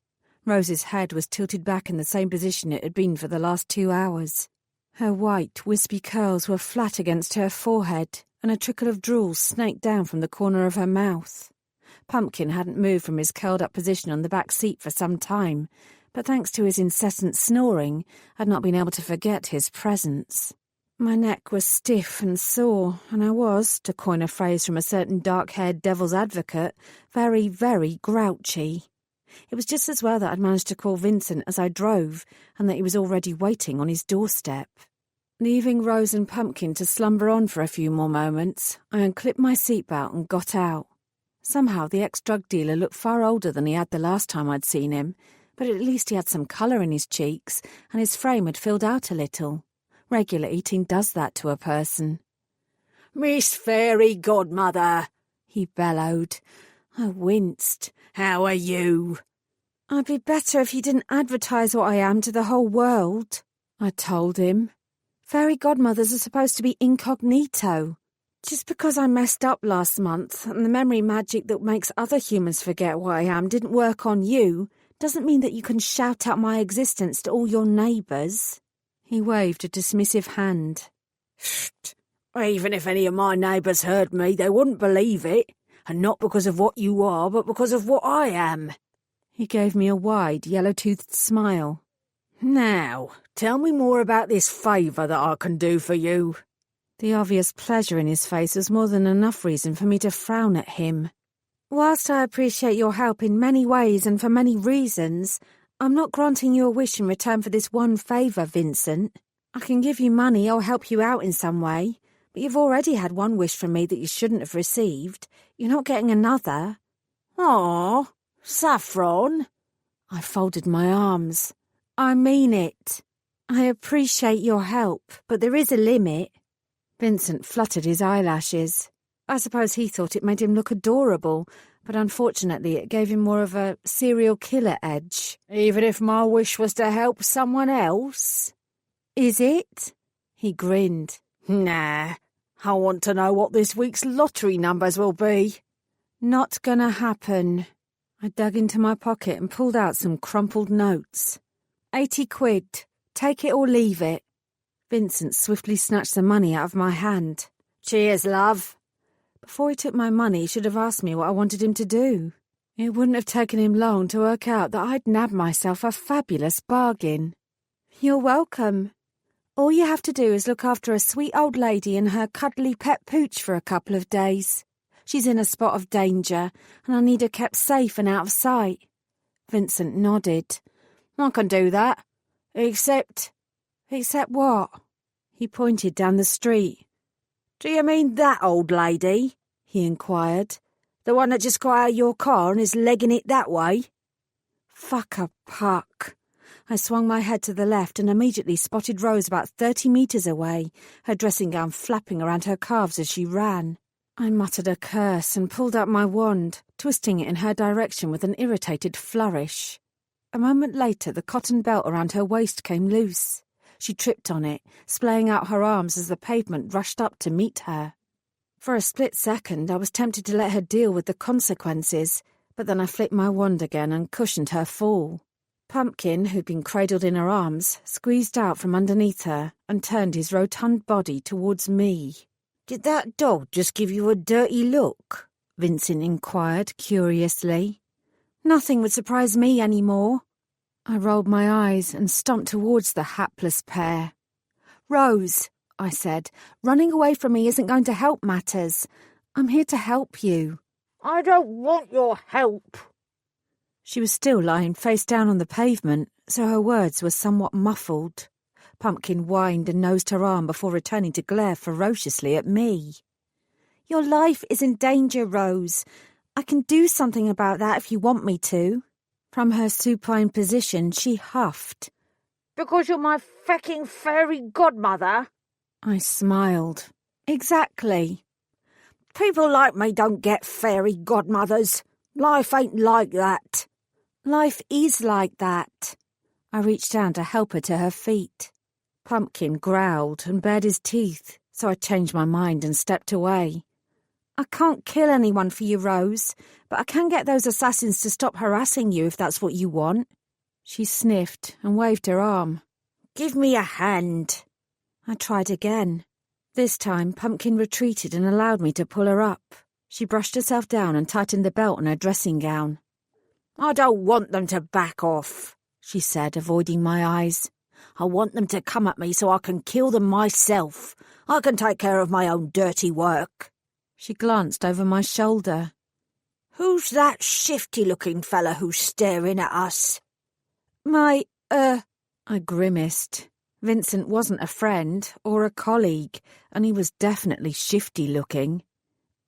Rose's head was tilted back in the same position it had been for the last 2 hours. Her white, wispy curls were flat against her forehead, and a trickle of drool snaked down from the corner of her mouth. Pumpkin hadn't moved from his curled-up position on the back seat for some time, but thanks to his incessant snoring, I'd not been able to forget his presence. My neck was stiff and sore, and I was, to coin a phrase from a certain dark-haired devil's advocate, very, very grouchy. It was just as well that I'd managed to call Vincent as I drove, and that he was already waiting on his doorstep. Leaving Rose and Pumpkin to slumber on for a few more moments, I unclipped my seatbelt and got out. Somehow the ex-drug dealer looked far older than he had the last time I'd seen him, but at least he had some colour in his cheeks, and his frame had filled out a little. Regular eating does that to a person. Miss Fairy Godmother, he bellowed. I winced. How are you? I'd be better if you didn't advertise what I am to the whole world, I told him. Fairy godmothers are supposed to be incognito. Just because I messed up last month and the memory magic that makes other humans forget what I am didn't work on you, doesn't mean that you can shout out my existence to all your neighbours. He waved a dismissive hand. Even if any of my neighbours heard me, they wouldn't believe it. And not because of what you are, but because of what I am. He gave me a wide, yellow-toothed smile. Now, tell me more about this favour that I can do for you. The obvious pleasure in his face was more than enough reason for me to frown at him. Whilst I appreciate your help in many ways and for many reasons, I'm not granting you a wish in return for this one favour, Vincent. I can give you money or help you out in some way, but you've already had one wish from me that you shouldn't have received. You're not getting another. Aw, Saffron. I folded my arms. I mean it. I appreciate your help, but there is a limit. Vincent fluttered his eyelashes. I suppose he thought it made him look adorable, but unfortunately it gave him more of a serial killer edge. Even if my wish was to help someone else? Is it? He grinned. Nah, I want to know what this week's lottery numbers will be. Not gonna happen. I dug into my pocket and pulled out some crumpled notes. 80 quid. Take it or leave it. Vincent swiftly snatched the money out of my hand. Cheers, love. Before he took my money, he should have asked me what I wanted him to do. It wouldn't have taken him long to work out that I'd nabbed myself a fabulous bargain. You're welcome. All you have to do is look after a sweet old lady and her cuddly pet pooch for a couple of days. She's in a spot of danger, and I need her kept safe and out of sight. Vincent nodded. I can do that. Except what? He pointed down the street. Do you mean that old lady? He inquired. The one that just got out of your car and is legging it that way? Fuck a puck. I swung my head to the left and immediately spotted Rose about 30 metres away, her dressing gown flapping around her calves as she ran. I muttered a curse and pulled out my wand, twisting it in her direction with an irritated flourish. A moment later, the cotton belt around her waist came loose. She tripped on it, splaying out her arms as the pavement rushed up to meet her. For a split second, I was tempted to let her deal with the consequences, but then I flicked my wand again and cushioned her fall. Pumpkin, who'd been cradled in her arms, squeezed out from underneath her and turned his rotund body towards me. Did that dog just give you a dirty look? Vincent inquired curiously. Nothing would surprise me any more. I rolled my eyes and stomped towards the hapless pair. Rose, I said, running away from me isn't going to help matters. I'm here to help you. I don't want your help. She was still lying face down on the pavement, so her words were somewhat muffled. Pumpkin whined and nosed her arm before returning to glare ferociously at me. Your life is in danger, Rose. I can do something about that if you want me to. From her supine position, she huffed. Because you're my fecking fairy godmother? I smiled. Exactly. People like me don't get fairy godmothers. Life ain't like that. Life is like that. I reached down to help her to her feet. Pumpkin growled and bared his teeth, so I changed my mind and stepped away. I can't kill anyone for you, Rose, but I can get those assassins to stop harassing you if that's what you want. She sniffed and waved her arm. Give me a hand. I tried again. This time, Pumpkin retreated and allowed me to pull her up. She brushed herself down and tightened the belt on her dressing gown. I don't want them to back off, she said, avoiding my eyes. I want them to come at me so I can kill them myself. I can take care of my own dirty work. She glanced over my shoulder. Who's that shifty-looking fella who's staring at us? I grimaced. Vincent wasn't a friend or a colleague, and he was definitely shifty-looking.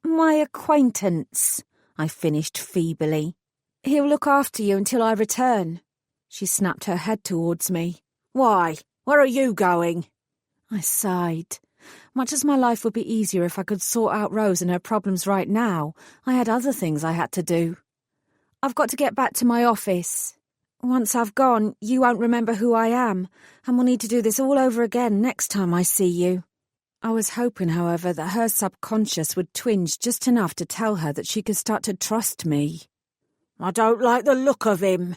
My acquaintance, I finished feebly. He'll look after you until I return. She snapped her head towards me. Why? Where are you going? I sighed. Much as my life would be easier if I could sort out Rose and her problems right now, I had other things I had to do. I've got to get back to my office. Once I've gone, you won't remember who I am, and we'll need to do this all over again next time I see you. I was hoping, however, that her subconscious would twinge just enough to tell her that she could start to trust me. I don't like the look of him.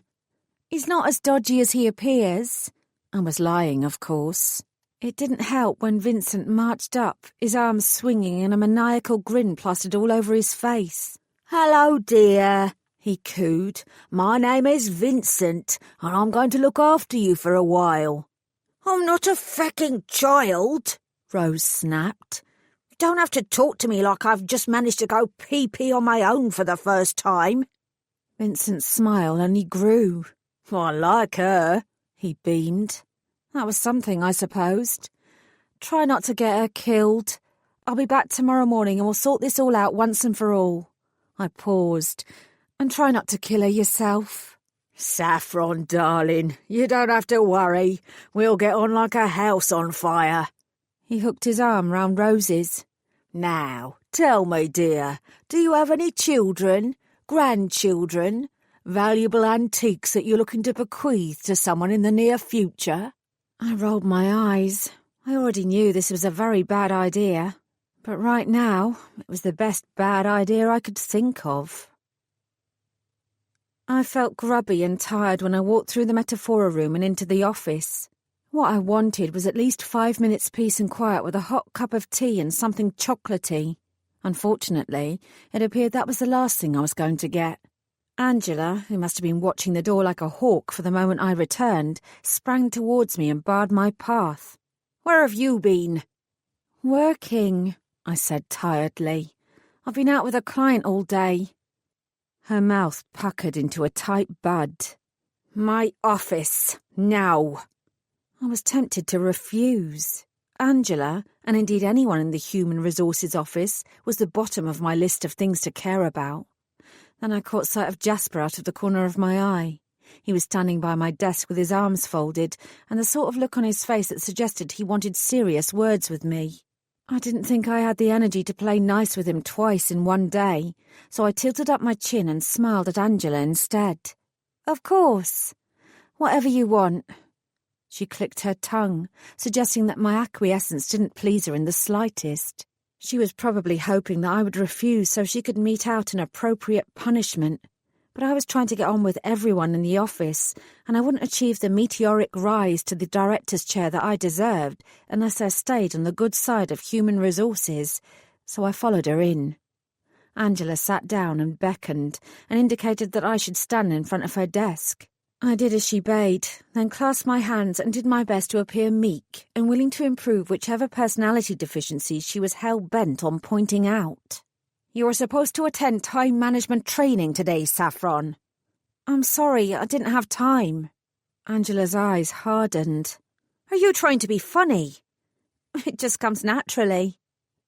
He's not as dodgy as he appears. I was lying, of course. It didn't help when Vincent marched up, his arms swinging and a maniacal grin plastered all over his face. Hello, dear, he cooed. My name is Vincent, and I'm going to look after you for a while. I'm not a fecking child, Rose snapped. You don't have to talk to me like I've just managed to go pee-pee on my own for the first time. Vincent's smile only grew. I like her, he beamed. That was something, I supposed. Try not to get her killed. I'll be back tomorrow morning and we'll sort this all out once and for all. I paused. And try not to kill her yourself. Saffron, darling, you don't have to worry. We'll get on like a house on fire. He hooked his arm round Rose's. Now, tell me, dear, do you have any children, grandchildren, valuable antiques that you're looking to bequeath to someone in the near future? I rolled my eyes. I already knew this was a very bad idea. But right now, it was the best bad idea I could think of. I felt grubby and tired when I walked through the Metaphora room and into the office. What I wanted was at least 5 minutes peace and quiet with a hot cup of tea and something chocolatey. Unfortunately, it appeared that was the last thing I was going to get. Angela, who must have been watching the door like a hawk for the moment I returned, sprang towards me and barred my path. "Where have you been?" "Working," I said tiredly. "I've been out with a client all day." Her mouth puckered into a tight bud. "My office, now." I was tempted to refuse. Angela, and indeed anyone in the Human Resources office, was the bottom of my list of things to care about. Then I caught sight of Jasper out of the corner of my eye. He was standing by my desk with his arms folded, and the sort of look on his face that suggested he wanted serious words with me. I didn't think I had the energy to play nice with him twice in one day, so I tilted up my chin and smiled at Angela instead. "Of course. Whatever you want." She clicked her tongue, suggesting that my acquiescence didn't please her in the slightest. She was probably hoping that I would refuse so she could mete out an appropriate punishment. But I was trying to get on with everyone in the office, and I wouldn't achieve the meteoric rise to the director's chair that I deserved unless I stayed on the good side of Human Resources, so I followed her in. Angela sat down and beckoned, and indicated that I should stand in front of her desk. I did as she bade, then clasped my hands and did my best to appear meek and willing to improve whichever personality deficiencies she was hell-bent on pointing out. "You were supposed to attend time management training today, Saffron." "I'm sorry, I didn't have time." Angela's eyes hardened. "Are you trying to be funny?" "It just comes naturally."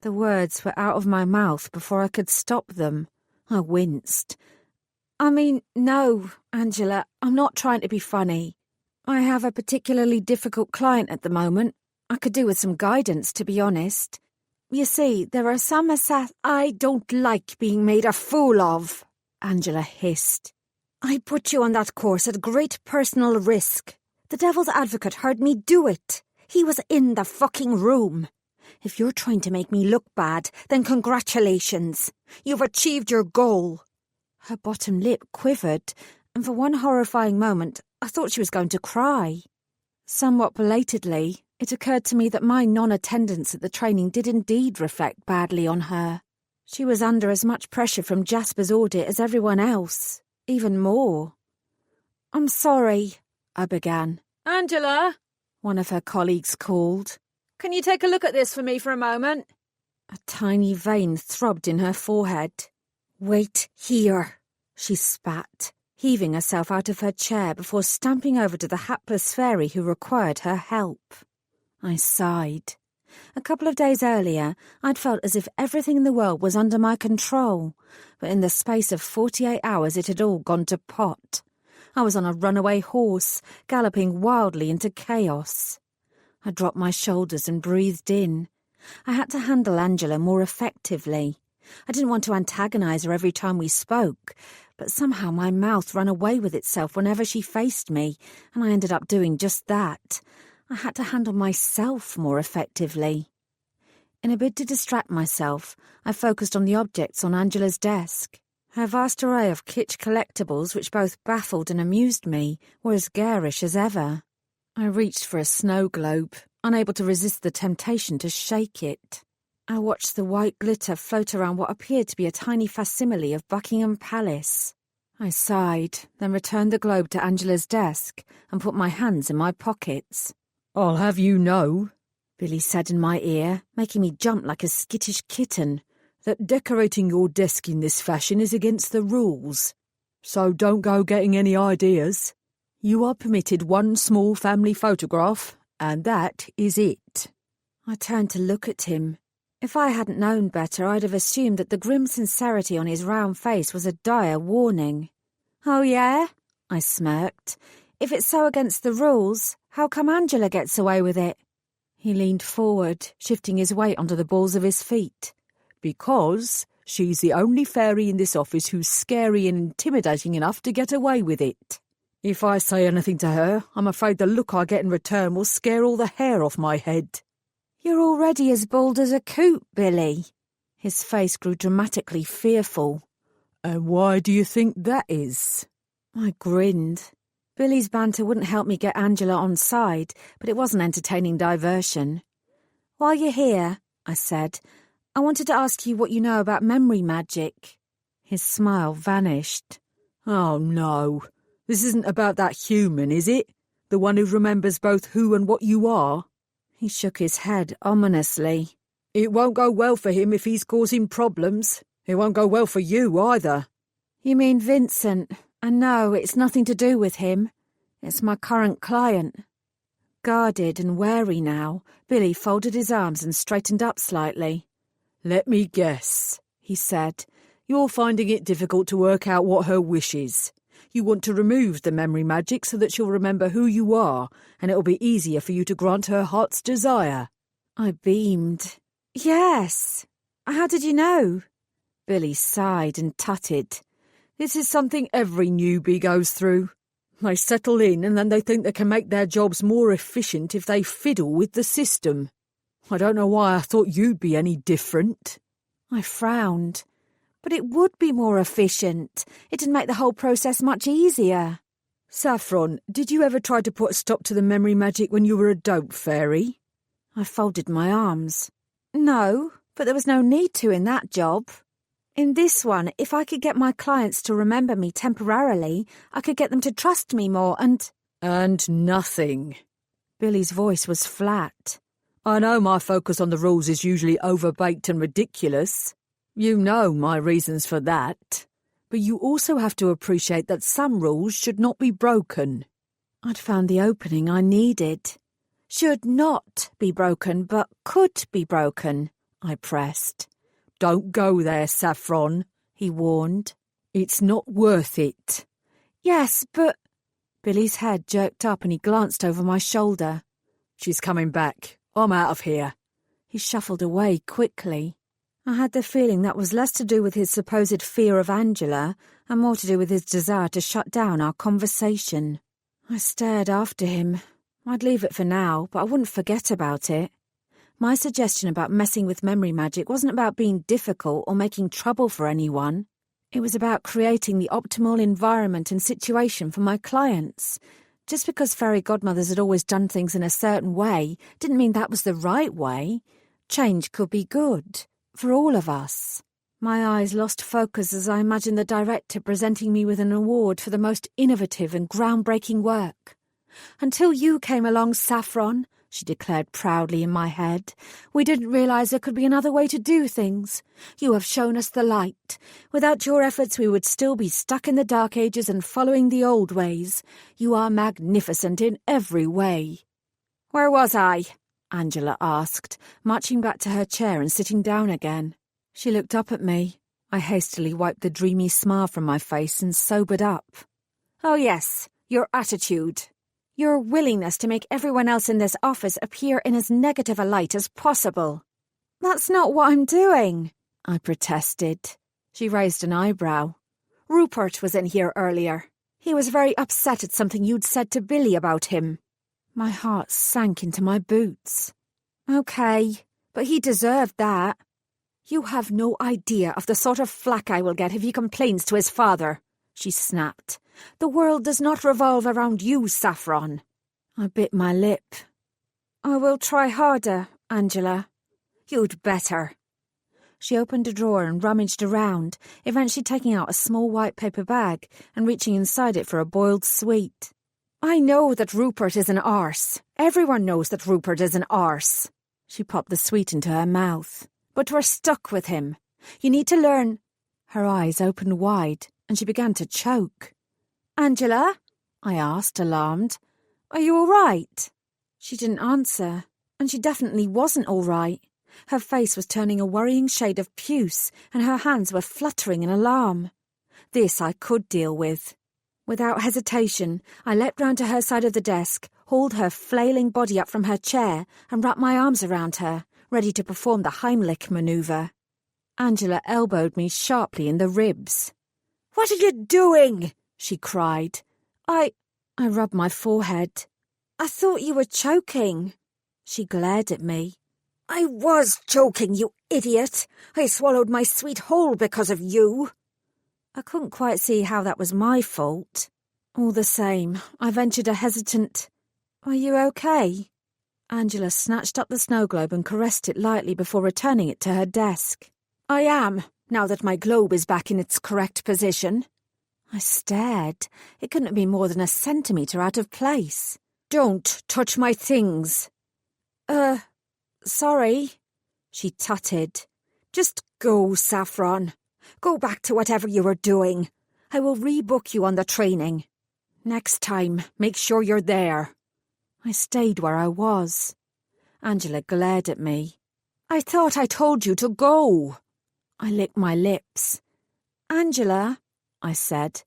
The words were out of my mouth before I could stop them. I winced. "I mean, no, Angela, I'm not trying to be funny. I have a particularly difficult client at the moment. I could do with some guidance, to be honest. You see, there are some "I don't like being made a fool of," Angela hissed. "I put you on that course at great personal risk. The devil's advocate heard me do it. He was in the fucking room. If you're trying to make me look bad, then congratulations. You've achieved your goal." Her bottom lip quivered, and for one horrifying moment I thought she was going to cry. Somewhat belatedly, it occurred to me that my non-attendance at the training did indeed reflect badly on her. She was under as much pressure from Jasper's audit as everyone else, even more. "I'm sorry," I began. "Angela," one of her colleagues called. "can you take a look at this for me for a moment?" A tiny vein throbbed in her forehead. "Wait here," she spat, heaving herself out of her chair before stamping over to the hapless fairy who required her help. I sighed. A couple of days earlier, I'd felt as if everything in the world was under my control, but in the space of 48 hours it had all gone to pot. I was on a runaway horse, galloping wildly into chaos. I dropped my shoulders and breathed in. I had to handle Angela more effectively. I didn't want to antagonize her every time we spoke, but somehow my mouth ran away with itself whenever she faced me, and I ended up doing just that. I had to handle myself more effectively. In a bid to distract myself, I focused on the objects on Angela's desk. Her vast array of kitsch collectibles, which both baffled and amused me, were as garish as ever. I reached for a snow globe, unable to resist the temptation to shake it. I watched the white glitter float around what appeared to be a tiny facsimile of Buckingham Palace. I sighed, then returned the globe to Angela's desk and put my hands in my pockets. "I'll have you know," Billy said in my ear, making me jump like a skittish kitten, "that decorating your desk in this fashion is against the rules. So don't go getting any ideas. You are permitted one small family photograph, and that is it." I turned to look at him. If I hadn't known better, I'd have assumed that the grim sincerity on his round face was a dire warning. "Oh, yeah?" I smirked. "If it's so against the rules, how come Angela gets away with it?" He leaned forward, shifting his weight onto the balls of his feet. "Because she's the only fairy in this office who's scary and intimidating enough to get away with it. If I say anything to her, I'm afraid the look I get in return will scare all the hair off my head." You're already as bald as a coot, Billy. His face grew dramatically fearful. And why do you think that is? I grinned. Billy's banter wouldn't help me get Angela on side, but it was an entertaining diversion. While you're here, I said, I wanted to ask you what you know about memory magic. His smile vanished. Oh, no. This isn't about that human, is it? The one who remembers both who and what you are? He shook his head ominously. It won't go well for him if he's causing problems. It won't go well for you either. You mean Vincent? And no, it's nothing to do with him. It's my current client. Guarded and wary now, Billy folded his arms and straightened up slightly. Let me guess, he said. You're finding it difficult to work out what her wish is. You want to remove the memory magic so that she'll remember who you are, and it'll be easier for you to grant her heart's desire. I beamed. Yes. How did you know? Billy sighed and tutted. This is something every newbie goes through. They settle in and then they think they can make their jobs more efficient if they fiddle with the system. I don't know why I thought you'd be any different. I frowned. But it would be more efficient. It'd make the whole process much easier. Saffron, did you ever try to put a stop to the memory magic when you were a dope fairy? I folded my arms. No, but there was no need to in that job. In this one, if I could get my clients to remember me temporarily, I could get them to trust me more and... And nothing. Billy's voice was flat. I know my focus on the rules is usually overbaked and ridiculous. You know my reasons for that. But you also have to appreciate that some rules should not be broken. I'd found the opening I needed. Should not be broken, but could be broken, I pressed. Don't go there, Saffron, he warned. It's not worth it. Yes, but... Billy's head jerked up and he glanced over my shoulder. She's coming back. I'm out of here. He shuffled away quickly. I had the feeling that was less to do with his supposed fear of Angela and more to do with his desire to shut down our conversation. I stared after him. I'd leave it for now, but I wouldn't forget about it. My suggestion about messing with memory magic wasn't about being difficult or making trouble for anyone. It was about creating the optimal environment and situation for my clients. Just because fairy godmothers had always done things in a certain way didn't mean that was the right way. Change could be good, for all of us. My eyes lost focus as I imagined the director presenting me with an award for the most innovative and groundbreaking work. Until you came along, Saffron, she declared proudly in my head, we didn't realize there could be another way to do things. You have shown us the light. Without your efforts, we would still be stuck in the Dark Ages and following the old ways. You are magnificent in every way. Where was I? Angela asked, marching back to her chair and sitting down again. She looked up at me. I hastily wiped the dreamy smile from my face and sobered up. Oh yes, your attitude. Your willingness to make everyone else in this office appear in as negative a light as possible. That's not what I'm doing, I protested. She raised an eyebrow. Rupert was in here earlier. He was very upset at something you'd said to Billy about him. My heart sank into my boots. Okay, but he deserved that. You have no idea of the sort of flack I will get if he complains to his father, she snapped. The world does not revolve around you, Saffron. I bit my lip. I will try harder, Angela. You'd better. She opened a drawer and rummaged around, eventually taking out a small white paper bag and reaching inside it for a boiled sweet. I know that Rupert is an arse. Everyone knows that Rupert is an arse. She popped the sweet into her mouth. But we're stuck with him. You need to learn... Her eyes opened wide, and she began to choke. Angela? I asked, alarmed. Are you all right? She didn't answer, and she definitely wasn't all right. Her face was turning a worrying shade of puce, and her hands were fluttering in alarm. This I could deal with. Without hesitation, I leapt round to her side of the desk, hauled her flailing body up from her chair, and wrapped my arms around her, ready to perform the Heimlich manoeuvre. Angela elbowed me sharply in the ribs. What are you doing? She cried. I rubbed my forehead. I thought you were choking. She glared at me. I was joking, you idiot. I swallowed my sweet whole because of you. I couldn't quite see how that was my fault. All the same, I ventured a hesitant, "Are you okay?" Angela snatched up the snow globe and caressed it lightly before returning it to her desk. I am, now that my globe is back in its correct position. I stared. It couldn't have been more than a centimetre out of place. Don't touch my things. Sorry, she tutted. Just go, Saffron. Go back to whatever you were doing. I will rebook you on the training. Next time, make sure you're there. I stayed where I was. Angela glared at me. I thought I told you to go. I licked my lips. Angela, I said,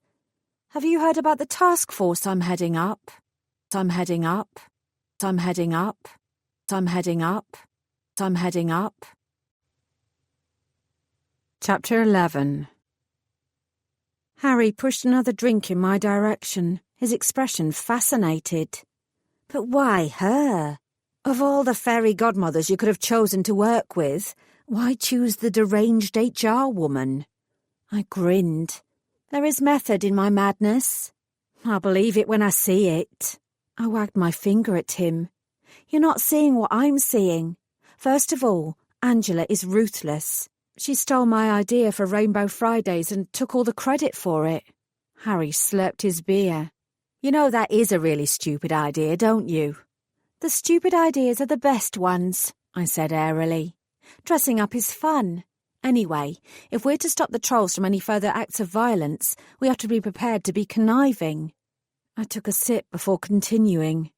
have you heard about the task force I'm heading up? I'm heading up. I'm heading up. I'm heading up. I'm heading up. Chapter 11. Harry pushed another drink in my direction, his expression fascinated. But why her? Of all the fairy godmothers you could have chosen to work with, why choose the deranged HR woman? I grinned. There is method in my madness. I'll believe it when I see it. I wagged my finger at him. You're not seeing what I'm seeing. First of all, Angela is ruthless. She stole my idea for Rainbow Fridays and took all the credit for it. Harry slurped his beer. You know that is a really stupid idea, don't you? The stupid ideas are the best ones, I said airily. Dressing up is fun. Anyway, if we're to stop the trolls from any further acts of violence, we have to be prepared to be conniving. I took a sip before continuing.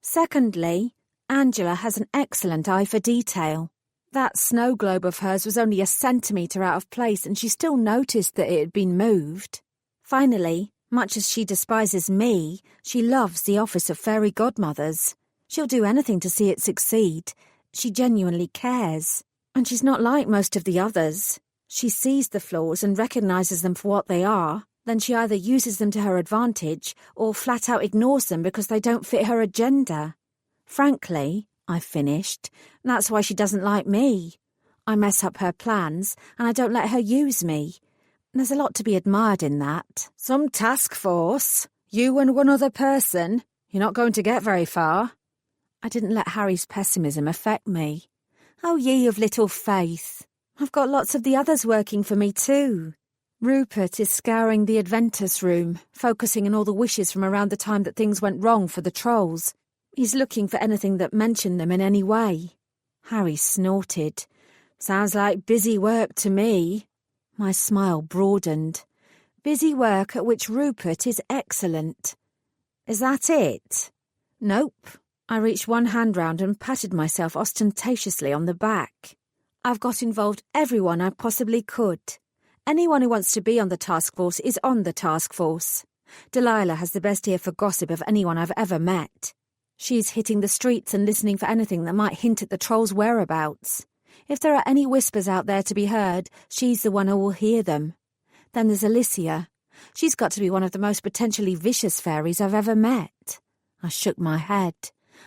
Secondly, Angela has an excellent eye for detail. That snow globe of hers was only a centimetre out of place and she still noticed that it had been moved. Finally, much as she despises me, she loves the office of fairy godmothers. She'll do anything to see it succeed. She genuinely cares. And she's not like most of the others. She sees the flaws and recognises them for what they are. Then she either uses them to her advantage or flat out ignores them because they don't fit her agenda. Frankly, I finished, that's why she doesn't like me. I mess up her plans and I don't let her use me. There's a lot to be admired in that. Some task force. You and one other person. You're not going to get very far. I didn't let Harry's pessimism affect me. Oh, ye of little faith. I've got lots of the others working for me too. Rupert is scouring the Adventus room, focusing on all the wishes from around the time that things went wrong for the trolls. He's looking for anything that mentioned them in any way. Harry snorted. Sounds like busy work to me. My smile broadened. Busy work at which Rupert is excellent. Is that it? Nope. I reached one hand round and patted myself ostentatiously on the back. I've got involved everyone I possibly could. Anyone who wants to be on the task force is on the task force. Delilah has the best ear for gossip of anyone I've ever met. She's hitting the streets and listening for anything that might hint at the trolls' whereabouts. If there are any whispers out there to be heard, she's the one who will hear them. Then there's Alicia. She's got to be one of the most potentially vicious fairies I've ever met. I shook my head.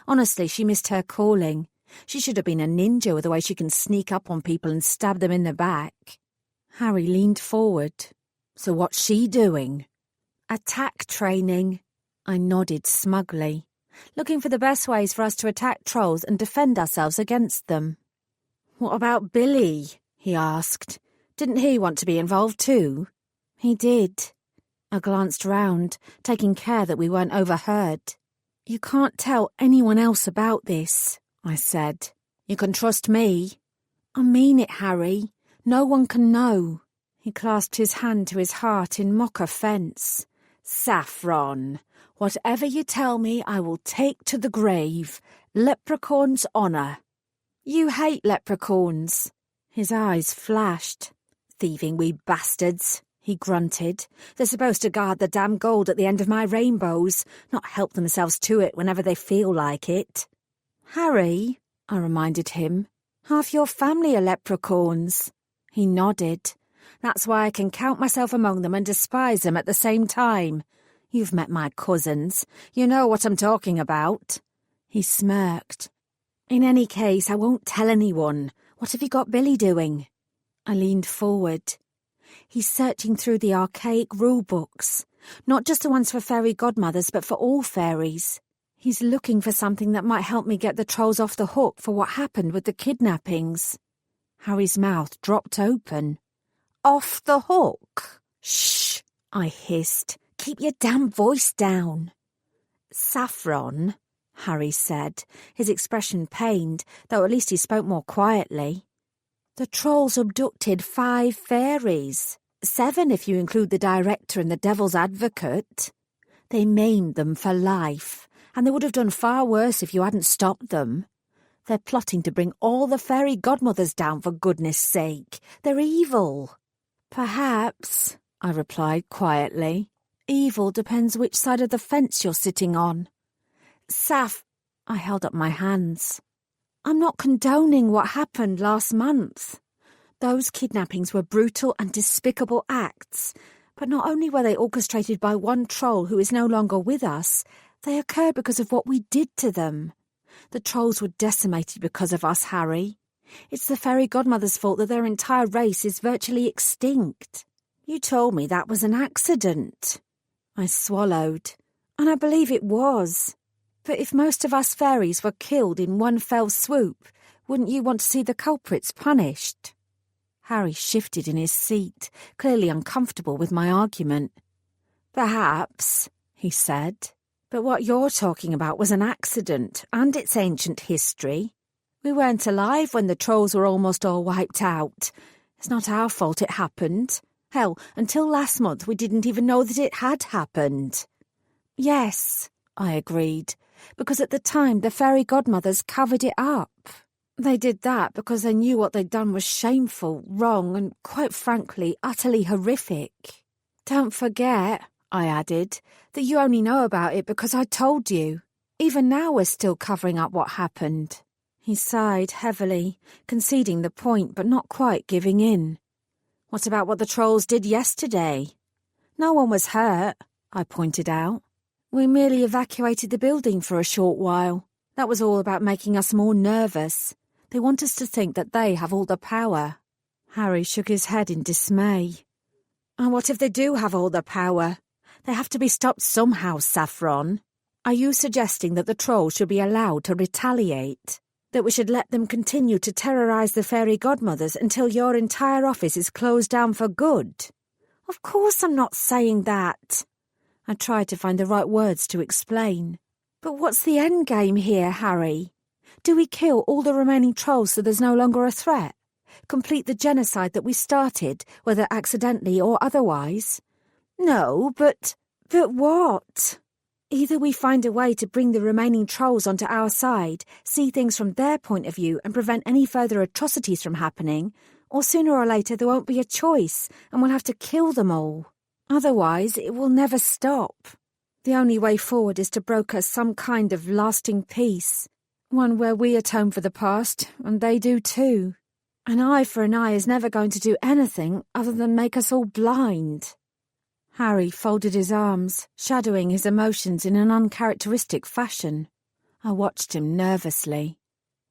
Honestly, she missed her calling. She should have been a ninja with the way she can sneak up on people and stab them in the back. Harry leaned forward. So what's she doing? Attack training. I nodded smugly. Looking for the best ways for us to attack trolls and defend ourselves against them. What about Billy? He asked. Didn't he want to be involved too? He did. I glanced round, taking care that we weren't overheard. You can't tell anyone else about this, I said. You can trust me. I mean it, Harry. No one can know. He clasped his hand to his heart in mock offence. Saffron, whatever you tell me I will take to the grave. Leprechaun's honour. You hate leprechauns. His eyes flashed. Thieving wee bastards, he grunted. They're supposed to guard the damn gold at the end of my rainbows, not help themselves to it whenever they feel like it. Harry, I reminded him, half your family are leprechauns. He nodded. That's why I can count myself among them and despise them at the same time. You've met my cousins. You know what I'm talking about. He smirked. In any case, I won't tell anyone. What have you got Billy doing? I leaned forward. He's searching through the archaic rule books, not just the ones for fairy godmothers, but for all fairies. He's looking for something that might help me get the trolls off the hook for what happened with the kidnappings. Harry's mouth dropped open. Off the hook? Shh, I hissed. Keep your damn voice down. Saffron, Harry said, his expression pained, though at least he spoke more quietly. The trolls abducted 5 fairies. 7 if you include the director and the devil's advocate. They maimed them for life, and they would have done far worse if you hadn't stopped them. They're plotting to bring all the fairy godmothers down for goodness sake. They're evil. Perhaps, I replied quietly. Evil depends which side of the fence you're sitting on. Saf, I held up my hands. I'm not condoning what happened last month. Those kidnappings were brutal and despicable acts, but not only were they orchestrated by one troll who is no longer with us, they occurred because of what we did to them. The trolls were decimated because of us, Harry. It's the fairy godmother's fault that their entire race is virtually extinct. You told me that was an accident. I swallowed, and I believe it was. But if most of us fairies were killed in one fell swoop, wouldn't you want to see the culprits punished? Harry shifted in his seat, clearly uncomfortable with my argument. Perhaps, he said, but what you're talking about was an accident and its ancient history. We weren't alive when the trolls were almost all wiped out. It's not our fault it happened. Hell, until last month we didn't even know that it had happened. Yes, I agreed, because at the time the fairy godmothers covered it up. They did that because they knew what they'd done was shameful, wrong, and, quite frankly, utterly horrific. Don't forget, I added, that you only know about it because I told you. Even now we're still covering up what happened. He sighed heavily, conceding the point but not quite giving in. What about what the trolls did yesterday? No one was hurt, I pointed out. We merely evacuated the building for a short while. That was all about making us more nervous. They want us to think that they have all the power. Harry shook his head in dismay. And what if they do have all the power? They have to be stopped somehow, Saffron. Are you suggesting that the trolls should be allowed to retaliate? That we should let them continue to terrorise the fairy godmothers until your entire office is closed down for good? Of course I'm not saying that. I tried to find the right words to explain. But what's the end game here, Harry? Do we kill all the remaining trolls so there's no longer a threat? Complete the genocide that we started, whether accidentally or otherwise? No, but what? Either we find a way to bring the remaining trolls onto our side, see things from their point of view and prevent any further atrocities from happening, or sooner or later there won't be a choice and we'll have to kill them all. Otherwise, it will never stop. The only way forward is to broker some kind of lasting peace, one where we atone for the past, and they do too. An eye for an eye is never going to do anything other than make us all blind. Harry folded his arms, shadowing his emotions in an uncharacteristic fashion. I watched him nervously.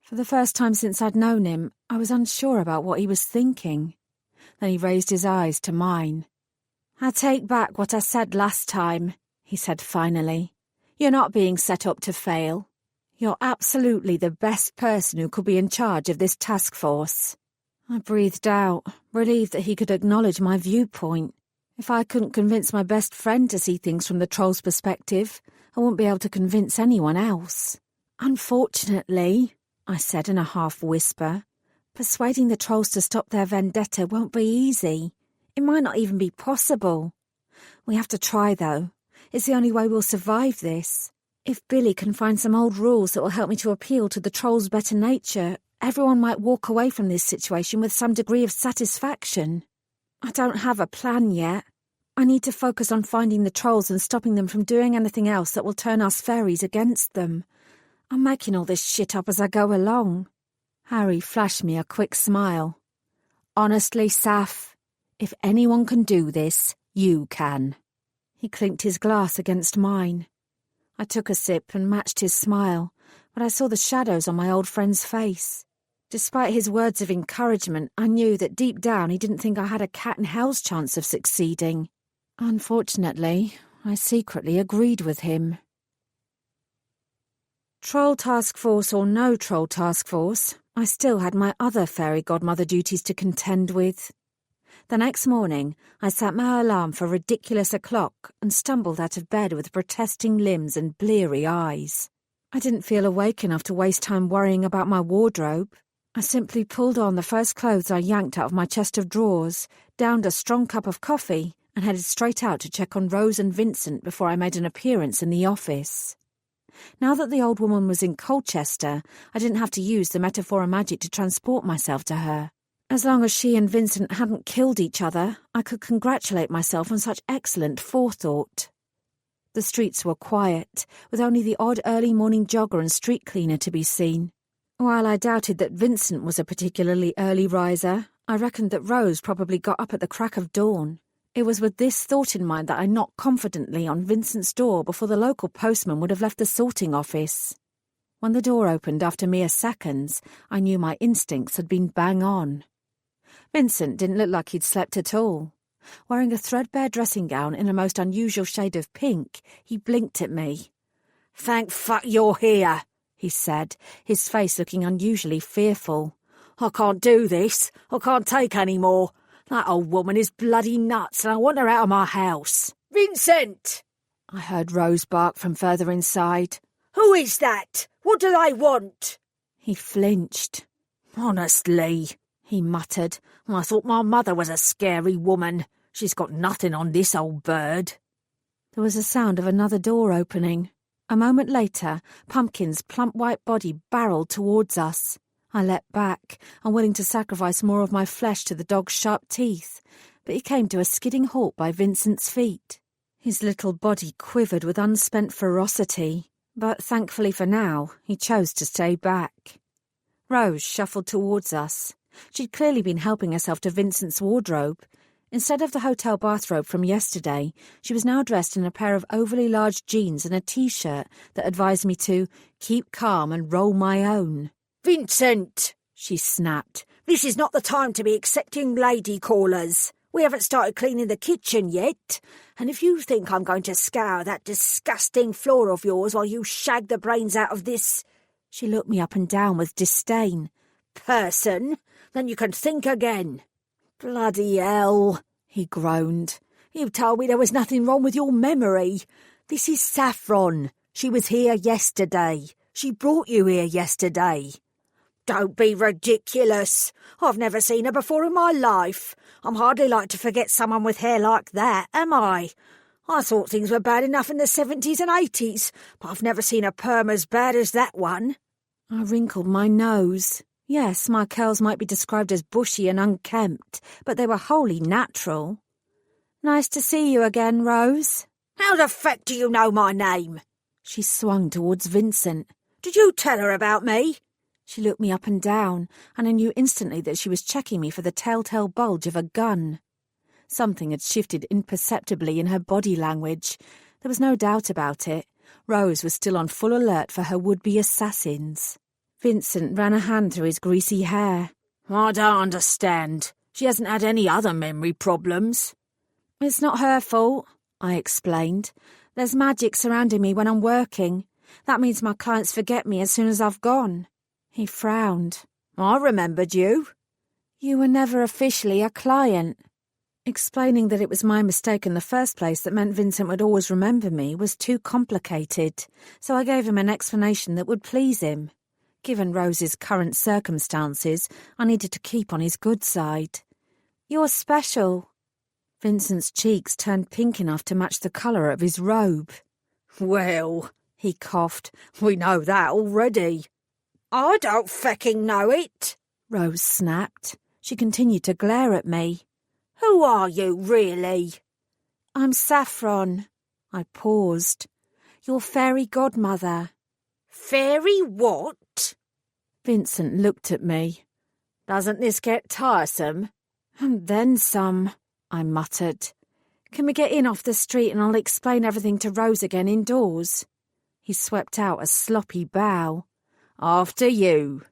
For the first time since I'd known him, I was unsure about what he was thinking. Then he raised his eyes to mine. I take back what I said last time, he said finally. You're not being set up to fail. You're absolutely the best person who could be in charge of this task force. I breathed out, relieved that he could acknowledge my viewpoint. If I couldn't convince my best friend to see things from the troll's perspective, I wouldn't be able to convince anyone else. Unfortunately, I said in a half-whisper, persuading the trolls to stop their vendetta won't be easy. It might not even be possible. We have to try, though. It's the only way we'll survive this. If Billy can find some old rules that will help me to appeal to the troll's better nature, everyone might walk away from this situation with some degree of satisfaction. I don't have a plan yet. I need to focus on finding the trolls and stopping them from doing anything else that will turn us fairies against them. I'm making all this shit up as I go along. Harry flashed me a quick smile. Honestly, Saf, if anyone can do this, you can. He clinked his glass against mine. I took a sip and matched his smile, but I saw the shadows on my old friend's face. Despite his words of encouragement, I knew that deep down he didn't think I had a cat in hell's chance of succeeding. Unfortunately, I secretly agreed with him. Troll task force or no troll task force, I still had my other fairy godmother duties to contend with. The next morning, I set my alarm for ridiculous o'clock and stumbled out of bed with protesting limbs and bleary eyes. I didn't feel awake enough to waste time worrying about my wardrobe. I simply pulled on the first clothes I yanked out of my chest of drawers, downed a strong cup of coffee, and headed straight out to check on Rose and Vincent before I made an appearance in the office. Now that the old woman was in Colchester, I didn't have to use the metaphor of magic to transport myself to her. As long as she and Vincent hadn't killed each other, I could congratulate myself on such excellent forethought. The streets were quiet, with only the odd early morning jogger and street cleaner to be seen. While I doubted that Vincent was a particularly early riser, I reckoned that Rose probably got up at the crack of dawn. It was with this thought in mind that I knocked confidently on Vincent's door before the local postman would have left the sorting office. When the door opened after mere seconds, I knew my instincts had been bang on. Vincent didn't look like he'd slept at all. Wearing a threadbare dressing gown in a most unusual shade of pink, he blinked at me. "Thank fuck you're here," he said, his face looking unusually fearful. "I can't do this. I can't take any more. That old woman is bloody nuts and I want her out of my house." "Vincent!" I heard Rose bark from further inside. "Who is that? What do they want?" He flinched. "Honestly," he muttered, "I thought my mother was a scary woman. She's got nothing on this old bird." There was a sound of another door opening. A moment later, Pumpkin's plump white body barreled towards us. I leapt back, unwilling to sacrifice more of my flesh to the dog's sharp teeth, but he came to a skidding halt by Vincent's feet. His little body quivered with unspent ferocity, but thankfully for now, he chose to stay back. Rose shuffled towards us. She'd clearly been helping herself to Vincent's wardrobe. Instead of the hotel bathrobe from yesterday, she was now dressed in a pair of overly large jeans and a T-shirt that advised me to keep calm and roll my own. "Vincent," she snapped, "this is not the time to be accepting lady callers. We haven't started cleaning the kitchen yet, and if you think I'm going to scour that disgusting floor of yours while you shag the brains out of this—" She looked me up and down with disdain. "Person, then you can think again." "Bloody hell," he groaned. "You told me there was nothing wrong with your memory. This is Saffron. She was here yesterday. She brought you here yesterday." "Don't be ridiculous. I've never seen her before in my life. I'm hardly like to forget someone with hair like that, am I? I thought things were bad enough in the 70s and 80s, but I've never seen a perm as bad as that one." I wrinkled my nose. Yes, my curls might be described as bushy and unkempt, but they were wholly natural. "Nice to see you again, Rose." "How the fuck do you know my name?" She swung towards Vincent. "Did you tell her about me?" She looked me up and down, and I knew instantly that she was checking me for the telltale bulge of a gun. Something had shifted imperceptibly in her body language. There was no doubt about it. Rose was still on full alert for her would-be assassins. Vincent ran a hand through his greasy hair. "I don't understand. She hasn't had any other memory problems." "It's not her fault," I explained. "There's magic surrounding me when I'm working. That means my clients forget me as soon as I've gone." He frowned. "I remembered you." "You were never officially a client." Explaining that it was my mistake in the first place that meant Vincent would always remember me was too complicated, so I gave him an explanation that would please him. Given Rose's current circumstances, I needed to keep on his good side. "You're special." Vincent's cheeks turned pink enough to match the colour of his robe. "Well," he coughed, "we know that already." "I don't fucking know it," Rose snapped. She continued to glare at me. "Who are you, really?" "I'm Saffron." I paused. "Your fairy godmother." "Fairy what?" Vincent looked at me. "Doesn't this get tiresome?" "And then some," I muttered. "Can we get in off the street and I'll explain everything to Rose again indoors?" He swept out a sloppy bow. After you.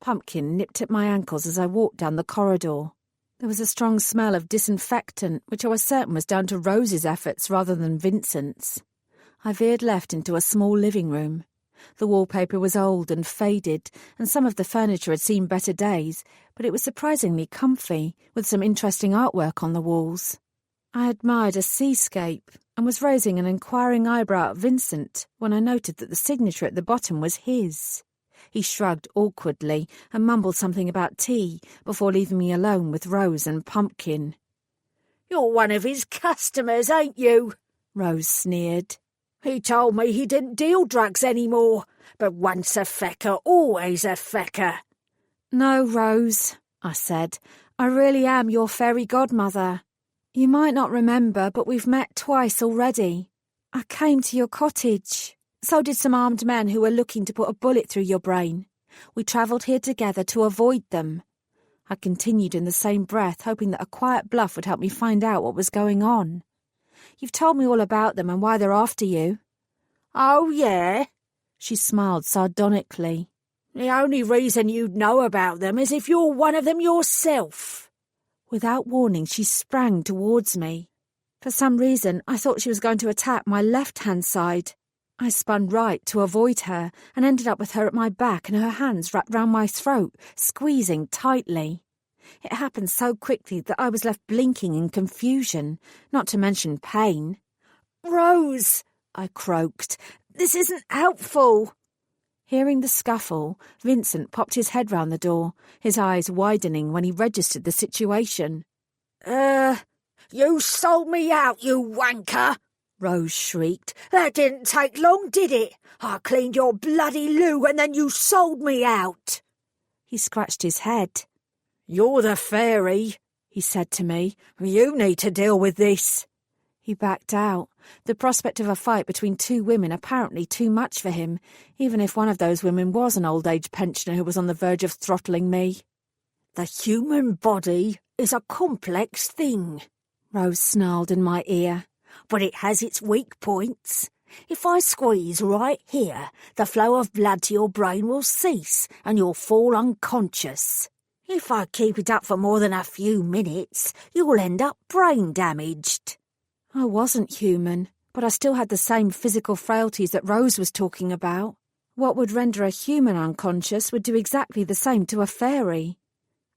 Pumpkin nipped at my ankles as I walked down the corridor. There was a strong smell of disinfectant, which I was certain was down to Rose's efforts rather than Vincent's. I veered left into a small living room. The wallpaper was old and faded, and some of the furniture had seen better days, but it was surprisingly comfy, with some interesting artwork on the walls. I admired a seascape and was raising an inquiring eyebrow at Vincent when I noted that the signature at the bottom was his. He shrugged awkwardly and mumbled something about tea before leaving me alone with Rose and Pumpkin. You're one of his customers, ain't you? Rose sneered. He told me he didn't deal drugs anymore, but once a fecker, always a fecker. No, Rose, I said. I really am your fairy godmother. You might not remember, but we've met twice already. I came to your cottage. So did some armed men who were looking to put a bullet through your brain. We travelled here together to avoid them. I continued in the same breath, hoping that a quiet bluff would help me find out what was going on. You've told me all about them and why they're after you. Oh, yeah? She smiled sardonically. The only reason you'd know about them is if you're one of them yourself. Without warning, she sprang towards me. For some reason, I thought she was going to attack my left-hand side. I spun right to avoid her and ended up with her at my back and her hands wrapped round my throat, squeezing tightly. It happened so quickly that I was left blinking in confusion, not to mention pain. Rose, I croaked, this isn't helpful. Hearing the scuffle, Vincent popped his head round the door, his eyes widening when he registered the situation. You sold me out, you wanker, Rose shrieked. That didn't take long, did it? I cleaned your bloody loo and then you sold me out. He scratched his head. You're the fairy, he said to me. You need to deal with this. He backed out, the prospect of a fight between two women apparently too much for him, even if one of those women was an old-age pensioner who was on the verge of throttling me. The human body is a complex thing, Rose snarled in my ear. But it has its weak points. If I squeeze right here, the flow of blood to your brain will cease and you'll fall unconscious. If I keep it up for more than a few minutes, you'll end up brain damaged. I wasn't human, but I still had the same physical frailties that Rose was talking about. What would render a human unconscious would do exactly the same to a fairy.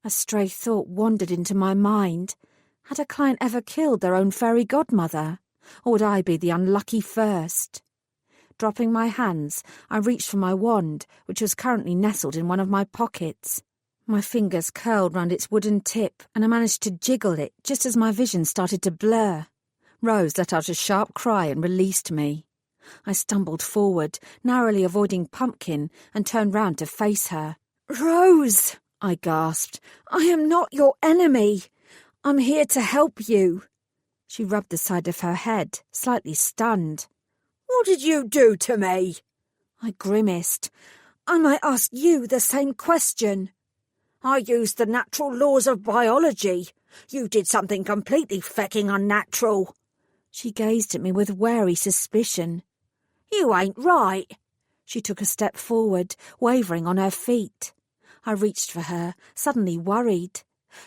A stray thought wandered into my mind. Had a client ever killed their own fairy godmother? Or would I be the unlucky first? Dropping my hands, I reached for my wand, which was currently nestled in one of my pockets. My fingers curled round its wooden tip, and I managed to jiggle it just as my vision started to blur. Rose let out a sharp cry and released me. I stumbled forward, narrowly avoiding Pumpkin, and turned round to face her. Rose, I gasped. I am not your enemy. I'm here to help you. She rubbed the side of her head, slightly stunned. What did you do to me? I grimaced. I might ask you the same question. I used the natural laws of biology. You did something completely fecking unnatural. She gazed at me with wary suspicion. You ain't right. She took a step forward, wavering on her feet. I reached for her, suddenly worried.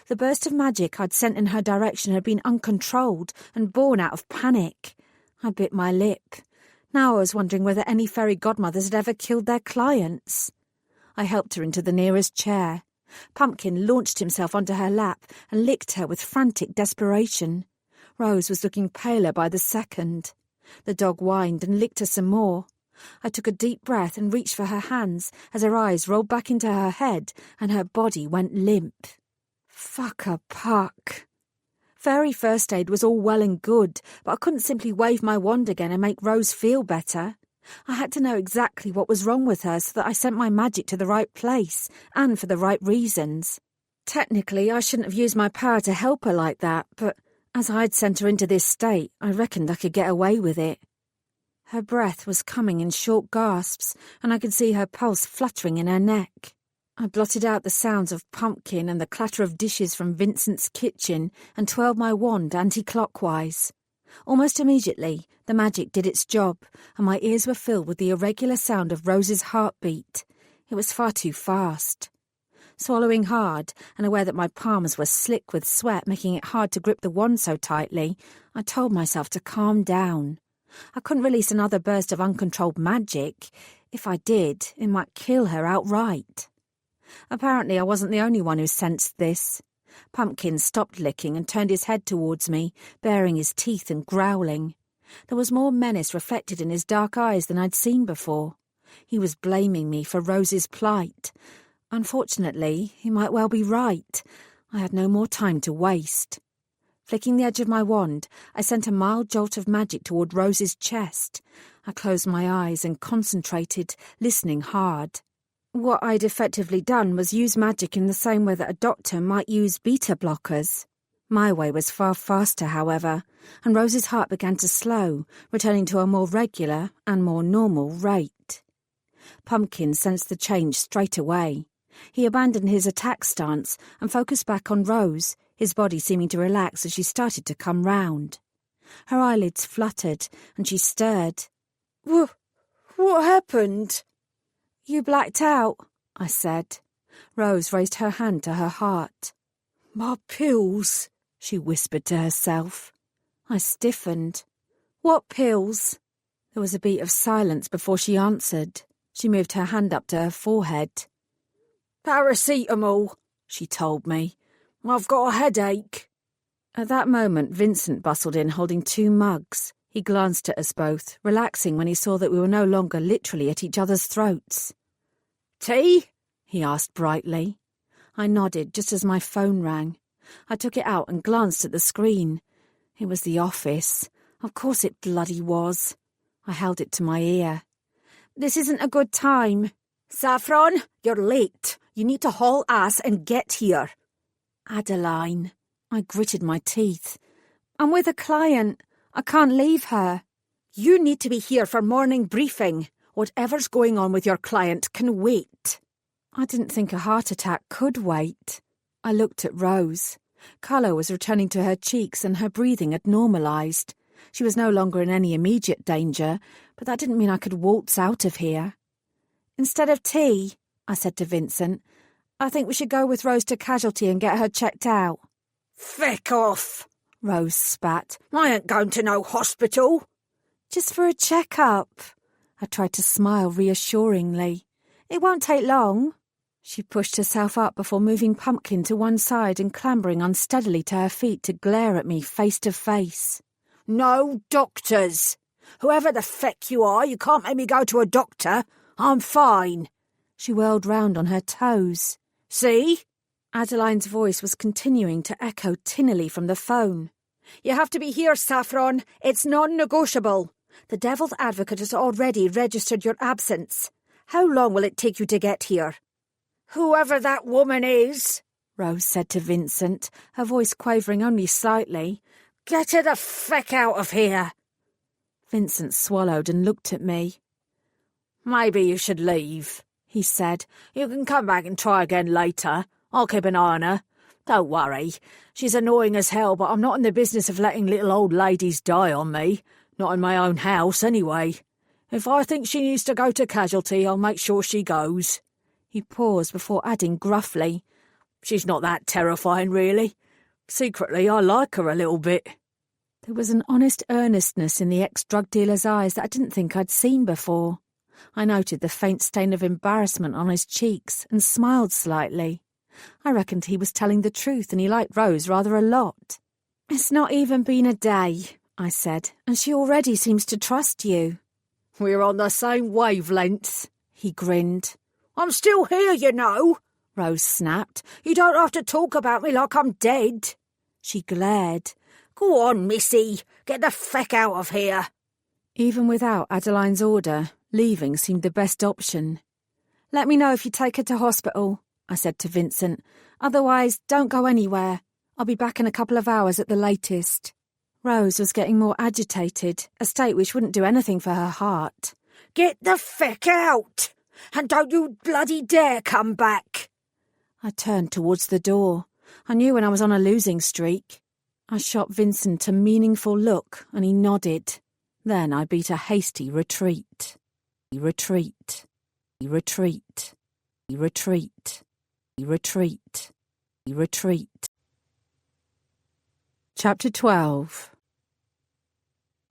The burst of magic I'd sent in her direction had been uncontrolled and born out of panic. I bit my lip. Now I was wondering whether any fairy godmothers had ever killed their clients. I helped her into the nearest chair. Pumpkin launched himself onto her lap and licked her with frantic desperation. Rose was looking paler by the second. The dog whined and licked her some more. I took a deep breath and reached for her hands as her eyes rolled back into her head and her body went limp. Fuck a puck. Fairy first aid was all well and good, but I couldn't simply wave my wand again and make Rose feel better. I had to know exactly what was wrong with her so that I sent my magic to the right place, and for the right reasons. Technically, I shouldn't have used my power to help her like that, but as I'd sent her into this state, I reckoned I could get away with it. Her breath was coming in short gasps, and I could see her pulse fluttering in her neck. I blotted out the sounds of Pumpkin and the clatter of dishes from Vincent's kitchen and twirled my wand anti-clockwise. Almost immediately, the magic did its job, and my ears were filled with the irregular sound of Rose's heartbeat. It was far too fast. Swallowing hard and aware that my palms were slick with sweat, making it hard to grip the wand so tightly, I told myself to calm down. I couldn't release another burst of uncontrolled magic. If I did, it might kill her outright. Apparently I wasn't the only one who sensed this. Pumpkin stopped licking and turned his head towards me, baring his teeth and growling. There was more menace reflected in his dark eyes than I'd seen before. He was blaming me for Rose's plight. Unfortunately, he might well be right. I had no more time to waste. Flicking the edge of my wand, I sent a mild jolt of magic toward Rose's chest. I closed my eyes and concentrated, listening hard. What I'd effectively done was use magic in the same way that a doctor might use beta blockers. My way was far faster, however, and Rose's heart began to slow, returning to a more regular and more normal rate. Pumpkin sensed the change straight away. He abandoned his attack stance and focused back on Rose, his body seeming to relax as she started to come round. Her eyelids fluttered, and she stirred. What happened? You blacked out, I said. Rose raised her hand to her heart. My pills, she whispered to herself. I stiffened. What pills? There was a beat of silence before she answered. She moved her hand up to her forehead. Paracetamol, she told me. I've got a headache. At that moment, Vincent bustled in holding 2 mugs. He glanced at us both, relaxing when he saw that we were no longer literally at each other's throats. Tea? He asked brightly. I nodded just as my phone rang. I took it out and glanced at the screen. It was the office. Of course it bloody was. I held it to my ear. This isn't a good time. Saffron, you're late. You need to haul ass and get here. Adeline. I gritted my teeth. I'm with a client. I can't leave her. You need to be here for morning briefing. Whatever's going on with your client can wait. I didn't think a heart attack could wait. I looked at Rose. Colour was returning to her cheeks and her breathing had normalised. She was no longer in any immediate danger, but that didn't mean I could waltz out of here. Instead of tea, I said to Vincent, I think we should go with Rose to casualty and get her checked out. Feck off, Rose spat. I ain't going to no hospital. Just for a check-up. I tried to smile reassuringly. It won't take long. She pushed herself up before moving Pumpkin to one side and clambering unsteadily to her feet to glare at me face to face. No doctors. Whoever the feck you are, you can't make me go to a doctor. I'm fine. She whirled round on her toes. See? Adeline's voice was continuing to echo tinnily from the phone. You have to be here, Saffron. It's non-negotiable. The Devil's Advocate has already registered your absence. How long will it take you to get here? Whoever that woman is, Rose said to Vincent, her voice quavering only slightly. Get her the feck out of here. Vincent swallowed and looked at me. Maybe you should leave, he said. You can come back and try again later. I'll keep an eye on her. Don't worry. She's annoying as hell, but I'm not in the business of letting little old ladies die on me. Not in my own house, anyway. If I think she needs to go to casualty, I'll make sure she goes. He paused before adding gruffly, She's not that terrifying, really. Secretly, I like her a little bit. There was an honest earnestness in the ex-drug dealer's eyes that I didn't think I'd seen before. I noted the faint stain of embarrassment on his cheeks and smiled slightly. I reckoned he was telling the truth and he liked Rose rather a lot. It's not even been a day, I said, and she already seems to trust you. We're on the same wavelengths, he grinned. I'm still here, you know, Rose snapped. You don't have to talk about me like I'm dead. She glared. Go on, missy, get the feck out of here. Even without Adeline's order, leaving seemed the best option. Let me know if you take her to hospital, I said to Vincent. Otherwise, don't go anywhere. I'll be back in a couple of hours at the latest. Rose was getting more agitated, a state which wouldn't do anything for her heart. Get the feck out! And don't you bloody dare come back! I turned towards the door. I knew when I was on a losing streak. I shot Vincent a meaningful look, and he nodded. Then I beat a hasty retreat. Retreat. Retreat. Retreat. Retreat. Chapter 12.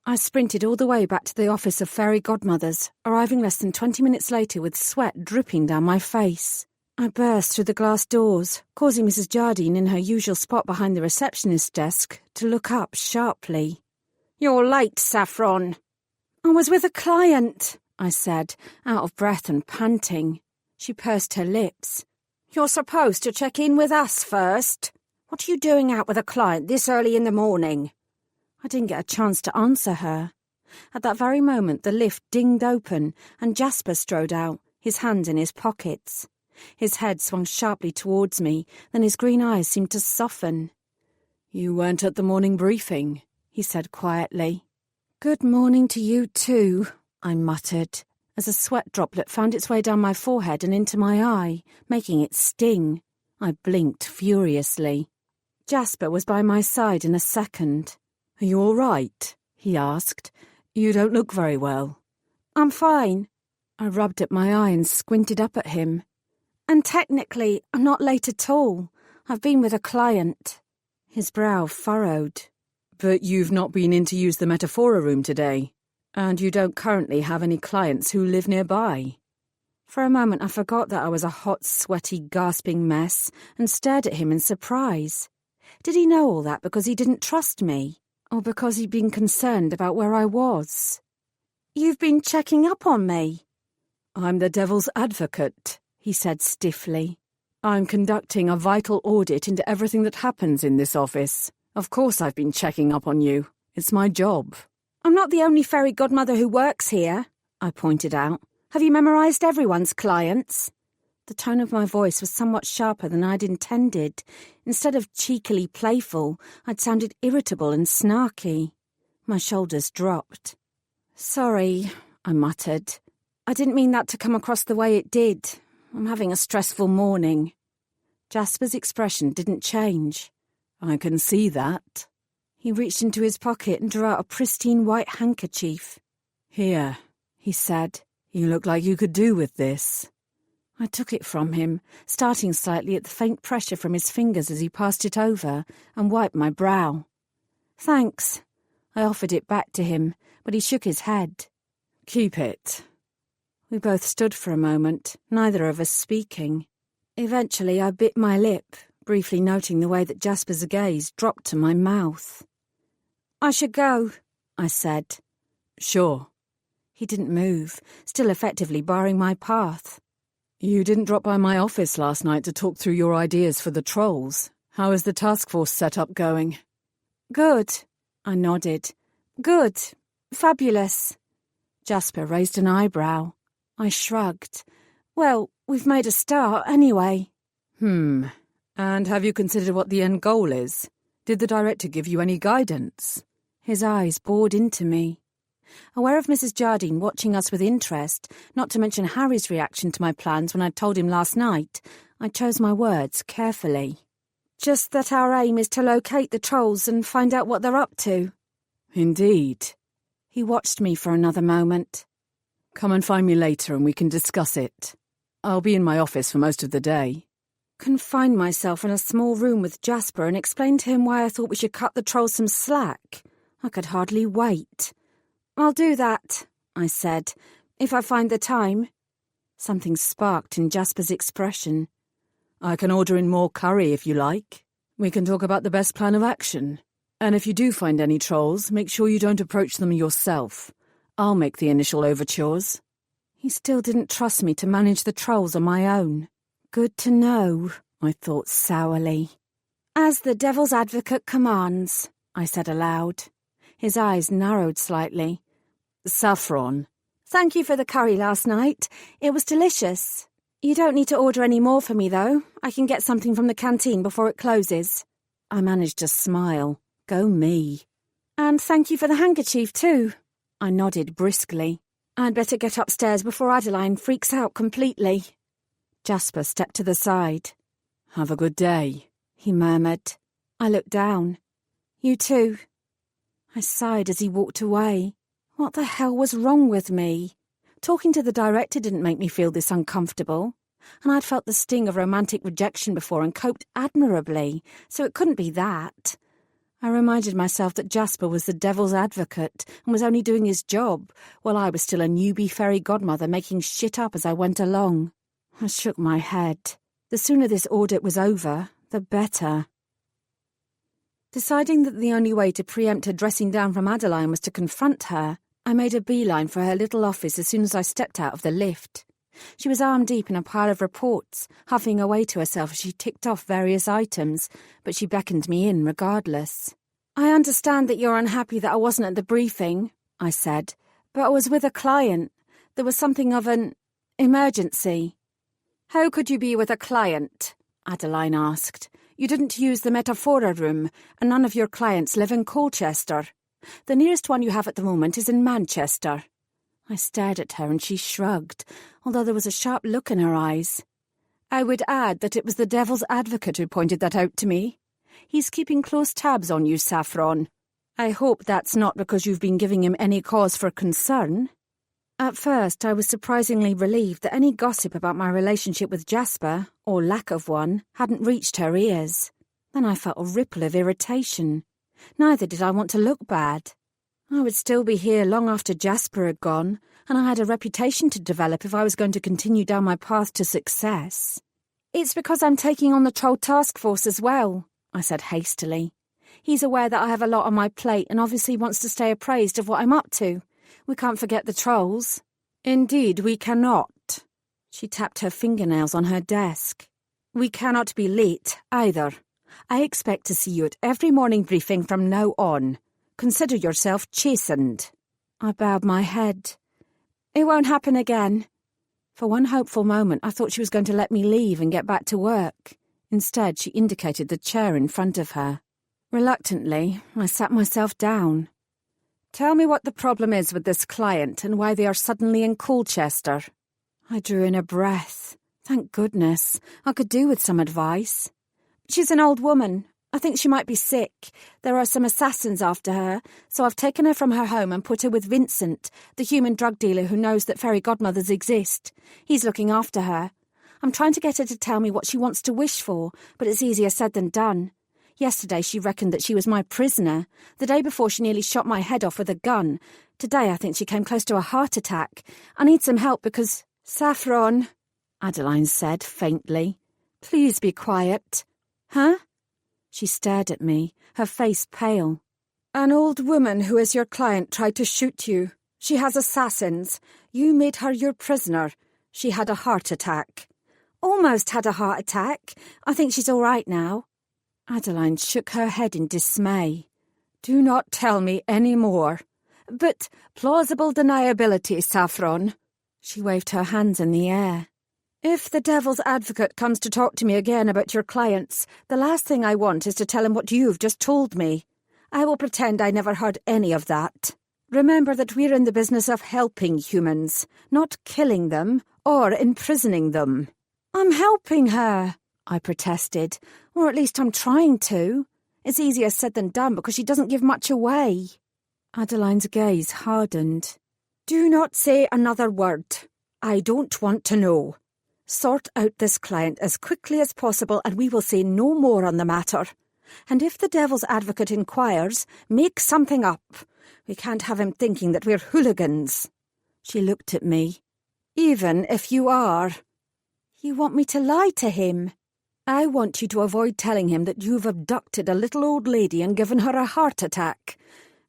I sprinted all the way back to the office of fairy godmothers, arriving less than 20 minutes later with sweat dripping down my face. I burst through the glass doors, causing Mrs. Jardine in her usual spot behind the receptionist's desk to look up sharply. "You're late, Saffron." "I was with a client," I said, out of breath and panting. She pursed her lips. "You're supposed to check in with us first. What are you doing out with a client this early in the morning?" I didn't get a chance to answer her. At that very moment the lift dinged open and Jasper strode out, his hands in his pockets. His head swung sharply towards me, then his green eyes seemed to soften. "You weren't at the morning briefing," he said quietly. "Good morning to you too," I muttered, as a sweat droplet found its way down my forehead and into my eye, making it sting. I blinked furiously. Jasper was by my side in a second. "Are you all right?" he asked. "You don't look very well." "I'm fine." I rubbed at my eye and squinted up at him. "And technically, I'm not late at all. I've been with a client." His brow furrowed. "But you've not been in to use the Metaphora room today, and you don't currently have any clients who live nearby." For a moment I forgot that I was a hot, sweaty, gasping mess and stared at him in surprise. Did he know all that because he didn't trust me? Or because he'd been concerned about where I was? "You've been checking up on me." "I'm the devil's advocate," he said stiffly. "I'm conducting a vital audit into everything that happens in this office. Of course I've been checking up on you. It's my job." "I'm not the only fairy godmother who works here," I pointed out. "Have you memorised everyone's clients?" The tone of my voice was somewhat sharper than I'd intended. Instead of cheekily playful, I'd sounded irritable and snarky. My shoulders dropped. "Sorry," I muttered. "I didn't mean that to come across the way it did. I'm having a stressful morning." Jasper's expression didn't change. "I can see that." He reached into his pocket and drew out a pristine white handkerchief. "Here," he said. "You look like you could do with this." I took it from him, starting slightly at the faint pressure from his fingers as he passed it over, and wiped my brow. "Thanks." I offered it back to him, but he shook his head. "Keep it." We both stood for a moment, neither of us speaking. Eventually I bit my lip, briefly noting the way that Jasper's gaze dropped to my mouth. "I should go," I said. "Sure." He didn't move, still effectively barring my path. "You didn't drop by my office last night to talk through your ideas for the trolls. How is the task force setup going?" "Good," I nodded. "Good. Fabulous." Jasper raised an eyebrow. I shrugged. "Well, we've made a start, anyway." And have you considered what the end goal is? Did the director give you any guidance?" His eyes bored into me. Aware of Mrs. Jardine watching us with interest, not to mention Harry's reaction to my plans when I told him last night, I chose my words carefully. "Just that our aim is to locate the trolls and find out what they're up to." "Indeed." He watched me for another moment. "Come and find me later and we can discuss it. I'll be in my office for most of the day." Confined myself in a small room with Jasper and explained to him why I thought we should cut the trolls some slack. I could hardly wait. "I'll do that," I said, "if I find the time." Something sparked in Jasper's expression. "I can order in more curry if you like. We can talk about the best plan of action. And if you do find any trolls, make sure you don't approach them yourself. I'll make the initial overtures." He still didn't trust me to manage the trolls on my own. Good to know, I thought sourly. "As the devil's advocate commands," I said aloud. His eyes narrowed slightly. "Saffron." "Thank you for the curry last night. It was delicious. You don't need to order any more for me, though. I can get something from the canteen before it closes." I managed to smile. Go me. "And thank you for the handkerchief, too." I nodded briskly. "I'd better get upstairs before Adeline freaks out completely." Jasper stepped to the side. "Have a good day," he murmured. I looked down. "You too." I sighed as he walked away. What the hell was wrong with me? Talking to the director didn't make me feel this uncomfortable. And I'd felt the sting of romantic rejection before and coped admirably, so it couldn't be that. I reminded myself that Jasper was the devil's advocate and was only doing his job, while I was still a newbie fairy godmother making shit up as I went along. I shook my head. The sooner this audit was over, the better. Deciding that the only way to preempt her dressing down from Adeline was to confront her, I made a beeline for her little office as soon as I stepped out of the lift. She was arm-deep in a pile of reports, huffing away to herself as she ticked off various items, but she beckoned me in regardless. "I understand that you're unhappy that I wasn't at the briefing," I said, "but I was with a client. There was something of an emergency." "How could you be with a client?" Adeline asked. "You didn't use the Metaphora room, and none of your clients live in Colchester. The nearest one you have at the moment is in Manchester." I stared at her and she shrugged, although there was a sharp look in her eyes. "I would add that it was the devil's advocate who pointed that out to me. He's keeping close tabs on you, Saffron. I hope that's not because you've been giving him any cause for concern." At first, I was surprisingly relieved that any gossip about my relationship with Jasper, or lack of one, hadn't reached her ears. Then I felt a ripple of irritation. Neither did I want to look bad. I would still be here long after Jasper had gone, and I had a reputation to develop if I was going to continue down my path to success. "It's because I'm taking on the Troll Task Force as well," I said hastily. "He's aware that I have a lot on my plate and obviously wants to stay appraised of what I'm up to. We can't forget the trolls." "Indeed, we cannot." She tapped her fingernails on her desk. "We cannot be late, either. I expect to see you at every morning briefing from now on. Consider yourself chastened." I bowed my head. "It won't happen again." For one hopeful moment, I thought she was going to let me leave and get back to work. Instead, she indicated the chair in front of her. Reluctantly, I sat myself down. "Tell me what the problem is with this client and why they are suddenly in Colchester." I drew in a breath. Thank goodness, I could do with some advice. "She's an old woman. I think she might be sick. There are some assassins after her, so I've taken her from her home and put her with Vincent, the human drug dealer who knows that fairy godmothers exist. He's looking after her. I'm trying to get her to tell me what she wants to wish for, but it's easier said than done. Yesterday she reckoned that she was my prisoner. The day before she nearly shot my head off with a gun. Today I think she came close to a heart attack. I need some help because—" "Saffron," Adeline said faintly. "Please be quiet." "Huh?" She stared at me, her face pale. "An old woman who is your client tried to shoot you. She has assassins. You made her your prisoner. She had a heart attack." "Almost had a heart attack. I think she's all right now." Adeline shook her head in dismay. "Do not tell me any more. But plausible deniability, Saffron." She waved her hands in the air. "If the devil's advocate comes to talk to me again about your clients, the last thing I want is to tell him what you've just told me. I will pretend I never heard any of that. Remember that we're in the business of helping humans, not killing them or imprisoning them." "I'm helping her," I protested. "Or at least I'm trying to. It's easier said than done because she doesn't give much away." Adeline's gaze hardened. "Do not say another word. I don't want to know. Sort out this client as quickly as possible and we will say no more on the matter. And if the devil's advocate inquires, make something up. We can't have him thinking that we're hooligans." She looked at me. "Even if you are." "You want me to lie to him?" "I want you to avoid telling him that you've abducted a little old lady and given her a heart attack.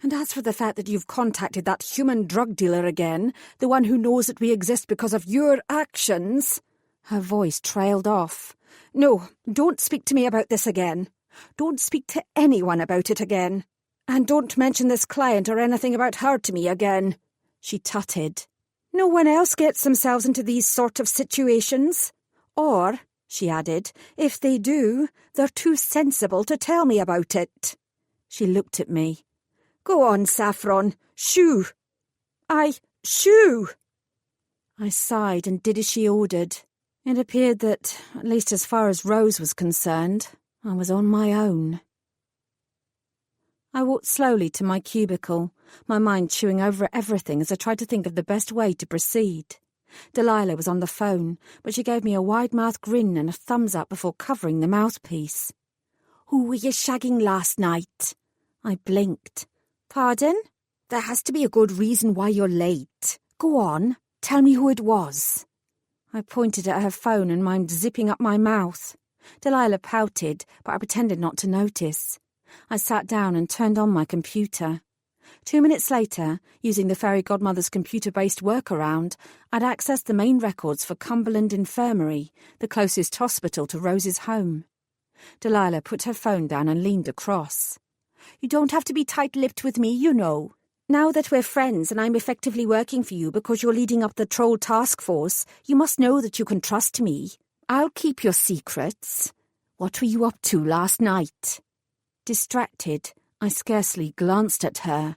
And as for the fact that you've contacted that human drug dealer again, the one who knows that we exist because of your actions—" Her voice trailed off. "No, don't speak to me about this again. Don't speak to anyone about it again. And don't mention this client or anything about her to me again." She tutted. "No one else gets themselves into these sort of situations. Or," she added, "if they do, they're too sensible to tell me about it." She looked at me. "Go on, Saffron. Shoo!" Shoo!" I sighed and did as she ordered. It appeared that, at least as far as Rose was concerned, I was on my own. I walked slowly to my cubicle, my mind chewing over everything as I tried to think of the best way to proceed. Delilah was on the phone, but she gave me a wide-mouthed grin and a thumbs up before covering the mouthpiece. Who were you shagging last night? I blinked. Pardon? There has to be a good reason why you're late. Go on, tell me who it was. I pointed at her phone and mimed zipping up my mouth. Delilah pouted, but I pretended not to notice. I sat down and turned on my computer. 2 minutes later, using the fairy godmother's computer-based workaround, I'd accessed the main records for Cumberland Infirmary, the closest hospital to Rose's home. Delilah put her phone down and leaned across. You don't have to be tight-lipped with me, you know. Now that we're friends and I'm effectively working for you because you're leading up the troll task force, you must know that you can trust me. I'll keep your secrets. What were you up to last night? Distracted, I scarcely glanced at her.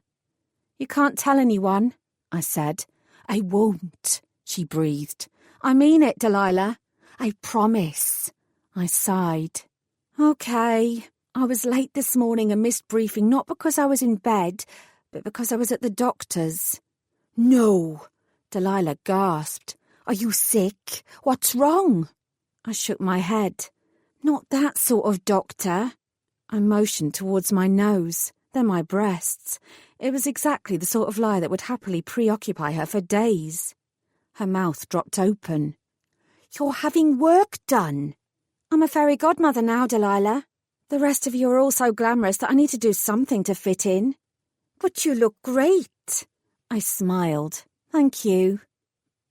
You can't tell anyone, I said. I won't, she breathed. I mean it, Delilah. I promise. I sighed. Okay. I was late this morning and missed briefing not because I was in bed, but because I was at the doctor's. No, Delilah gasped. Are you sick? What's wrong? I shook my head. Not that sort of doctor. I motioned towards my nose, then my breasts. It was exactly the sort of lie that would happily preoccupy her for days. Her mouth dropped open. You're having work done. I'm a fairy godmother now, Delilah. The rest of you are all so glamorous that I need to do something to fit in. But you look great. I smiled. Thank you.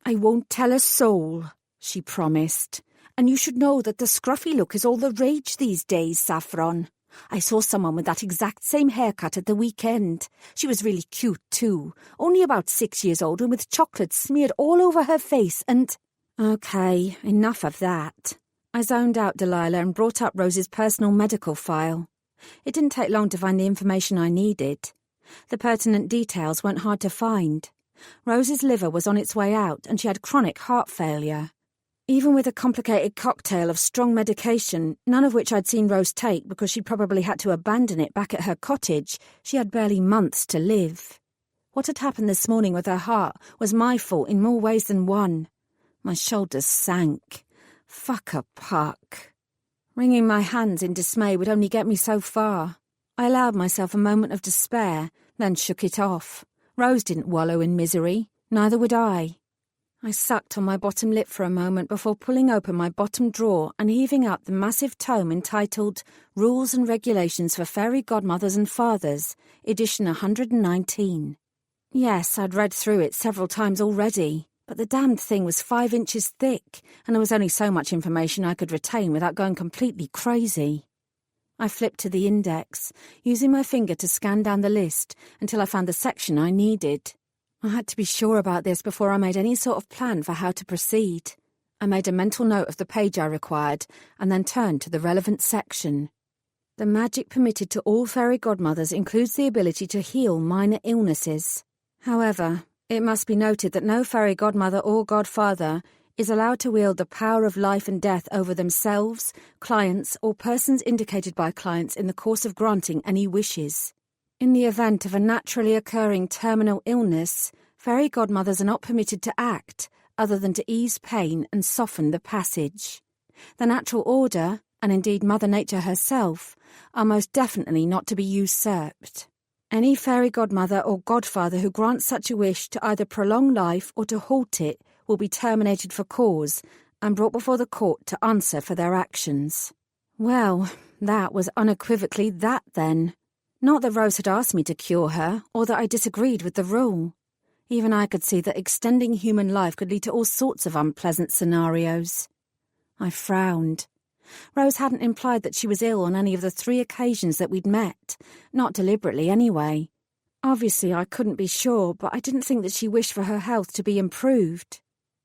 I won't tell a soul, she promised. And you should know that the scruffy look is all the rage these days, Saffron. I saw someone with that exact same haircut at the weekend. She was really cute, too. Only about 6 years old and with chocolate smeared all over her face and... Okay, enough of that. I zoned out Delilah and brought up Rose's personal medical file. It didn't take long to find the information I needed. The pertinent details weren't hard to find. Rose's liver was on its way out and she had chronic heart failure. Even with a complicated cocktail of strong medication, none of which I'd seen Rose take because she'd probably had to abandon it back at her cottage, she had barely months to live. What had happened this morning with her heart was my fault in more ways than one. My shoulders sank. Fuck a puck. Wringing my hands in dismay would only get me so far. I allowed myself a moment of despair, then shook it off. Rose didn't wallow in misery, neither would I. I sucked on my bottom lip for a moment before pulling open my bottom drawer and heaving up the massive tome entitled Rules and Regulations for Fairy Godmothers and Fathers, edition 119. Yes, I'd read through it several times already, but the damned thing was 5 inches thick, and there was only so much information I could retain without going completely crazy. I flipped to the index, using my finger to scan down the list until I found the section I needed. I had to be sure about this before I made any sort of plan for how to proceed. I made a mental note of the page I required and then turned to the relevant section. The magic permitted to all fairy godmothers includes the ability to heal minor illnesses. However, it must be noted that no fairy godmother or godfather is allowed to wield the power of life and death over themselves, clients, or persons indicated by clients in the course of granting any wishes. In the event of a naturally occurring terminal illness, fairy godmothers are not permitted to act other than to ease pain and soften the passage. The natural order, and indeed Mother Nature herself, are most definitely not to be usurped. Any fairy godmother or godfather who grants such a wish to either prolong life or to halt it will be terminated for cause and brought before the court to answer for their actions. Well, that was unequivocally that then. Not that Rose had asked me to cure her, or that I disagreed with the rule. Even I could see that extending human life could lead to all sorts of unpleasant scenarios. I frowned. Rose hadn't implied that she was ill on any of the 3 occasions that we'd met, not deliberately anyway. Obviously I couldn't be sure, but I didn't think that she wished for her health to be improved.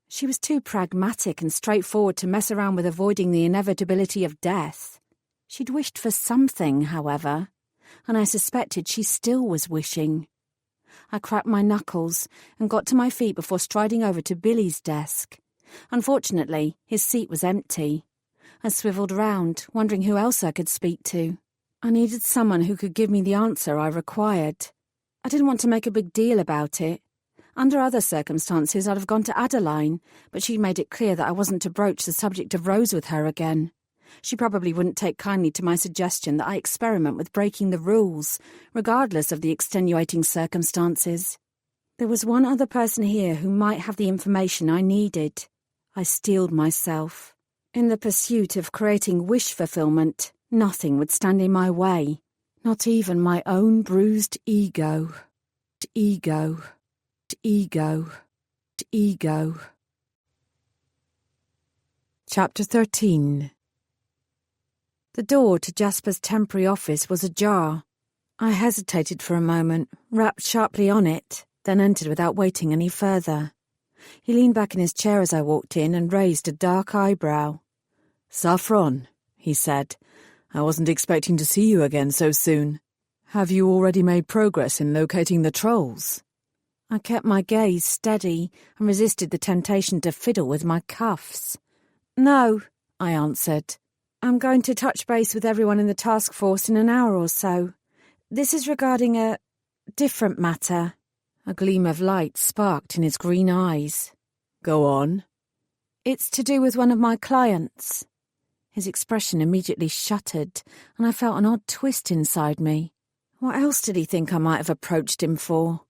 She was too pragmatic and straightforward to mess around with avoiding the inevitability of death. She'd wished for something, however, and I suspected she still was wishing. I cracked my knuckles and got to my feet before striding over to Billy's desk. Unfortunately, his seat was empty. I swivelled round, wondering who else I could speak to. I needed someone who could give me the answer I required. I didn't want to make a big deal about it. Under other circumstances, I'd have gone to Adeline, but she'd made it clear that I wasn't to broach the subject of Rose with her again. She probably wouldn't take kindly to my suggestion that I experiment with breaking the rules, regardless of the extenuating circumstances. There was one other person here who might have the information I needed. I steeled myself. In the pursuit of creating wish fulfillment, nothing would stand in my way, not even my own bruised ego. Ego. Chapter 13. The door to Jasper's temporary office was ajar. I hesitated for a moment, rapped sharply on it, then entered without waiting any further. He leaned back in his chair as I walked in and raised a dark eyebrow. "Saffron," he said, "I wasn't expecting to see you again so soon. Have you already made progress in locating the trolls?" I kept my gaze steady and resisted the temptation to fiddle with my cuffs. "No," I answered. "I'm going to touch base with everyone in the task force in an hour or so. This is regarding a different matter." A gleam of light sparked in his green eyes. "Go on." "It's to do with one of my clients." His expression immediately shuttered, and I felt an odd twist inside me. What else did he think I might have approached him for?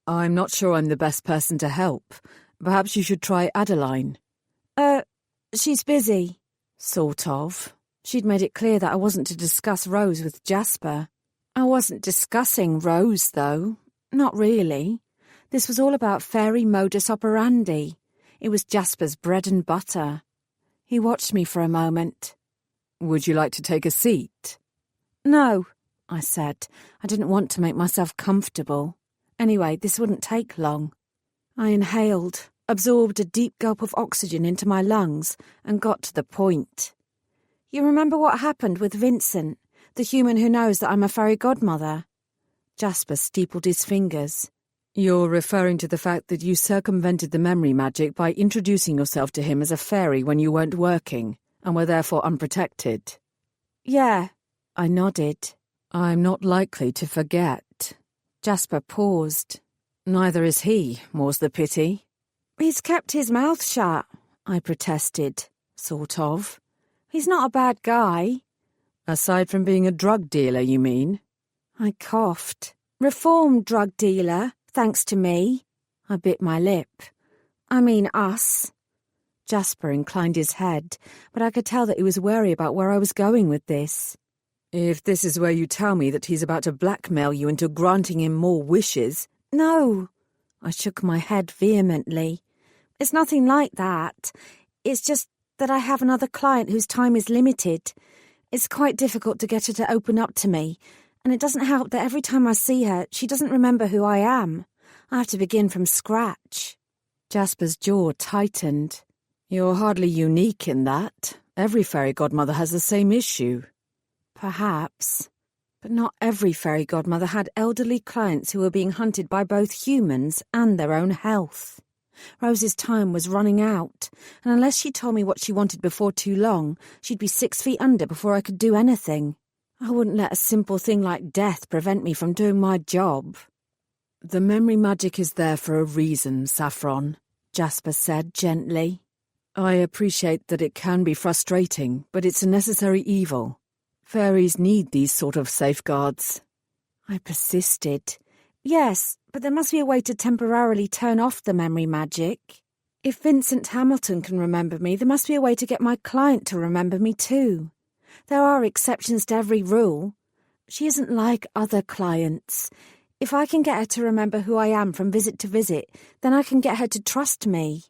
"I'm not sure I'm the best person to help. Perhaps you should try Adeline." She's busy." "Sort of." She'd made it clear that I wasn't to discuss Rose with Jasper. I wasn't discussing Rose, though. Not really. This was all about fairy modus operandi. It was Jasper's bread and butter. He watched me for a moment. "Would you like to take a seat?" "No," I said. I didn't want to make myself comfortable. Anyway, this wouldn't take long. I inhaled, absorbed a deep gulp of oxygen into my lungs, and got to the point. "You remember what happened with Vincent, the human who knows that I'm a fairy godmother?" Jasper steepled his fingers. "You're referring to the fact that you circumvented the memory magic by introducing yourself to him as a fairy when you weren't working, and were therefore unprotected?" "Yeah," I nodded. "I'm not likely to forget." Jasper paused. "Neither is he, more's the pity." "He's kept his mouth shut," I protested. "Sort of." "He's not a bad guy." "Aside from being a drug dealer, you mean?" I coughed. "Reformed drug dealer, thanks to me." I bit my lip. "I mean us." Jasper inclined his head, but I could tell that he was wary about where I was going with this. "If this is where you tell me that he's about to blackmail you into granting him more wishes—" "No." I shook my head vehemently. "It's nothing like that. It's just that I have another client whose time is limited. It's quite difficult to get her to open up to me, and it doesn't help that every time I see her, she doesn't remember who I am. I have to begin from scratch." Jasper's jaw tightened. "You're hardly unique in that. Every fairy godmother has the same issue." Perhaps. But not every fairy godmother had elderly clients who were being hunted by both humans and their own health. Rose's time was running out, and unless she told me what she wanted before too long, she'd be 6 feet under before I could do anything. I wouldn't let a simple thing like death prevent me from doing my job. "The memory magic is there for a reason, Saffron," Jasper said gently. "I appreciate that it can be frustrating, but it's a necessary evil. Fairies need these sort of safeguards." I persisted. "Yes, but there must be a way to temporarily turn off the memory magic. If Vincent Hamilton can remember me, there must be a way to get my client to remember me too. There are exceptions to every rule. She isn't like other clients. If I can get her to remember who I am from visit to visit, then I can get her to trust me.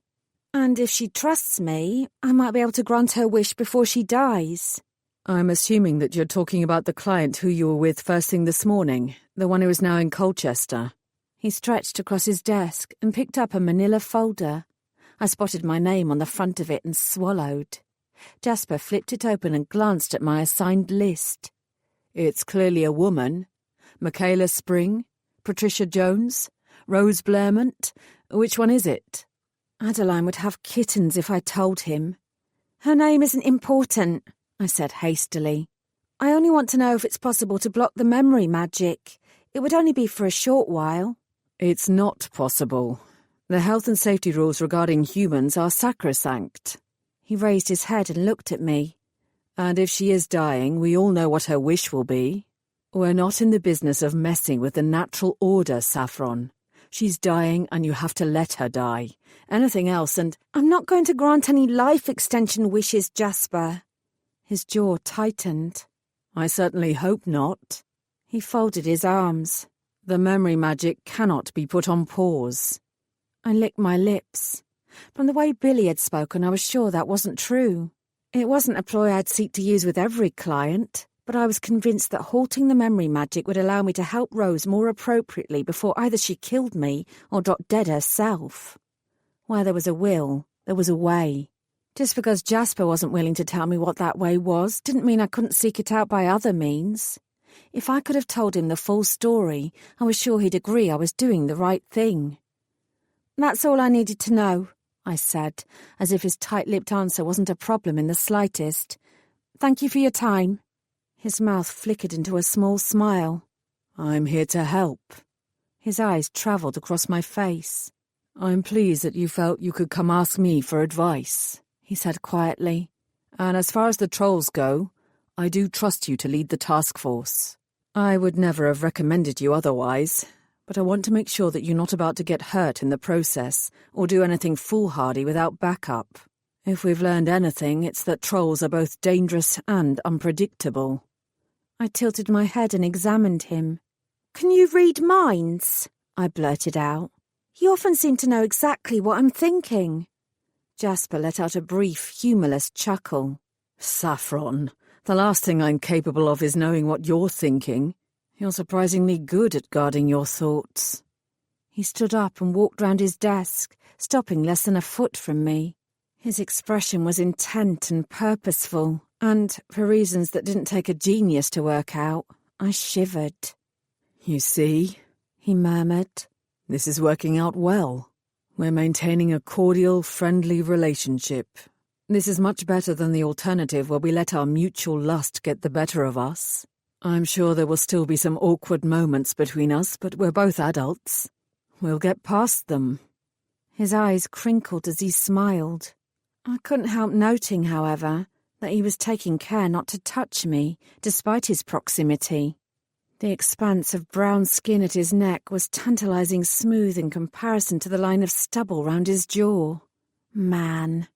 And if she trusts me, I might be able to grant her wish before she dies." "I'm assuming that you're talking about the client who you were with first thing this morning, the one who is now in Colchester." He stretched across his desk and picked up a manila folder. I spotted my name on the front of it and swallowed. Jasper flipped it open and glanced at my assigned list. "It's clearly a woman. Michaela Spring, Patricia Jones, Rose Blairmont. Which one is it?" Adeline would have kittens if I told him. "Her name isn't important," I said hastily. "I only want to know if it's possible to block the memory magic. It would only be for a short while." It's not possible. The health and safety rules regarding humans are sacrosanct. He raised his head and looked at me. And if she is dying, we all know what her wish will be. We're not in the business of messing with the natural order, Saffron. She's dying and you have to let her die. Anything else and... I'm not going to grant any life extension wishes, Jasper. His jaw tightened. I certainly hope not. He folded his arms. The memory magic cannot be put on pause. I licked my lips. From the way Billy had spoken, I was sure that wasn't true. It wasn't a ploy I'd seek to use with every client, but I was convinced that halting the memory magic would allow me to help Rose more appropriately before either she killed me or dropped dead herself. Where there was a will, there was a way. Just because Jasper wasn't willing to tell me what that way was didn't mean I couldn't seek it out by other means. If I could have told him the full story, I was sure he'd agree I was doing the right thing. That's all I needed to know, I said, as if his tight-lipped answer wasn't a problem in the slightest. Thank you for your time. His mouth flickered into a small smile. I'm here to help. His eyes travelled across my face. I'm pleased that you felt you could come ask me for advice, he said quietly. And as far as the trolls go, I do trust you to lead the task force. I would never have recommended you otherwise, but I want to make sure that you're not about to get hurt in the process or do anything foolhardy without backup. If we've learned anything, it's that trolls are both dangerous and unpredictable. I tilted my head and examined him. Can you read minds? I blurted out. You often seem to know exactly what I'm thinking. Jasper let out a brief, humourless chuckle. Saffron, the last thing I'm capable of is knowing what you're thinking. You're surprisingly good at guarding your thoughts. He stood up and walked round his desk, stopping less than a foot from me. His expression was intent and purposeful, and, for reasons that didn't take a genius to work out, I shivered. You see, he murmured, this is working out well. We're maintaining a cordial, friendly relationship. This is much better than the alternative where we let our mutual lust get the better of us. I'm sure there will still be some awkward moments between us, but we're both adults. We'll get past them. His eyes crinkled as he smiled. I couldn't help noting, however, that he was taking care not to touch me, despite his proximity. The expanse of brown skin at his neck was tantalizing smooth in comparison to the line of stubble round his jaw. Man.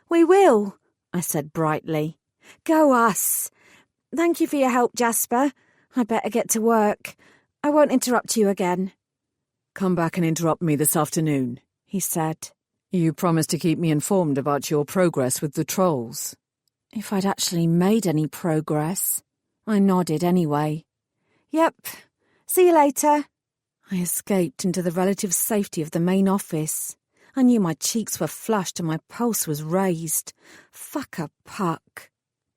We will, I said brightly. Go us. Thank you for your help, Jasper. I'd better get to work. I won't interrupt you again. Come back and interrupt me this afternoon, he said. You promised to keep me informed about your progress with the trolls. If I'd actually made any progress. I nodded anyway. Yep. See you later. I escaped into the relative safety of the main office. I knew my cheeks were flushed and my pulse was raised. Fuck a puck.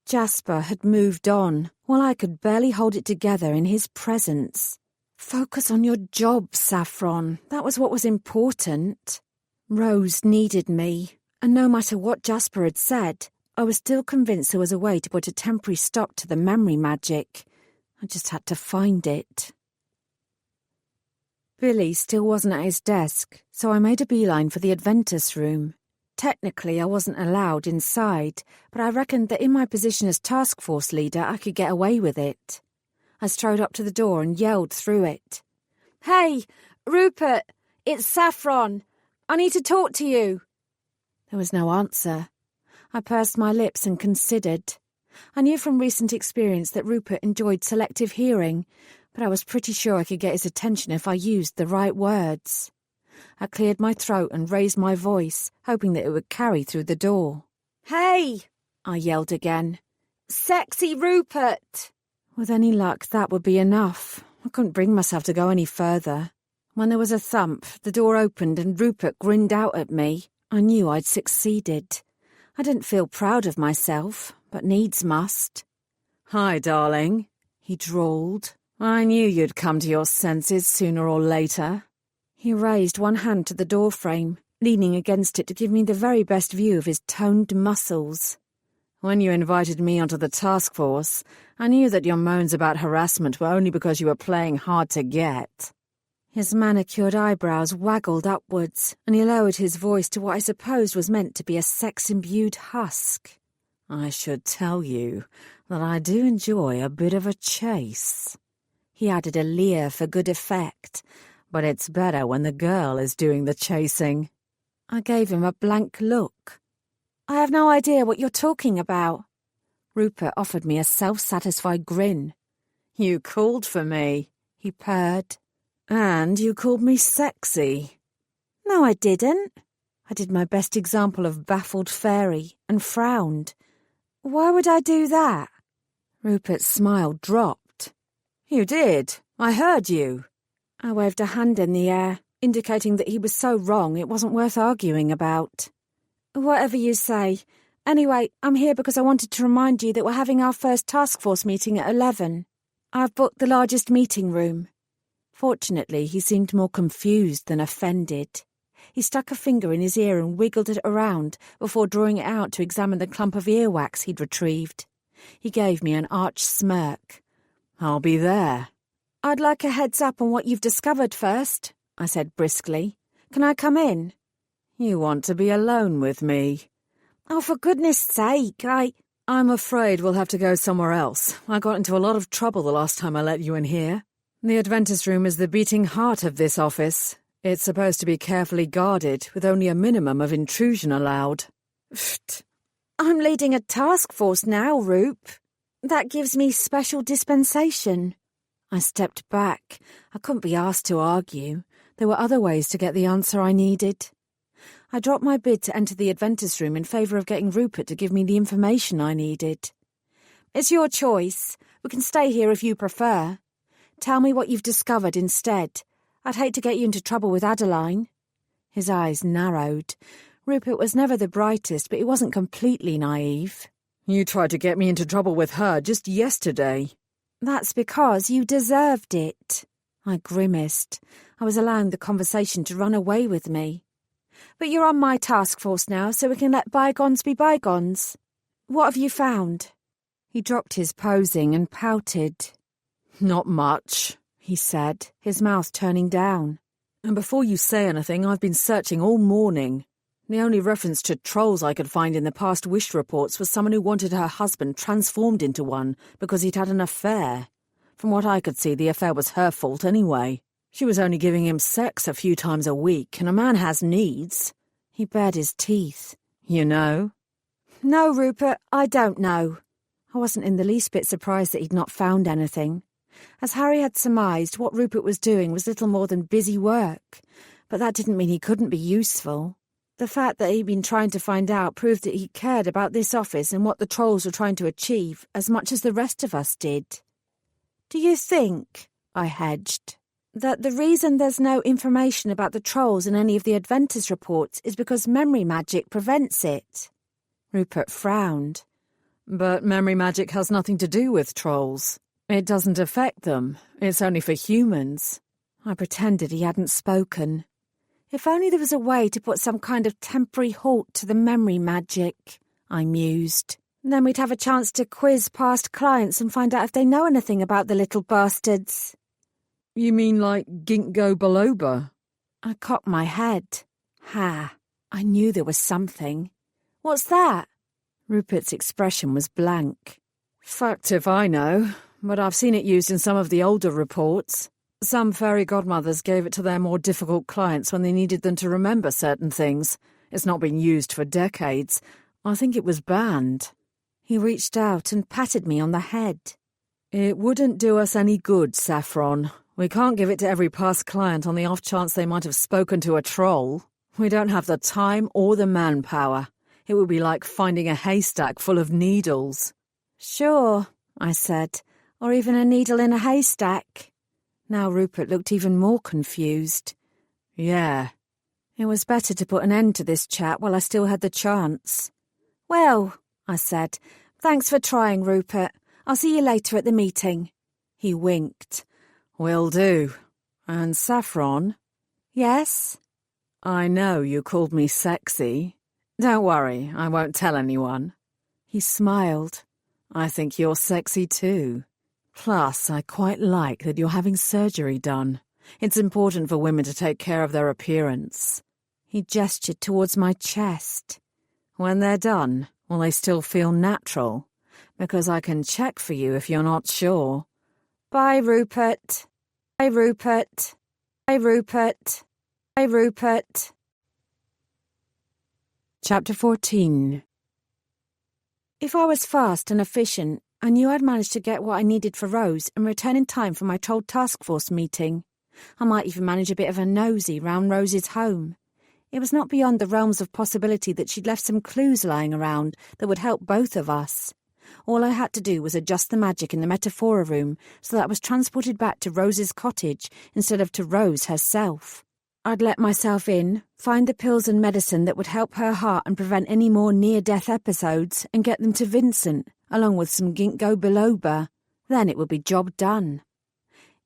Jasper had moved on, while I could barely hold it together in his presence. Focus on your job, Saffron. That was what was important. Rose needed me, and no matter what Jasper had said, I was still convinced there was a way to put a temporary stop to the memory magic. I just had to find it. Billy still wasn't at his desk, so I made a beeline for the Adventus room. Technically, I wasn't allowed inside, but I reckoned that in my position as task force leader, I could get away with it. I strode up to the door and yelled through it. Hey, Rupert, it's Saffron. I need to talk to you. There was no answer. I pursed my lips and considered. I knew from recent experience that Rupert enjoyed selective hearing, but I was pretty sure I could get his attention if I used the right words. I cleared my throat and raised my voice, hoping that it would carry through the door. Hey! I yelled again. Sexy Rupert! With any luck, that would be enough. I couldn't bring myself to go any further. When there was a thump, the door opened and Rupert grinned out at me. I knew I'd succeeded. I didn't feel proud of myself, but needs must. Hi, darling, he drawled. I knew you'd come to your senses sooner or later. He raised one hand to the doorframe, leaning against it to give me the very best view of his toned muscles. When you invited me onto the task force, I knew that your moans about harassment were only because you were playing hard to get. His manicured eyebrows waggled upwards, and he lowered his voice to what I supposed was meant to be a sex-imbued husk. I should tell you that I do enjoy a bit of a chase. He added a leer for good effect. But it's better when the girl is doing the chasing. I gave him a blank look. I have no idea what you're talking about. Rupert offered me a self-satisfied grin. You called for me, he purred. And you called me sexy. No, I didn't. I did my best example of baffled fairy and frowned. Why would I do that? Rupert's smile dropped. You did. I heard you. I waved a hand in the air, indicating that he was so wrong it wasn't worth arguing about. Whatever you say. Anyway, I'm here because I wanted to remind you that we're having our first task force meeting at 11. I've booked the largest meeting room. Fortunately, he seemed more confused than offended. He stuck a finger in his ear and wiggled it around before drawing it out to examine the clump of earwax he'd retrieved. He gave me an arch smirk. I'll be there. I'd like a heads up on what you've discovered first, I said briskly. Can I come in? You want to be alone with me? Oh, for goodness sake, I'm afraid we'll have to go somewhere else. I got into a lot of trouble the last time I let you in here. The Adventist room is the beating heart of this office. It's supposed to be carefully guarded, with only a minimum of intrusion allowed. Pfft. I'm leading a task force now, Roop. That gives me special dispensation. I stepped back. I couldn't be asked to argue. There were other ways to get the answer I needed. I dropped my bid to enter the Adventist room in favour of getting Rupert to give me the information I needed. It's your choice. We can stay here if you prefer. Tell me what you've discovered instead. I'd hate to get you into trouble with Adeline. His eyes narrowed. Rupert was never the brightest, but he wasn't completely naive. You tried to get me into trouble with her just yesterday. That's because you deserved it. I grimaced. I was allowing the conversation to run away with me. But you're on my task force now, so we can let bygones be bygones. What have you found? He dropped his posing and pouted. Not much, he said, his mouth turning down. And before you say anything, I've been searching all morning. The only reference to trolls I could find in the past wish reports was someone who wanted her husband transformed into one because he'd had an affair. From what I could see, the affair was her fault anyway. She was only giving him sex a few times a week, and a man has needs. He bared his teeth. You know? No, Rupert, I don't know. I wasn't in the least bit surprised that he'd not found anything. As Harry had surmised, what Rupert was doing was little more than busy work, but that didn't mean he couldn't be useful. The fact that he'd been trying to find out proved that he cared about this office and what the trolls were trying to achieve as much as the rest of us did. Do you think, I hedged, that the reason there's no information about the trolls in any of the Adventist reports is because memory magic prevents it? Rupert frowned. But memory magic has nothing to do with trolls. It doesn't affect them. It's only for humans. I pretended he hadn't spoken. If only there was a way to put some kind of temporary halt to the memory magic, I mused. Then we'd have a chance to quiz past clients and find out if they know anything about the little bastards. You mean like Ginkgo biloba? I cocked my head. Ha! I knew there was something. What's that? Rupert's expression was blank. Fact if I know, but I've seen it used in some of the older reports. Some fairy godmothers gave it to their more difficult clients when they needed them to remember certain things. It's not been used for decades. I think it was banned. He reached out and patted me on the head. It wouldn't do us any good, Saffron. We can't give it to every past client on the off chance they might have spoken to a troll. We don't have the time or the manpower. It would be like finding a haystack full of needles. Sure, I said, or even a needle in a haystack. Now Rupert looked even more confused. Yeah. It was better to put an end to this chat while I still had the chance. Well, I said, thanks for trying, Rupert. I'll see you later at the meeting. He winked. Will do. And Saffron? Yes? I know you called me sexy. Don't worry, I won't tell anyone. He smiled. I think you're sexy too. Plus, I quite like that you're having surgery done. It's important for women to take care of their appearance." He gestured towards my chest. "When they're done, will they still feel natural? Because I can check for you if you're not sure." Bye, Rupert. Bye, Rupert. Bye, Rupert. Bye, Rupert. Chapter 14. If I was fast and efficient, I knew I'd managed to get what I needed for Rose and return in time for my Troll Task Force meeting. I might even manage a bit of a nosy round Rose's home. It was not beyond the realms of possibility that she'd left some clues lying around that would help both of us. All I had to do was adjust the magic in the Metaphora room so that I was transported back to Rose's cottage instead of to Rose herself. I'd let myself in, find the pills and medicine that would help her heart and prevent any more near-death episodes, and get them to Vincent, along with some ginkgo biloba. Then it would be job done.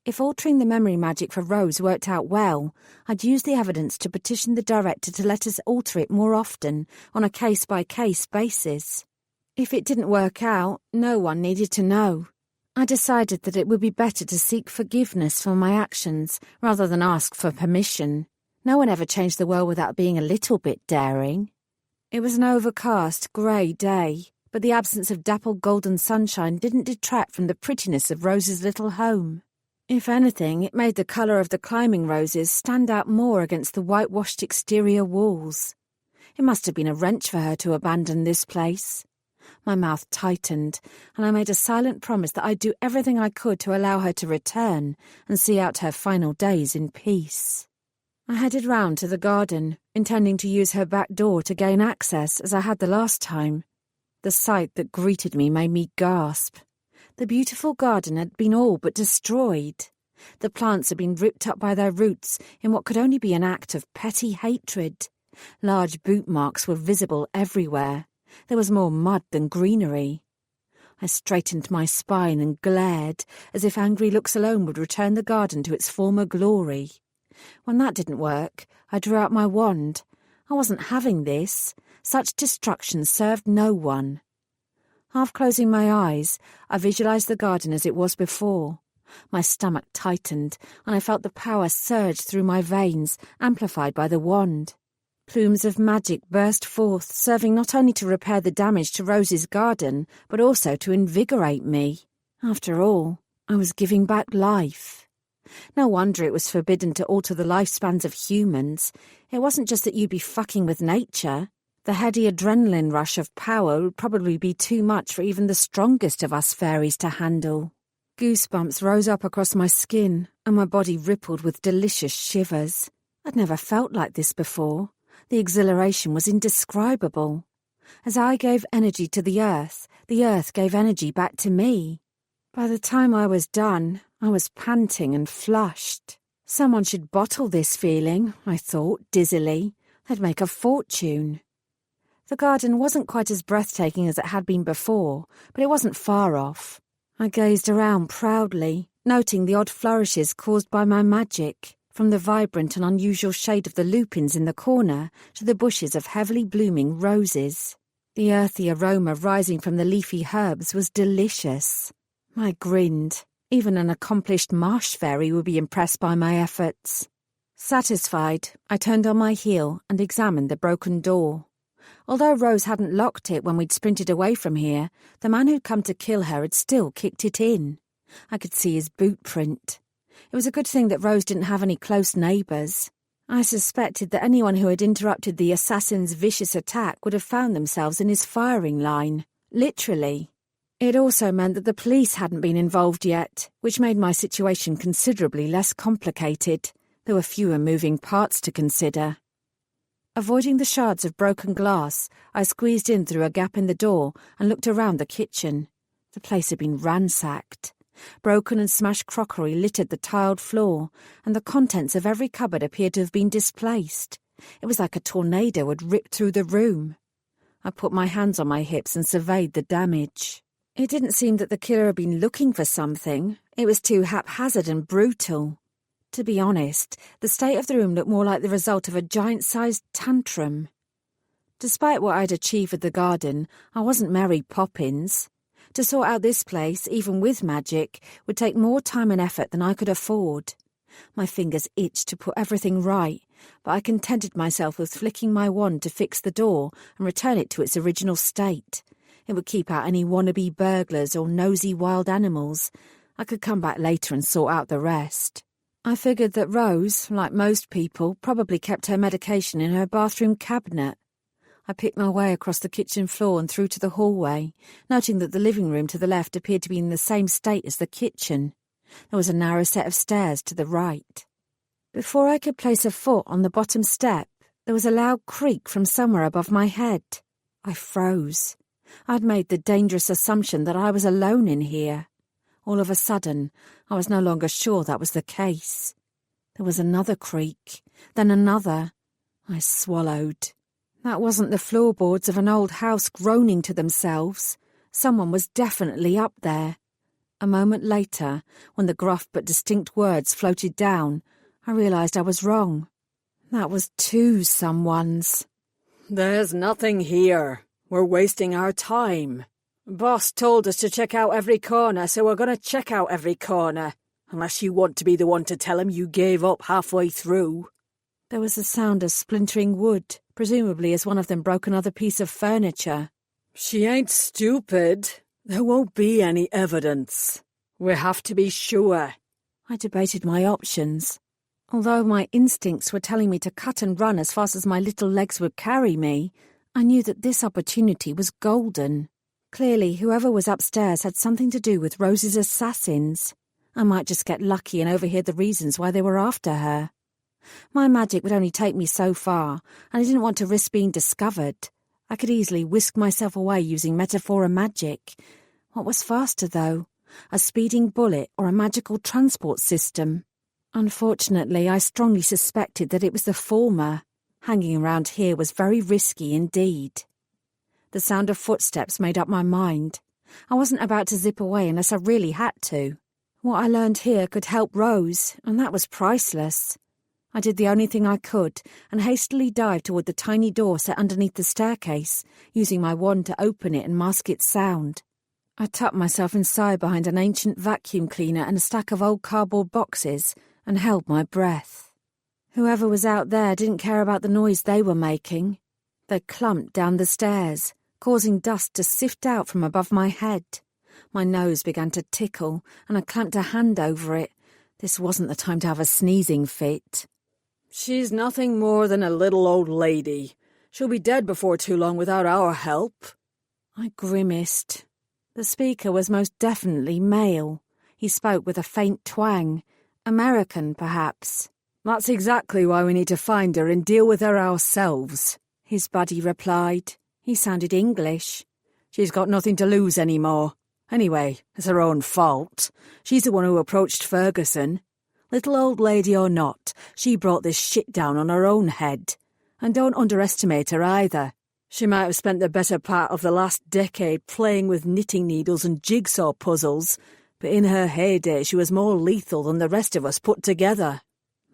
If altering the memory magic for Rose worked out well, I'd use the evidence to petition the director to let us alter it more often on a case-by-case basis. If it didn't work out, no one needed to know. I decided that it would be better to seek forgiveness for my actions rather than ask for permission. No one ever changed the world without being a little bit daring. It was an overcast, grey day, but the absence of dappled golden sunshine didn't detract from the prettiness of Rose's little home. If anything, it made the colour of the climbing roses stand out more against the whitewashed exterior walls. It must have been a wrench for her to abandon this place. My mouth tightened, and I made a silent promise that I'd do everything I could to allow her to return and see out her final days in peace. I headed round to the garden, intending to use her back door to gain access as I had the last time. The sight that greeted me made me gasp. The beautiful garden had been all but destroyed. The plants had been ripped up by their roots in what could only be an act of petty hatred. Large boot marks were visible everywhere. There was more mud than greenery. I straightened my spine and glared, as if angry looks alone would return the garden to its former glory. When that didn't work, I drew out my wand. I wasn't having this. Such destruction served no one. Half closing my eyes, I visualized the garden as it was before. My stomach tightened, and I felt the power surge through my veins, amplified by the wand. Plumes of magic burst forth, serving not only to repair the damage to Rose's garden, but also to invigorate me. After all, I was giving back life. No wonder it was forbidden to alter the lifespans of humans. It wasn't just that you'd be fucking with nature. The heady adrenaline rush of power would probably be too much for even the strongest of us fairies to handle. Goosebumps rose up across my skin, and my body rippled with delicious shivers. I'd never felt like this before. The exhilaration was indescribable. As I gave energy to the earth gave energy back to me. By the time I was done, I was panting and flushed. Someone should bottle this feeling, I thought dizzily. They'd make a fortune. The garden wasn't quite as breathtaking as it had been before, but it wasn't far off. I gazed around proudly, noting the odd flourishes caused by my magic. From the vibrant and unusual shade of the lupins in the corner to the bushes of heavily blooming roses. The earthy aroma rising from the leafy herbs was delicious. I grinned. Even an accomplished marsh fairy would be impressed by my efforts. Satisfied, I turned on my heel and examined the broken door. Although Rose hadn't locked it when we'd sprinted away from here, the man who'd come to kill her had still kicked it in. I could see his boot print. It was a good thing that Rose didn't have any close neighbours. I suspected that anyone who had interrupted the assassin's vicious attack would have found themselves in his firing line. Literally. It also meant that the police hadn't been involved yet, which made my situation considerably less complicated. There were fewer moving parts to consider. Avoiding the shards of broken glass, I squeezed in through a gap in the door and looked around the kitchen. The place had been ransacked. Broken and smashed crockery littered the tiled floor, and the contents of every cupboard appeared to have been displaced. It was like a tornado had ripped through the room. I put my hands on my hips and surveyed the damage. It didn't seem that the killer had been looking for something. It was too haphazard and brutal. To be honest, the state of the room looked more like the result of a giant-sized tantrum. Despite what I'd achieved with the garden, I wasn't Mary Poppins. To sort out this place, even with magic, would take more time and effort than I could afford. My fingers itched to put everything right, but I contented myself with flicking my wand to fix the door and return it to its original state. It would keep out any wannabe burglars or nosy wild animals. I could come back later and sort out the rest. I figured that Rose, like most people, probably kept her medication in her bathroom cabinet. I picked my way across the kitchen floor and through to the hallway, noting that the living room to the left appeared to be in the same state as the kitchen. There was a narrow set of stairs to the right. Before I could place a foot on the bottom step, there was a loud creak from somewhere above my head. I froze. I'd made the dangerous assumption that I was alone in here. All of a sudden, I was no longer sure that was the case. There was another creak, then another. I swallowed. That wasn't the floorboards of an old house groaning to themselves. Someone was definitely up there. A moment later, when the gruff but distinct words floated down, I realised I was wrong. That was two someones. There's nothing here. We're wasting our time. Boss told us to check out every corner, so we're going to check out every corner. Unless you want to be the one to tell him you gave up halfway through. There was a sound of splintering wood, presumably as one of them broke another piece of furniture. She ain't stupid. There won't be any evidence. We have to be sure. I debated my options. Although my instincts were telling me to cut and run as fast as my little legs would carry me, I knew that this opportunity was golden. Clearly, whoever was upstairs had something to do with Rose's assassins. I might just get lucky and overhear the reasons why they were after her. My magic would only take me so far, and I didn't want to risk being discovered. I could easily whisk myself away using metaphor and magic. What was faster, though? A speeding bullet or a magical transport system? Unfortunately, I strongly suspected that it was the former. Hanging around here was very risky indeed. The sound of footsteps made up my mind. I wasn't about to zip away unless I really had to. What I learned here could help Rose, and that was priceless. I did the only thing I could and hastily dived toward the tiny door set underneath the staircase, using my wand to open it and mask its sound. I tucked myself inside behind an ancient vacuum cleaner and a stack of old cardboard boxes and held my breath. Whoever was out there didn't care about the noise they were making. They clumped down the stairs, causing dust to sift out from above my head. My nose began to tickle, and I clamped a hand over it. This wasn't the time to have a sneezing fit. She's nothing more than a little old lady. She'll be dead before too long without our help. I grimaced. The speaker was most definitely male. He spoke with a faint twang. American, perhaps. That's exactly why we need to find her and deal with her ourselves, his buddy replied. He sounded English. She's got nothing to lose anymore. Anyway, it's her own fault. She's the one who approached Ferguson. Little old lady or not, she brought this shit down on her own head. And don't underestimate her either. She might have spent the better part of the last decade playing with knitting needles and jigsaw puzzles, but in her heyday she was more lethal than the rest of us put together.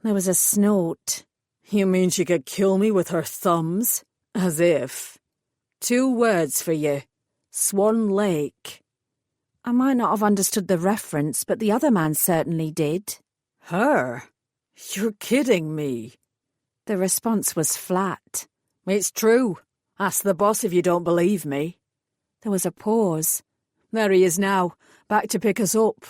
There was a snort. You mean she could kill me with her thumbs? As if. 2 words for you. Swan Lake. I might not have understood the reference, but the other man certainly did. Her? You're kidding me. The response was flat. It's true. Ask the boss if you don't believe me. There was a pause. There he is now, back to pick us up.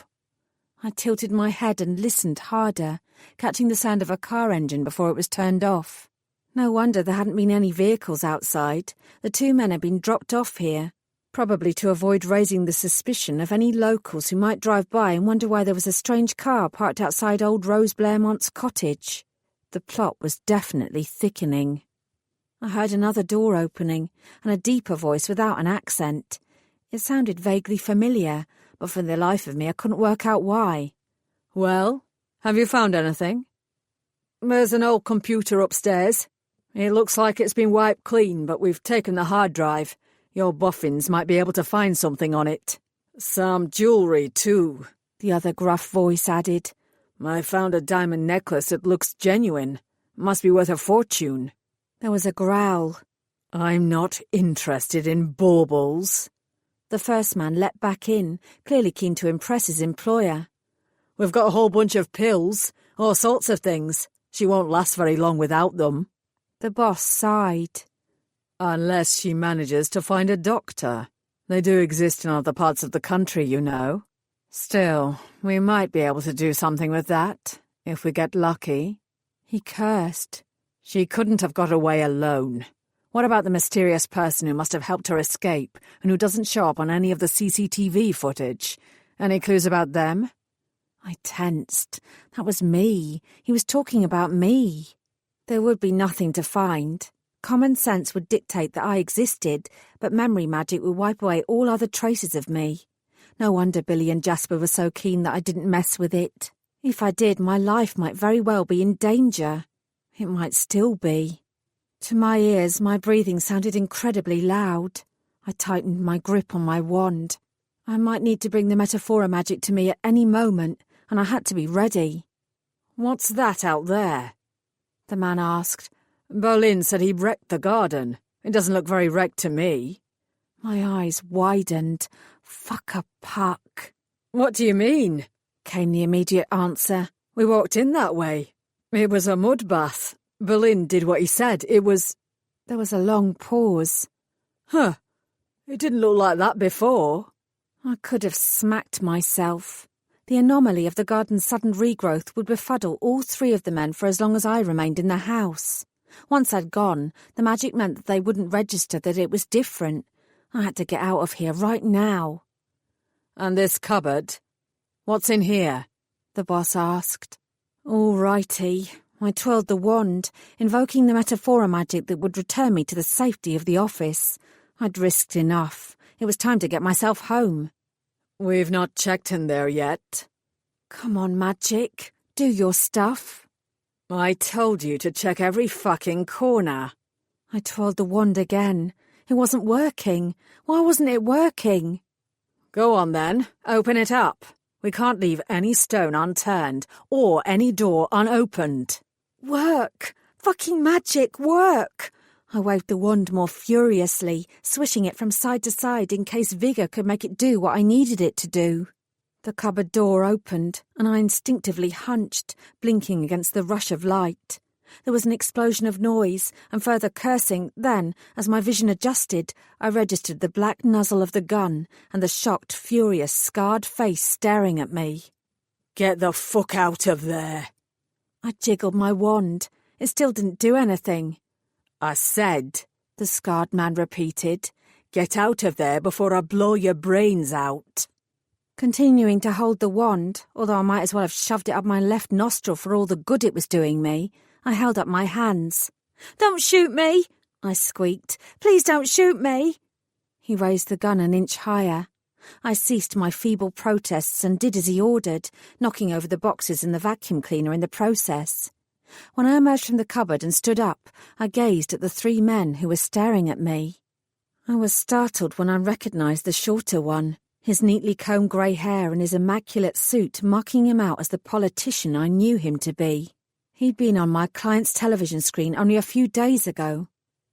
I tilted my head and listened harder, catching the sound of a car engine before it was turned off. No wonder there hadn't been any vehicles outside. The 2 men had been dropped off here, probably to avoid raising the suspicion of any locals who might drive by and wonder why there was a strange car parked outside old Rose Blairmont's cottage. The plot was definitely thickening. I heard another door opening, and a deeper voice without an accent. It sounded vaguely familiar, but for the life of me I couldn't work out why. Well, have you found anything? There's an old computer upstairs. It looks like it's been wiped clean, but we've taken the hard drive. Your boffins might be able to find something on it. Some jewellery, too, the other gruff voice added. I found a diamond necklace that looks genuine. Must be worth a fortune. There was a growl. I'm not interested in baubles. The first man leapt back in, clearly keen to impress his employer. We've got a whole bunch of pills. All sorts of things. She won't last very long without them. The boss sighed. Unless she manages to find a doctor. They do exist in other parts of the country, you know. Still, we might be able to do something with that, if we get lucky. He cursed. She couldn't have got away alone. What about the mysterious person who must have helped her escape, and who doesn't show up on any of the CCTV footage? Any clues about them? I tensed. That was me. He was talking about me. There would be nothing to find. Common sense would dictate that I existed, but memory magic would wipe away all other traces of me. No wonder Billy and Jasper were so keen that I didn't mess with it. If I did, my life might very well be in danger. It might still be. To my ears, my breathing sounded incredibly loud. I tightened my grip on my wand. I might need to bring the Metaphora magic to me at any moment, and I had to be ready. "What's that out there?" the man asked. "Berlin said he wrecked the garden. It doesn't look very wrecked to me." My eyes widened. Fuck a puck. "What do you mean?" came the immediate answer. "We walked in that way. It was a mud bath. Berlin did what he said. It was—" There was a long pause. "Huh. It didn't look like that before." I could have smacked myself. The anomaly of the garden's sudden regrowth would befuddle all three of the men for as long as I remained in the house. Once I'd gone, the magic meant that they wouldn't register that it was different. I had to get out of here right now. "And this cupboard? What's in here?" the boss asked. All righty. I twirled the wand, invoking the Metaphora magic that would return me to the safety of the office. I'd risked enough. It was time to get myself home. "We've not checked in there yet." "Come on, magic. Do your stuff." "I told you to check every fucking corner." I twirled the wand again. It wasn't working. Why wasn't it working? "Go on then. Open it up. We can't leave any stone unturned or any door unopened." Work! Fucking magic, work! I waved the wand more furiously, swishing it from side to side in case vigour could make it do what I needed it to do. The cupboard door opened, and I instinctively hunched, blinking against the rush of light. There was an explosion of noise and further cursing. Then, as my vision adjusted, I registered the black muzzle of the gun and the shocked, furious, scarred face staring at me. "Get the fuck out of there." I jiggled my wand. It still didn't do anything. "I said," the scarred man repeated, "get out of there before I blow your brains out." Continuing to hold the wand, although I might as well have shoved it up my left nostril for all the good it was doing me, I held up my hands. "Don't shoot me!" I squeaked. "Please don't shoot me!" He raised the gun an inch higher. I ceased my feeble protests and did as he ordered, knocking over the boxes and the vacuum cleaner in the process. When I emerged from the cupboard and stood up, I gazed at the three men who were staring at me. I was startled when I recognised the shorter one, his neatly combed grey hair and his immaculate suit marking him out as the politician I knew him to be. He'd been on my client's television screen only a few days ago.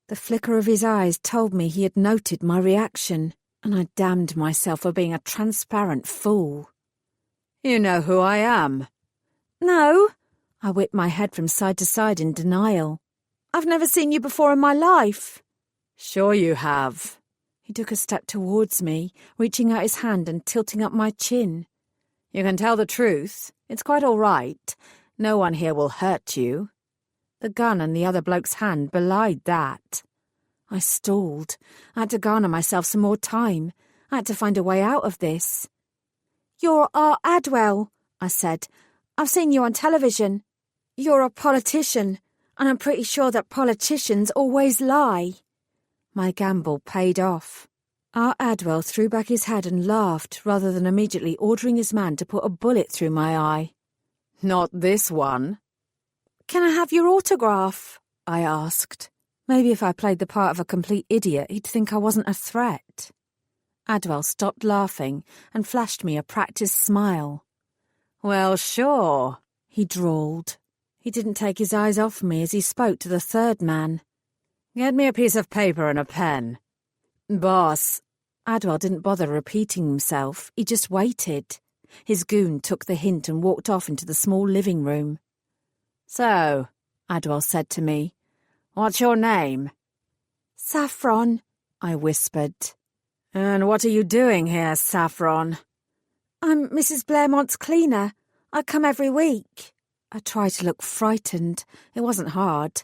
The flicker of his eyes told me he had noted my reaction, and I damned myself for being a transparent fool. "You know who I am?" "No." I whipped my head from side to side in denial. "I've never seen you before in my life." "Sure you have." He took a step towards me, reaching out his hand and tilting up my chin. "You can tell the truth. It's quite all right. No one here will hurt you." The gun in the other bloke's hand belied that. I stalled. I had to garner myself some more time. I had to find a way out of this. "You're Art Adwell," I said. "I've seen you on television. You're a politician, and I'm pretty sure that politicians always lie." My gamble paid off. Art Adwell threw back his head and laughed rather than immediately ordering his man to put a bullet through my eye. "Not this one." "Can I have your autograph?" I asked. Maybe if I played the part of a complete idiot, he'd think I wasn't a threat. Adwell stopped laughing and flashed me a practised smile. "Well, sure," he drawled. He didn't take his eyes off me as he spoke to the third man. "Get me a piece of paper and a pen." "Boss." Adwell didn't bother repeating himself. He just waited. His goon took the hint and walked off into the small living room. So, Adwell said to me, "What's your name?" Saffron, I whispered. "And what are you doing here, Saffron?" I'm Mrs. Blairmont's cleaner. I come every week. I tried to look frightened. It wasn't hard.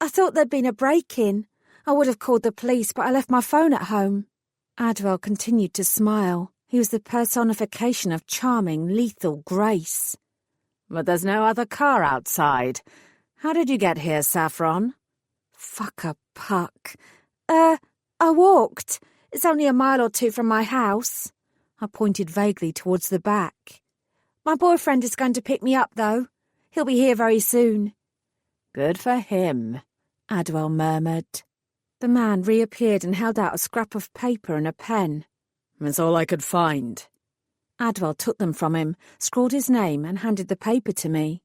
I thought there'd been a break-in. I would have called the police, but I left my phone at home. Adwell continued to smile. He was the personification of charming, lethal grace. "But there's no other car outside. How did you get here, Saffron?" Fuck a puck. I walked. It's only a mile or two from my house. I pointed vaguely towards the back. My boyfriend is going to pick me up, though. He'll be here very soon. "Good for him," Adwell murmured. The man reappeared and held out a scrap of paper and a pen. "That's all I could find." Adwell took them from him, scrawled his name, and handed the paper to me.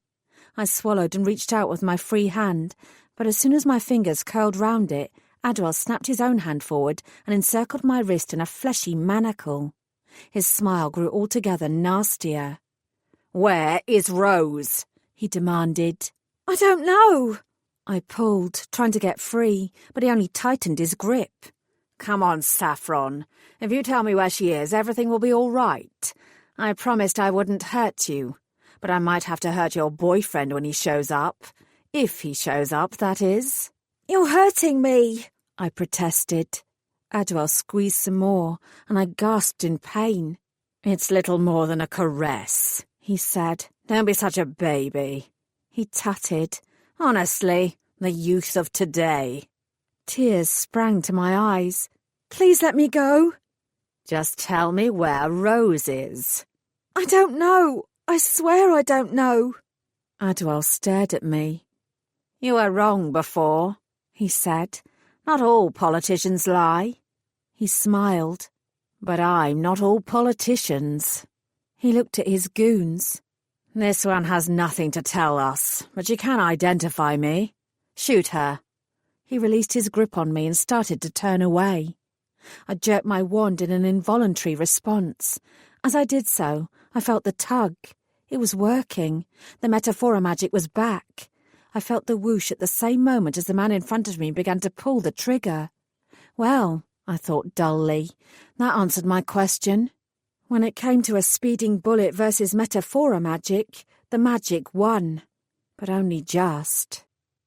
I swallowed and reached out with my free hand, but as soon as my fingers curled round it, Adwell snapped his own hand forward and encircled my wrist in a fleshy manacle. His smile grew altogether nastier. "Where is Rose?" he demanded. "I don't know." I pulled, trying to get free, but he only tightened his grip. "Come on, Saffron. If you tell me where she is, everything will be all right. I promised I wouldn't hurt you, but I might have to hurt your boyfriend when he shows up. If he shows up, that is." "You're hurting me," I protested. Adwell squeezed some more, and I gasped in pain. "It's little more than a caress," he said. "Don't be such a baby." He tutted. "Honestly, the youth of today." Tears sprang to my eyes. "Please let me go." "Just tell me where Rose is." "I don't know. I swear I don't know." Adwell stared at me. "You were wrong before," he said. "Not all politicians lie." He smiled. "But I'm not all politicians." He looked at his goons. "This one has nothing to tell us, but she can identify me. Shoot her." He released his grip on me and started to turn away. I jerked my wand in an involuntary response. As I did so, I felt the tug. It was working. The metaphora magic was back. I felt the whoosh at the same moment as the man in front of me began to pull the trigger. Well, I thought dully, that answered my question. When it came to a speeding bullet versus metaphora magic, the magic won. But only just.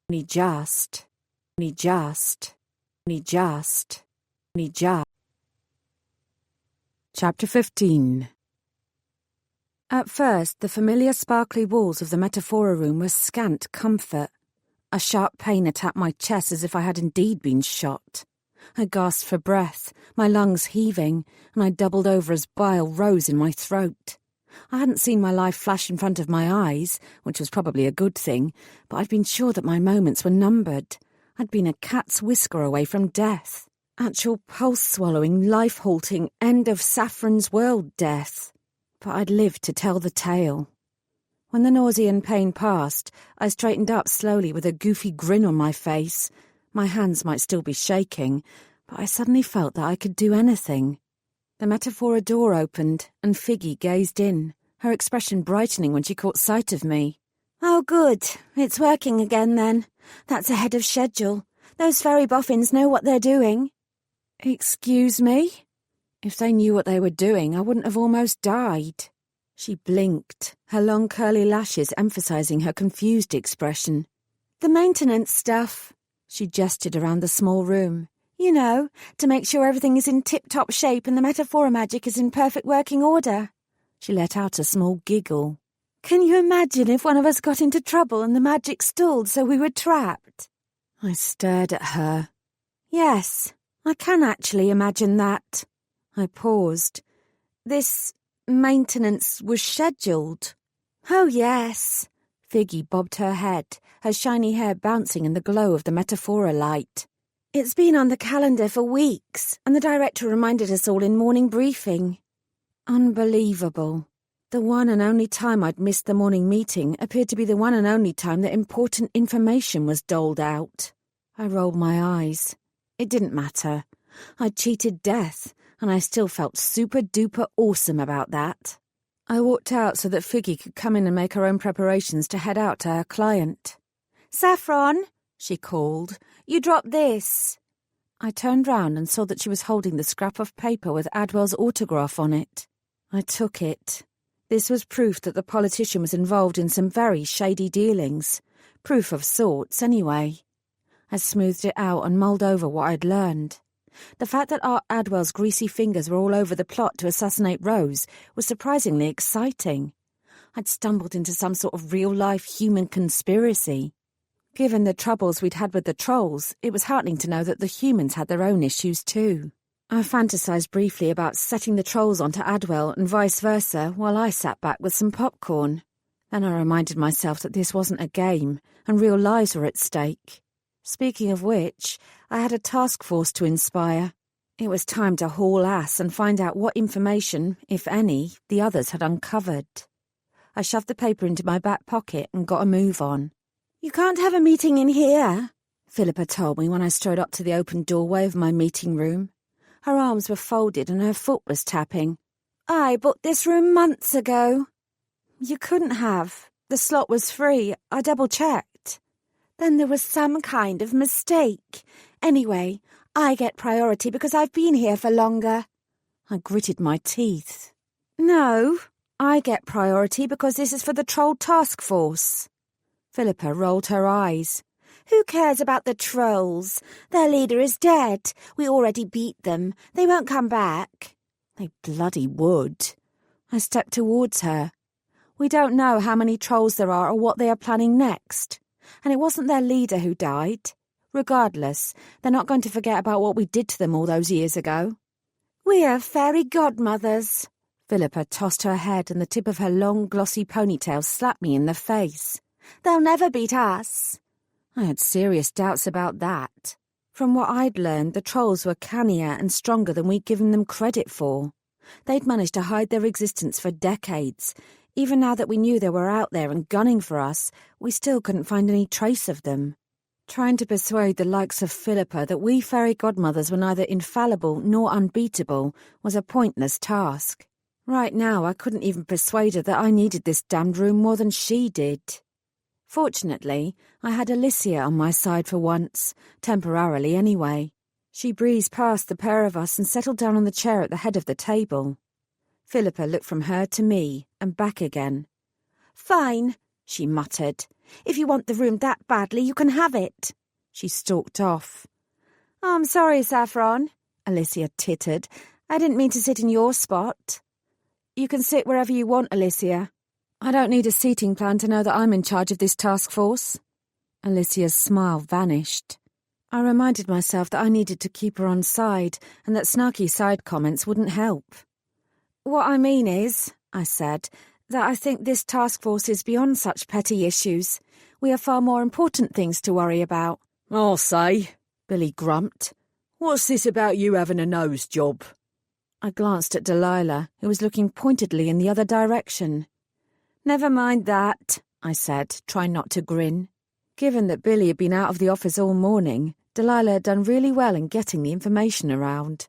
Only just. Only just. Only just. Only just. Chapter 15. At first, the familiar sparkly walls of the metaphora room were scant comfort. A sharp pain attacked my chest as if I had indeed been shot. I gasped for breath, my lungs heaving, and I doubled over as bile rose in my throat. I hadn't seen my life flash in front of my eyes, which was probably a good thing, but I'd been sure that my moments were numbered. I'd been a cat's whisker away from death. Actual pulse-swallowing, life-halting, end-of-Saffron's-world death. But I'd lived to tell the tale. When the nausea and pain passed, I straightened up slowly with a goofy grin on my face. My hands might still be shaking, but I suddenly felt that I could do anything. The metaphora door opened, and Figgy gazed in, her expression brightening when she caught sight of me. "Oh, good. It's working again, then. That's ahead of schedule. Those fairy boffins know what they're doing." "Excuse me?" If they knew what they were doing, I wouldn't have almost died. She blinked, her long curly lashes emphasizing her confused expression. "The maintenance stuff." She gestured around the small room. "You know, to make sure everything is in tip-top shape and the metaphora magic is in perfect working order." She let out a small giggle. "Can you imagine if one of us got into trouble and the magic stalled so we were trapped?" I stared at her. "Yes, I can actually imagine that." I paused. "This maintenance was scheduled?" "Oh, yes." Figgy bobbed her head, her shiny hair bouncing in the glow of the metaphora light. "It's been on the calendar for weeks, and the director reminded us all in morning briefing." Unbelievable. The one and only time I'd missed the morning meeting appeared to be the one and only time that important information was doled out. I rolled my eyes. It didn't matter. I'd cheated death, and I still felt super-duper awesome about that. I walked out so that Figgy could come in and make her own preparations to head out to her client. "Saffron," she called, "you dropped this." I turned round and saw that she was holding the scrap of paper with Adwell's autograph on it. I took it. This was proof that the politician was involved in some very shady dealings. Proof of sorts, anyway. I smoothed it out and mulled over what I'd learned. The fact that Art Adwell's greasy fingers were all over the plot to assassinate Rose was surprisingly exciting. I'd stumbled into some sort of real-life human conspiracy. Given the troubles we'd had with the trolls, it was heartening to know that the humans had their own issues too. I fantasised briefly about setting the trolls onto Adwell and vice versa while I sat back with some popcorn. Then I reminded myself that this wasn't a game and real lives were at stake. Speaking of which, I had a task force to inspire. It was time to haul ass and find out what information, if any, the others had uncovered. I shoved the paper into my back pocket and got a move on. "You can't have a meeting in here," Philippa told me when I strode up to the open doorway of my meeting room. Her arms were folded and her foot was tapping. "I booked this room months ago." "You couldn't have. The slot was free. I double-checked." "Then there was some kind of mistake. Anyway, I get priority because I've been here for longer." I gritted my teeth. "No, I get priority because this is for the Troll Task Force." Philippa rolled her eyes. "Who cares about the trolls? Their leader is dead. We already beat them. They won't come back." They bloody would. I stepped towards her. We don't know how many trolls there are or what they are planning next. And it wasn't their leader who died. Regardless, they're not going to forget about what we did to them all those years ago. "We're fairy godmothers." Philippa tossed her head and the tip of her long, glossy ponytail slapped me in the face. "They'll never beat us." I had serious doubts about that. From what I'd learned, the trolls were cannier and stronger than we'd given them credit for. They'd managed to hide their existence for decades. Even now that we knew they were out there and gunning for us, we still couldn't find any trace of them. Trying to persuade the likes of Philippa that we fairy godmothers were neither infallible nor unbeatable was a pointless task. Right now, I couldn't even persuade her that I needed this damned room more than she did. Fortunately, I had Alicia on my side for once, temporarily anyway. She breezed past the pair of us and settled down on the chair at the head of the table. Philippa looked from her to me and back again. "Fine," she muttered. "If you want the room that badly, you can have it." She stalked off. "I'm sorry, Saffron," Alicia tittered. "I didn't mean to sit in your spot." "You can sit wherever you want, Alicia. I don't need a seating plan to know that I'm in charge of this task force." Alicia's smile vanished. I reminded myself that I needed to keep her on side and that snarky side comments wouldn't help. "What I mean is," I said, "that I think this task force is beyond such petty issues. We have far more important things to worry about." "I'll say," Billy grumped. "What's this about you having a nose job?" I glanced at Delilah, who was looking pointedly in the other direction. "Never mind that," I said, trying not to grin. Given that Billy had been out of the office all morning, Delilah had done really well in getting the information around.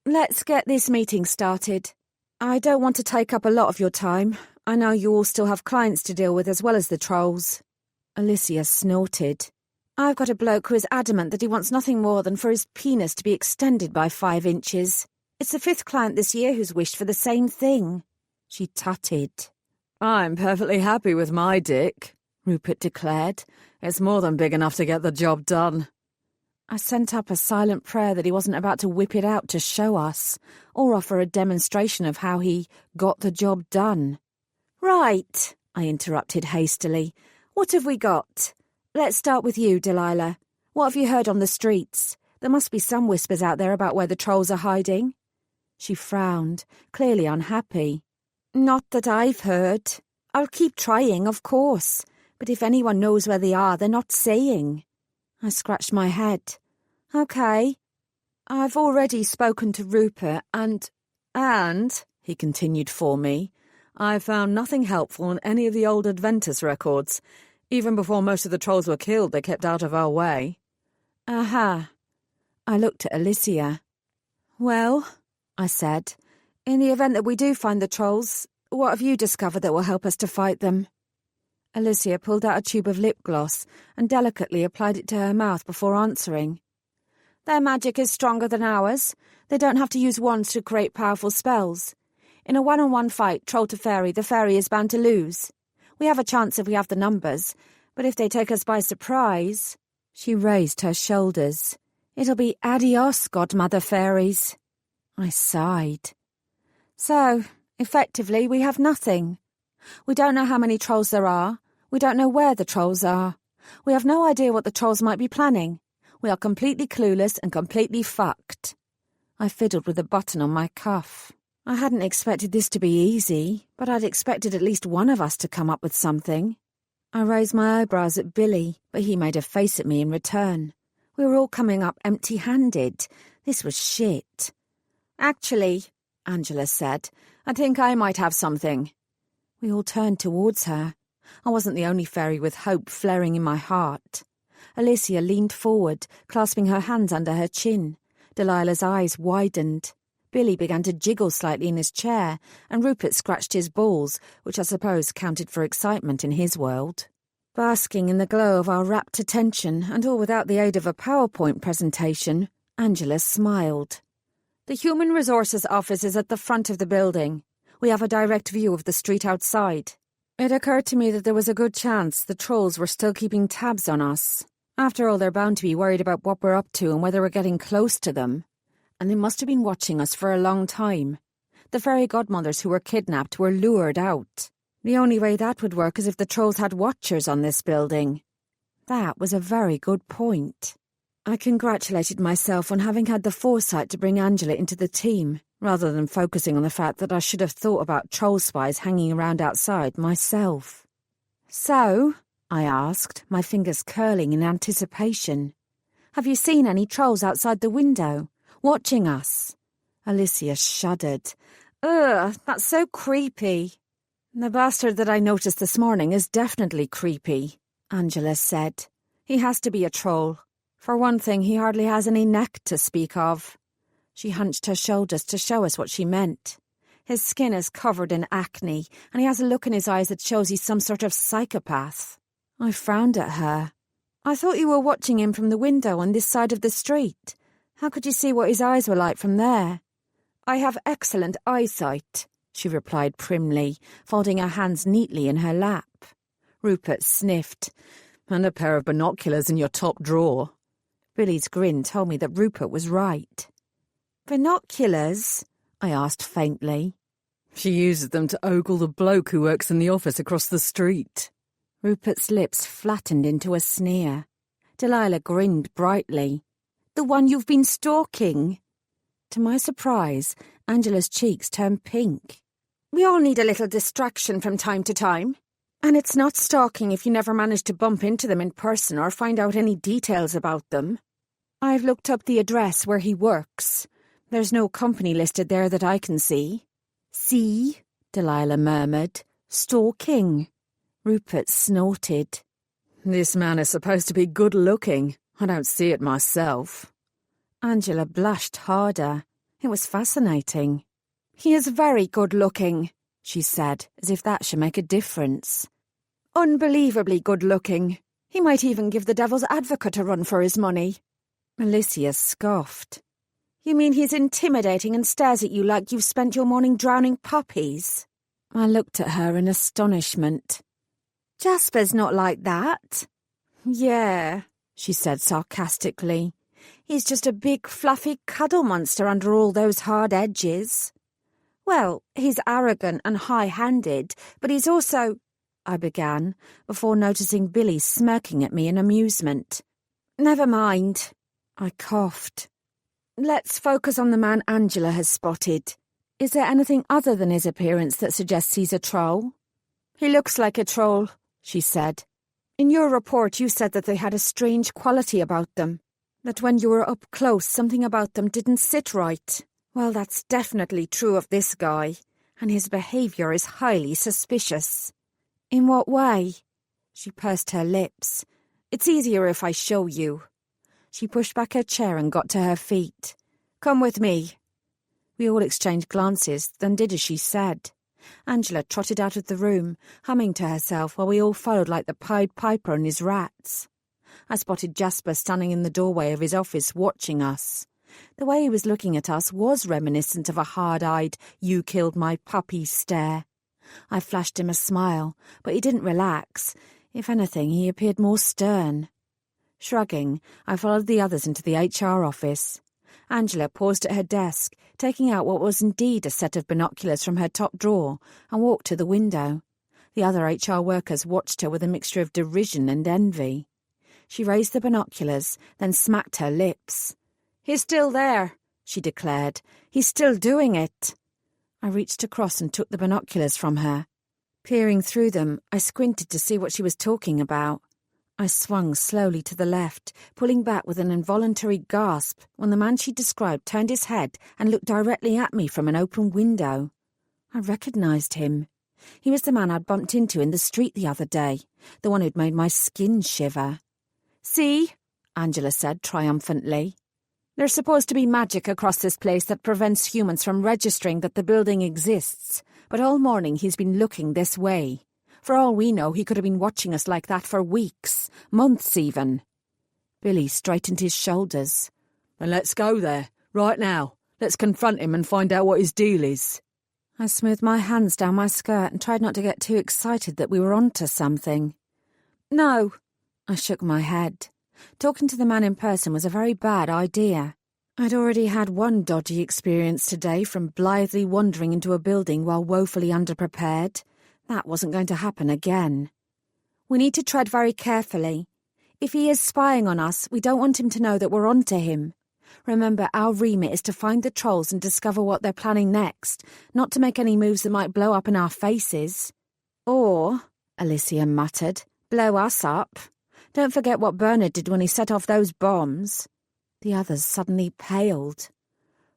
"Let's get this meeting started." "I don't want to take up a lot of your time. I know you all still have clients to deal with as well as the trolls." Alicia snorted. "I've got a bloke who is adamant that he wants nothing more than for his penis to be extended by 5 inches. It's the 5th client this year who's wished for the same thing." She tutted. "I'm perfectly happy with my dick," Rupert declared. "It's more than big enough to get the job done." I sent up a silent prayer that he wasn't about to whip it out to show us, or offer a demonstration of how he got the job done. "Right," I interrupted hastily. "What have we got? Let's start with you, Delilah. What have you heard on the streets? There must be some whispers out there about where the trolls are hiding." She frowned, clearly unhappy. "Not that I've heard. I'll keep trying, of course. But if anyone knows where they are, they're not saying." I scratched my head. "OK. I've already spoken to Rupert and, he continued for me, I found nothing helpful in any of the old Adventus records. Even before most of the trolls were killed, they kept out of our way." Aha. I looked at Alicia. "Well," I said, "in the event that we do find the trolls, what have you discovered that will help us to fight them? Alicia pulled out a tube of lip gloss and delicately applied it to her mouth before answering. Their magic is stronger than ours. They don't have to use wands to create powerful spells. In a one-on-one fight, troll to fairy, the fairy is bound to lose. We have a chance if we have the numbers, but if they take us by surprise... She raised her shoulders. It'll be adios, godmother fairies. I sighed. So, effectively, we have nothing. We don't know how many trolls there are. We don't know where the trolls are. We have no idea what the trolls might be planning. We are completely clueless and completely fucked. I fiddled with a button on my cuff. I hadn't expected this to be easy, but I'd expected at least one of us to come up with something. I raised my eyebrows at Billy, but he made a face at me in return. We were all coming up empty-handed. This was shit. Actually, Angela said, I think I might have something. We all turned towards her. I wasn't the only fairy with hope flaring in my heart. Alicia leaned forward, clasping her hands under her chin. Delilah's eyes widened. Billy began to jiggle slightly in his chair, and Rupert scratched his balls, which I suppose counted for excitement in his world. Basking in the glow of our rapt attention, and all without the aid of a PowerPoint presentation, Angela smiled. The Human Resources office is at the front of the building. We have a direct view of the street outside. It occurred to me that there was a good chance the trolls were still keeping tabs on us. After all, they're bound to be worried about what we're up to and whether we're getting close to them. And they must have been watching us for a long time. The fairy godmothers who were kidnapped were lured out. The only way that would work is if the trolls had watchers on this building. That was a very good point. I congratulated myself on having had the foresight to bring Angela into the team, rather than focusing on the fact that I should have thought about troll spies hanging around outside myself. So, I asked, my fingers curling in anticipation, have you seen any trolls outside the window, watching us? Alicia shuddered. Ugh, that's so creepy. The bastard that I noticed this morning is definitely creepy, Angela said. He has to be a troll. For one thing, he hardly has any neck to speak of. She hunched her shoulders to show us what she meant. His skin is covered in acne, and he has a look in his eyes that shows he's some sort of psychopath. I frowned at her. I thought you were watching him from the window on this side of the street. How could you see what his eyes were like from there? I have excellent eyesight, she replied primly, folding her hands neatly in her lap. Rupert sniffed. And a pair of binoculars in your top drawer. Billy's grin told me that Rupert was right. Binoculars? I asked faintly. She uses them to ogle the bloke who works in the office across the street. Rupert's lips flattened into a sneer. Delilah grinned brightly. The one you've been stalking? To my surprise, Angela's cheeks turned pink. We all need a little distraction from time to time. And it's not stalking if you never manage to bump into them in person or find out any details about them. I've looked up the address where he works. There's no company listed there that I can see. See? Delilah murmured. Stalking. Rupert snorted. This man is supposed to be good-looking. I don't see it myself. Angela blushed harder. It was fascinating. He is very good-looking, she said, as if that should make a difference. Unbelievably good-looking. He might even give the devil's advocate a run for his money. Alicia scoffed. You mean he's intimidating and stares at you like you've spent your morning drowning puppies? I looked at her in astonishment. Jasper's not like that. Yeah, she said sarcastically. He's just a big, fluffy cuddle monster under all those hard edges. Well, he's arrogant and high-handed, but he's also... I began, before noticing Billy smirking at me in amusement. Never mind. I coughed. Let's focus on the man Angela has spotted. Is there anything other than his appearance that suggests he's a troll? He looks like a troll, she said. In your report you said that they had a strange quality about them. That when you were up close something about them didn't sit right. Well, that's definitely true of this guy, and his behaviour is highly suspicious. In what way? She pursed her lips. It's easier if I show you. She pushed back her chair and got to her feet. Come with me. We all exchanged glances, then did as she said. Angela trotted out of the room, humming to herself while we all followed like the Pied Piper and his rats. I spotted Jasper standing in the doorway of his office watching us. The way he was looking at us was reminiscent of a hard-eyed, you-killed-my-puppy stare. I flashed him a smile, but he didn't relax. If anything, he appeared more stern. Shrugging, I followed the others into the HR office. Angela paused at her desk, taking out what was indeed a set of binoculars from her top drawer, and walked to the window. The other HR workers watched her with a mixture of derision and envy. She raised the binoculars, then smacked her lips. "He's still there," she declared. "He's still doing it." I reached across and took the binoculars from her. Peering through them, I squinted to see what she was talking about. I swung slowly to the left, pulling back with an involuntary gasp when the man she described turned his head and looked directly at me from an open window. I recognised him. He was the man I'd bumped into in the street the other day, the one who'd made my skin shiver. "See?" Angela said triumphantly. "There's supposed to be magic across this place that prevents humans from registering that the building exists, but all morning he's been looking this way. For all we know, he could have been watching us like that for weeks, months even." Billy straightened his shoulders. "Then let's go there, right now. Let's confront him and find out what his deal is." I smoothed my hands down my skirt and tried not to get too excited that we were onto something. "No." I shook my head. Talking to the man in person was a very bad idea. I'd already had one dodgy experience today from blithely wandering into a building while woefully underprepared. That wasn't going to happen again. "We need to tread very carefully. If he is spying on us, we don't want him to know that we're onto him. Remember, our remit is to find the trolls and discover what they're planning next, not to make any moves that might blow up in our faces." "Or," Alicia muttered, "blow us up. Don't forget what Bernard did when he set off those bombs." The others suddenly paled.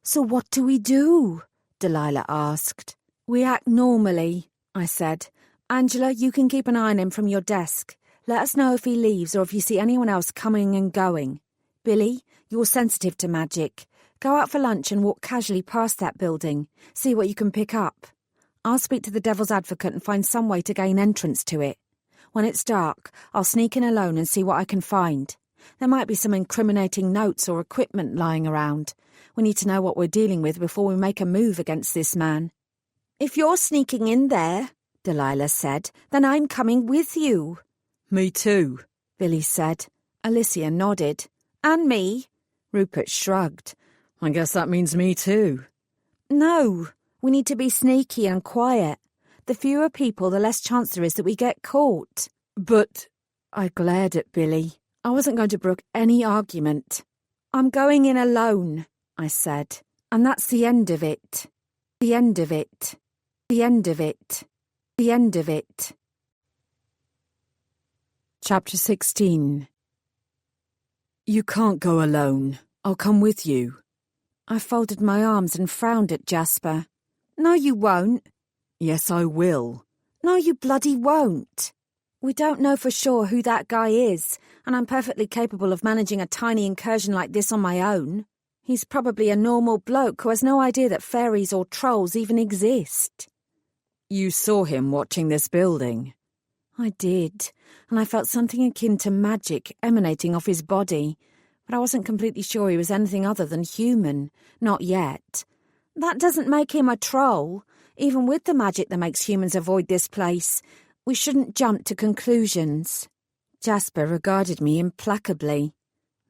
"So what do we do?" Delilah asked. "We act normally," I said. "Angela, you can keep an eye on him from your desk. Let us know if he leaves or if you see anyone else coming and going. Billy, you're sensitive to magic. Go out for lunch and walk casually past that building. See what you can pick up. I'll speak to the Devil's Advocate and find some way to gain entrance to it. When it's dark, I'll sneak in alone and see what I can find. There might be some incriminating notes or equipment lying around. We need to know what we're dealing with before we make a move against this man." "If you're sneaking in there," Delilah said, "then I'm coming with you." "Me too," Billy said. Alicia nodded. "And me." Rupert shrugged. "I guess that means me too." "No, we need to be sneaky and quiet. The fewer people, the less chance there is that we get caught." "But—" I glared at Billy. I wasn't going to brook any argument. "I'm going in alone," I said. "And that's the end of it. The end of it. The end of it. The end of it." Chapter 16. "You can't go alone. I'll come with you." I folded my arms and frowned at Jasper. "No, you won't." "Yes, I will." "No, you bloody won't. We don't know for sure who that guy is, and I'm perfectly capable of managing a tiny incursion like this on my own. He's probably a normal bloke who has no idea that fairies or trolls even exist." "You saw him watching this building?" I did, and I felt something akin to magic emanating off his body, but I wasn't completely sure he was anything other than human, not yet. "That doesn't make him a troll. Even with the magic that makes humans avoid this place, we shouldn't jump to conclusions." Jasper regarded me implacably.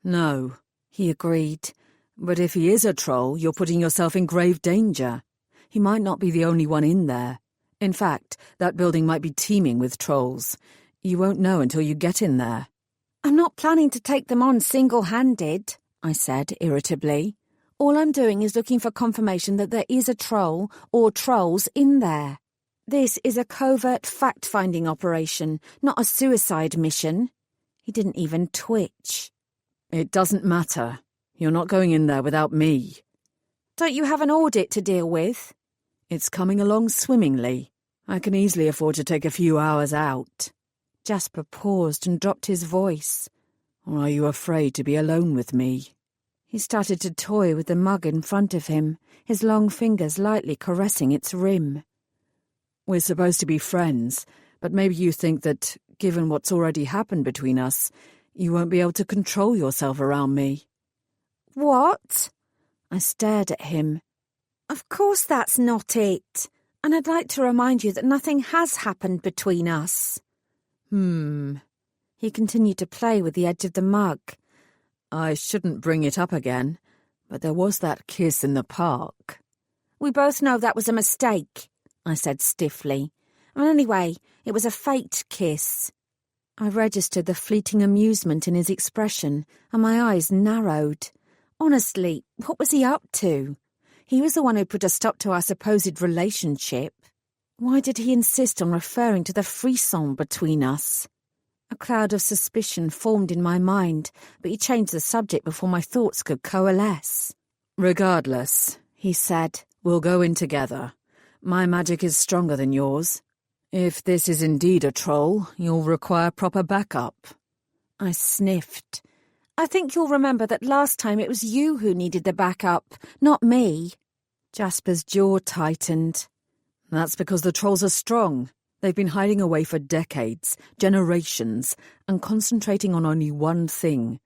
"No," he agreed. "But if he is a troll, you're putting yourself in grave danger. He might not be the only one in there. In fact, that building might be teeming with trolls. You won't know until you get in there." "I'm not planning to take them on single-handed," I said irritably. "All I'm doing is looking for confirmation that there is a troll or trolls in there. This is a covert fact-finding operation, not a suicide mission." He didn't even twitch. "It doesn't matter. You're not going in there without me." "Don't you have an audit to deal with?" "It's coming along swimmingly. I can easily afford to take a few hours out." Jasper paused and dropped his voice. "Or are you afraid to be alone with me?" He started to toy with the mug in front of him, his long fingers lightly caressing its rim. We're supposed to be friends, but maybe you think that, given what's already happened between us, you won't be able to control yourself around me. What? I stared at him. Of course that's not it. And I'd like to remind you that nothing has happened between us. He continued to play with the edge of the mug. I shouldn't bring it up again, but there was that kiss in the park. We both know that was a mistake, I said stiffly. And anyway, it was a fate kiss. I registered the fleeting amusement in his expression, and my eyes narrowed. Honestly, what was he up to? He was the one who put a stop to our supposed relationship. Why did he insist on referring to the frisson between us? A cloud of suspicion formed in my mind, but he changed the subject before my thoughts could coalesce. Regardless, he said, we'll go in together. My magic is stronger than yours. If this is indeed a troll, you'll require proper backup. I sniffed. I think you'll remember that last time it was you who needed the backup, not me. Jasper's jaw tightened. That's because the trolls are strong. They've been hiding away for decades, generations, and concentrating on only one thing.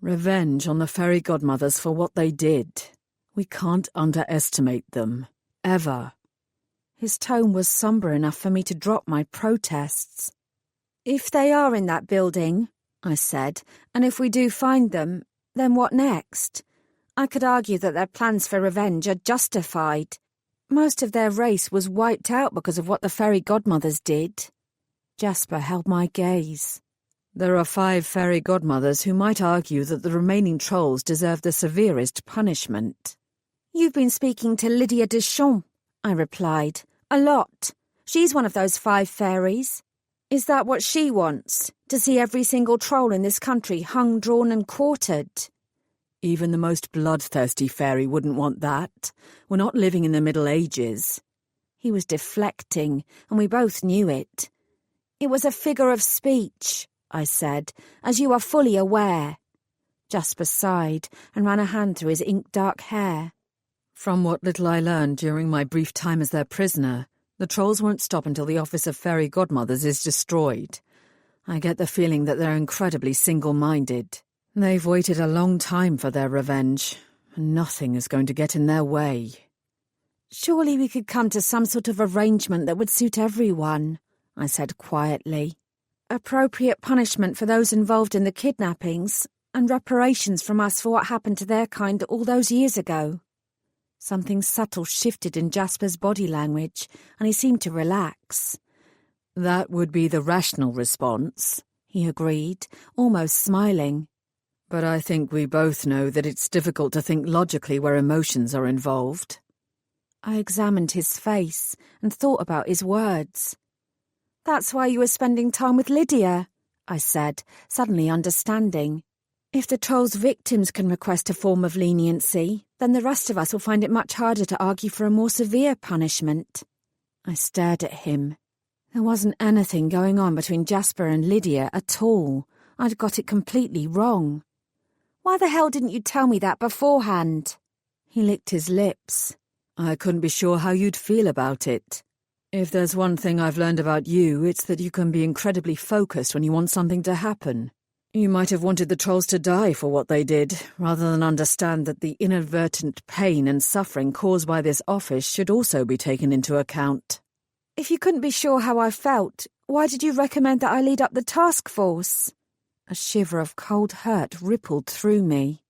Revenge on the fairy godmothers for what they did. We can't underestimate them. Ever. His tone was sombre enough for me to drop my protests. If they are in that building, I said, and if we do find them, then what next? I could argue that their plans for revenge are justified. Most of their race was wiped out because of what the fairy godmothers did. Jasper held my gaze. There are 5 fairy godmothers who might argue that the remaining trolls deserve the severest punishment. You've been speaking to Lydia Deschamps, I replied. A lot. She's one of those 5 fairies. Is that what she wants? To see every single troll in this country hung, drawn and quartered? Even the most bloodthirsty fairy wouldn't want that. We're not living in the Middle Ages. He was deflecting, and we both knew it. It was a figure of speech, I said, as you are fully aware. Jasper sighed and ran a hand through his ink-dark hair. From what little I learned during my brief time as their prisoner, the trolls won't stop until the office of fairy godmothers is destroyed. I get the feeling that they're incredibly single-minded. They've waited a long time for their revenge, and nothing is going to get in their way. Surely we could come to some sort of arrangement that would suit everyone, I said quietly. Appropriate punishment for those involved in the kidnappings, and reparations from us for what happened to their kind all those years ago. Something subtle shifted in Jasper's body language, and he seemed to relax. That would be the rational response, he agreed, almost smiling. But I think we both know that it's difficult to think logically where emotions are involved. I examined his face and thought about his words. That's why you were spending time with Lydia, I said, suddenly understanding. If the troll's victims can request a form of leniency, then the rest of us will find it much harder to argue for a more severe punishment. I stared at him. There wasn't anything going on between Jasper and Lydia at all. I'd got it completely wrong. Why the hell didn't you tell me that beforehand? He licked his lips. I couldn't be sure how you'd feel about it. If there's one thing I've learned about you, it's that you can be incredibly focused when you want something to happen. You might have wanted the trolls to die for what they did, rather than understand that the inadvertent pain and suffering caused by this office should also be taken into account. If you couldn't be sure how I felt, why did you recommend that I lead up the task force? A shiver of cold hurt rippled through me.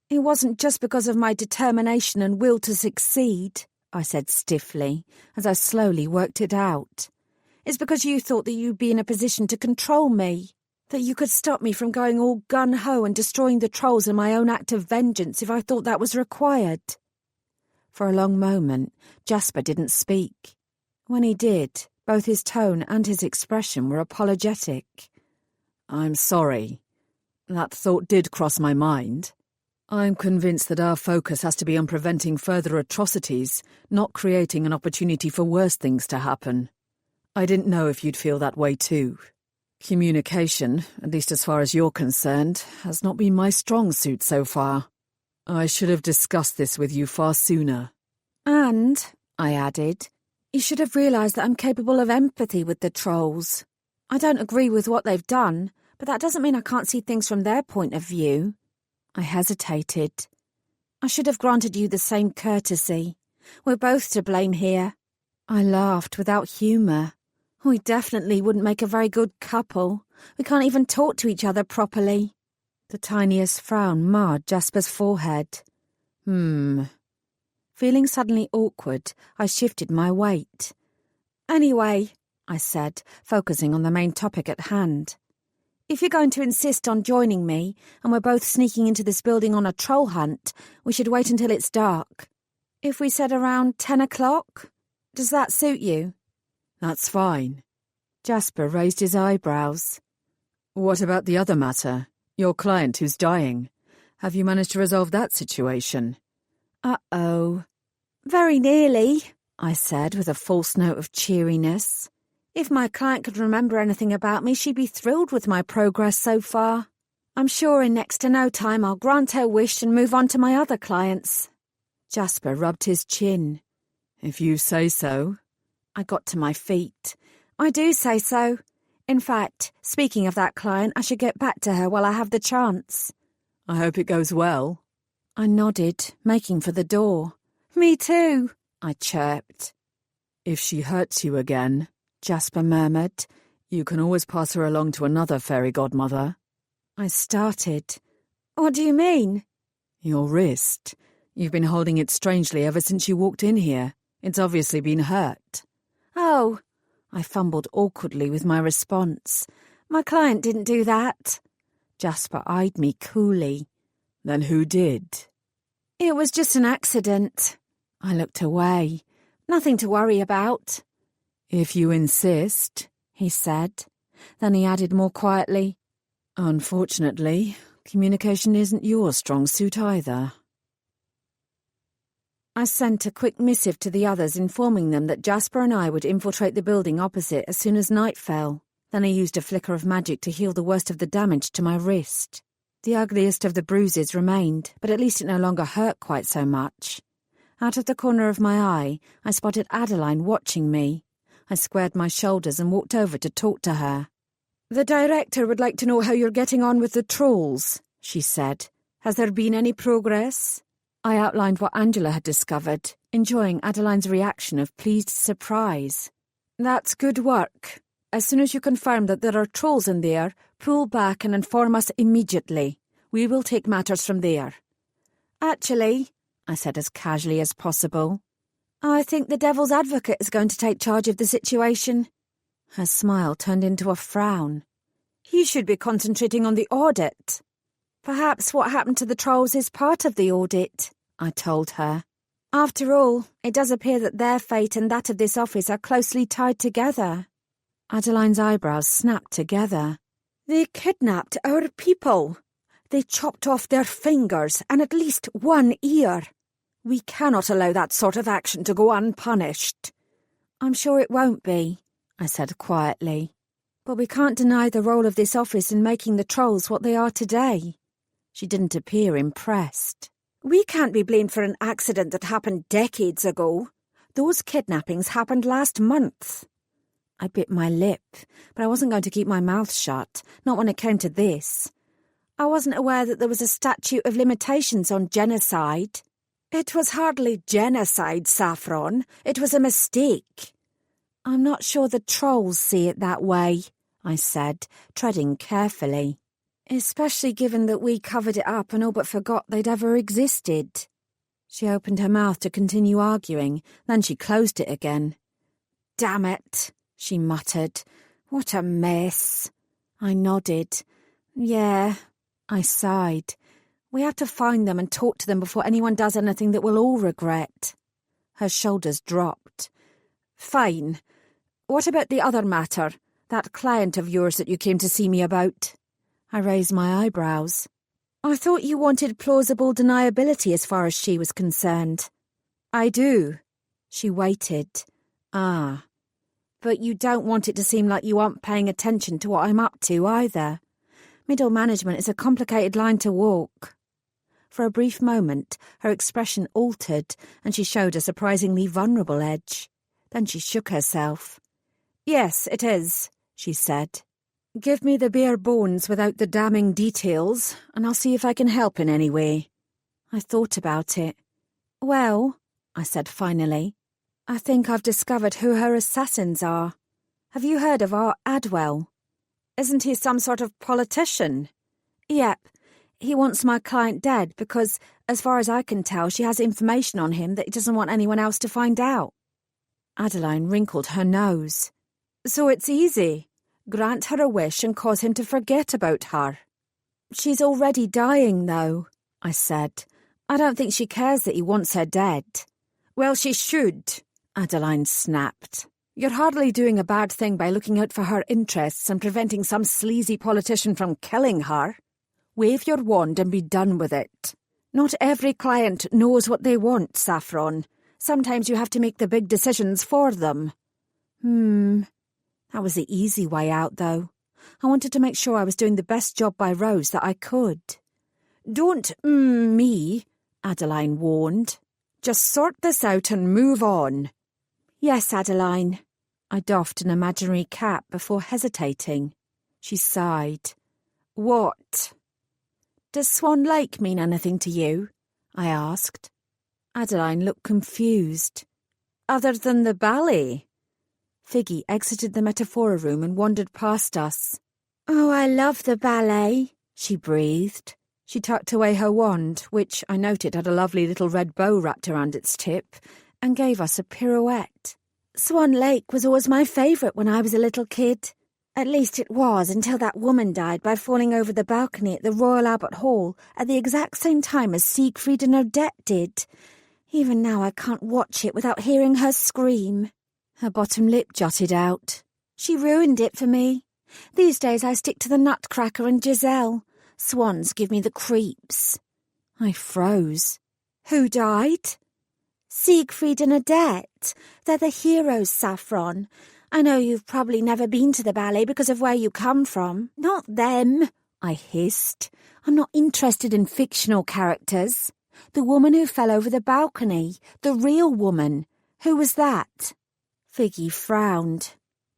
It wasn't just because of my determination and will to succeed, I said stiffly, as I slowly worked it out. It's because you thought that you'd be in a position to control me, that you could stop me from going all gun-ho and destroying the trolls in my own act of vengeance if I thought that was required. For a long moment, Jasper didn't speak. When he did, both his tone and his expression were apologetic. I'm sorry. That thought did cross my mind. I'm convinced that our focus has to be on preventing further atrocities, not creating an opportunity for worse things to happen. I didn't know if you'd feel that way too. Communication, at least as far as you're concerned, has not been my strong suit so far. I should have discussed this with you far sooner. And, I added, You should have realised that I'm capable of empathy with the trolls. I don't agree with what they've done, but that doesn't mean I can't see things from their point of view. I hesitated. I should have granted you the same courtesy. We're both to blame here. I laughed without humour. We definitely wouldn't make a very good couple. We can't even talk to each other properly. The tiniest frown marred Jasper's forehead. Feeling suddenly awkward, I shifted my weight. Anyway, I said, focusing on the main topic at hand. If you're going to insist on joining me, and we're both sneaking into this building on a troll hunt, we should wait until it's dark. If we said around 10 o'clock? Does that suit you? That's fine. Jasper raised his eyebrows. What about the other matter? Your client who's dying. Have you managed to resolve that situation? Uh-oh. Very nearly, I said with a false note of cheeriness. If my client could remember anything about me, she'd be thrilled with my progress so far. I'm sure in next to no time I'll grant her wish and move on to my other clients. Jasper rubbed his chin. If you say so. I got to my feet. I do say so. In fact, speaking of that client, I should get back to her while I have the chance. I hope it goes well. I nodded, making for the door. Me too, I chirped. If she hurts you again, Jasper murmured, you can always pass her along to another fairy godmother. I started. What do you mean? Your wrist. You've been holding it strangely ever since you walked in here. It's obviously been hurt. Oh, I fumbled awkwardly with my response. My client didn't do that. Jasper eyed me coolly. Then who did? It was just an accident. I looked away. Nothing to worry about. If you insist, he said. Then he added more quietly, unfortunately, communication isn't your strong suit either. I sent a quick missive to the others informing them that Jasper and I would infiltrate the building opposite as soon as night fell. Then I used a flicker of magic to heal the worst of the damage to my wrist. The ugliest of the bruises remained, but at least it no longer hurt quite so much. Out of the corner of my eye, I spotted Adeline watching me. I squared my shoulders and walked over to talk to her. The director would like to know how you're getting on with the trolls, she said. Has there been any progress? I outlined what Angela had discovered, enjoying Adeline's reaction of pleased surprise. That's good work. As soon as you confirm that there are trolls in there, pull back and inform us immediately. We will take matters from there. Actually, I said as casually as possible, I think the devil's advocate is going to take charge of the situation. Her smile turned into a frown. He should be concentrating on the audit. Perhaps what happened to the trolls is part of the audit, I told her. After all, it does appear that their fate and that of this office are closely tied together. Adeline's eyebrows snapped together. They kidnapped our people. They chopped off their fingers and at least one ear. We cannot allow that sort of action to go unpunished. I'm sure it won't be, I said quietly. But we can't deny the role of this office in making the trolls what they are today. She didn't appear impressed. We can't be blamed for an accident that happened decades ago. Those kidnappings happened last month. I bit my lip, but I wasn't going to keep my mouth shut, not when it came to this. I wasn't aware that there was a statute of limitations on genocide. It was hardly genocide, Saffron. It was a mistake. I'm not sure the trolls see it that way, I said, treading carefully. Especially given that we covered it up and all but forgot they'd ever existed. She opened her mouth to continue arguing, then she closed it again. Damn it, she muttered. What a mess. I nodded. Yeah, I sighed. We have to find them and talk to them before anyone does anything that we'll all regret. Her shoulders dropped. Fine. What about the other matter? That client of yours that you came to see me about? I raised my eyebrows. I thought you wanted plausible deniability as far as she was concerned. I do. She waited. Ah. But you don't want it to seem like you aren't paying attention to what I'm up to either. Middle management is a complicated line to walk. For a brief moment, her expression altered and she showed a surprisingly vulnerable edge. Then she shook herself. "Yes, it is," she said. "Give me the bare bones without the damning details, and I'll see if I can help in any way." I thought about it. "Well," I said finally, "I think I've discovered who her assassins are. Have you heard of Art Adwell? Isn't he some sort of politician?" "Yep. He wants my client dead because, as far as I can tell, she has information on him that he doesn't want anyone else to find out." Adeline wrinkled her nose. "So it's easy. Grant her a wish and cause him to forget about her." "She's already dying, though," I said. "I don't think she cares that he wants her dead." "Well, she should," Adeline snapped. "You're hardly doing a bad thing by looking out for her interests and preventing some sleazy politician from killing her. Wave your wand and be done with it. Not every client knows what they want, Saffron. Sometimes you have to make the big decisions for them." That was the easy way out, though. I wanted to make sure I was doing the best job by Rose that I could. "Don't me," Adeline warned. "Just sort this out and move on." "Yes, Adeline." I doffed an imaginary cap before hesitating. She sighed. "What?" "Does Swan Lake mean anything to you?" I asked. Adeline looked confused. "Other than the ballet?" Figgy exited the metaphora room and wandered past us. "Oh, I love the ballet," she breathed. She tucked away her wand, which I noted had a lovely little red bow wrapped around its tip, and gave us a pirouette. "Swan Lake was always my favourite when I was a little kid. At least it was until that woman died by falling over the balcony at the Royal Albert Hall at the exact same time as Siegfried and Odette did. Even now I can't watch it without hearing her scream." Her bottom lip jutted out. "She ruined it for me. These days I stick to the Nutcracker and Giselle. Swans give me the creeps." I froze. "Who died?" "Siegfried and Odette. They're the heroes, Saffron. I know you've probably never been to the ballet because of where you come from." "Not them," I hissed. "I'm not interested in fictional characters. The woman who fell over the balcony. The real woman. Who was that?" Figgy frowned.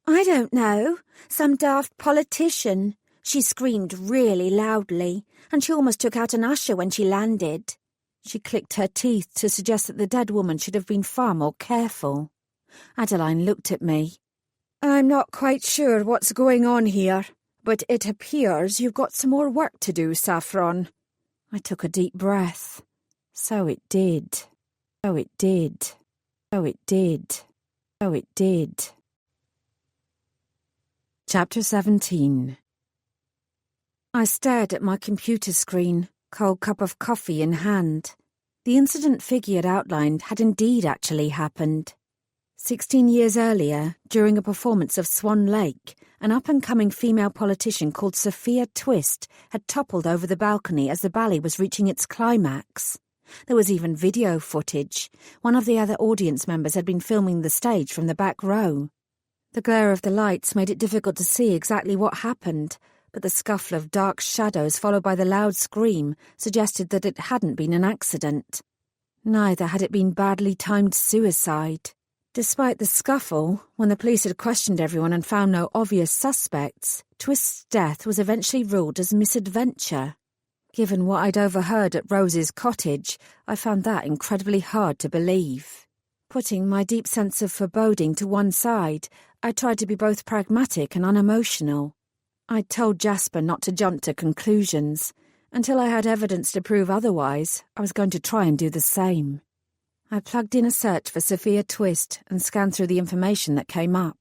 "I don't know. Some daft politician. She screamed really loudly, and she almost took out an usher when she landed." She clicked her teeth to suggest that the dead woman should have been far more careful. Adeline looked at me. "I'm not quite sure what's going on here, but it appears you've got some more work to do, Saffron." I took a deep breath. So it did. So it did. So it did. So it did. Chapter 17. I stared at my computer screen, cold cup of coffee in hand. The incident Figgy had outlined had indeed actually happened. 16 years earlier, during a performance of Swan Lake, an up-and-coming female politician called Sophia Twist had toppled over the balcony as the ballet was reaching its climax. There was even video footage. One of the other audience members had been filming the stage from the back row. The glare of the lights made it difficult to see exactly what happened, but the scuffle of dark shadows followed by the loud scream suggested that it hadn't been an accident. Neither had it been badly timed suicide. Despite the scuffle, when the police had questioned everyone and found no obvious suspects, Twist's death was eventually ruled as misadventure. Given what I'd overheard at Rose's cottage, I found that incredibly hard to believe. Putting my deep sense of foreboding to one side, I tried to be both pragmatic and unemotional. I'd told Jasper not to jump to conclusions. Until I had evidence to prove otherwise, I was going to try and do the same. I plugged in a search for Sophia Twist and scanned through the information that came up.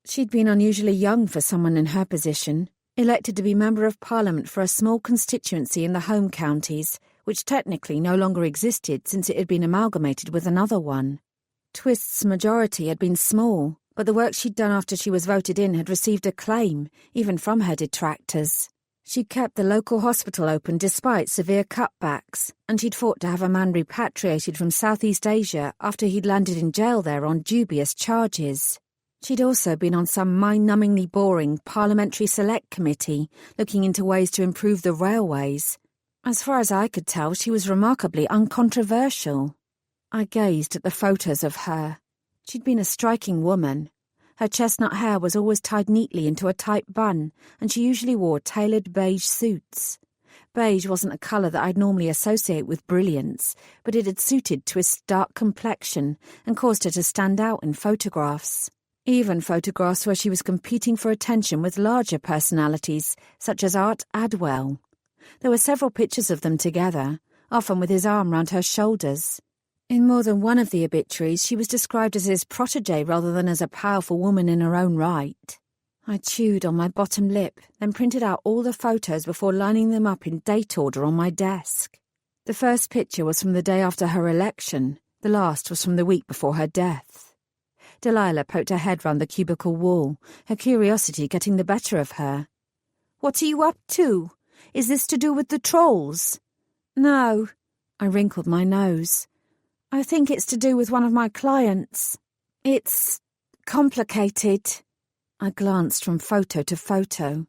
She'd been unusually young for someone in her position, elected to be Member of Parliament for a small constituency in the home counties, which technically no longer existed since it had been amalgamated with another one. Twist's majority had been small, but the work she'd done after she was voted in had received acclaim, even from her detractors. She'd kept the local hospital open despite severe cutbacks, and she'd fought to have a man repatriated from Southeast Asia after he'd landed in jail there on dubious charges. She'd also been on some mind-numbingly boring parliamentary select committee looking into ways to improve the railways. As far as I could tell, she was remarkably uncontroversial. I gazed at the photos of her. She'd been a striking woman. Her chestnut hair was always tied neatly into a tight bun, and she usually wore tailored beige suits. Beige wasn't a colour that I'd normally associate with brilliance, but it had suited Twist's dark complexion and caused her to stand out in photographs. Even photographs where she was competing for attention with larger personalities, such as Art Adwell. There were several pictures of them together, often with his arm round her shoulders. In more than one of the obituaries, she was described as his protégée rather than as a powerful woman in her own right. I chewed on my bottom lip, then printed out all the photos before lining them up in date order on my desk. The first picture was from the day after her election. The last was from the week before her death. Delilah poked her head round the cubicle wall, her curiosity getting the better of her. "What are you up to? Is this to do with the trolls?" "No." I wrinkled my nose. "I think it's to do with one of my clients. It's complicated." I glanced from photo to photo.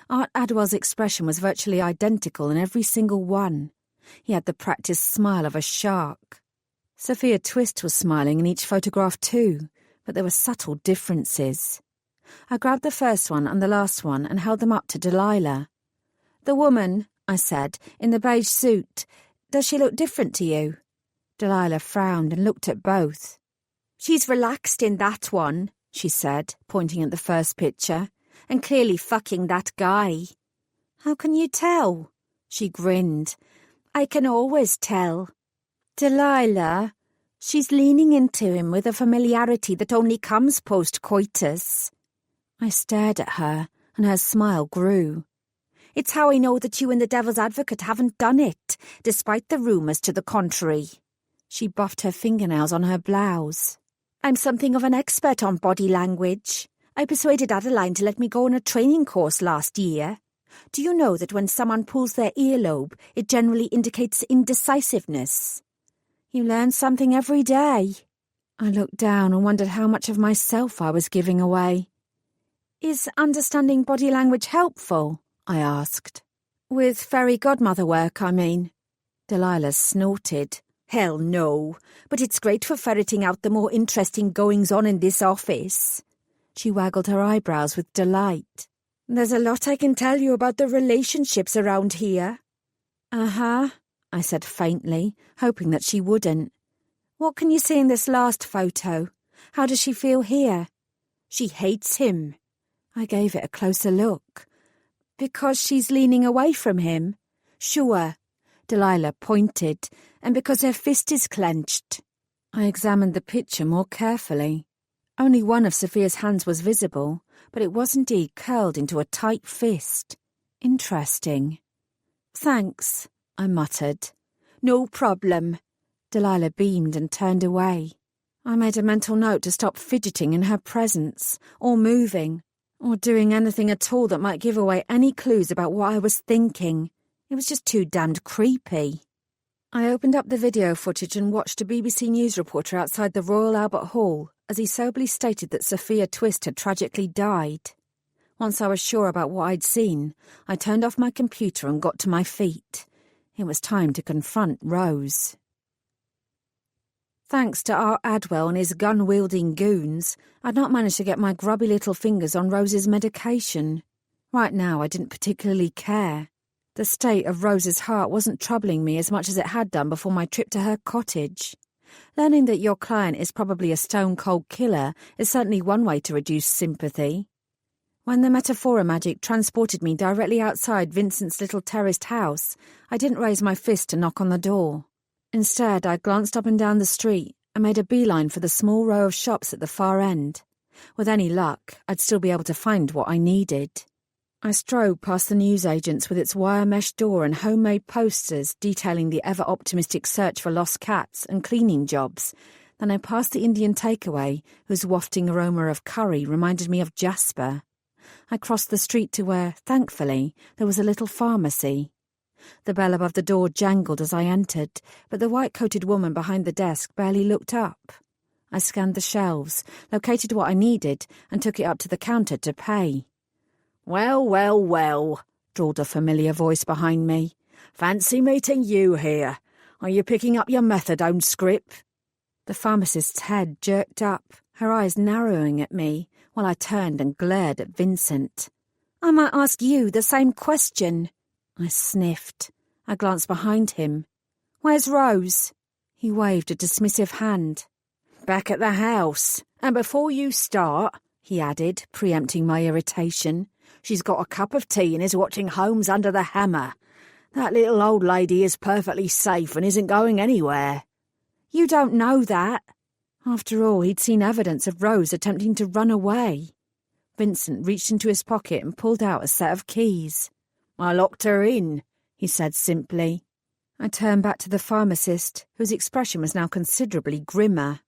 Art Adwell's expression was virtually identical in every single one. He had the practised smile of a shark. Sophia Twist was smiling in each photograph too, but there were subtle differences. I grabbed the first one and the last one and held them up to Delilah. "The woman," I said, "in the beige suit, does she look different to you?" Delilah frowned and looked at both. "She's relaxed in that one," she said, pointing at the first picture, "and clearly fucking that guy." "How can you tell?" She grinned. "I can always tell." "Delilah, she's leaning into him with a familiarity that only comes post-coitus." I stared at her, and her smile grew. "It's how I know that you and the Devil's Advocate haven't done it, despite the rumours to the contrary." She buffed her fingernails on her blouse. "I'm something of an expert on body language. I persuaded Adeline to let me go on a training course last year. Do you know that when someone pulls their earlobe, it generally indicates indecisiveness?" "You learn something every day." I looked down and wondered how much of myself I was giving away. "Is understanding body language helpful?" I asked. "With fairy godmother work, I mean." Delilah snorted. "Hell no, but it's great for ferreting out the more interesting goings-on in this office." She waggled her eyebrows with delight. "There's a lot I can tell you about the relationships around here." "Uh-huh," I said faintly, hoping that she wouldn't. "What can you see in this last photo? How does she feel here?" "She hates him." I gave it a closer look. "Because she's leaning away from him?" "Sure." Delilah pointed, "and because her fist is clenched." I examined the picture more carefully. Only one of Sophia's hands was visible, but it was indeed curled into a tight fist. Interesting. "Thanks," I muttered. "No problem." Delilah beamed and turned away. I made a mental note to stop fidgeting in her presence, or moving, or doing anything at all that might give away any clues about what I was thinking. It was just too damned creepy. I opened up the video footage and watched a BBC News reporter outside the Royal Albert Hall as he soberly stated that Sophia Twist had tragically died. Once I was sure about what I'd seen, I turned off my computer and got to my feet. It was time to confront Rose. Thanks to Art Adwell and his gun-wielding goons, I'd not managed to get my grubby little fingers on Rose's medication. Right now I didn't particularly care. The state of Rose's heart wasn't troubling me as much as it had done before my trip to her cottage. Learning that your client is probably a stone-cold killer is certainly one way to reduce sympathy. When the metaphora magic transported me directly outside Vincent's little terraced house, I didn't raise my fist to knock on the door. Instead, I glanced up and down the street and made a beeline for the small row of shops at the far end. With any luck, I'd still be able to find what I needed. I strode past the newsagent's with its wire mesh door and homemade posters detailing the ever-optimistic search for lost cats and cleaning jobs. Then I passed the Indian takeaway, whose wafting aroma of curry reminded me of Jasper. I crossed the street to where, thankfully, there was a little pharmacy. The bell above the door jangled as I entered, but the white-coated woman behind the desk barely looked up. I scanned the shelves, located what I needed, and took it up to the counter to pay. "Well, well, well," drawled a familiar voice behind me. "Fancy meeting you here. Are you picking up your methadone script?" The pharmacist's head jerked up, her eyes narrowing at me, while I turned and glared at Vincent. "I might ask you the same question." I sniffed. I glanced behind him. "Where's Rose?" He waved a dismissive hand. "Back at the house. And before you start," he added, preempting my irritation, "she's got a cup of tea and is watching Holmes Under the Hammer. That little old lady is perfectly safe and isn't going anywhere." "You don't know that." After all, he'd seen evidence of Rose attempting to run away. Vincent reached into his pocket and pulled out a set of keys. "I locked her in," he said simply. I turned back to the pharmacist, whose expression was now considerably grimmer.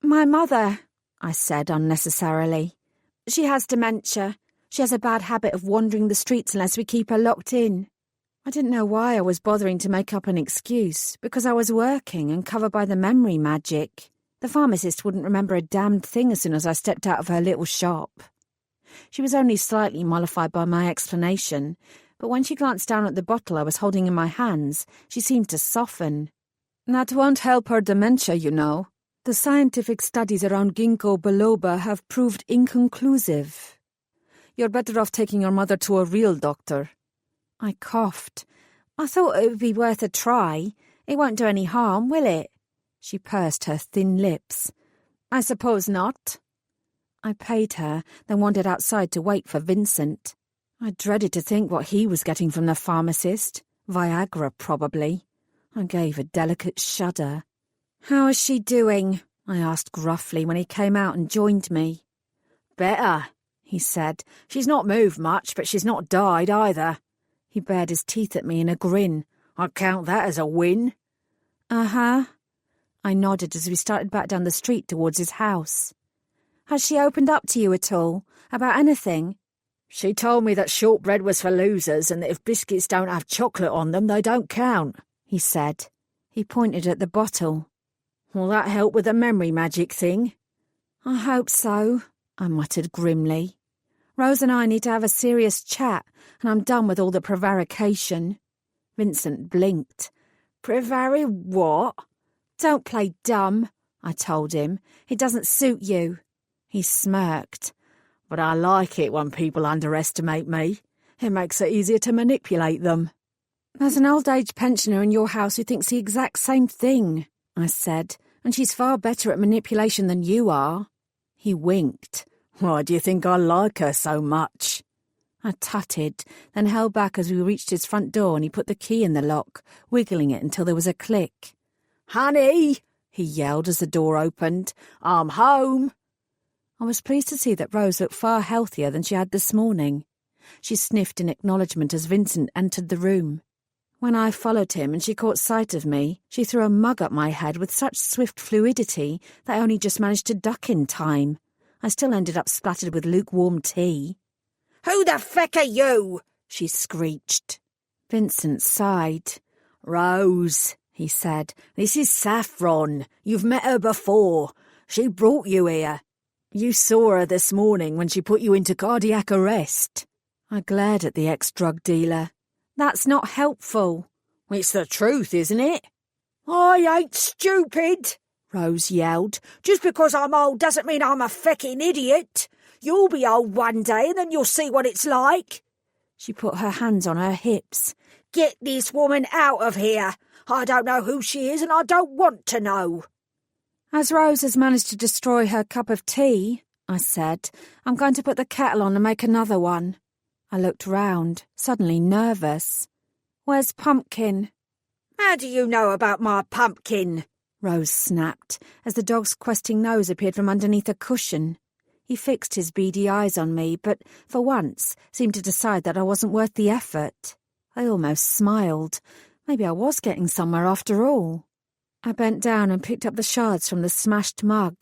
"My mother," I said unnecessarily. "She has dementia. She has a bad habit of wandering the streets unless we keep her locked in." I didn't know why I was bothering to make up an excuse, because I was working and covered by the memory magic. The pharmacist wouldn't remember a damned thing as soon as I stepped out of her little shop. She was only slightly mollified by my explanation, but when she glanced down at the bottle I was holding in my hands, she seemed to soften. "That won't help her dementia, you know. The scientific studies around ginkgo biloba have proved inconclusive. You're better off taking your mother to a real doctor." I coughed. "I thought it would be worth a try. It won't do any harm, will it?" She pursed her thin lips. "I suppose not." I paid her, then wandered outside to wait for Vincent. I dreaded to think what he was getting from the pharmacist. Viagra, probably. I gave a delicate shudder. "How is she doing?" I asked gruffly when he came out and joined me. "Better," he said. "She's not moved much, but she's not died either." He bared his teeth at me in a grin. "I'd count that as a win." "Uh-huh." I nodded as we started back down the street towards his house. "Has she opened up to you at all? About anything?" "She told me that shortbread was for losers and that if biscuits don't have chocolate on them, they don't count," he said. He pointed at the bottle. "Will that help with the memory magic thing?" "I hope so," I muttered grimly. "Rose and I need to have a serious chat, and I'm done with all the prevarication." Vincent blinked. What?" "Don't play dumb," I told him. "It doesn't suit you." He smirked. "But I like it when people underestimate me. It makes it easier to manipulate them." "There's an old-age pensioner in your house who thinks the exact same thing," I said, "and she's far better at manipulation than you are." He winked. "Why do you think I like her so much?" I tutted, then held back as we reached his front door and he put the key in the lock, wiggling it until there was a click. "Honey," he yelled as the door opened, "I'm home." I was pleased to see that Rose looked far healthier than she had this morning. She sniffed in acknowledgement as Vincent entered the room. When I followed him and she caught sight of me, she threw a mug at my head with such swift fluidity that I only just managed to duck in time. I still ended up splattered with lukewarm tea. "Who the feck are you?" she screeched. Vincent sighed. "Rose," he said. "This is Saffron. You've met her before. She brought you here. You saw her this morning when she put you into cardiac arrest." I glared at the ex-drug dealer. "That's not helpful." "It's the truth, isn't it?" "I ain't stupid," Rose yelled. "Just because I'm old doesn't mean I'm a fecking idiot. You'll be old one day and then you'll see what it's like." She put her hands on her hips. "Get this woman out of here. I don't know who she is and I don't want to know." "As Rose has managed to destroy her cup of tea," I said, "I'm going to put the kettle on and make another one." I looked round, suddenly nervous. "Where's Pumpkin?" "How do you know about my pumpkin?" Rose snapped, as the dog's questing nose appeared from underneath a cushion. He fixed his beady eyes on me, but, for once, seemed to decide that I wasn't worth the effort. I almost smiled. Maybe I was getting somewhere after all. I bent down and picked up the shards from the smashed mug.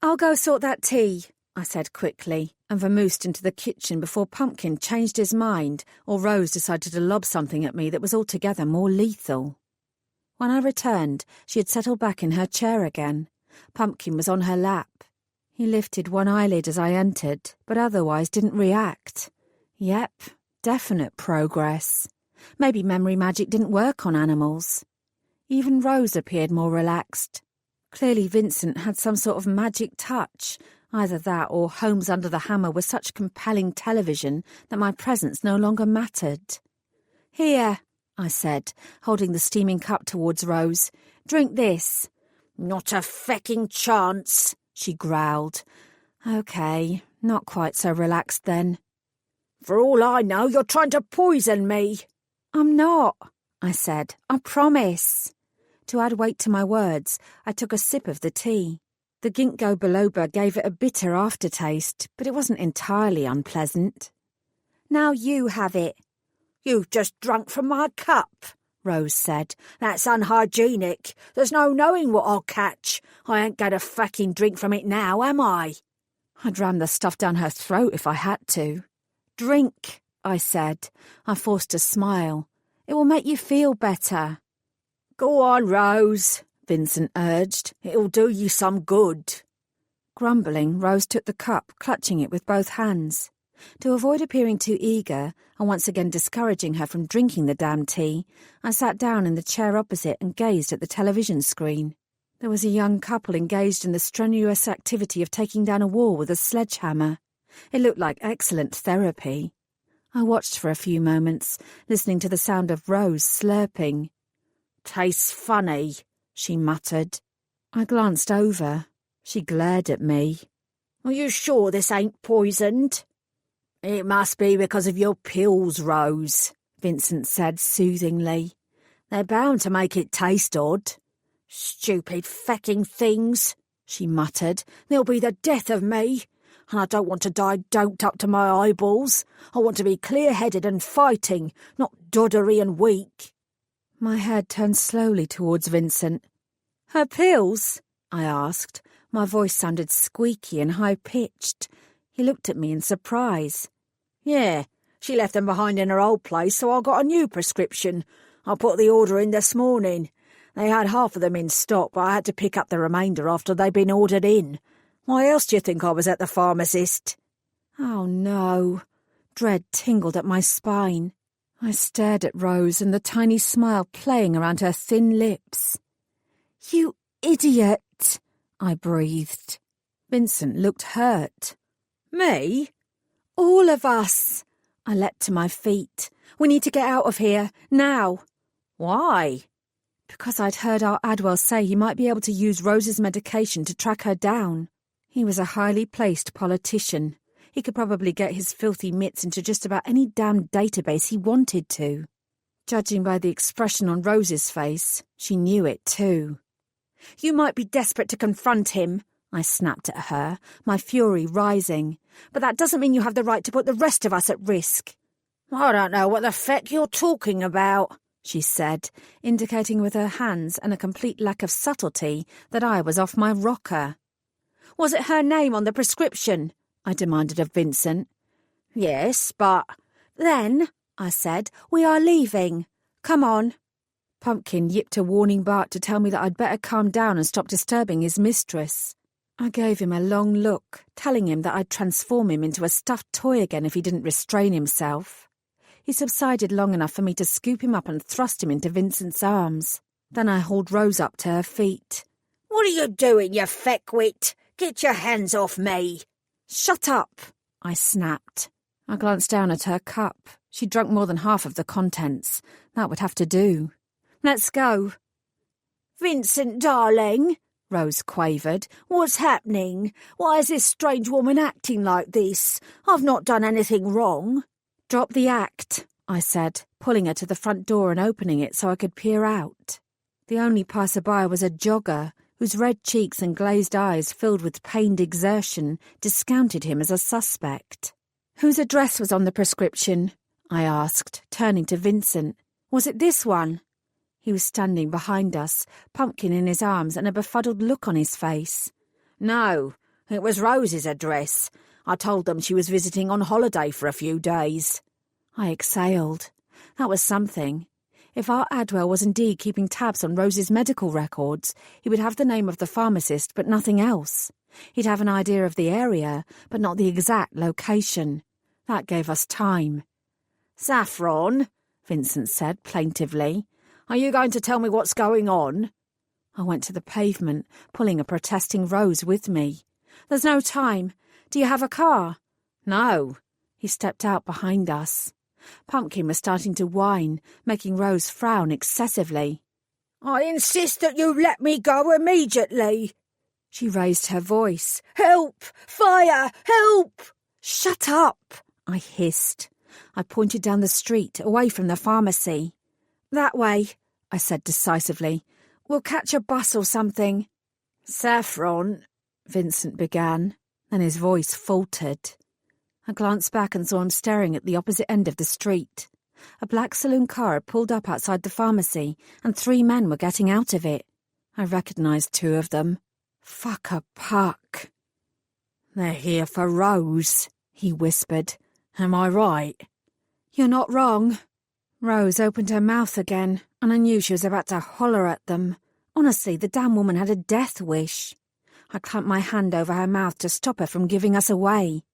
"I'll go sort that tea," I said quickly, and vamoosed into the kitchen before Pumpkin changed his mind or Rose decided to lob something at me that was altogether more lethal. When I returned, she had settled back in her chair again. Pumpkin was on her lap. He lifted one eyelid as I entered, but otherwise didn't react. Yep, definite progress. Maybe memory magic didn't work on animals. Even Rose appeared more relaxed. Clearly Vincent had some sort of magic touch. Either that or Homes Under the Hammer was such compelling television that my presence no longer mattered. "Here," I said, holding the steaming cup towards Rose. "Drink this." "Not a fecking chance," she growled. OK, not quite so relaxed then. "For all I know, you're trying to poison me." "I'm not," I said. "I promise." To add weight to my words, I took a sip of the tea. The ginkgo biloba gave it a bitter aftertaste, but it wasn't entirely unpleasant. "Now you have it." "You've just drunk from my cup," Rose said. "That's unhygienic. There's no knowing what I'll catch. I ain't going to fucking drink from it now, am I?" I'd ram the stuff down her throat if I had to. "Drink," I said. I forced a smile. "It will make you feel better." "Go on, Rose," Vincent urged. "It'll do you some good." Grumbling, Rose took the cup, clutching it with both hands. To avoid appearing too eager, and once again discouraging her from drinking the damn tea, I sat down in the chair opposite and gazed at the television screen. There was a young couple engaged in the strenuous activity of taking down a wall with a sledgehammer. It looked like excellent therapy. I watched for a few moments, listening to the sound of Rose slurping. "Tastes funny," she muttered. I glanced over. She glared at me. "Are you sure this ain't poisoned?" "It must be because of your pills, Rose," Vincent said soothingly. "They're bound to make it taste odd." "Stupid fecking things," she muttered. "They'll be the death of me. And I don't want to die doped up to my eyeballs. I want to be clear-headed and fighting, not doddery and weak." My head turned slowly towards Vincent. "Her pills?" I asked. My voice sounded squeaky and high-pitched. He looked at me in surprise. "Yeah, she left them behind in her old place, so I got a new prescription. I put the order in this morning. They had half of them in stock, but I had to pick up the remainder after they'd been ordered in. Why else do you think I was at the pharmacist?" Oh no. Dread tingled at my spine. I stared at Rose and the tiny smile playing around her thin lips. "You idiot," I breathed. Vincent looked hurt. "Me?" "All of us." I leapt to my feet. "We need to get out of here, now." "Why?" Because I'd heard our Adwell say he might be able to use Rose's medication to track her down. He was a highly placed politician. He could probably get his filthy mitts into just about any damn database he wanted to. Judging by the expression on Rose's face, she knew it too. "You might be desperate to confront him," I snapped at her, my fury rising. "But that doesn't mean you have the right to put the rest of us at risk." "I don't know what the feck you're talking about," she said, indicating with her hands and a complete lack of subtlety that I was off my rocker. "Was it her name on the prescription?" I demanded of Vincent. "Yes, but—" "Then," I said, "we are leaving. Come on." Pumpkin yipped a warning bark to tell me that I'd better calm down and stop disturbing his mistress. I gave him a long look, telling him that I'd transform him into a stuffed toy again if he didn't restrain himself. He subsided long enough for me to scoop him up and thrust him into Vincent's arms. Then I hauled Rose up to her feet. "What are you doing, you feckwit? Get your hands off me." "Shut up," I snapped. I glanced down at her cup. She'd drunk more than half of the contents. That would have to do. "Let's go." "Vincent, darling," Rose quavered. "What's happening? Why is this strange woman acting like this? I've not done anything wrong." "Drop the act," I said, pulling her to the front door and opening it so I could peer out. The only passerby was a jogger, whose red cheeks and glazed eyes filled with pained exertion discounted him as a suspect. "Whose address was on the prescription?" I asked, turning to Vincent. "Was it this one?" He was standing behind us, Pumpkin in his arms and a befuddled look on his face. "No, it was Rose's address. I told them she was visiting on holiday for a few days." I exhaled. That was something. If our Adwell was indeed keeping tabs on Rose's medical records, he would have the name of the pharmacist but nothing else. He'd have an idea of the area, but not the exact location. That gave us time. "Saffron," Vincent said plaintively, "are you going to tell me what's going on?" I went to the pavement, pulling a protesting Rose with me. There's no time. Do you have a car? No. He stepped out behind us. Pumpkin was starting to whine, making Rose frown excessively. I insist that you let me go immediately. She raised her voice. Help! Fire! Help! Shut up! I hissed. I pointed down the street, away from the pharmacy. That way, I said decisively. We'll catch a bus or something. Saffron, Vincent began. Then his voice faltered. I glanced back and saw him staring at the opposite end of the street. A black saloon car had pulled up outside the pharmacy, and 3 men were getting out of it. I recognised 2 of them. Fuck a puck. They're here for Rose, he whispered. Am I right? You're not wrong. Rose opened her mouth again, and I knew she was about to holler at them. Honestly, the damn woman had a death wish. I clamped my hand over her mouth to stop her from giving us away.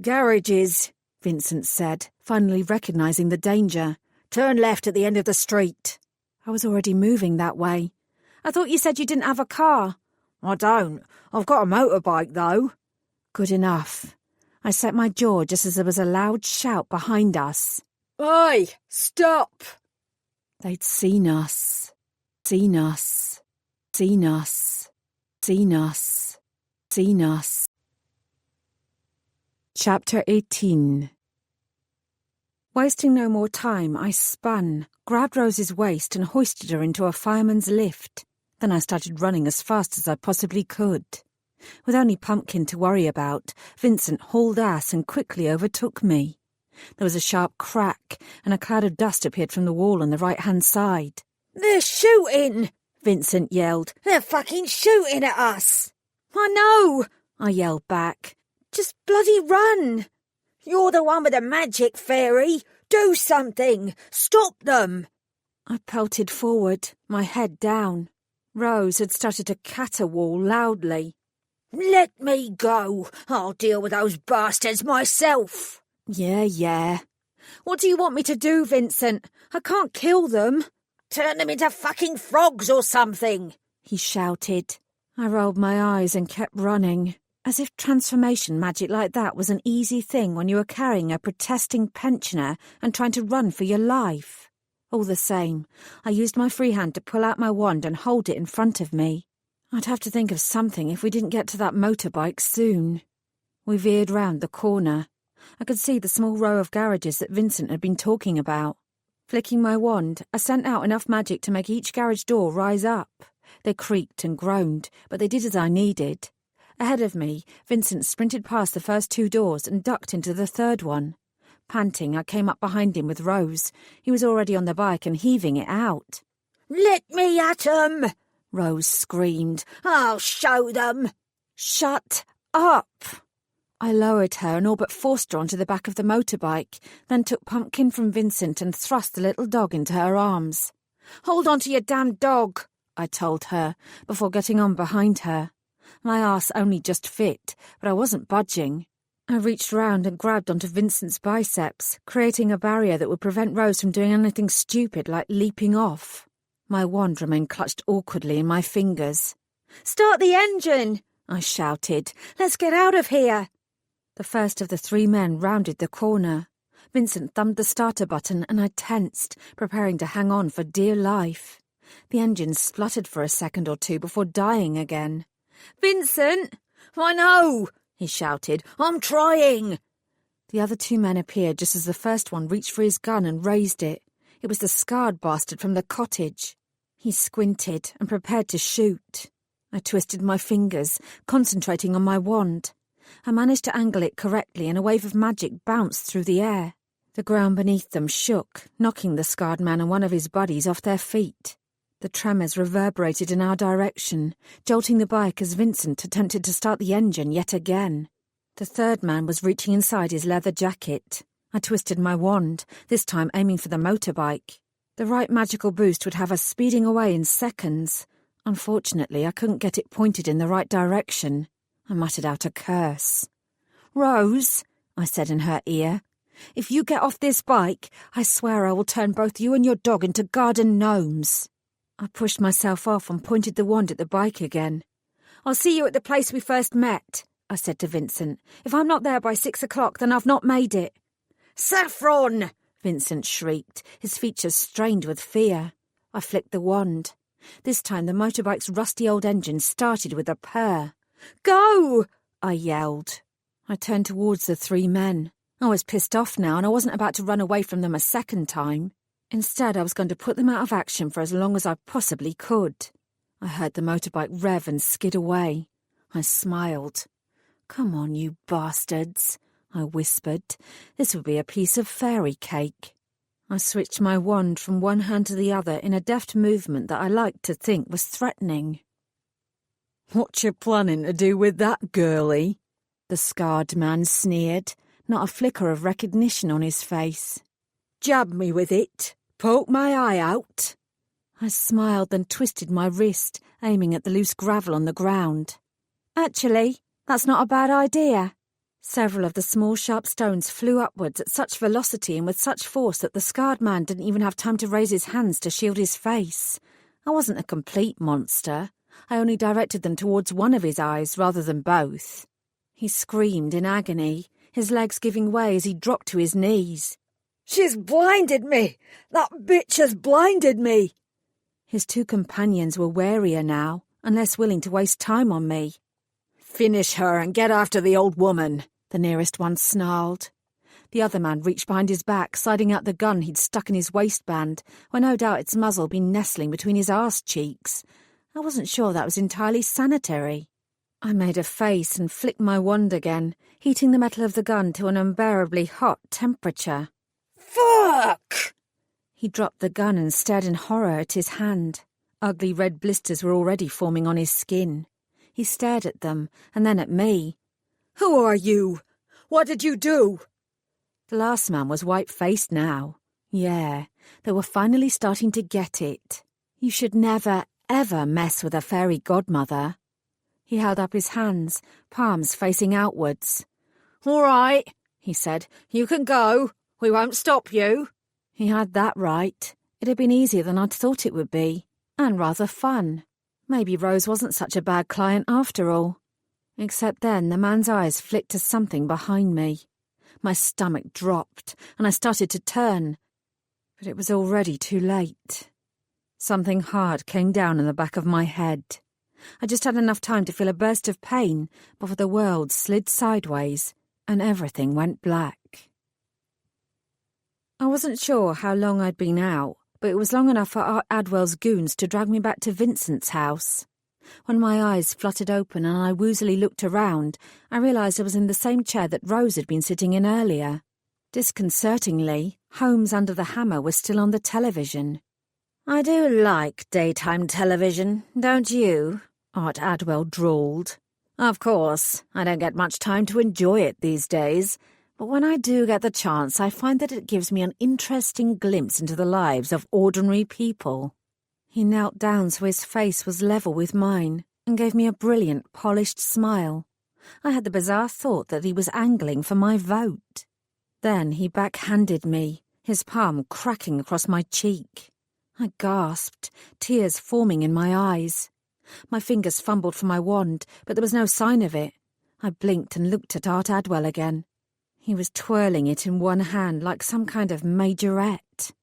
Garages, Vincent said, finally recognising the danger. Turn left at the end of the street. I was already moving that way. I thought you said you didn't have a car. I don't. I've got a motorbike, though. Good enough. I set my jaw just as there was a loud shout behind us. Oi! Stop! They'd seen us. Seen us. Seen us. Seen us. Seen us. Chapter 18. Wasting no more time, I spun, grabbed Rose's waist and hoisted her into a fireman's lift. Then I started running as fast as I possibly could. With only Pumpkin to worry about, Vincent hauled ass and quickly overtook me. There was a sharp crack, and a cloud of dust appeared from the wall on the right-hand side. They're shooting! Vincent yelled. They're fucking shooting at us! I know! I yelled back. Just bloody run! You're the one with the magic, fairy! Do something! Stop them! I pelted forward, my head down. Rose had started to caterwaul loudly. Let me go! I'll deal with those bastards myself! Yeah. What do you want me to do, Vincent? I can't kill them. Turn them into fucking frogs or something! He shouted. I rolled my eyes and kept running, as if transformation magic like that was an easy thing when you were carrying a protesting pensioner and trying to run for your life. All the same, I used my free hand to pull out my wand and hold it in front of me. I'd have to think of something if we didn't get to that motorbike soon. We veered round the corner. I could see the small row of garages that Vincent had been talking about. Flicking my wand, I sent out enough magic to make each garage door rise up. They creaked and groaned, but they did as I needed. Ahead of me, Vincent sprinted past the first 2 doors and ducked into the third one. Panting, I came up behind him with Rose. He was already on the bike and heaving it out. Let me at 'em! Rose screamed. I'll show them! Shut up! I lowered her and all but forced her onto the back of the motorbike, then took Pumpkin from Vincent and thrust the little dog into her arms. Hold on to your damn dog, I told her, before getting on behind her. My arse only just fit, but I wasn't budging. I reached round and grabbed onto Vincent's biceps, creating a barrier that would prevent Rose from doing anything stupid like leaping off. My wand remained clutched awkwardly in my fingers. Start the engine, I shouted. Let's get out of here. The first of the 3 men rounded the corner. Vincent thumbed the starter button and I tensed, preparing to hang on for dear life. The engine spluttered for a second or 2 before dying again. Vincent! I know, he shouted. I'm trying. The other 2 men appeared just as the first one reached for his gun and raised it. It was the scarred bastard from the cottage. He squinted and prepared to shoot. I twisted my fingers, concentrating on my wand. I managed to angle it correctly and a wave of magic bounced through the air. The ground beneath them shook, knocking the scarred man and one of his buddies off their feet. The tremors reverberated in our direction, jolting the bike as Vincent attempted to start the engine yet again. The third man was reaching inside his leather jacket. I twisted my wand, this time aiming for the motorbike. The right magical boost would have us speeding away in seconds. Unfortunately, I couldn't get it pointed in the right direction. I muttered out a curse. Rose, I said in her ear, if you get off this bike, I swear I will turn both you and your dog into garden gnomes. I pushed myself off and pointed the wand at the bike again. "I'll see you at the place we first met," I said to Vincent. "If I'm not there by 6 o'clock, then I've not made it." "Saffron!" Vincent shrieked, his features strained with fear. I flicked the wand. This time the motorbike's rusty old engine started with a purr. "Go!" I yelled. I turned towards the 3 men. I was pissed off now, and I wasn't about to run away from them a second time. Instead, I was going to put them out of action for as long as I possibly could. I heard the motorbike rev and skid away. I smiled. "Come on, you bastards," I whispered. This would be a piece of fairy cake. I switched my wand from one hand to the other in a deft movement that I liked to think was threatening. "What you planning to do with that, girlie?" The scarred man sneered, not a flicker of recognition on his face. "Jab me with it. Poke my eye out." I smiled, then twisted my wrist, aiming at the loose gravel on the ground. "Actually, that's not a bad idea." Several of the small sharp stones flew upwards at such velocity and with such force that the scarred man didn't even have time to raise his hands to shield his face. I wasn't a complete monster. I only directed them towards one of his eyes rather than both. He screamed in agony, his legs giving way as he dropped to his knees. "She's blinded me! That bitch has blinded me!" His 2 companions were warier now, and less willing to waste time on me. "Finish her and get after the old woman," the nearest one snarled. The other man reached behind his back, sliding out the gun he'd stuck in his waistband, where no doubt its muzzle had been nestling between his arse cheeks. I wasn't sure that was entirely sanitary. I made a face and flicked my wand again, heating the metal of the gun to an unbearably hot temperature. "Fuck!" He dropped the gun and stared in horror at his hand. Ugly red blisters were already forming on his skin. He stared at them, and then at me. "Who are you? What did you do?" The last man was white-faced now. Yeah, they were finally starting to get it. You should never, ever mess with a fairy godmother. He held up his hands, palms facing outwards. "All right," he said. "You can go. We won't stop you." He had that right. It had been easier than I'd thought it would be, and rather fun. Maybe Rose wasn't such a bad client after all. Except then the man's eyes flicked to something behind me. My stomach dropped, and I started to turn. But it was already too late. Something hard came down in the back of my head. I just had enough time to feel a burst of pain before the world slid sideways and everything went black. I wasn't sure how long I'd been out, but it was long enough for Art Adwell's goons to drag me back to Vincent's house. When my eyes fluttered open and I woozily looked around, I realised I was in the same chair that Rose had been sitting in earlier. Disconcertingly, Holmes Under the Hammer was still on the television. "I do like daytime television, don't you?" Art Adwell drawled. "Of course, I don't get much time to enjoy it these days, but when I do get the chance, I find that it gives me an interesting glimpse into the lives of ordinary people." He knelt down so his face was level with mine and gave me a brilliant, polished smile. I had the bizarre thought that he was angling for my vote. Then he backhanded me, his palm cracking across my cheek. I gasped, tears forming in my eyes. My fingers fumbled for my wand, but there was no sign of it. I blinked and looked at Art Adwell again. He was twirling it in one hand like some kind of majorette.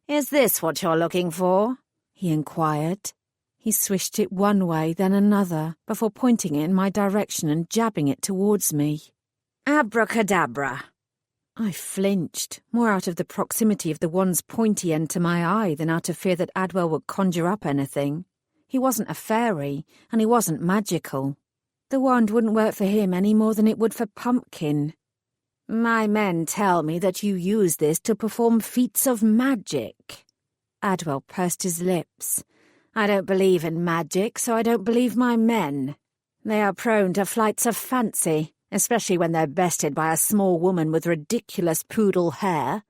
"Is this what you're looking for?" he inquired. He swished it one way, then another, before pointing it in my direction and jabbing it towards me. "Abracadabra." I flinched, more out of the proximity of the wand's pointy end to my eye than out of fear that Adwell would conjure up anything. He wasn't a fairy, and he wasn't magical. The wand wouldn't work for him any more than it would for Pumpkin. "My men tell me that you use this to perform feats of magic." Adwell pursed his lips. "I don't believe in magic, so I don't believe my men. They are prone to flights of fancy, especially when they're bested by a small woman with ridiculous poodle hair.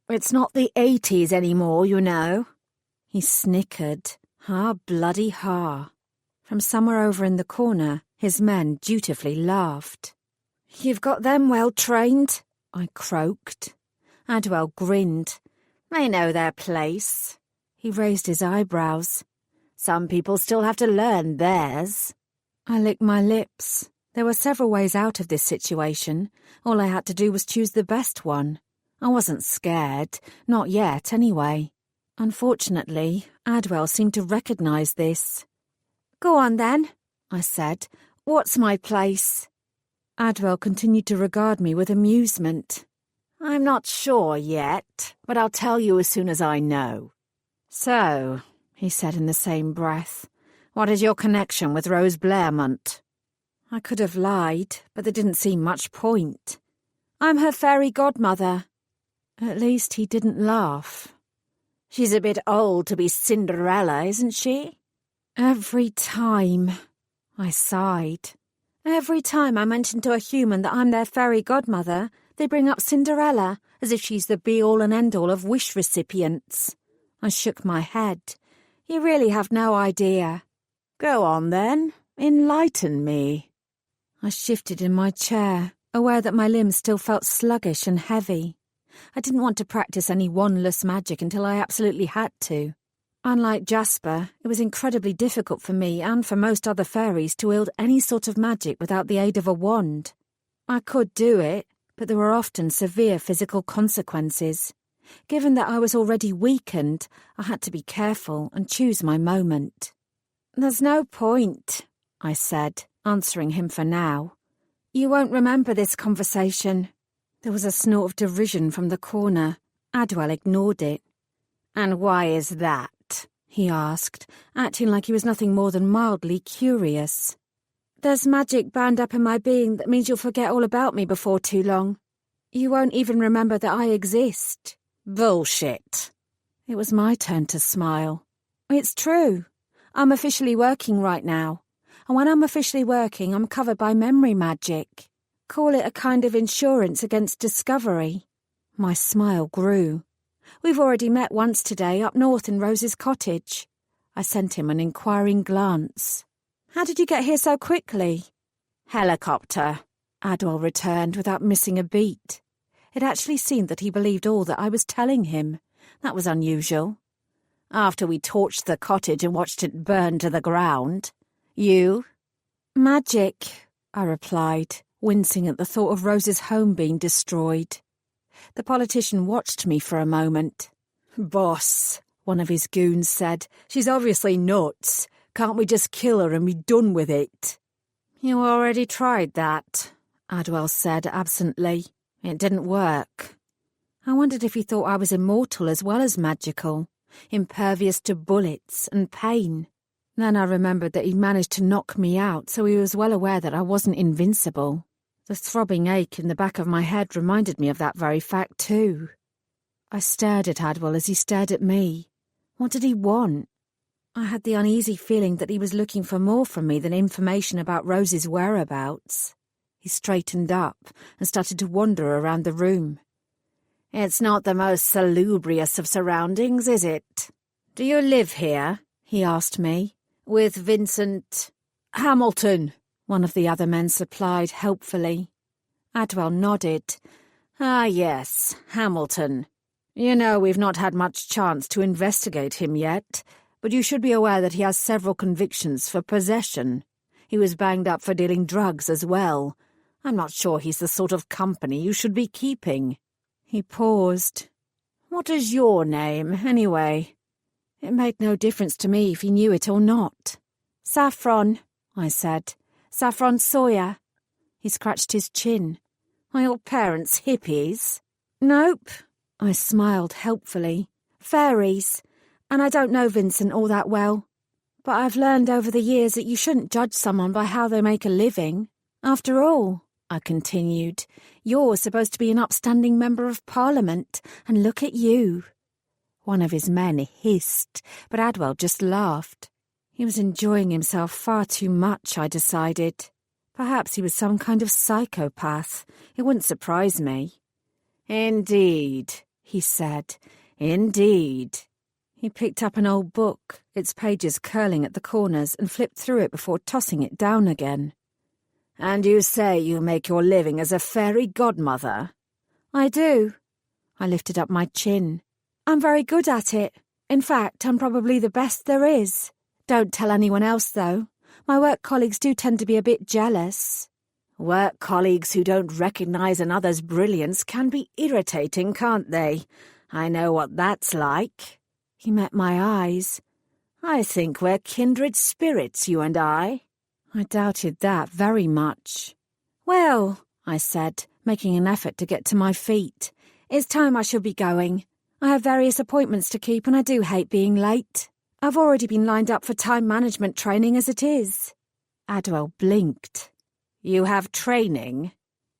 It's not the 80s anymore, you know." He snickered. Ha, bloody ha. From somewhere over in the corner, his men dutifully laughed. "You've got them well trained," I croaked. Adwell grinned. "They know their place." He raised his eyebrows. Some people still have to learn theirs. I licked my lips. There were several ways out of this situation. All I had to do was choose the best one. I wasn't scared, not yet anyway. Unfortunately, Adwell seemed to recognise this. Go on then, I said. What's my place? Adwell continued to regard me with amusement. I'm not sure yet, but I'll tell you as soon as I know. So, he said in the same breath, what is your connection with Rose Blairmont? I could have lied, but there didn't seem much point. I'm her fairy godmother. At least he didn't laugh. She's a bit old to be Cinderella, isn't she? Every time, I sighed. Every time I mention to a human that I'm their fairy godmother, they bring up Cinderella, as if she's the be-all and end-all of wish recipients. I shook my head. You really have no idea. Go on then, enlighten me. I shifted in my chair, aware that my limbs still felt sluggish and heavy. I didn't want to practice any wandless magic until I absolutely had to. Unlike Jasper, it was incredibly difficult for me and for most other fairies to wield any sort of magic without the aid of a wand. I could do it, but there were often severe physical consequences. Given that I was already weakened, I had to be careful and choose my moment. There's no point, I said, answering him for now. You won't remember this conversation. There was a snort of derision from the corner. Adwell ignored it. And why is that? He asked, acting like he was nothing more than mildly curious. There's magic bound up in my being that means you'll forget all about me before too long. You won't even remember that I exist. Bullshit. It was my turn to smile. It's true. I'm officially working right now. And when I'm officially working, I'm covered by memory magic. Call it a kind of insurance against discovery. My smile grew. We've already met once today up north in Rose's cottage. I sent him an inquiring glance. How did you get here so quickly? Helicopter, Adwell returned without missing a beat. It actually seemed that he believed all that I was telling him. That was unusual. After we torched the cottage and watched it burn to the ground. You? Magic, I replied, wincing at the thought of Rose's home being destroyed. The politician watched me for a moment. Boss, one of his goons said, she's obviously nuts. Can't we just kill her and be done with it? You already tried that, Adwell said absently. It didn't work. I wondered if he thought I was immortal as well as magical, impervious to bullets and pain. Then I remembered that he'd managed to knock me out, so he was well aware that I wasn't invincible. The throbbing ache in the back of my head reminded me of that very fact too. I stared at Adwell as he stared at me. What did he want? I had the uneasy feeling that he was looking for more from me than information about Rose's whereabouts. He straightened up and started to wander around the room. It's not the most salubrious of surroundings, is it? Do you live here? He asked me. With Vincent Hamilton, one of the other men supplied helpfully. Adwell nodded. Ah, yes, Hamilton. You know, we've not had much chance to investigate him yet, but you should be aware that he has several convictions for possession. He was banged up for dealing drugs as well. I'm not sure he's the sort of company you should be keeping. He paused. What is your name, anyway? It made no difference to me if he knew it or not. Saffron, I said. Saffron Sawyer. He scratched his chin. Are your parents hippies? Nope. I smiled helpfully. Fairies. And I don't know Vincent all that well. But I've learned over the years that you shouldn't judge someone by how they make a living. After all, I continued, you're supposed to be an upstanding member of Parliament, and look at you. One of his men hissed, but Adwell just laughed. He was enjoying himself far too much, I decided. Perhaps he was some kind of psychopath. It wouldn't surprise me. Indeed, he said. Indeed. He picked up an old book, its pages curling at the corners, and flipped through it before tossing it down again. And you say you make your living as a fairy godmother? I do. I lifted up my chin. I'm very good at it. In fact, I'm probably the best there is. Don't tell anyone else, though. My work colleagues do tend to be a bit jealous. Work colleagues who don't recognise another's brilliance can be irritating, can't they? I know what that's like. He met my eyes. I think we're kindred spirits, you and I. I doubted that very much. Well, I said, making an effort to get to my feet. It's time I should be going. I have various appointments to keep and I do hate being late. I've already been lined up for time management training as it is. Adwell blinked. You have training?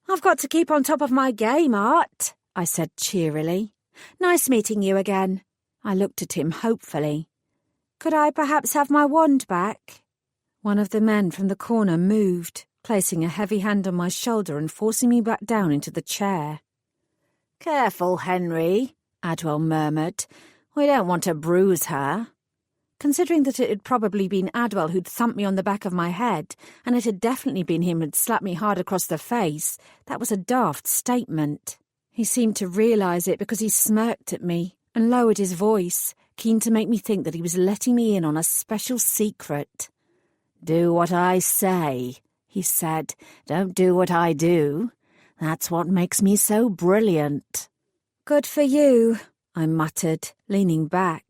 I've got to keep on top of my game, Art, I said cheerily. Nice meeting you again. I looked at him hopefully. Could I perhaps have my wand back? One of the men from the corner moved, placing a heavy hand on my shoulder and forcing me back down into the chair. Careful, Henry, Adwell murmured. We don't want to bruise her. Considering that it had probably been Adwell who'd thumped me on the back of my head, and it had definitely been him who'd slapped me hard across the face, that was a daft statement. He seemed to realise it because he smirked at me and lowered his voice, keen to make me think that he was letting me in on a special secret. Do what I say, he said. Don't do what I do. That's what makes me so brilliant. Good for you, I muttered, leaning back.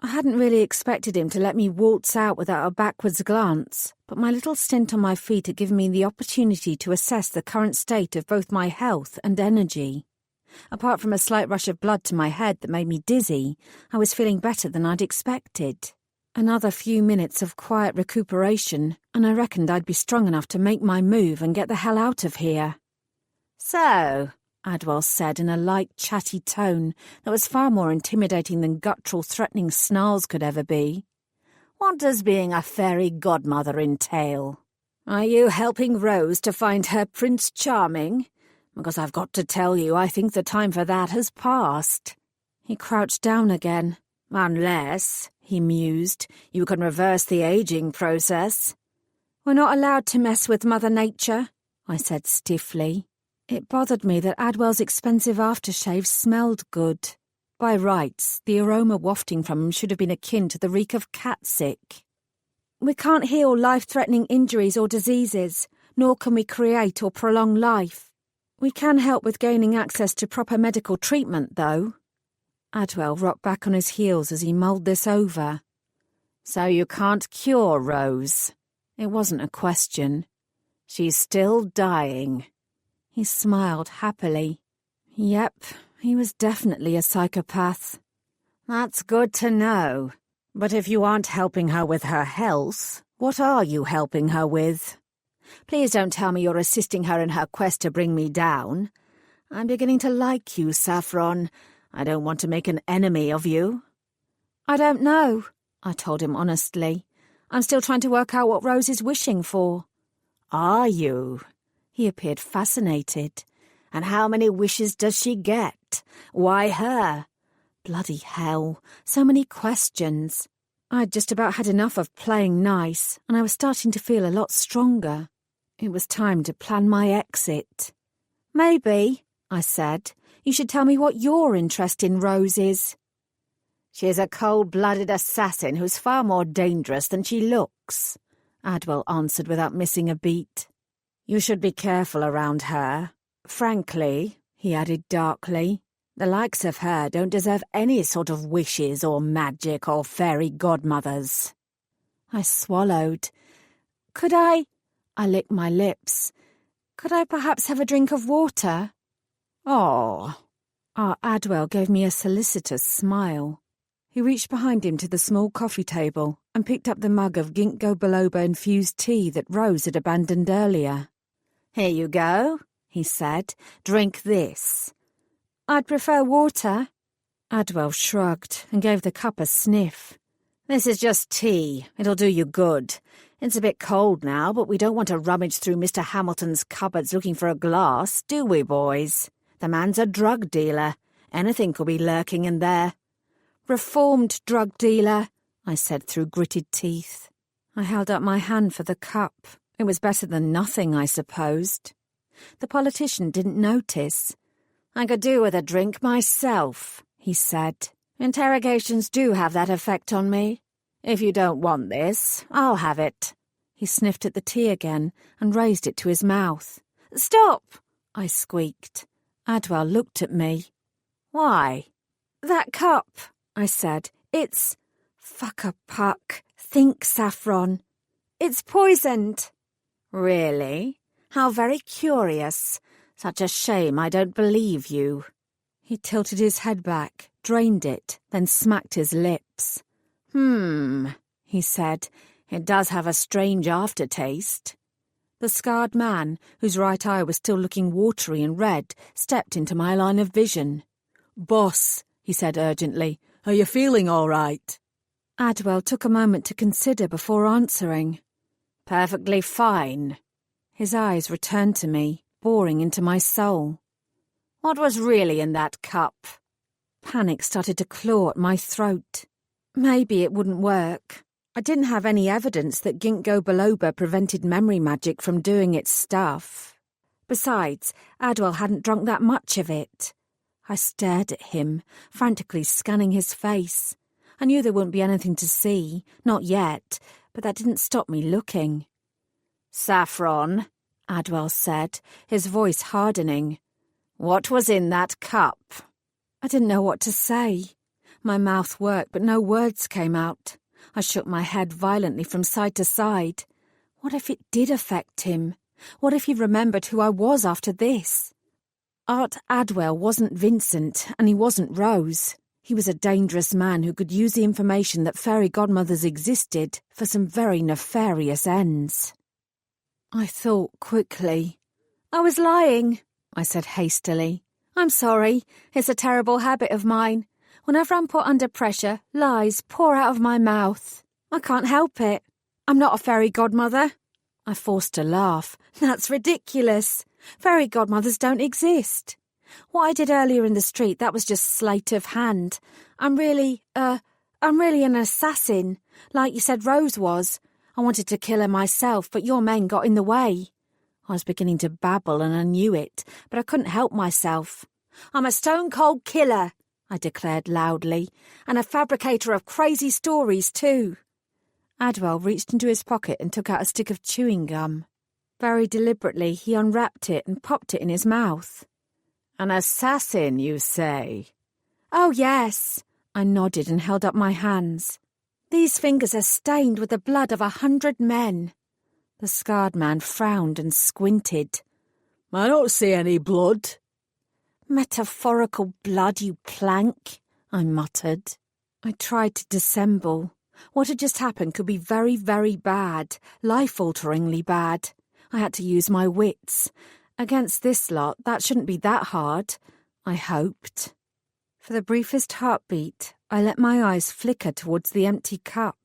I hadn't really expected him to let me waltz out without a backwards glance, but my little stint on my feet had given me the opportunity to assess the current state of both my health and energy. Apart from a slight rush of blood to my head that made me dizzy, I was feeling better than I'd expected. Another few minutes of quiet recuperation, and I reckoned I'd be strong enough to make my move and get the hell out of here. So, Adwell said in a light, chatty tone that was far more intimidating than guttural, threatening snarls could ever be. What does being a fairy godmother entail? Are you helping Rose to find her Prince Charming? Because I've got to tell you, I think the time for that has passed. He crouched down again. Unless, he mused, you can reverse the aging process. We're not allowed to mess with Mother Nature, I said stiffly. It bothered me that Adwell's expensive aftershave smelled good. By rights, the aroma wafting from him should have been akin to the reek of cat-sick. We can't heal life-threatening injuries or diseases, nor can we create or prolong life. We can help with gaining access to proper medical treatment, though. Adwell rocked back on his heels as he mulled this over. So you can't cure Rose? It wasn't a question. She's still dying. He smiled happily. Yep, he was definitely a psychopath. That's good to know. But if you aren't helping her with her health, what are you helping her with? Please don't tell me you're assisting her in her quest to bring me down. I'm beginning to like you, Saffron. I don't want to make an enemy of you. I don't know, I told him honestly. I'm still trying to work out what Rose is wishing for. Are you? He appeared fascinated. And how many wishes does she get? Why her? Bloody hell, so many questions. I'd just about had enough of playing nice, and I was starting to feel a lot stronger. It was time to plan my exit. Maybe, I said, you should tell me what your interest in Rose is. She's a cold-blooded assassin who's far more dangerous than she looks, Adwell answered without missing a beat. You should be careful around her. Frankly, he added darkly, the likes of her don't deserve any sort of wishes or magic or fairy godmothers. I swallowed. Could I licked my lips. Could I perhaps have a drink of water? Oh. Our Adwell gave me a solicitous smile. He reached behind him to the small coffee table and picked up the mug of ginkgo biloba-infused tea that Rose had abandoned earlier. Here you go, he said. Drink this. I'd prefer water. Adwell shrugged and gave the cup a sniff. This is just tea. It'll do you good. It's a bit cold now, but we don't want to rummage through Mr. Hamilton's cupboards looking for a glass, do we, boys? The man's a drug dealer. Anything could be lurking in there. Reformed drug dealer, I said through gritted teeth. I held up my hand for the cup. It was better than nothing, I supposed. The politician didn't notice. I could do with a drink myself, he said. Interrogations do have that effect on me. If you don't want this, I'll have it. He sniffed at the tea again and raised it to his mouth. Stop! I squeaked. Adwell looked at me. Why? That cup, I said. It's... fuck-a-puck. Think, Saffron. It's poisoned. Really? How very curious. Such a shame I don't believe you. He tilted his head back, drained it, then smacked his lips. He said. It does have a strange aftertaste. The scarred man, whose right eye was still looking watery and red, stepped into my line of vision. "Boss," he said urgently, "are you feeling all right?" Adwell took a moment to consider before answering. Perfectly fine. His eyes returned to me, boring into my soul. What was really in that cup? Panic started to claw at my throat. Maybe it wouldn't work. I didn't have any evidence that ginkgo biloba prevented memory magic from doing its stuff. Besides, Adwell hadn't drunk that much of it. I stared at him, frantically scanning his face. I knew there wouldn't be anything to see, not yet, but that didn't stop me looking. Saffron, Adwell said, his voice hardening. What was in that cup? I didn't know what to say. My mouth worked, but no words came out. I shook my head violently from side to side. What if it did affect him? What if he remembered who I was after this? Art Adwell wasn't Vincent, and he wasn't Rose. He was a dangerous man who could use the information that fairy godmothers existed for some very nefarious ends. I thought quickly. I was lying, I said hastily. I'm sorry. It's a terrible habit of mine. Whenever I'm put under pressure, lies pour out of my mouth. I can't help it. I'm not a fairy godmother. I forced a laugh. That's ridiculous. Fairy godmothers don't exist. What I did earlier in the street, that was just sleight of hand. I'm really an assassin, like you said Rose was. I wanted to kill her myself, but your men got in the way. I was beginning to babble and I knew it, but I couldn't help myself. I'm a stone-cold killer, I declared loudly, and a fabricator of crazy stories too. Adwell reached into his pocket and took out a stick of chewing gum. Very deliberately, he unwrapped it and popped it in his mouth. An assassin, you say? Oh, yes. I nodded and held up my hands. These fingers are stained with the blood of 100 men. The scarred man frowned and squinted. "I don't see any blood." Metaphorical blood, you plank, I muttered. I tried to dissemble. What had just happened could be very, very bad, life-alteringly bad. I had to use my wits. Against this lot, that shouldn't be that hard, I hoped. For the briefest heartbeat, I let my eyes flicker towards the empty cup.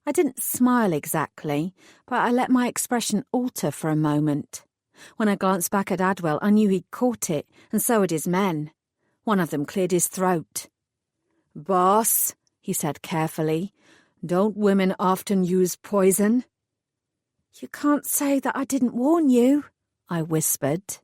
I didn't smile exactly, but I let my expression alter for a moment. When I glanced back at Adwell, I knew he'd caught it, and so had his men. One of them cleared his throat. "Boss," he said carefully, "don't women often use poison?" You can't say that I didn't warn you, I whispered.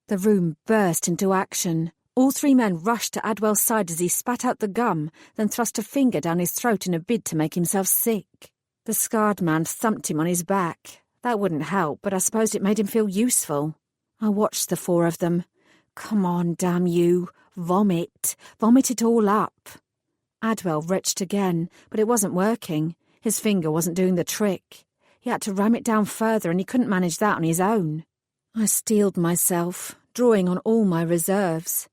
The room burst into action. All three men rushed to Adwell's side as he spat out the gum, then thrust a finger down his throat in a bid to make himself sick. The scarred man thumped him on his back. That wouldn't help, but I suppose it made him feel useful. I watched the four of them. Come on, damn you. Vomit. Vomit it all up. Adwell retched again, but it wasn't working. His finger wasn't doing the trick. He had to ram it down further, and he couldn't manage that on his own. I steeled myself, drawing on all my reserves.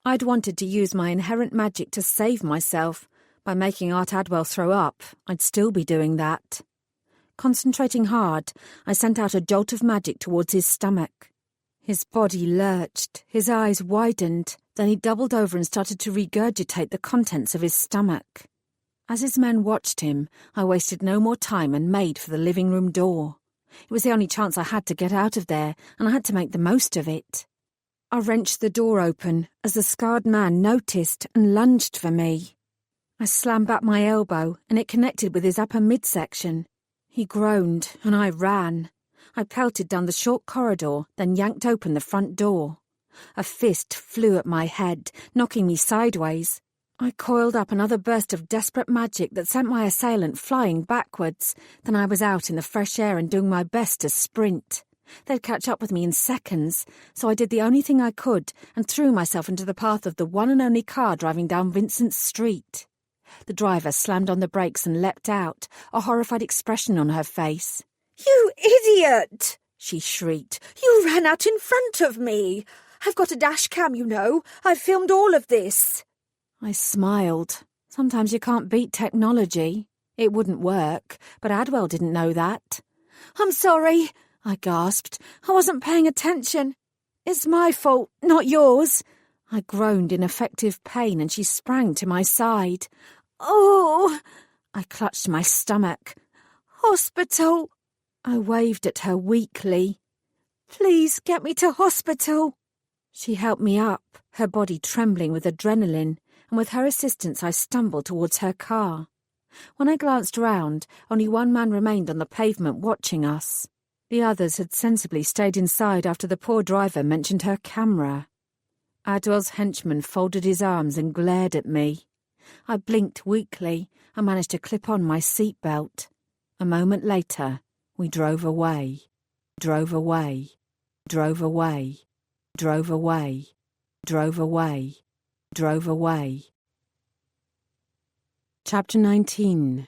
I'd wanted to use my inherent magic to save myself. By making Art Adwell throw up, I'd still be doing that. Concentrating hard, I sent out a jolt of magic towards his stomach. His body lurched, his eyes widened, then he doubled over and started to regurgitate the contents of his stomach. As his men watched him, I wasted no more time and made for the living room door. It was the only chance I had to get out of there, and I had to make the most of it. I wrenched the door open as the scarred man noticed and lunged for me. I slammed back my elbow, and it connected with his upper midsection. He groaned, and I ran. I pelted down the short corridor, then yanked open the front door. A fist flew at my head, knocking me sideways. I coiled up another burst of desperate magic that sent my assailant flying backwards. Then I was out in the fresh air and doing my best to sprint. They'd catch up with me in seconds, so I did the only thing I could and threw myself into the path of the one and only car driving down Vincent's street. The driver slammed on the brakes and leapt out, a horrified expression on her face. "You idiot!" she shrieked. "You ran out in front of me. I've got a dash cam, you know. I've filmed all of this." I smiled. Sometimes you can't beat technology. It wouldn't work, but Adwell didn't know that. "I'm sorry," I gasped. "I wasn't paying attention. It's my fault, not yours." I groaned in effective pain and she sprang to my side. "Oh!" I clutched my stomach. "Hospital!" I waved at her weakly. "Please get me to hospital." She helped me up, her body trembling with adrenaline, and with her assistance I stumbled towards her car. When I glanced round, only one man remained on the pavement watching us. The others had sensibly stayed inside after the poor driver mentioned her camera. Adwell's henchman folded his arms and glared at me. I blinked weakly and managed to clip on my seatbelt. A moment later, we drove away, drove away, drove away, drove away, drove away, drove away. Chapter 19.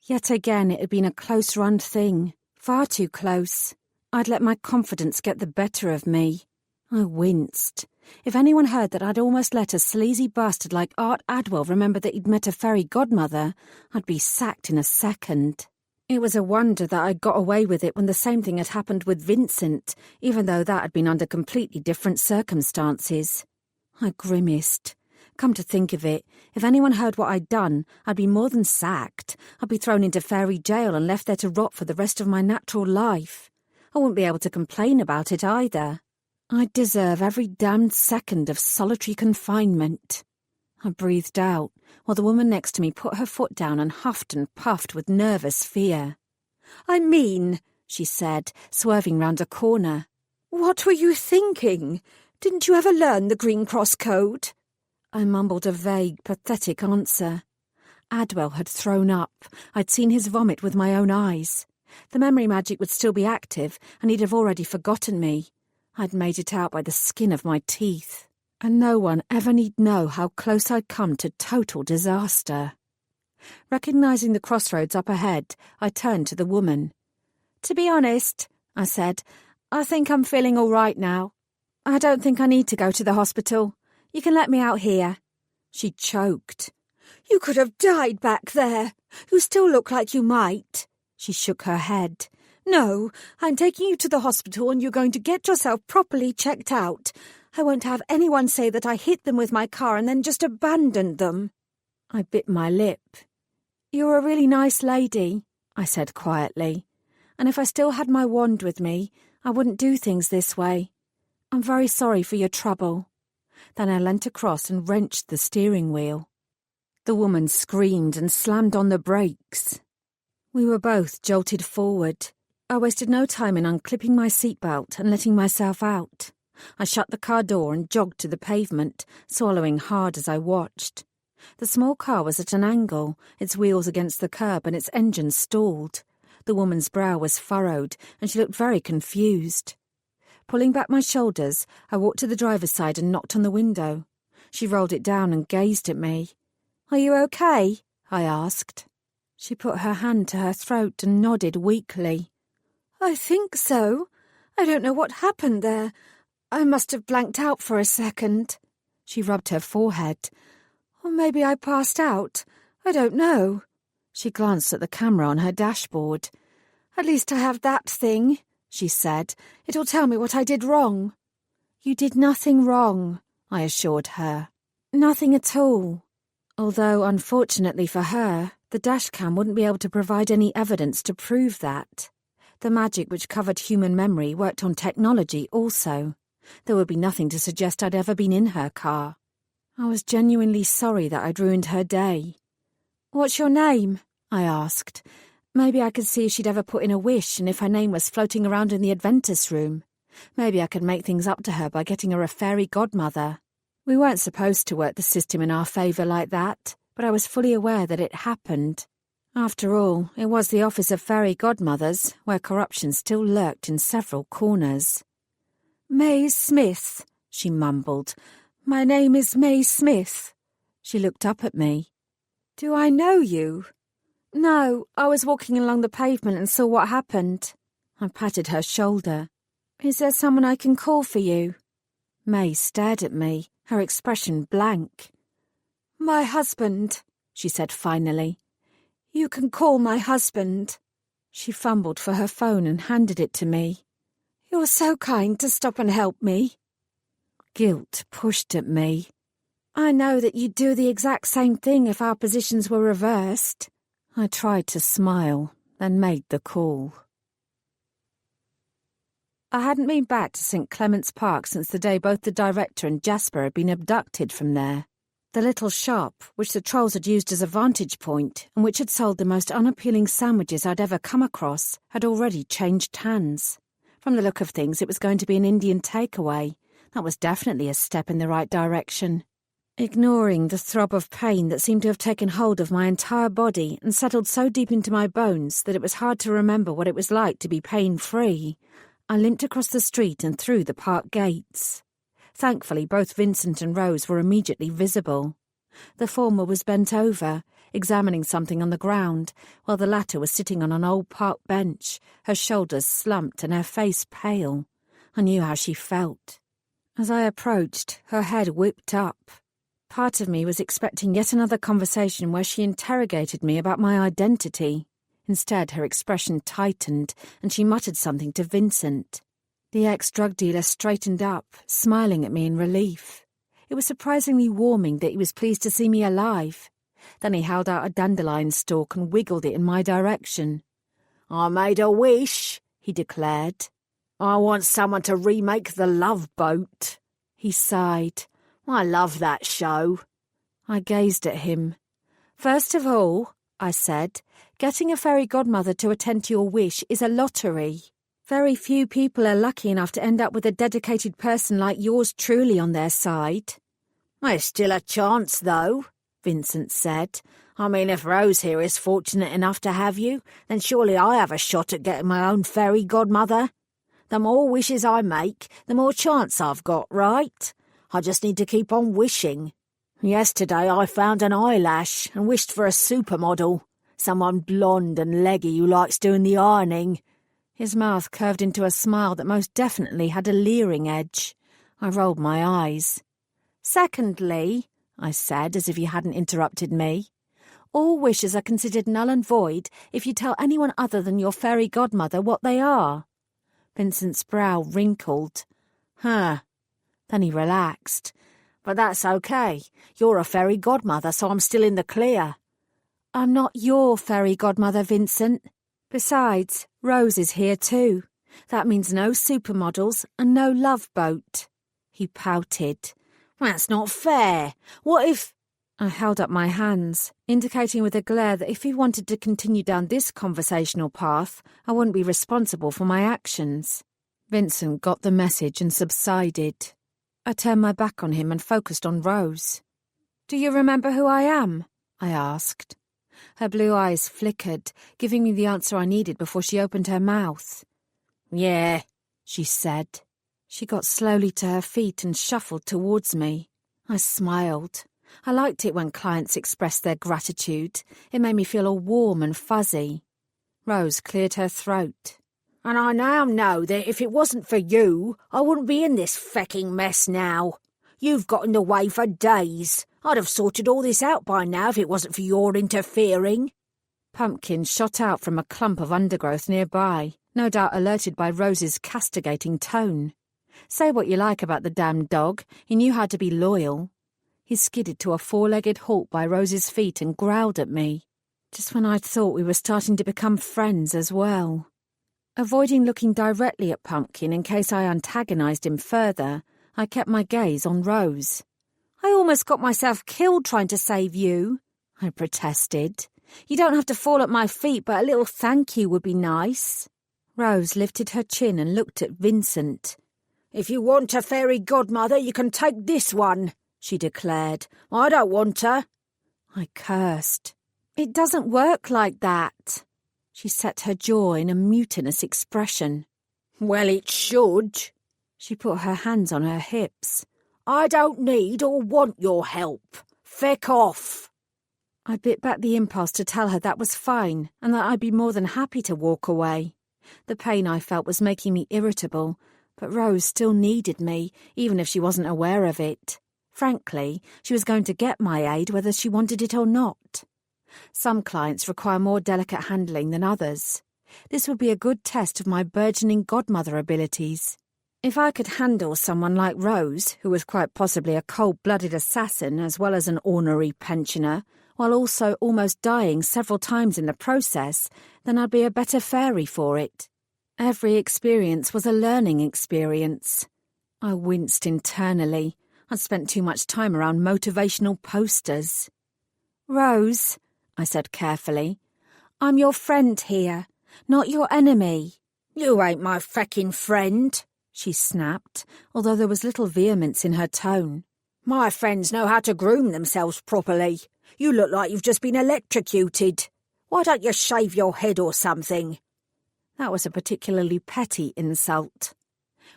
Yet again it had been a close-run thing, far too close. I'd let my confidence get the better of me. I winced. If anyone heard that I'd almost let a sleazy bastard like Art Adwell remember that he'd met a fairy godmother, I'd be sacked in a second. It was a wonder that I'd got away with it when the same thing had happened with Vincent, even though that had been under completely different circumstances. I grimaced. Come to think of it, if anyone heard what I'd done, I'd be more than sacked. I'd be thrown into fairy jail and left there to rot for the rest of my natural life. I wouldn't be able to complain about it either. I'd deserve every damned second of solitary confinement. I breathed out, while the woman next to me put her foot down and huffed and puffed with nervous fear. "I mean," she said, swerving round a corner, "what were you thinking? Didn't you ever learn the Green Cross Code?" I mumbled a vague, pathetic answer. Adwell had thrown up. I'd seen his vomit with my own eyes. The memory magic would still be active, and he'd have already forgotten me. I'd made it out by the skin of my teeth. And no one ever need know how close I'd come to total disaster. Recognising the crossroads up ahead, I turned to the woman. "To be honest," I said, "I think I'm feeling all right now. I don't think I need to go to the hospital. You can let me out here." She choked. "You could have died back there. You still look like you might." She shook her head. "No, I'm taking you to the hospital and you're going to get yourself properly checked out. I won't have anyone say that I hit them with my car and then just abandoned them." I bit my lip. "You're a really nice lady," I said quietly. "And if I still had my wand with me, I wouldn't do things this way. I'm very sorry for your trouble." Then I leant across and wrenched the steering wheel. The woman screamed and slammed on the brakes. We were both jolted forward. I wasted no time in unclipping my seatbelt and letting myself out. I shut the car door and jogged to the pavement, swallowing hard as I watched. The small car was at an angle, its wheels against the curb and its engine stalled. The woman's brow was furrowed, and she looked very confused. Pulling back my shoulders, I walked to the driver's side and knocked on the window. She rolled it down and gazed at me. "Are you okay?" I asked. She put her hand to her throat and nodded weakly. "I think so. I don't know what happened there. I must have blanked out for a second." She rubbed her forehead. "Or maybe I passed out. I don't know." She glanced at the camera on her dashboard. "At least I have that thing," she said. "It'll tell me what I did wrong." "You did nothing wrong," I assured her. "Nothing at all." Although, unfortunately for her, the dashcam wouldn't be able to provide any evidence to prove that. The magic which covered human memory worked on technology also. There would be nothing to suggest I'd ever been in her car. I was genuinely sorry that I'd ruined her day. "What's your name?" I asked. Maybe I could see if she'd ever put in a wish and if her name was floating around in the Adventus room. Maybe I could make things up to her by getting her a fairy godmother. We weren't supposed to work the system in our favour like that, but I was fully aware that it happened. After all, it was the office of fairy godmothers, where corruption still lurked in several corners. May Smith, she mumbled. My name is May Smith. She looked up at me. Do I know you? No, I was walking along the pavement and saw what happened. I patted her shoulder. Is there someone I can call for you? May stared at me, her expression blank. My husband, she said finally. You can call my husband. She fumbled for her phone and handed it to me. You're so kind to stop and help me. Guilt pushed at me. I know that you'd do the exact same thing if our positions were reversed. I tried to smile, then made the call. I hadn't been back to St. Clement's Park since the day both the director and Jasper had been abducted from there. The little shop, which the trolls had used as a vantage point and which had sold the most unappealing sandwiches I'd ever come across, had already changed hands. From the look of things, it was going to be an Indian takeaway. That was definitely a step in the right direction. Ignoring the throb of pain that seemed to have taken hold of my entire body and settled so deep into my bones that it was hard to remember what it was like to be pain-free, I limped across the street and through the park gates. Thankfully, both Vincent and Rose were immediately visible. The former was bent over, examining something on the ground, while the latter was sitting on an old park bench, her shoulders slumped and her face pale. I knew how she felt. As I approached, her head whipped up. Part of me was expecting yet another conversation where she interrogated me about my identity. Instead, her expression tightened, and she muttered something to Vincent. The ex-drug dealer straightened up, smiling at me in relief. It was surprisingly warming that he was pleased to see me alive. Then he held out a dandelion stalk and wiggled it in my direction. I made a wish, he declared. I want someone to remake The Love Boat. He sighed. I love that show. I gazed at him. First of all, I said, getting a fairy godmother to attend to your wish is a lottery. Very few people are lucky enough to end up with a dedicated person like yours truly on their side. There's still a chance, though, Vincent said. I mean, if Rose here is fortunate enough to have you, then surely I have a shot at getting my own fairy godmother. The more wishes I make, the more chance I've got, right? I just need to keep on wishing. Yesterday I found an eyelash and wished for a supermodel, someone blonde and leggy who likes doing the ironing. His mouth curved into a smile that most definitely had a leering edge. I rolled my eyes. Secondly, I said, as if he hadn't interrupted me, all wishes are considered null and void if you tell anyone other than your fairy godmother what they are. Vincent's brow wrinkled. Huh. Then he relaxed. But that's okay. You're a fairy godmother, so I'm still in the clear. I'm not your fairy godmother, Vincent. Besides, Rose is here too. That means no supermodels and no love boat. He pouted. That's not fair. What if... I held up my hands, indicating with a glare that if he wanted to continue down this conversational path, I wouldn't be responsible for my actions. Vincent got the message and subsided. I turned my back on him and focused on Rose. Do you remember who I am? I asked. Her blue eyes flickered, giving me the answer I needed before she opened her mouth. Yeah, she said. She got slowly to her feet and shuffled towards me. I smiled. I liked it when clients expressed their gratitude. It made me feel all warm and fuzzy. Rose cleared her throat. And I now know that if it wasn't for you, I wouldn't be in this fecking mess now. You've got in the way for days. I'd have sorted all this out by now if it wasn't for your interfering. Pumpkin shot out from a clump of undergrowth nearby, no doubt alerted by Rose's castigating tone. Say what you like about the damned dog, he knew how to be loyal. He skidded to a four-legged halt by Rose's feet and growled at me, just when I'd thought we were starting to become friends as well. Avoiding looking directly at Pumpkin in case I antagonized him further, I kept my gaze on Rose. I almost got myself killed trying to save you, I protested. You don't have to fall at my feet, but a little thank you would be nice. Rose lifted her chin and looked at Vincent. If you want a fairy godmother, you can take this one, she declared. I don't want her. I cursed. It doesn't work like that. She set her jaw in a mutinous expression. Well, it should. She put her hands on her hips. I don't need or want your help. Feck off. I bit back the impulse to tell her that was fine and that I'd be more than happy to walk away. The pain I felt was making me irritable, but Rose still needed me, even if she wasn't aware of it. Frankly, she was going to get my aid whether she wanted it or not. Some clients require more delicate handling than others. This would be a good test of my burgeoning godmother abilities. If I could handle someone like Rose, who was quite possibly a cold-blooded assassin as well as an ornery pensioner, while also almost dying several times in the process, then I'd be a better fairy for it. Every experience was a learning experience. I winced internally. I'd spent too much time around motivational posters. Rose, I said carefully, I'm your friend here, not your enemy. You ain't my feckin' friend, she snapped, although there was little vehemence in her tone. My friends know how to groom themselves properly. You look like you've just been electrocuted. Why don't you shave your head or something? That was a particularly petty insult.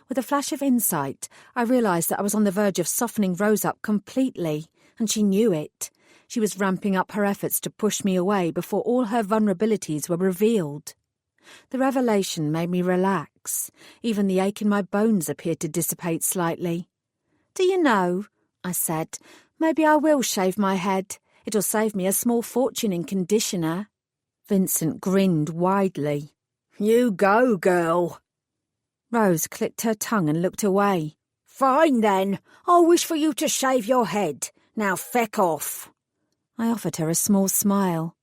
With a flash of insight, I realised that I was on the verge of softening Rose up completely, and she knew it. She was ramping up her efforts to push me away before all her vulnerabilities were revealed. The revelation made me relax. Even the ache in my bones appeared to dissipate slightly. Do you know, I said, maybe I will shave my head. It'll save me a small fortune in conditioner. Vincent grinned widely. You go, girl. Rose clicked her tongue and looked away. Fine then. I'll wish for you to shave your head. Now feck off. I offered her a small smile.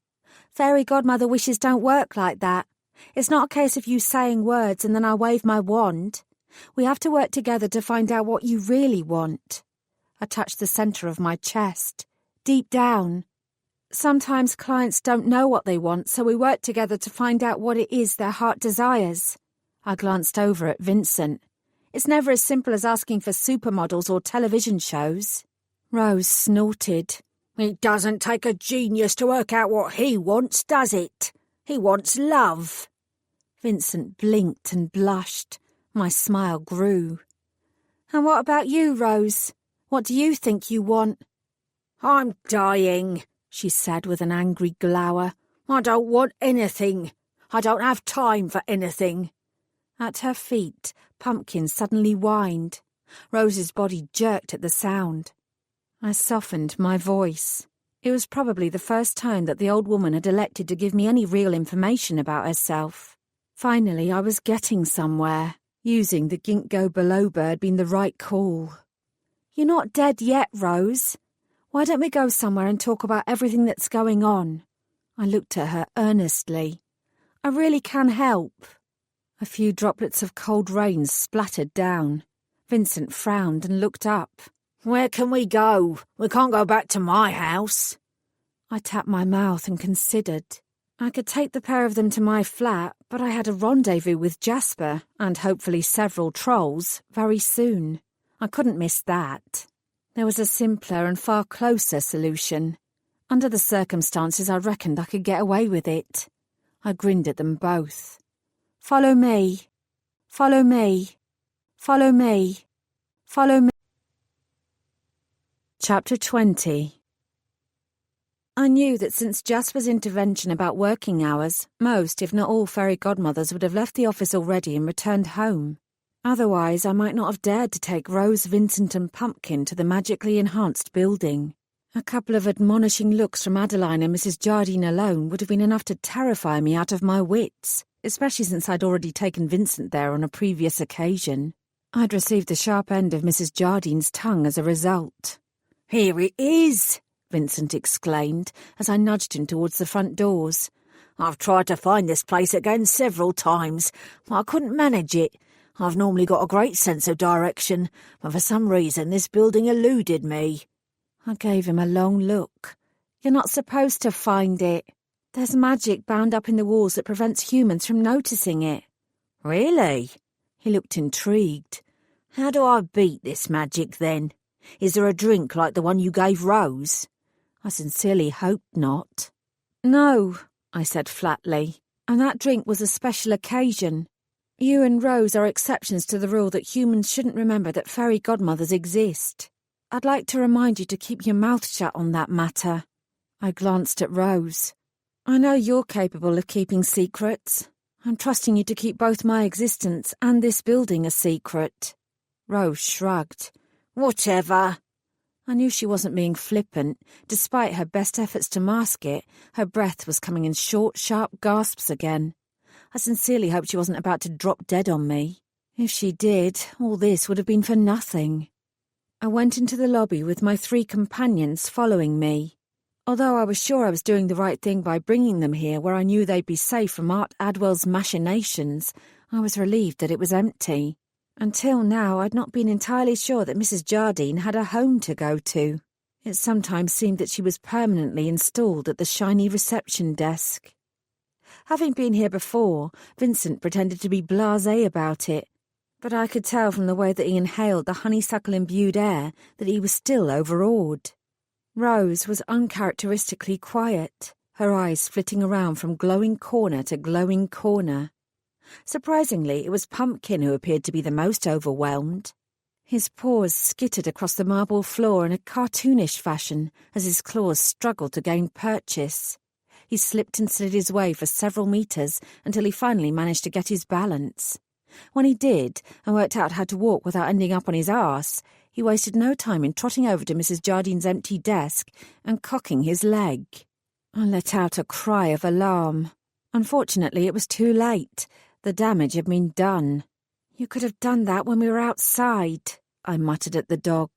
Fairy godmother wishes don't work like that. It's not a case of you saying words and then I wave my wand. We have to work together to find out what you really want. I touched the centre of my chest, deep down. Sometimes clients don't know what they want, so we work together to find out what it is their heart desires. I glanced over at Vincent. It's never as simple as asking for supermodels or television shows. Rose snorted. It doesn't take a genius to work out what he wants, does it? He wants love. Vincent blinked and blushed. My smile grew. And what about you, Rose? What do you think you want? I'm dying, she said with an angry glower. I don't want anything. I don't have time for anything. At her feet, Pumpkin suddenly whined. Rose's body jerked at the sound. I softened my voice. It was probably the first time that the old woman had elected to give me any real information about herself. Finally, I was getting somewhere. Using the ginkgo biloba had been the right call. You're not dead yet, Rose. Why don't we go somewhere and talk about everything that's going on? I looked at her earnestly. I really can help. A few droplets of cold rain splattered down. Vincent frowned and looked up. Where can we go? We can't go back to my house. I tapped my mouth and considered. I could take the pair of them to my flat, but I had a rendezvous with Jasper, and hopefully several trolls, very soon. I couldn't miss that. There was a simpler and far closer solution. Under the circumstances, I reckoned I could get away with it. I grinned at them both. Follow me. Follow me. Follow me. Follow me. Chapter 20. I knew that since Jasper's intervention about working hours, most, if not all, fairy godmothers would have left the office already and returned home. Otherwise, I might not have dared to take Rose, Vincent and Pumpkin to the magically enhanced building. A couple of admonishing looks from Adeline and Mrs. Jardine alone would have been enough to terrify me out of my wits, especially since I'd already taken Vincent there on a previous occasion. I'd received the sharp end of Mrs. Jardine's tongue as a result. Here it is, Vincent exclaimed as I nudged him towards the front doors. I've tried to find this place again several times, but I couldn't manage it. I've normally got a great sense of direction, but for some reason this building eluded me. I gave him a long look. You're not supposed to find it. There's magic bound up in the walls that prevents humans from noticing it. Really? He looked intrigued. How do I beat this magic then? Is there a drink like the one you gave Rose? I sincerely hoped not. No, I said flatly, and that drink was a special occasion. You and Rose are exceptions to the rule that humans shouldn't remember that fairy godmothers exist. I'd like to remind you to keep your mouth shut on that matter. I glanced at Rose. I know you're capable of keeping secrets. I'm trusting you to keep both my existence and this building a secret. Rose shrugged. Whatever. I knew she wasn't being flippant. Despite her best efforts to mask it, her breath was coming in short, sharp gasps again. I sincerely hoped she wasn't about to drop dead on me. If she did, all this would have been for nothing. I went into the lobby with my 3 companions following me. Although I was sure I was doing the right thing by bringing them here where I knew they'd be safe from Art Adwell's machinations, I was relieved that it was empty. Until now, I'd not been entirely sure that Mrs. Jardine had a home to go to. It sometimes seemed that she was permanently installed at the shiny reception desk. Having been here before, Vincent pretended to be blasé about it, but I could tell from the way that he inhaled the honeysuckle-imbued air that he was still overawed. Rose was uncharacteristically quiet, her eyes flitting around from glowing corner to glowing corner. Surprisingly, it was Pumpkin who appeared to be the most overwhelmed. His paws skittered across the marble floor in a cartoonish fashion as his claws struggled to gain purchase. He slipped and slid his way for several meters until he finally managed to get his balance. When he did, and worked out how to walk without ending up on his arse, he wasted no time in trotting over to Mrs. Jardine's empty desk and cocking his leg. I let out a cry of alarm. Unfortunately, it was too late. The damage had been done. "You could have done that when we were outside," I muttered at the dog.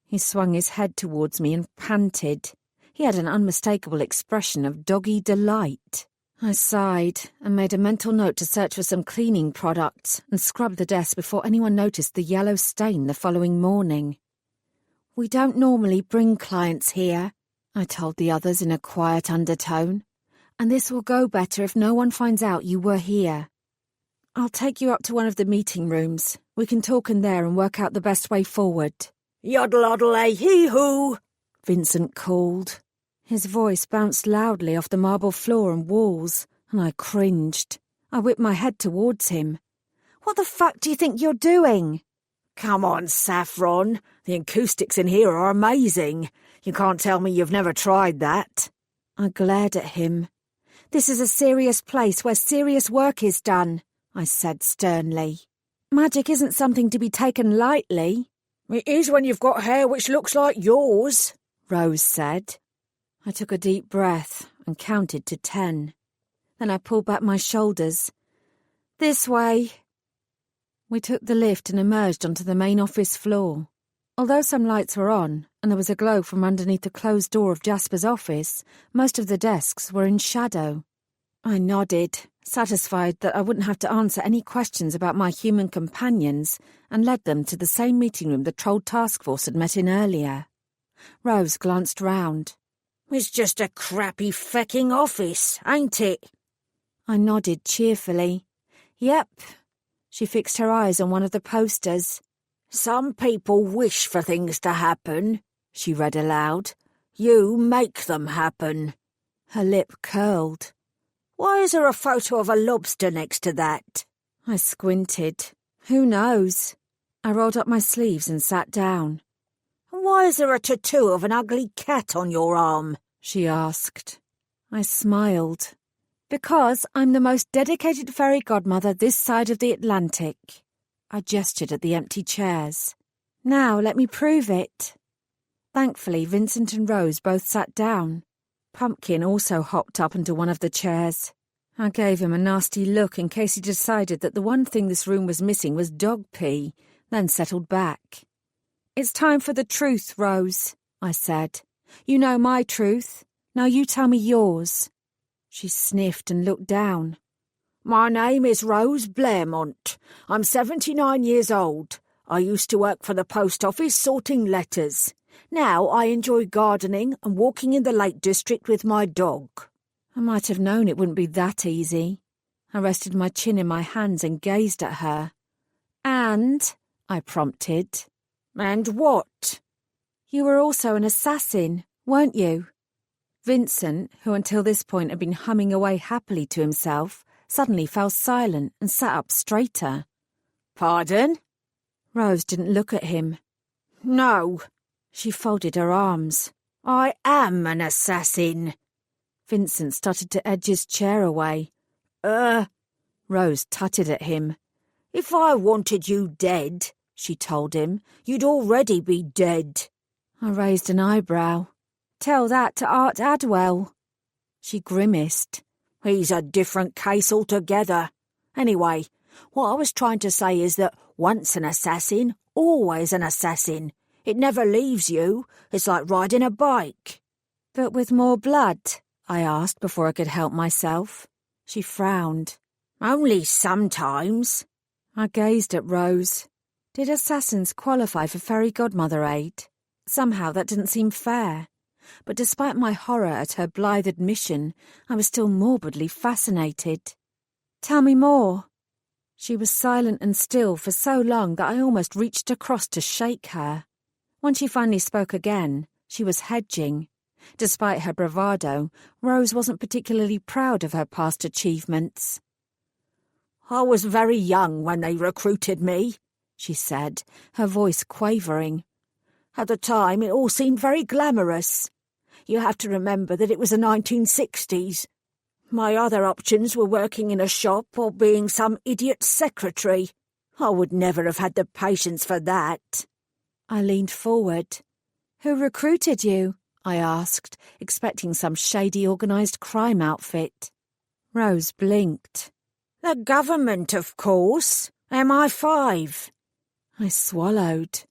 He swung his head towards me and panted. He had an unmistakable expression of doggy delight. I sighed and made a mental note to search for some cleaning products and scrub the desk before anyone noticed the yellow stain the following morning. "We don't normally bring clients here," I told the others in a quiet undertone, "and this will go better if no one finds out you were here. I'll take you up to one of the meeting rooms. We can talk in there and work out the best way forward." "Yoddle-oddle-ay-hee-hoo," Vincent called. His voice bounced loudly off the marble floor and walls, and I cringed. I whipped my head towards him. "What the fuck do you think you're doing?" "Come on, Saffron. The acoustics in here are amazing. You can't tell me you've never tried that." I glared at him. "This is a serious place where serious work is done," I said sternly. "Magic isn't something to be taken lightly." "It is when you've got hair which looks like yours," Rose said. I took a deep breath and counted to 10. Then I pulled back my shoulders. "This way." We took the lift and emerged onto the main office floor. Although some lights were on, and there was a glow from underneath the closed door of Jasper's office, most of the desks were in shadow. I nodded, satisfied that I wouldn't have to answer any questions about my human companions, and led them to the same meeting room the Troll Task Force had met in earlier. Rose glanced round. "It's just a crappy fecking office, ain't it?" I nodded cheerfully. "Yep." She fixed her eyes on one of the posters. "Some people wish for things to happen," she read aloud. "You make them happen." Her lip curled. "Why is there a photo of a lobster next to that?" I squinted. Who knows? I rolled up my sleeves and sat down. "Why is there a tattoo of an ugly cat on your arm?" she asked. I smiled. "Because I'm the most dedicated fairy godmother this side of the Atlantic." I gestured at the empty chairs. "Now let me prove it." Thankfully, Vincent and Rose both sat down. Pumpkin also hopped up into one of the chairs. I gave him a nasty look in case he decided that the one thing this room was missing was dog pee, then settled back. "It's time for the truth, Rose," I said. "You know my truth. Now you tell me yours." She sniffed and looked down. "My name is Rose Blairmont. I'm 79 years old. I used to work for the post office sorting letters. Now I enjoy gardening and walking in the Lake District with my dog." I might have known it wouldn't be that easy. I rested my chin in my hands and gazed at her. "And?" I prompted. "And what?" You were also an assassin, weren't you? Vincent, who until this point had been humming away happily to himself, suddenly fell silent and sat up straighter. Pardon? Rose didn't look at him. No. She folded her arms. I am an assassin. Vincent started to edge his chair away. Rose tutted at him. If I wanted you dead, she told him, you'd already be dead. I raised an eyebrow. Tell that to Art Adwell. She grimaced. He's a different case altogether. Anyway, what I was trying to say is that once an assassin, always an assassin. It never leaves you. It's like riding a bike. But with more blood? I asked before I could help myself. She frowned. Only sometimes. I gazed at Rose. Did assassins qualify for fairy godmother aid? Somehow that didn't seem fair. But despite my horror at her blithe admission, I was still morbidly fascinated. Tell me more. She was silent and still for so long that I almost reached across to shake her. When she finally spoke again, she was hedging. Despite her bravado, Rose wasn't particularly proud of her past achievements. I was very young when they recruited me, she said, her voice quavering. At the time, it all seemed very glamorous. You have to remember that it was the 1960s. My other options were working in a shop or being some idiot's secretary. I would never have had the patience for that. I leaned forward. Who recruited you? I asked, expecting some shady organised crime outfit. Rose blinked. The government, of course. MI5. I swallowed.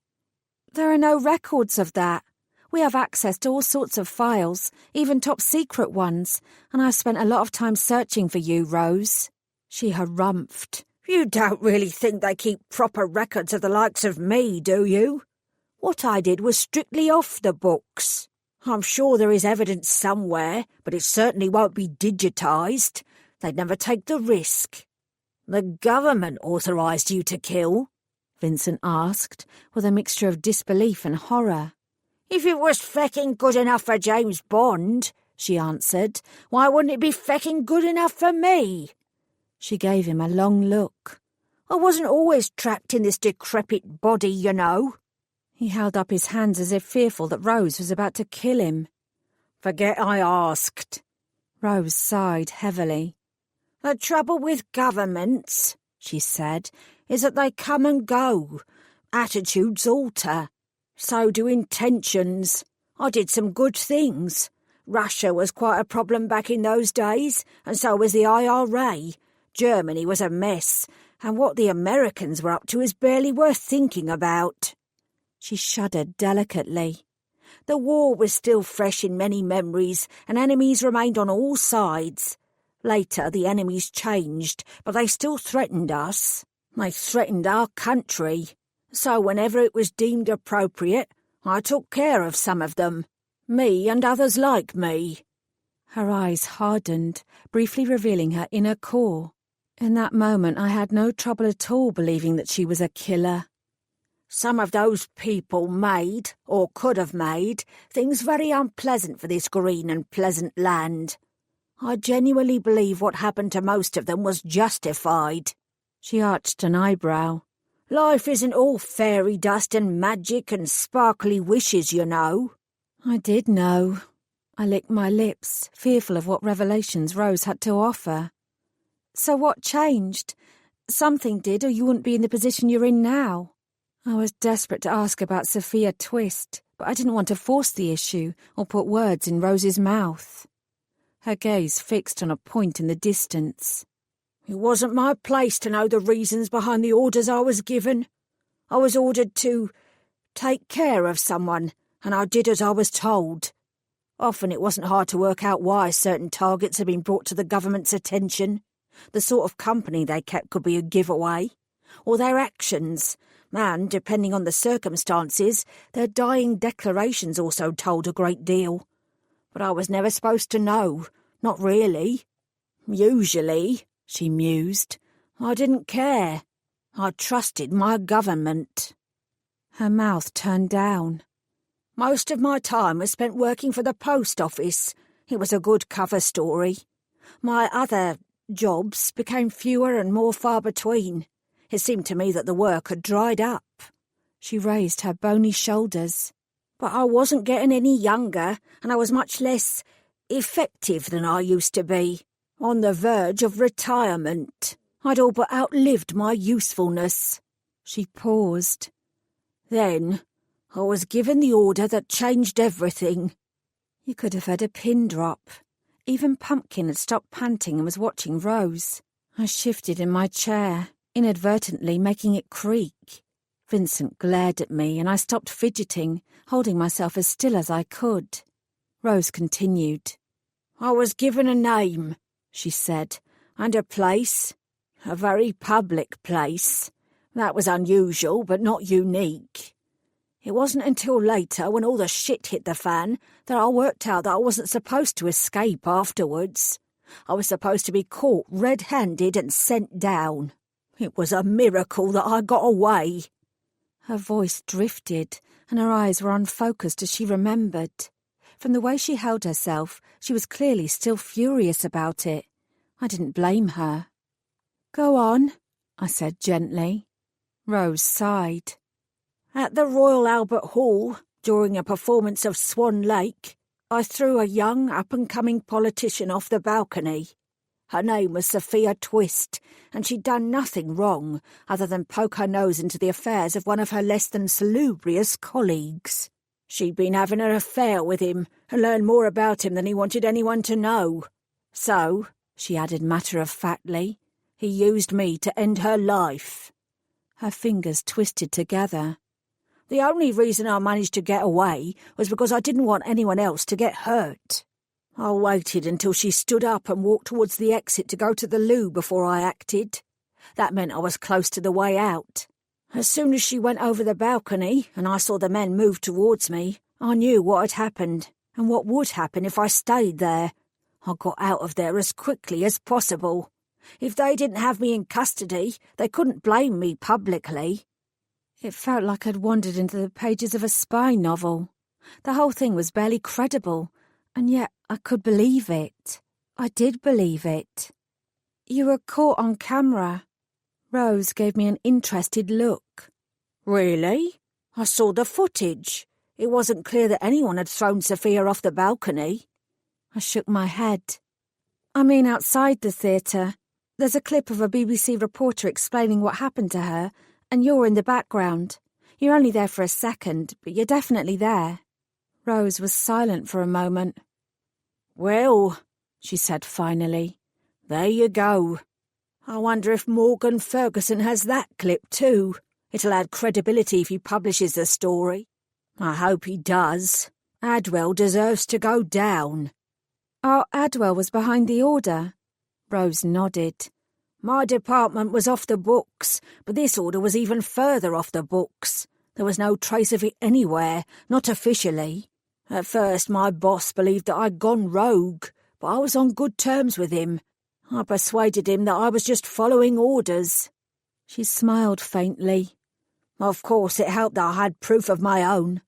There are no records of that. We have access to all sorts of files, even top-secret ones, and I've spent a lot of time searching for you, Rose. She harumphed. You don't really think they keep proper records of the likes of me, do you? What I did was strictly off the books. I'm sure there is evidence somewhere, but it certainly won't be digitised. They'd never take the risk. The government authorised you to kill? Vincent asked, with a mixture of disbelief and horror. If it was fecking good enough for James Bond, she answered, why wouldn't it be fecking good enough for me? She gave him a long look. I wasn't always trapped in this decrepit body, you know. He held up his hands as if fearful that Rose was about to kill him. Forget I asked. Rose sighed heavily. The trouble with governments, she said, is that they come and go. Attitudes alter. So do intentions. I did some good things. Russia was quite a problem back in those days, and so was the IRA. Germany was a mess, and what the Americans were up to is barely worth thinking about. She shuddered delicately. The war was still fresh in many memories, and enemies remained on all sides. Later, the enemies changed, but they still threatened us. They threatened our country. So whenever it was deemed appropriate, I took care of some of them. Me and others like me. Her eyes hardened, briefly revealing her inner core. In that moment, I had no trouble at all believing that she was a killer. Some of those people made, or could have made, things very unpleasant for this green and pleasant land. I genuinely believe what happened to most of them was justified. She arched an eyebrow. Life isn't all fairy dust and magic and sparkly wishes, you know. I did know. I licked my lips, fearful of what revelations Rose had to offer. So what changed? Something did, or you wouldn't be in the position you're in now. I was desperate to ask about Sophia Twist, but I didn't want to force the issue or put words in Rose's mouth. Her gaze fixed on a point in the distance. It wasn't my place to know the reasons behind the orders I was given. I was ordered to take care of someone, and I did as I was told. Often it wasn't hard to work out why certain targets had been brought to the government's attention. The sort of company they kept could be a giveaway, or their actions, and, depending on the circumstances, their dying declarations also told a great deal. But I was never supposed to know, not really. Usually, she mused, I didn't care. I trusted my government. Her mouth turned down. Most of my time was spent working for the post office. It was a good cover story. My other jobs became fewer and more far between. It seemed to me that the work had dried up. She raised her bony shoulders. But I wasn't getting any younger, and I was much less effective than I used to be. On the verge of retirement. I'd all but outlived my usefulness. She paused. Then I was given the order that changed everything. You could have heard a pin drop. Even Pumpkin had stopped panting and was watching Rose. I shifted in my chair, inadvertently making it creak. Vincent glared at me and I stopped fidgeting, holding myself as still as I could. Rose continued. I was given a name, she said, and a place. A very public place. That was unusual, but not unique. It wasn't until later, when all the shit hit the fan, that I worked out that I wasn't supposed to escape afterwards. I was supposed to be caught red-handed and sent down. It was a miracle that I got away. Her voice drifted, and her eyes were unfocused as she remembered. From the way she held herself, she was clearly still furious about it. I didn't blame her. Go on, I said gently. Rose sighed. At the Royal Albert Hall, during a performance of Swan Lake, I threw a young up-and-coming politician off the balcony. Her name was Sophia Twist, and she'd done nothing wrong other than poke her nose into the affairs of one of her less than salubrious colleagues. She'd been having an affair with him and learned more about him than he wanted anyone to know. So, she added matter-of-factly, he used me to end her life. Her fingers twisted together. The only reason I managed to get away was because I didn't want anyone else to get hurt. I waited until she stood up and walked towards the exit to go to the loo before I acted. That meant I was close to the way out. As soon as she went over the balcony and I saw the men move towards me, I knew what had happened and what would happen if I stayed there. I got out of there as quickly as possible. If they didn't have me in custody, they couldn't blame me publicly. It felt like I'd wandered into the pages of a spy novel. The whole thing was barely credible, and yet I could believe it. I did believe it. You were caught on camera. Rose gave me an interested look. Really? I saw the footage. It wasn't clear that anyone had thrown Sophia off the balcony. I shook my head. I mean outside the theatre. There's a clip of a BBC reporter explaining what happened to her, and you're in the background. You're only there for a second, but you're definitely there. Rose was silent for a moment. Well, she said finally, there you go. I wonder if Morgan Ferguson has that clip too. It'll add credibility if he publishes the story. I hope he does. Adwell deserves to go down. Oh, Adwell was behind the order. Rose nodded. My department was off the books, but this order was even further off the books. There was no trace of it anywhere, not officially. At first my boss believed that I'd gone rogue, but I was on good terms with him. I persuaded him that I was just following orders. She smiled faintly. Of course it helped that I had proof of my own.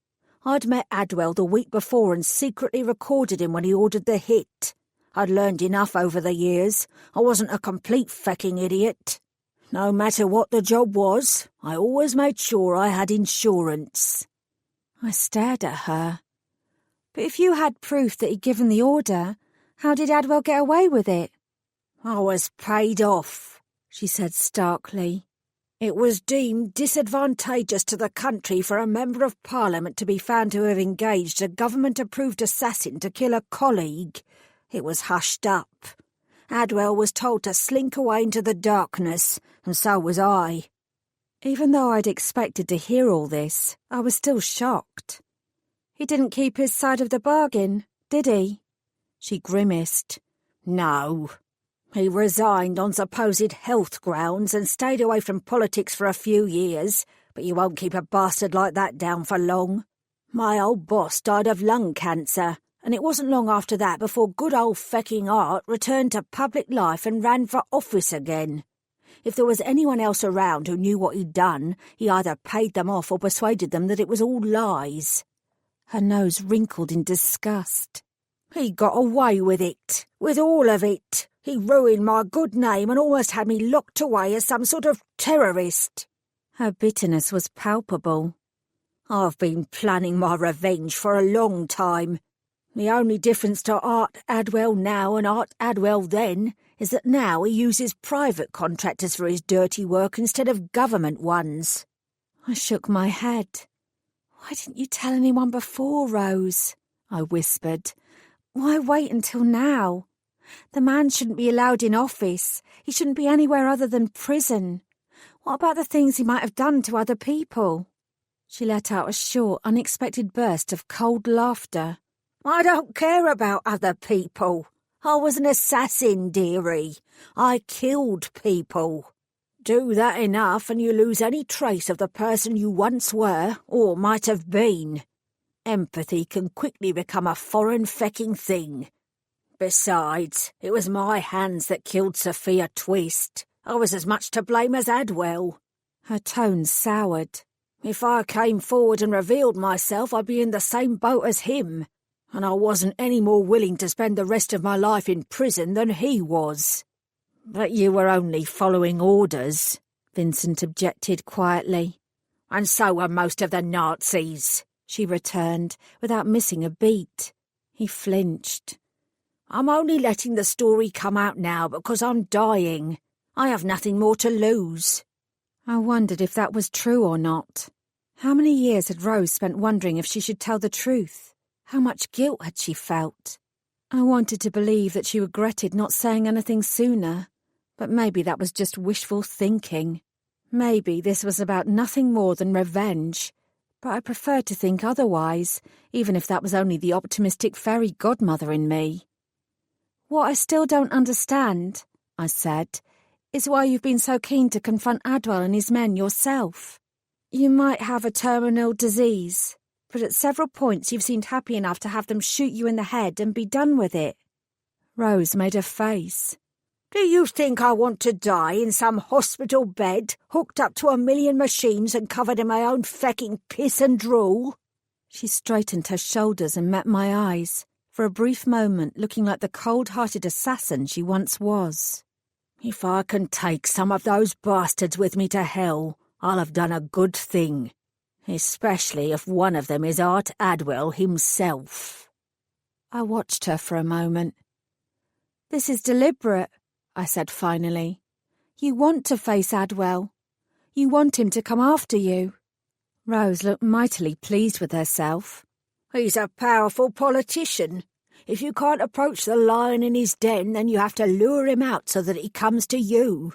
I'd met Adwell the week before and secretly recorded him when he ordered the hit. I'd learned enough over the years. I wasn't a complete fecking idiot. No matter what the job was, I always made sure I had insurance. I stared at her. But if you had proof that he'd given the order, how did Adwell get away with it? I was paid off, she said starkly. It was deemed disadvantageous to the country for a Member of Parliament to be found to have engaged a government-approved assassin to kill a colleague. It was hushed up. Adwell was told to slink away into the darkness, and so was I. Even though I'd expected to hear all this, I was still shocked. He didn't keep his side of the bargain, did he? She grimaced. No. He resigned on supposed health grounds and stayed away from politics for a few years, but you won't keep a bastard like that down for long. My old boss died of lung cancer, and it wasn't long after that before good old fecking Art returned to public life and ran for office again. If there was anyone else around who knew what he'd done, he either paid them off or persuaded them that it was all lies. Her nose wrinkled in disgust. He got away with it, with all of it. He ruined my good name and almost had me locked away as some sort of terrorist. Her bitterness was palpable. I've been planning my revenge for a long time. The only difference to Art Adwell now and Art Adwell then is that now he uses private contractors for his dirty work instead of government ones. I shook my head. Why didn't you tell anyone before, Rose? I whispered. Why wait until now? The man shouldn't be allowed in office. He shouldn't be anywhere other than prison. What about the things he might have done to other people? She let out a short, unexpected burst of cold laughter. I don't care about other people. I was an assassin, dearie. I killed people. Do that enough and you lose any trace of the person you once were or might have been. Empathy can quickly become a foreign-fecking thing. Besides, it was my hands that killed Sophia Twist. I was as much to blame as Adwell. Her tone soured. If I came forward and revealed myself, I'd be in the same boat as him. And I wasn't any more willing to spend the rest of my life in prison than he was. But you were only following orders, Vincent objected quietly. And so were most of the Nazis, she returned, without missing a beat. He flinched. I'm only letting the story come out now because I'm dying. I have nothing more to lose. I wondered if that was true or not. How many years had Rose spent wondering if she should tell the truth? How much guilt had she felt? I wanted to believe that she regretted not saying anything sooner, but maybe that was just wishful thinking. Maybe this was about nothing more than revenge, but I preferred to think otherwise, even if that was only the optimistic fairy godmother in me. What I still don't understand, I said, is why you've been so keen to confront Adwell and his men yourself. You might have a terminal disease, but at several points you've seemed happy enough to have them shoot you in the head and be done with it. Rose made a face. Do you think I want to die in some hospital bed, hooked up to 1,000,000 machines and covered in my own fecking piss and drool? She straightened her shoulders and met my eyes, for a brief moment looking like the cold-hearted assassin she once was. If I can take some of those bastards with me to hell, I'll have done a good thing. Especially if one of them is Art Adwell himself. I watched her for a moment. This is deliberate, I said finally. You want to face Adwell. You want him to come after you. Rose looked mightily pleased with herself. He's a powerful politician. If you can't approach the lion in his den, then you have to lure him out so that he comes to you.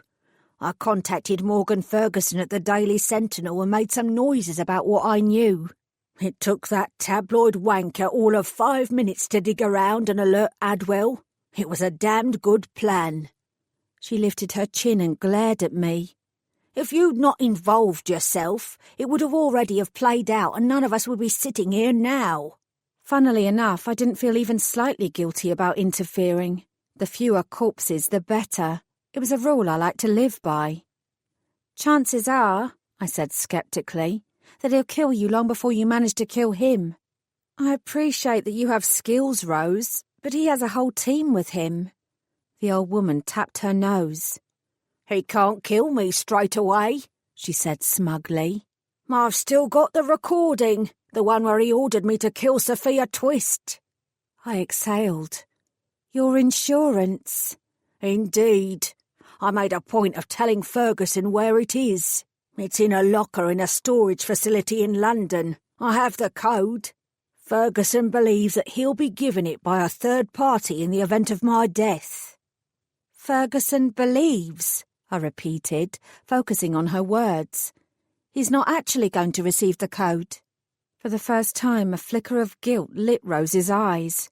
I contacted Morgan Ferguson at the Daily Sentinel and made some noises about what I knew. It took that tabloid wanker all of 5 minutes to dig around and alert Adwell. It was a damned good plan. She lifted her chin and glared at me. If you'd not involved yourself, it would have already have played out and none of us would be sitting here now. Funnily enough, I didn't feel even slightly guilty about interfering. The fewer corpses, the better. It was a rule I like to live by. Chances are, I said sceptically, that he'll kill you long before you manage to kill him. I appreciate that you have skills, Rose, but he has a whole team with him. The old woman tapped her nose. He can't kill me straight away, she said smugly. I've still got the recording, the one where he ordered me to kill Sophia Twist. I exhaled. Your insurance. Indeed. I made a point of telling Ferguson where it is. It's in a locker in a storage facility in London. I have the code. Ferguson believes that he'll be given it by a third party in the event of my death. Ferguson believes, I repeated, focusing on her words. He's not actually going to receive the code. For the first time, a flicker of guilt lit Rose's eyes.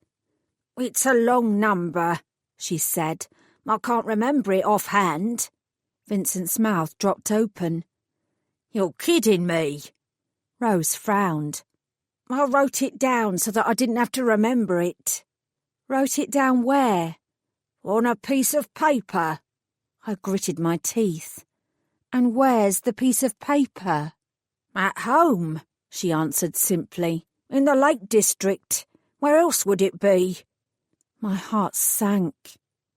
It's a long number, she said. I can't remember it offhand. Vincent's mouth dropped open. You're kidding me. Rose frowned. I wrote it down so that I didn't have to remember it. Wrote it down where? On a piece of paper. I gritted my teeth. And where's the piece of paper? At home, she answered simply, In the Lake District. Where else would it be? My heart sank.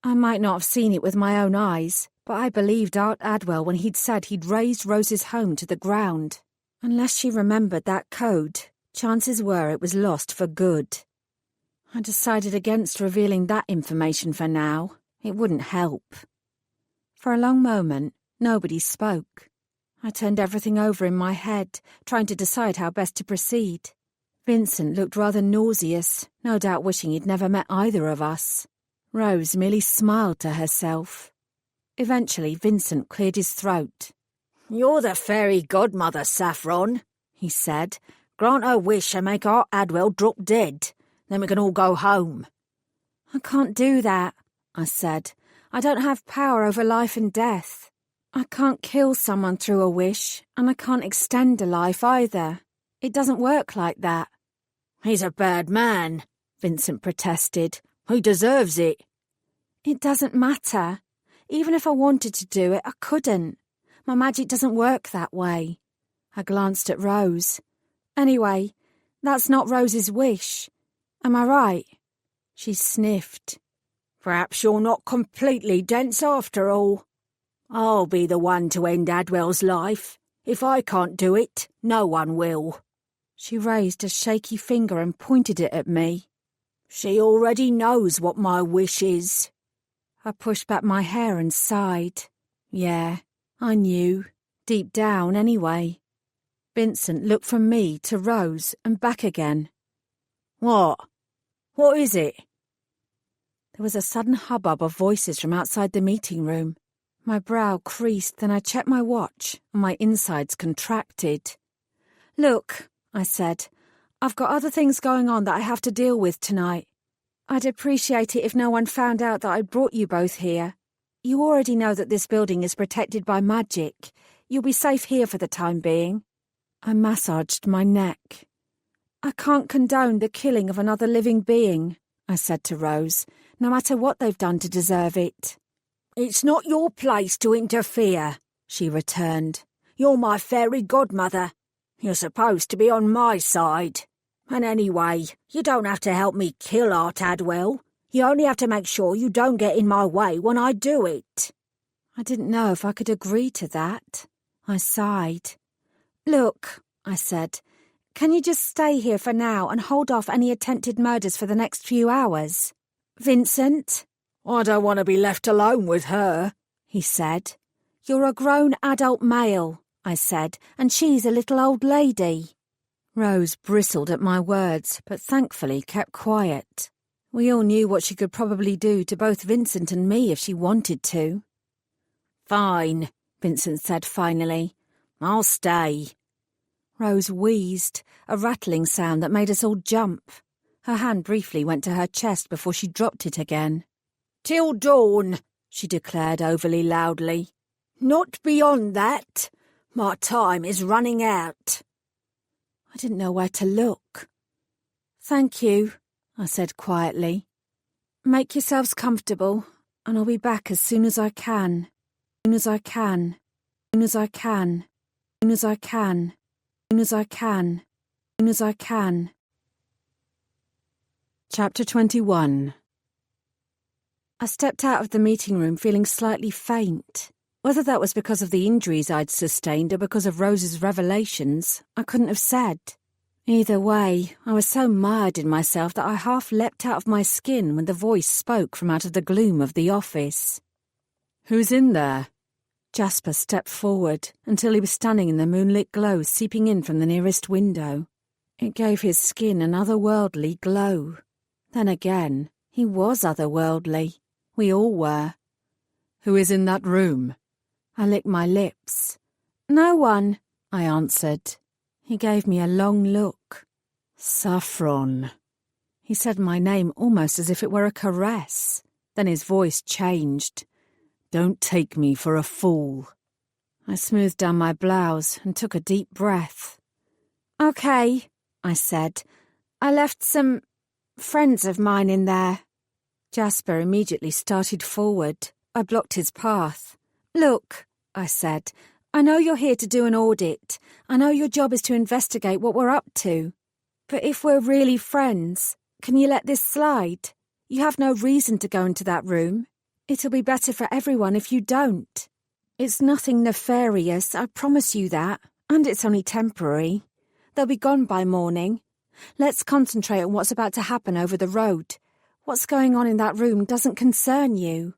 I might not have seen it with my own eyes, but I believed Art Adwell when he'd said he'd razed Rose's home to the ground. Unless she remembered that code, chances were it was lost for good. I decided against revealing that information for now. It wouldn't help. For a long moment, nobody spoke. I turned everything over in my head, trying to decide how best to proceed. Vincent looked rather nauseous, no doubt wishing he'd never met either of us. Rose merely smiled to herself. Eventually, Vincent cleared his throat. You're the fairy godmother, Saffron, he said. Grant her wish and make Art Adwell drop dead. Then we can all go home. I can't do that, I said. I don't have power over life and death. I can't kill someone through a wish, and I can't extend a life either. It doesn't work like that. He's a bad man, Vincent protested. He deserves it. It doesn't matter. Even if I wanted to do it, I couldn't. My magic doesn't work that way. I glanced at Rose. Anyway, that's not Rose's wish. Am I right? She sniffed. Perhaps you're not completely dense after all. I'll be the one to end Adwell's life. If I can't do it, no one will. She raised a shaky finger and pointed it at me. She already knows what my wish is. I pushed back my hair and sighed. Yeah, I knew. Deep down, anyway. Vincent looked from me to Rose and back again. What? What is it? There was a sudden hubbub of voices from outside the meeting room. My brow creased, then I checked my watch, and my insides contracted. Look, I said, I've got other things going on that I have to deal with tonight. I'd appreciate it if no one found out that I'd brought you both here. You already know that this building is protected by magic. You'll be safe here for the time being. I massaged my neck. I can't condone the killing of another living being, I said to Rose, no matter what they've done to deserve it. It's not your place to interfere, she returned. You're my fairy godmother. You're supposed to be on my side. And anyway, you don't have to help me kill Art Adwell. You only have to make sure you don't get in my way when I do it. I didn't know if I could agree to that. I sighed. Look, I said, can you just stay here for now and hold off any attempted murders for the next few hours? Vincent? I don't want to be left alone with her, he said. You're a grown adult male, I said, and she's a little old lady. Rose bristled at my words, but thankfully kept quiet. We all knew what she could probably do to both Vincent and me if she wanted to. Fine, Vincent said finally. I'll stay. Rose wheezed, a rattling sound that made us all jump. Her hand briefly went to her chest before she dropped it again. Till dawn, she declared overly loudly. Not beyond that. My time is running out. I didn't know where to look. Thank you, I said quietly. Make yourselves comfortable, and I'll be back as soon as I can. As soon as I can. As soon as I can. As soon as I can. As soon as I can. As soon as I can. Chapter 21. I stepped out of the meeting room feeling slightly faint. Whether that was because of the injuries I'd sustained or because of Rose's revelations, I couldn't have said. Either way, I was so mired in myself that I half leapt out of my skin when the voice spoke from out of the gloom of the office. Who's in there? Jasper stepped forward until he was standing in the moonlit glow seeping in from the nearest window. It gave his skin an otherworldly glow. Then again, he was otherworldly. We all were. Who is in that room? I licked my lips. No one, I answered. He gave me a long look. Saffron. He said my name almost as if it were a caress. Then his voice changed. Don't take me for a fool. I smoothed down my blouse and took a deep breath. Okay, I said. I left some friends of mine in there. Jasper immediately started forward. I blocked his path. Look, I said, I know you're here to do an audit. I know your job is to investigate what we're up to. But if we're really friends, can you let this slide? You have no reason to go into that room. It'll be better for everyone if you don't. It's nothing nefarious, I promise you that, and it's only temporary. They'll be gone by morning. Let's concentrate on what's about to happen over the road. What's going on in that room doesn't concern you.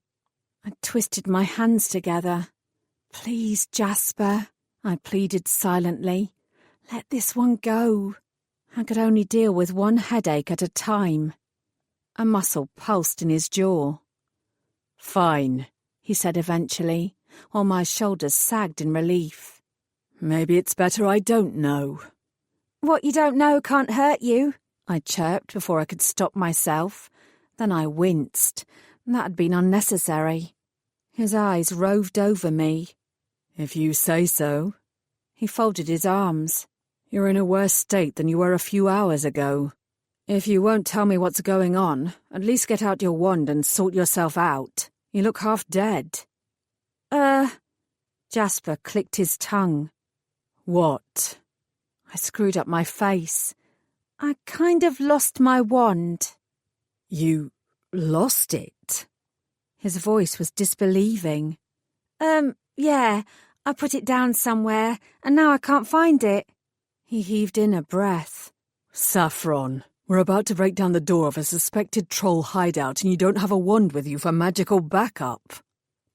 I twisted my hands together. Please, Jasper, I pleaded silently. Let this one go. I could only deal with one headache at a time. A muscle pulsed in his jaw. Fine, he said eventually, while my shoulders sagged in relief. Maybe it's better I don't know. What you don't know can't hurt you, I chirped before I could stop myself. Then I winced. That had been unnecessary. His eyes roved over me. If you say so. He folded his arms. You're in a worse state than you were a few hours ago. If you won't tell me what's going on, at least get out your wand and sort yourself out. You look half dead. Jasper clicked his tongue. What? I screwed up my face. I kind of lost my wand. You lost it? His voice was disbelieving. Yeah, I put it down somewhere, and now I can't find it. He heaved in a breath. Saffron, we're about to break down the door of a suspected troll hideout and you don't have a wand with you for magical backup.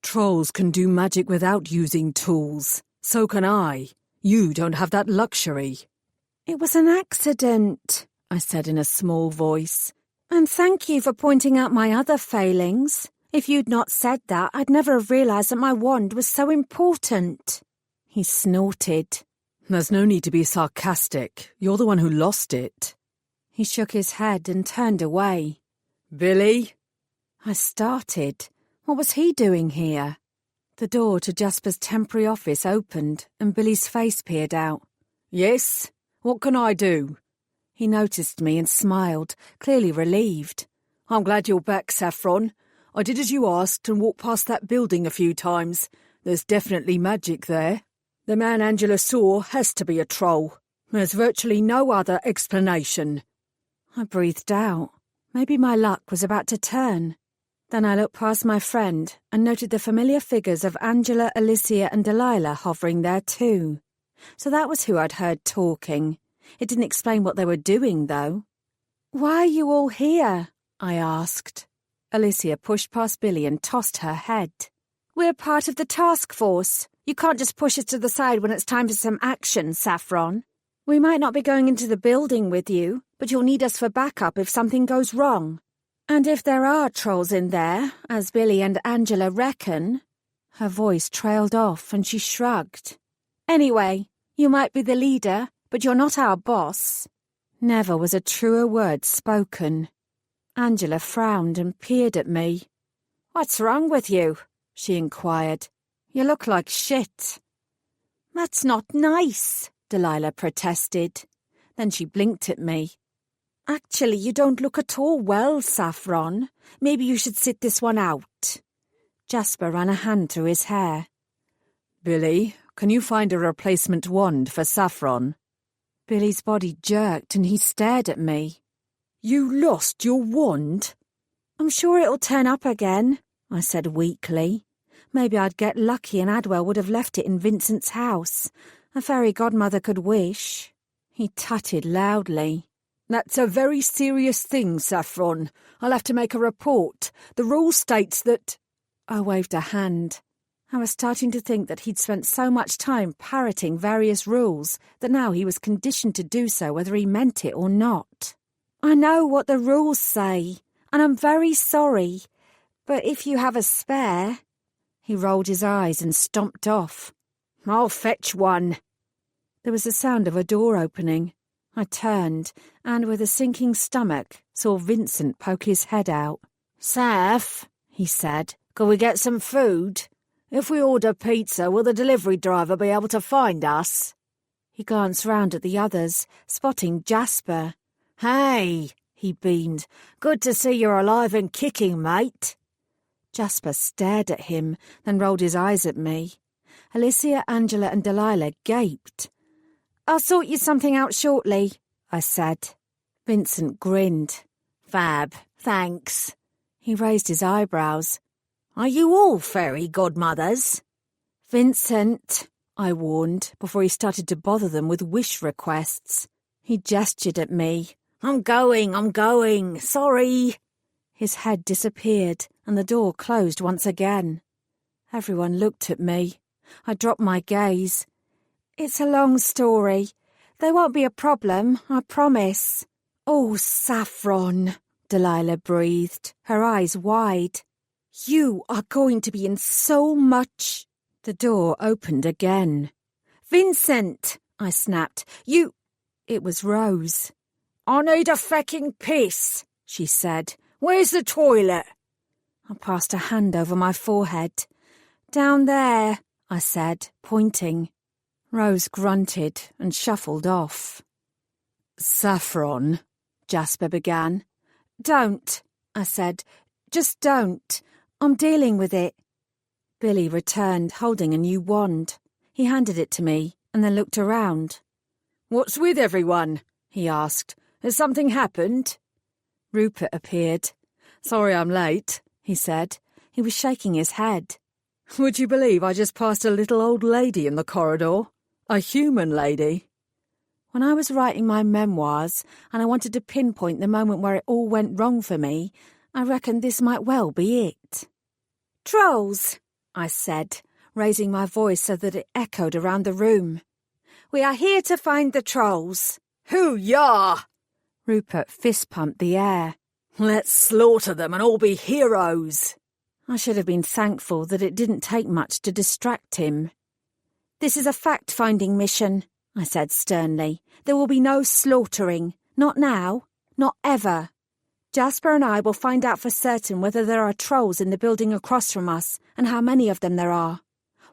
Trolls can do magic without using tools. So can I. You don't have that luxury. It was an accident, I said in a small voice. And thank you for pointing out my other failings. If you'd not said that, I'd never have realised that my wand was so important. He snorted. There's no need to be sarcastic. You're the one who lost it. He shook his head and turned away. Billy? I started. What was he doing here? The door to Jasper's temporary office opened and Billy's face peered out. Yes? What can I do? He noticed me and smiled, clearly relieved. I'm glad you're back, Saffron. I did as you asked and walked past that building a few times. There's definitely magic there. The man Angela saw has to be a troll. There's virtually no other explanation. I breathed out. Maybe my luck was about to turn. Then I looked past my friend and noted the familiar figures of Angela, Alicia and Delilah hovering there too. So that was who I'd heard talking. It didn't explain what they were doing, though. "Why are you all here?" I asked. Alicia pushed past Billy and tossed her head. "We're part of the task force. You can't just push us to the side when it's time for some action, Saffron. We might not be going into the building with you, but you'll need us for backup if something goes wrong. And if there are trolls in there, as Billy and Angela reckon..." Her voice trailed off and she shrugged. "Anyway, you might be the leader, but you're not our boss." Never was a truer word spoken. Angela frowned and peered at me. "What's wrong with you?" she inquired. "You look like shit." "That's not nice," Delilah protested. Then she blinked at me. "Actually, you don't look at all well, Saffron. Maybe you should sit this one out." Jasper ran a hand through his hair. "Billy, can you find a replacement wand for Saffron?" Billy's body jerked and he stared at me. "You lost your wand?" "I'm sure it'll turn up again," I said weakly. Maybe I'd get lucky and Adwell would have left it in Vincent's house. A fairy godmother could wish. He tutted loudly. "That's a very serious thing, Saffron. I'll have to make a report. The rule states that..." I waved a hand. I was starting to think that he'd spent so much time parroting various rules that now he was conditioned to do so whether he meant it or not. "I know what the rules say, and I'm very sorry, but if you have a spare..." He rolled his eyes and stomped off. "I'll fetch one." There was the sound of a door opening. I turned, and with a sinking stomach, saw Vincent poke his head out. "Saf," he said, "can we get some food? If we order pizza, will the delivery driver be able to find us?" He glanced round at the others, spotting Jasper. "Hey," he beamed, "good to see you're alive and kicking, mate." Jasper stared at him, then rolled his eyes at me. Alicia, Angela and Delilah gaped. "I'll sort you something out shortly," I said. Vincent grinned. Fab, thanks. He raised his eyebrows. Are you all fairy godmothers? Vincent, I warned, before he started to bother them with wish requests. He gestured at me. I'm going. Sorry. His head disappeared, and the door closed once again. Everyone looked at me. I dropped my gaze. It's a long story. There won't be a problem, I promise. Oh, Saffron, Delilah breathed, her eyes wide. You are going to be in so much... The door opened again. Vincent, I snapped. You... It was Rose. I need a fecking piss, she said. Where's the toilet? I passed a hand over my forehead. Down there, I said, pointing. Rose grunted and shuffled off. Saffron, Jasper began. Don't, I said. Just don't. I'm dealing with it. Billy returned, holding a new wand. He handed it to me and then looked around. What's with everyone? He asked. Has something happened? Rupert appeared. Sorry I'm late, he said. He was shaking his head. Would you believe I just passed a little old lady in the corridor? A human lady. When I was writing my memoirs and I wanted to pinpoint the moment where it all went wrong for me, I reckoned this might well be it. Trolls, I said, raising my voice so that it echoed around the room. We are here to find the trolls. Hoo-yah! Rupert fist-pumped the air. Let's slaughter them and all be heroes. I should have been thankful that it didn't take much to distract him. This is a fact-finding mission, I said sternly. There will be no slaughtering. Not now. Not ever. Jasper and I will find out for certain whether there are trolls in the building across from us and how many of them there are.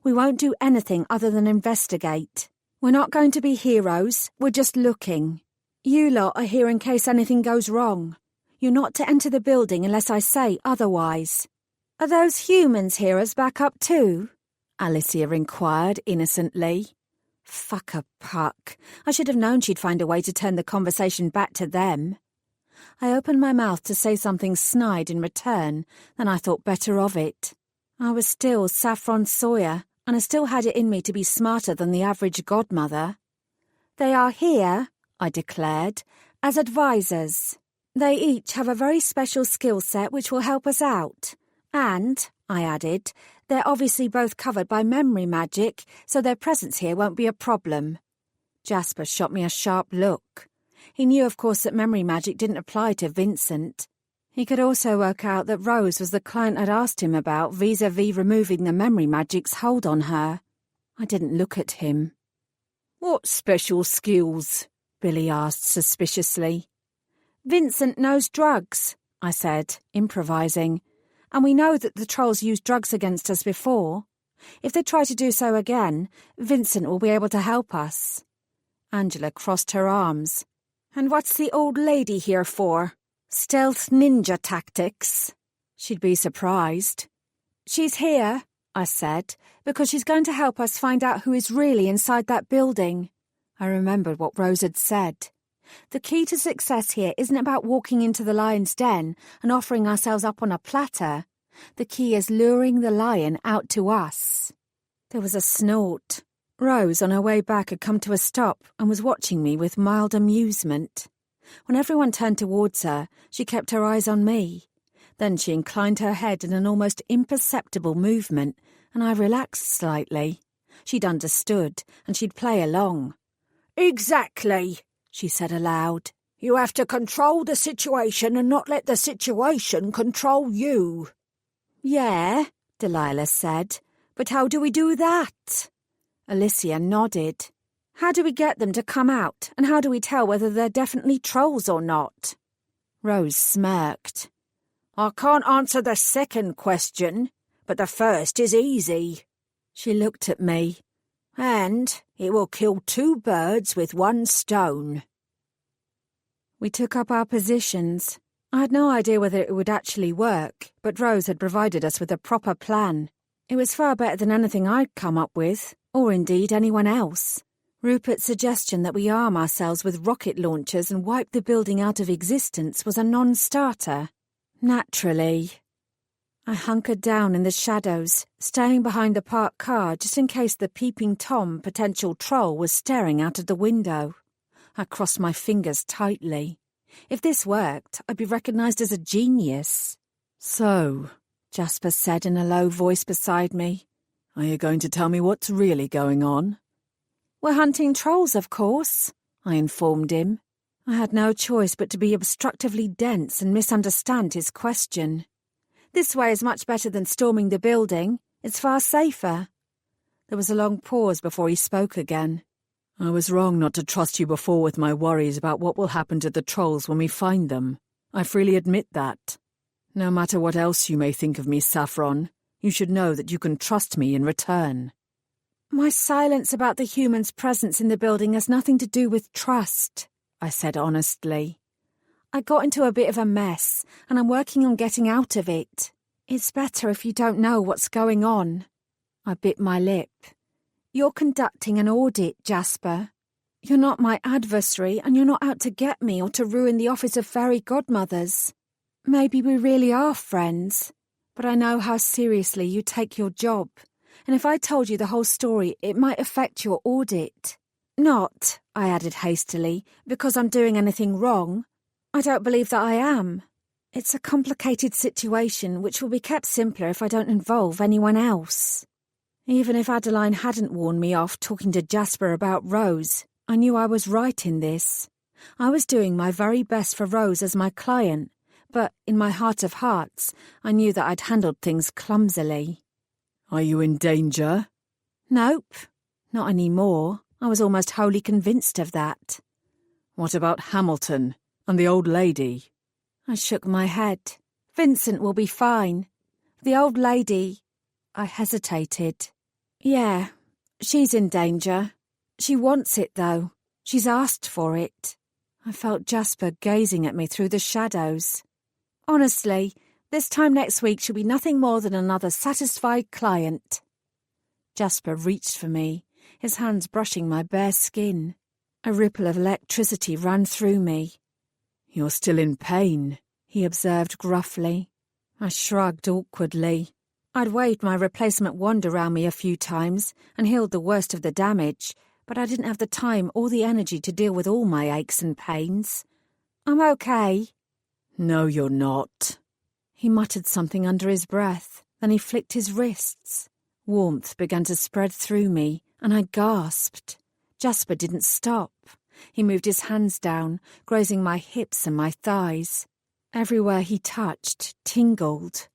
We won't do anything other than investigate. We're not going to be heroes. We're just looking. You lot are here in case anything goes wrong. You're not to enter the building unless I say otherwise. Are those humans here as backup too? Alicia inquired innocently. Fuck a puck. I should have known she'd find a way to turn the conversation back to them. I opened my mouth to say something snide in return, then I thought better of it. I was still Saffron Sawyer, and I still had it in me to be smarter than the average godmother. They are here, I declared, as advisors. They each have a very special skill set which will help us out. And, I added, they're obviously both covered by memory magic, so their presence here won't be a problem. Jasper shot me a sharp look. He knew, of course, that memory magic didn't apply to Vincent. He could also work out that Rose was the client I'd asked him about vis-à-vis removing the memory magic's hold on her. I didn't look at him. What special skills? Billy asked suspiciously. Vincent knows drugs, I said, improvising. And we know that the trolls used drugs against us before. If they try to do so again, Vincent will be able to help us. Angela crossed her arms. And what's the old lady here for? Stealth ninja tactics? She'd be surprised. She's here, I said, because she's going to help us find out who is really inside that building. I remembered what Rose had said. The key to success here isn't about walking into the lion's den and offering ourselves up on a platter. The key is luring the lion out to us. There was a snort. Rose, on her way back, had come to a stop and was watching me with mild amusement. When everyone turned towards her, she kept her eyes on me. Then she inclined her head in an almost imperceptible movement, and I relaxed slightly. She'd understood, and she'd play along. Exactly, she said aloud. You have to control the situation and not let the situation control you. Yeah, Delilah said. But how do we do that? Alicia nodded. How do we get them to come out, and how do we tell whether they're definitely trolls or not? Rose smirked. I can't answer the second question, but the first is easy. She looked at me. And it will kill 2 birds with 1 stone. We took up our positions. I had no idea whether it would actually work, but Rose had provided us with a proper plan. It was far better than anything I'd come up with, or indeed anyone else. Rupert's suggestion that we arm ourselves with rocket launchers and wipe the building out of existence was a non-starter. Naturally. I hunkered down in the shadows, staying behind the parked car just in case the peeping Tom potential troll was staring out of the window. I crossed my fingers tightly. If this worked, I'd be recognised as a genius. So, Jasper said in a low voice beside me, are you going to tell me what's really going on? We're hunting trolls, of course, I informed him. I had no choice but to be obstructively dense and misunderstand his question. This way is much better than storming the building. It's far safer. There was a long pause before he spoke again. I was wrong not to trust you before with my worries about what will happen to the trolls when we find them. I freely admit that. No matter what else you may think of me, Saffron, you should know that you can trust me in return. My silence about the human's presence in the building has nothing to do with trust, I said honestly. I got into a bit of a mess, and I'm working on getting out of it. It's better if you don't know what's going on. I bit my lip. You're conducting an audit, Jasper. You're not my adversary, and you're not out to get me or to ruin the office of fairy godmothers. Maybe we really are friends, but I know how seriously you take your job, and if I told you the whole story, it might affect your audit. Not, I added hastily, because I'm doing anything wrong. I don't believe that I am. It's a complicated situation which will be kept simpler if I don't involve anyone else. Even if Adeline hadn't warned me off talking to Jasper about Rose, I knew I was right in this. I was doing my very best for Rose as my client, but in my heart of hearts, I knew that I'd handled things clumsily. Are you in danger? Nope, not anymore. I was almost wholly convinced of that. What about Hamilton and the old lady? I shook my head. Vincent will be fine. The old lady... I hesitated. Yeah, she's in danger. She wants it, though. She's asked for it. I felt Jasper gazing at me through the shadows. Honestly, this time next week she'll be nothing more than another satisfied client. Jasper reached for me, his hands brushing my bare skin. A ripple of electricity ran through me. You're still in pain, he observed gruffly. I shrugged awkwardly. I'd waved my replacement wand around me a few times and healed the worst of the damage, but I didn't have the time or the energy to deal with all my aches and pains. I'm okay. No, you're not. He muttered something under his breath, then he flicked his wrists. Warmth began to spread through me, and I gasped. Jasper didn't stop. He moved his hands down, grazing my hips and my thighs. Everywhere he touched tingled.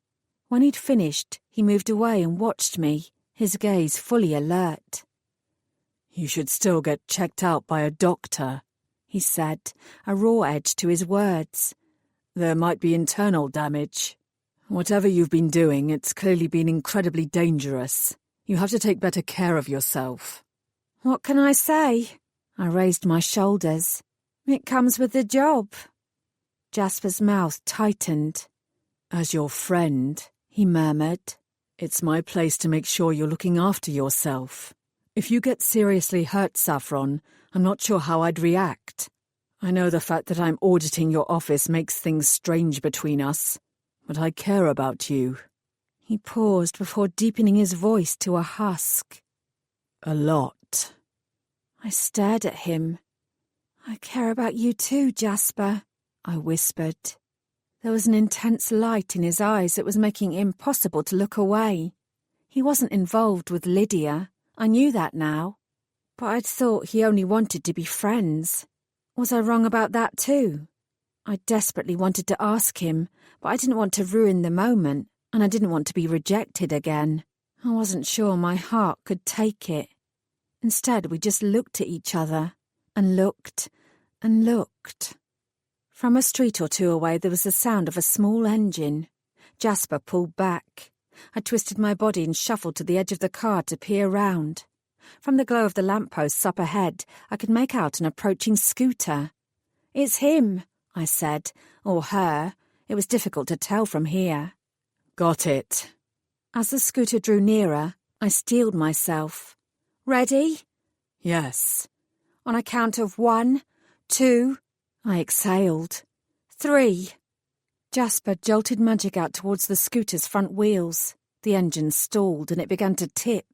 When he'd finished, he moved away and watched me, his gaze fully alert. You should still get checked out by a doctor, he said, a raw edge to his words. There might be internal damage. Whatever you've been doing, it's clearly been incredibly dangerous. You have to take better care of yourself. What can I say? I raised my shoulders. It comes with the job. Jasper's mouth tightened. As your friend, he murmured, it's my place to make sure you're looking after yourself. If you get seriously hurt, Saffron, I'm not sure how I'd react. I know the fact that I'm auditing your office makes things strange between us, but I care about you. He paused before deepening his voice to a husk. A lot. I stared at him. I care about you too, Jasper, I whispered. There was an intense light in his eyes that was making it impossible to look away. He wasn't involved with Lydia. I knew that now. But I'd thought he only wanted to be friends. Was I wrong about that too? I desperately wanted to ask him, but I didn't want to ruin the moment, and I didn't want to be rejected again. I wasn't sure my heart could take it. Instead, we just looked at each other, and looked, and looked. From a street or two away there was the sound of a small engine. Jasper pulled back. I twisted my body and shuffled to the edge of the car to peer round. From the glow of the lampposts up ahead, I could make out an approaching scooter. It's him, I said, or her. It was difficult to tell from here. Got it. As the scooter drew nearer, I steeled myself. Ready? Yes. On a count of 1, 2, I exhaled. 3. Jasper jolted Magic out towards the scooter's front wheels. The engine stalled and it began to tip.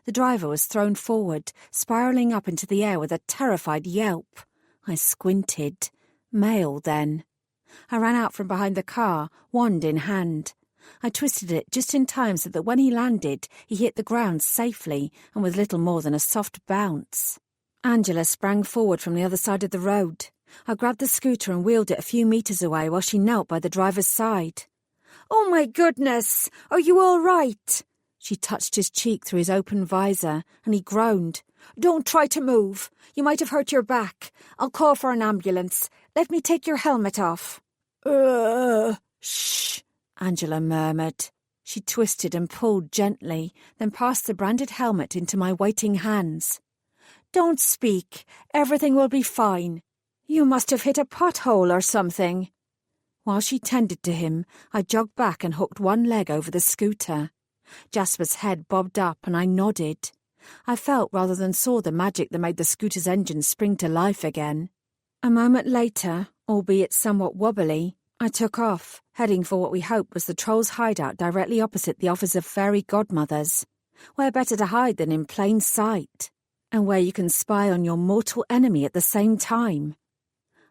The driver was thrown forward, spiralling up into the air with a terrified yelp. I squinted. Male, then. I ran out from behind the car, wand in hand. I twisted it just in time so that when he landed, he hit the ground safely and with little more than a soft bounce. Angela sprang forward from the other side of the road. I grabbed the scooter and wheeled it a few metres away while she knelt by the driver's side. "Oh, my goodness! Are you all right?" She touched his cheek through his open visor, and he groaned. "Don't try to move. You might have hurt your back. I'll call for an ambulance. Let me take your helmet off." Shh, Angela murmured. She twisted and pulled gently, then passed the branded helmet into my waiting hands. "Don't speak. Everything will be fine. You must have hit a pothole or something." While she tended to him, I jogged back and hooked one leg over the scooter. Jasper's head bobbed up and I nodded. I felt rather than saw the magic that made the scooter's engine spring to life again. A moment later, albeit somewhat wobbly, I took off, heading for what we hoped was the Troll's hideout directly opposite the office of fairy godmothers. Where better to hide than in plain sight, and where you can spy on your mortal enemy at the same time.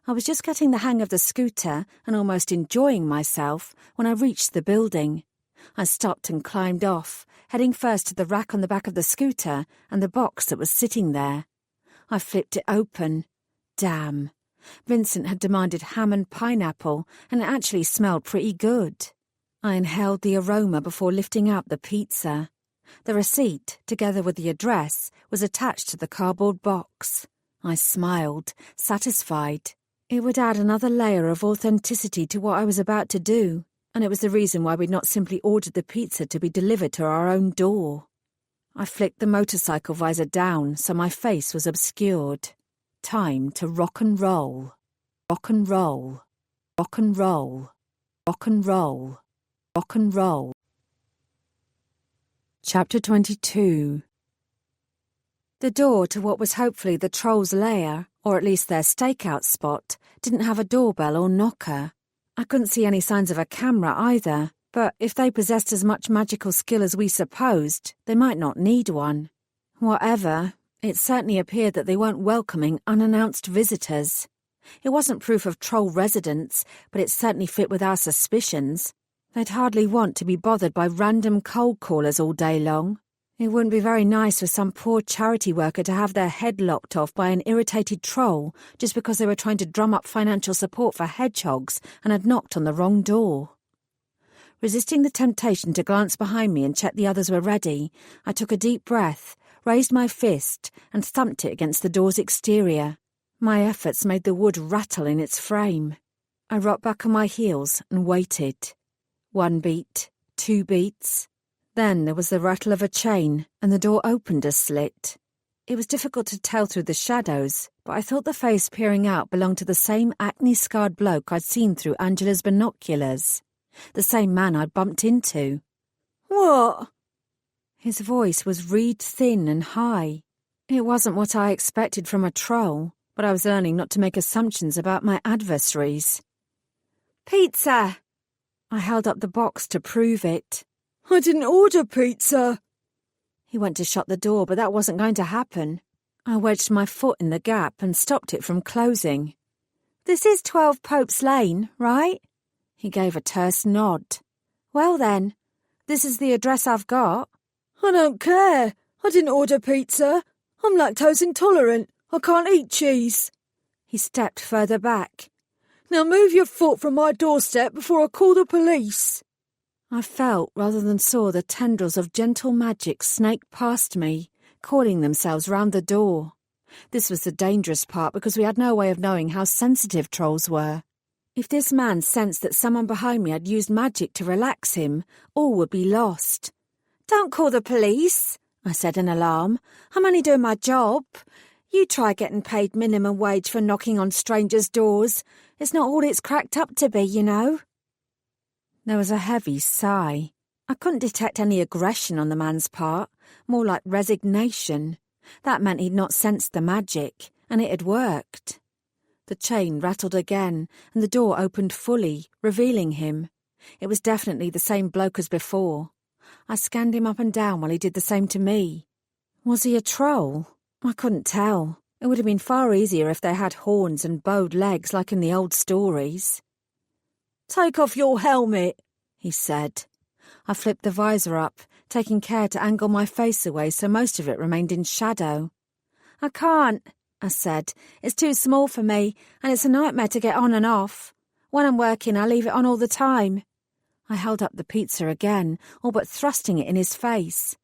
I was just getting the hang of the scooter and almost enjoying myself when I reached the building. I stopped and climbed off, heading first to the rack on the back of the scooter and the box that was sitting there. I flipped it open. Damn. Vincent had demanded ham and pineapple, and it actually smelled pretty good. I inhaled the aroma before lifting out the pizza. The receipt, together with the address, was attached to the cardboard box. I smiled, satisfied. It would add another layer of authenticity to what I was about to do, and it was the reason why we'd not simply ordered the pizza to be delivered to our own door. I flicked the motorcycle visor down so my face was obscured. Time to rock and roll. Rock and roll. Rock and roll. Rock and roll. Rock and roll. Chapter 22. The door to what was hopefully the Troll's lair, or at least their stakeout spot, didn't have a doorbell or knocker. I couldn't see any signs of a camera either, but if they possessed as much magical skill as we supposed, they might not need one. Whatever, it certainly appeared that they weren't welcoming unannounced visitors. It wasn't proof of Troll residence, but it certainly fit with our suspicions. They'd hardly want to be bothered by random cold callers all day long. It wouldn't be very nice for some poor charity worker to have their head lopped off by an irritated troll just because they were trying to drum up financial support for hedgehogs and had knocked on the wrong door. Resisting the temptation to glance behind me and check the others were ready, I took a deep breath, raised my fist, and thumped it against the door's exterior. My efforts made the wood rattle in its frame. I rocked back on my heels and waited. 1 beat, 2 beats. Then there was the rattle of a chain, and the door opened a slit. It was difficult to tell through the shadows, but I thought the face peering out belonged to the same acne-scarred bloke I'd seen through Angela's binoculars. The same man I'd bumped into. "What?" His voice was reed-thin and high. It wasn't what I expected from a troll, but I was learning not to make assumptions about my adversaries. "Pizza!" I held up the box to prove it. "I didn't order pizza." He went to shut the door, but that wasn't going to happen. I wedged my foot in the gap and stopped it from closing. "This is 12 Pope's Lane, right?" He gave a terse nod. "Well then, this is the address I've got." "I don't care. I didn't order pizza. I'm lactose intolerant. I can't eat cheese." He stepped further back. "Now move your foot from my doorstep before I call the police." I felt rather than saw the tendrils of gentle magic snake past me, coiling themselves round the door. This was the dangerous part because we had no way of knowing how sensitive trolls were. If this man sensed that someone behind me had used magic to relax him, all would be lost. "Don't call the police," I said in alarm. "I'm only doing my job. You try getting paid minimum wage for knocking on strangers' doors. It's not all it's cracked up to be, you know." There was a heavy sigh. I couldn't detect any aggression on the man's part, more like resignation. That meant he'd not sensed the magic, and it had worked. The chain rattled again, and the door opened fully, revealing him. It was definitely the same bloke as before. I scanned him up and down while he did the same to me. Was he a troll? I couldn't tell. It would have been far easier if they had horns and bowed legs like in the old stories. "Take off your helmet," he said. I flipped the visor up, taking care to angle my face away so most of it remained in shadow. "I can't," I said. "It's too small for me, and it's a nightmare to get on and off. When I'm working, I leave it on all the time." I held up the pizza again, all but thrusting it in his face.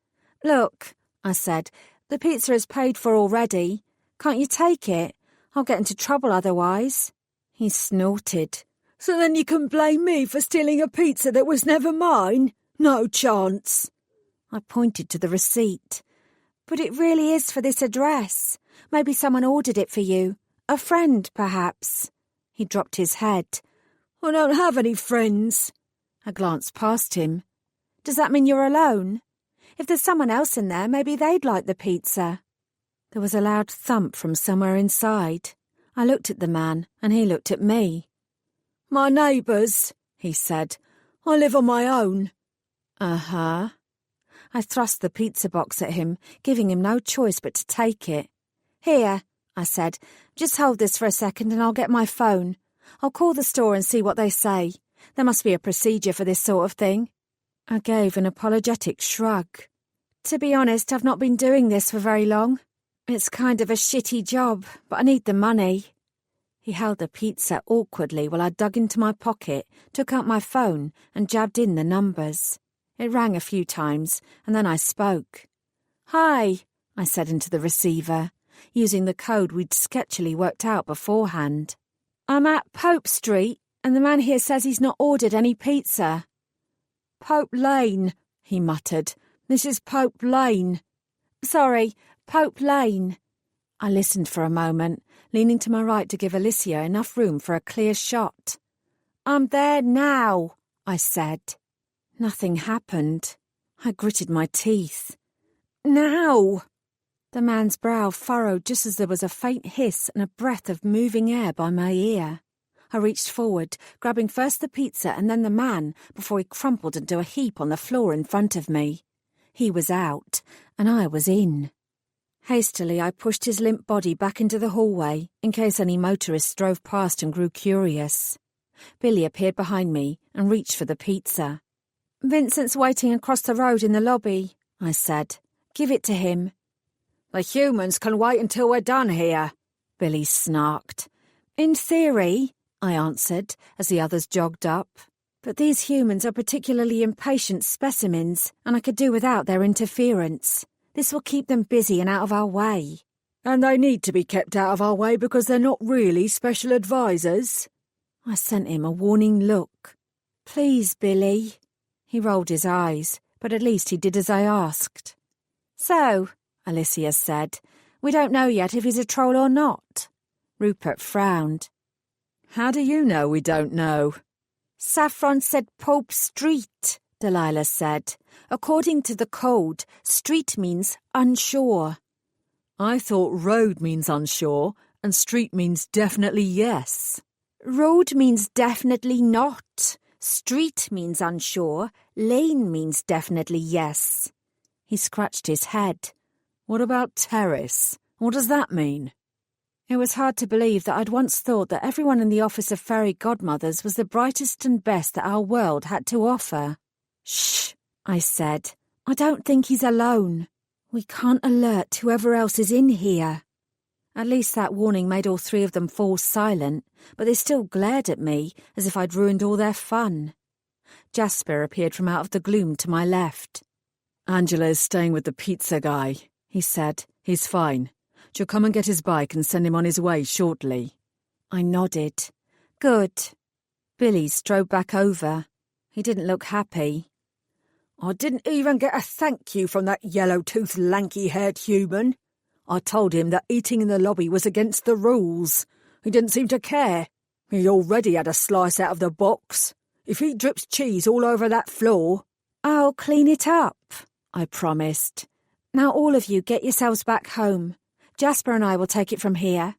"Look," I said, "the pizza is paid for already. Can't you take it? I'll get into trouble otherwise." He snorted. "So then you can blame me for stealing a pizza that was never mine? No chance." I pointed to the receipt. "But it really is for this address. Maybe someone ordered it for you. A friend, perhaps." He dropped his head. "I don't have any friends." I glanced past him. "Does that mean you're alone? If there's someone else in there, maybe they'd like the pizza." There was a loud thump from somewhere inside. I looked at the man, and he looked at me. "My neighbours," he said. "I live on my own." Uh-huh. I thrust the pizza box at him, giving him no choice but to take it. "Here," I said. "Just hold this for a second and I'll get my phone. I'll call the store and see what they say. There must be a procedure for this sort of thing." I gave an apologetic shrug. "To be honest, I've not been doing this for very long. It's kind of a shitty job, but I need the money." He held the pizza awkwardly while I dug into my pocket, took out my phone and jabbed in the numbers. It rang a few times, and then I spoke. "Hi," I said into the receiver, using the code we'd sketchily worked out beforehand. "I'm at Pope Street, and the man here says he's not ordered any pizza." "Pope Lane," he muttered. "This is Pope Lane." "Sorry, Pope Lane." I listened for a moment, leaning to my right to give Alicia enough room for a clear shot. "I'm there now," I said. Nothing happened. I gritted my teeth. "Now!" The man's brow furrowed just as there was a faint hiss and a breath of moving air by my ear. I reached forward, grabbing first the pizza and then the man before he crumpled into a heap on the floor in front of me. He was out, and I was in. Hastily, I pushed his limp body back into the hallway in case any motorists drove past and grew curious. Billy appeared behind me and reached for the pizza. "Vincent's waiting across the road in the lobby," I said. "Give it to him." "The humans can wait until we're done here," Billy snarked. "In theory," I answered as the others jogged up. "But these humans are particularly impatient specimens, and I could do without their interference. This will keep them busy and out of our way." "And they need to be kept out of our way because they're not really special advisors." I sent him a warning look. "Please, Billy." He rolled his eyes, but at least he did as I asked. "So," Alicia said, "we don't know yet if he's a troll or not." Rupert frowned. "How do you know we don't know?" "Saffron said Pope Street," Delilah said. "According to the code, street means unsure." "I thought road means unsure and street means definitely yes." "Road means definitely not. Street means unsure. Lane means definitely yes." He scratched his head. "What about terrace? What does that mean?" It was hard to believe that I'd once thought that everyone in the office of fairy godmothers was the brightest and best that our world had to offer. "Shh," I said. "I don't think he's alone. We can't alert whoever else is in here." At least that warning made all three of them fall silent, but they still glared at me as if I'd ruined all their fun. Jasper appeared from out of the gloom to my left. "Angela is staying with the pizza guy," he said. "He's fine. She'll come and get his bike and send him on his way shortly." I nodded. "Good." Billy strode back over. He didn't look happy. "I didn't even get a thank you from that yellow-toothed, lanky-haired human. I told him that eating in the lobby was against the rules. He didn't seem to care. He already had a slice out of the box. If he drips cheese all over that floor—" "I'll clean it up," I promised. "Now all of you get yourselves back home. Jasper and I will take it from here.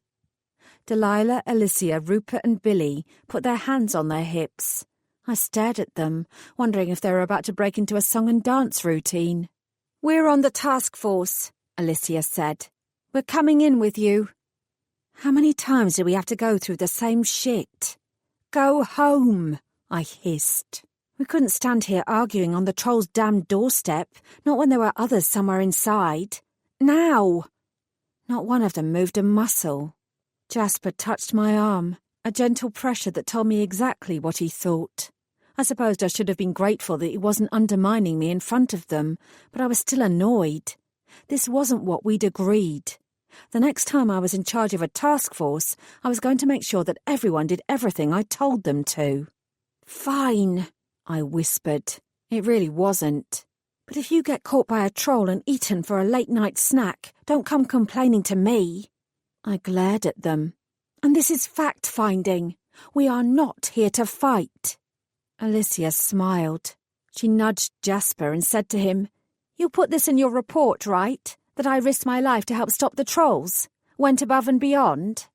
Delilah, Alicia, Rupert and Billy put their hands on their hips. I stared at them, wondering if they were about to break into a song and dance routine. "We're on the task force," Alicia said. "We're coming in with you." How many times do we have to go through the same shit? "Go home," I hissed. We couldn't stand here arguing on the troll's damn doorstep, not when there were others somewhere inside. Now! Not one of them moved a muscle. Jasper touched my arm, a gentle pressure that told me exactly what he thought. I supposed I should have been grateful that he wasn't undermining me in front of them, but I was still annoyed. This wasn't what we'd agreed. The next time I was in charge of a task force, I was going to make sure that everyone did everything I told them to. "Fine," I whispered. It really wasn't. "But if you get caught by a troll and eaten for a late-night snack, don't come complaining to me." I glared at them. "And this is fact-finding. We are not here to fight." Alicia smiled. She nudged Jasper and said to him, "You'll put this in your report, right? That I risked my life to help stop the trolls? Went above and beyond?"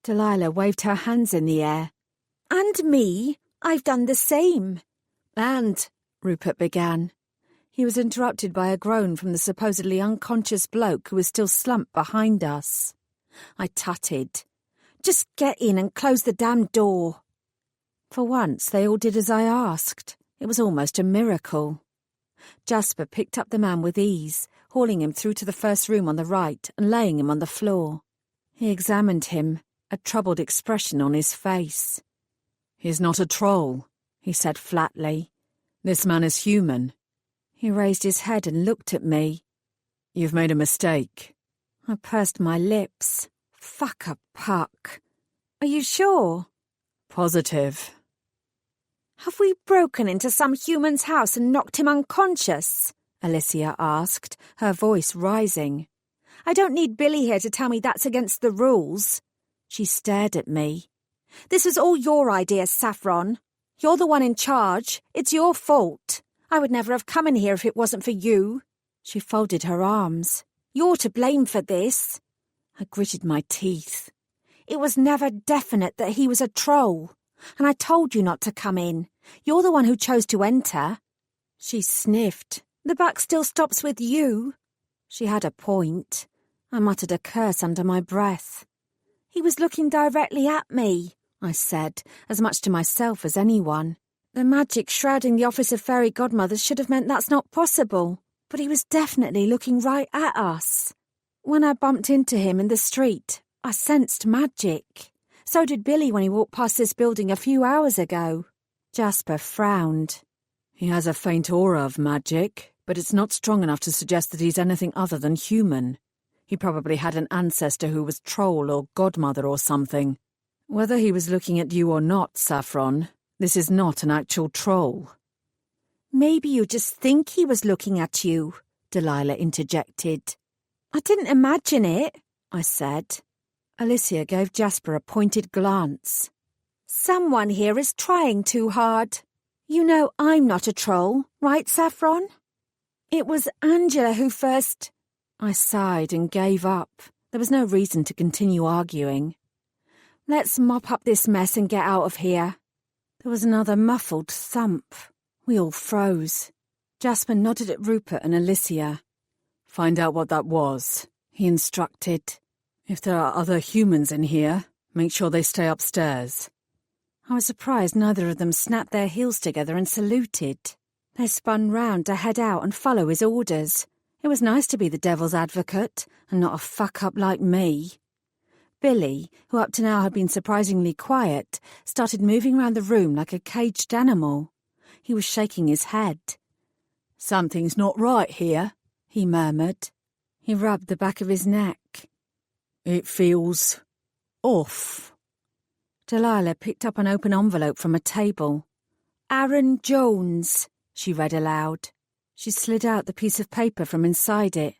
Delilah waved her hands in the air. "And me. I've done the same." "And," Rupert began. He was interrupted by a groan from the supposedly unconscious bloke who was still slumped behind us. I tutted. "Just get in and close the damn door." For once, they all did as I asked. It was almost a miracle. Jasper picked up the man with ease, hauling him through to the first room on the right and laying him on the floor. He examined him, a troubled expression on his face. "He's not a troll," he said flatly. "This man is human." He raised his head and looked at me. "You've made a mistake." I pursed my lips. Fuck a puck. "Are you sure?" "Positive." "Have we broken into some human's house and knocked him unconscious?" Alicia asked, her voice rising. "I don't need Billy here to tell me that's against the rules." She stared at me. "This was all your idea, Saffron. You're the one in charge. It's your fault. I would never have come in here if it wasn't for you." She folded her arms. "You're to blame for this." I gritted my teeth. "It was never definite that he was a troll. And I told you not to come in. You're the one who chose to enter." She sniffed. "The buck still stops with you." She had a point. I muttered a curse under my breath. "He was looking directly at me," I said, as much to myself as anyone. The magic shrouding the office of fairy godmothers should have meant that's not possible. But he was definitely looking right at us. When I bumped into him in the street, I sensed magic. So did Billy when he walked past this building a few hours ago. Jasper frowned. "He has a faint aura of magic, but it's not strong enough to suggest that he's anything other than human. He probably had an ancestor who was troll or godmother or something. Whether he was looking at you or not, Saffron, this is not an actual troll." "Maybe you just think he was looking at you," Delilah interjected. "I didn't imagine it," I said. Alicia gave Jasper a pointed glance. "Someone here is trying too hard. You know I'm not a troll, right, Saffron?" "It was Angela who first—" I sighed and gave up. There was no reason to continue arguing. "Let's mop up this mess and get out of here." There was another muffled thump. We all froze. Jasper nodded at Rupert and Alicia. "Find out what that was," he instructed. "If there are other humans in here, make sure they stay upstairs." I was surprised neither of them snapped their heels together and saluted. They spun round to head out and follow his orders. It was nice to be the devil's advocate and not a fuck-up like me. Billy, who up to now had been surprisingly quiet, started moving round the room like a caged animal. He was shaking his head. "Something's not right here," he murmured. He rubbed the back of his neck. "It feels off." Delilah picked up an open envelope from a table. "Aaron Jones," she read aloud. She slid out the piece of paper from inside it.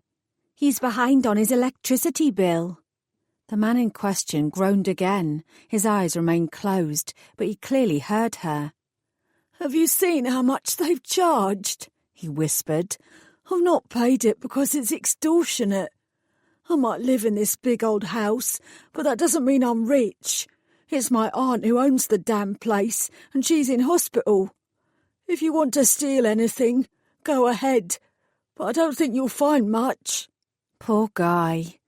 "He's behind on his electricity bill." The man in question groaned again. His eyes remained closed, but he clearly heard her. "Have you seen how much they've charged?" he whispered. "I've not paid it because it's extortionate. I might live in this big old house, but that doesn't mean I'm rich. It's my aunt who owns the damn place, and she's in hospital. If you want to steal anything, go ahead, but I don't think you'll find much." Poor guy.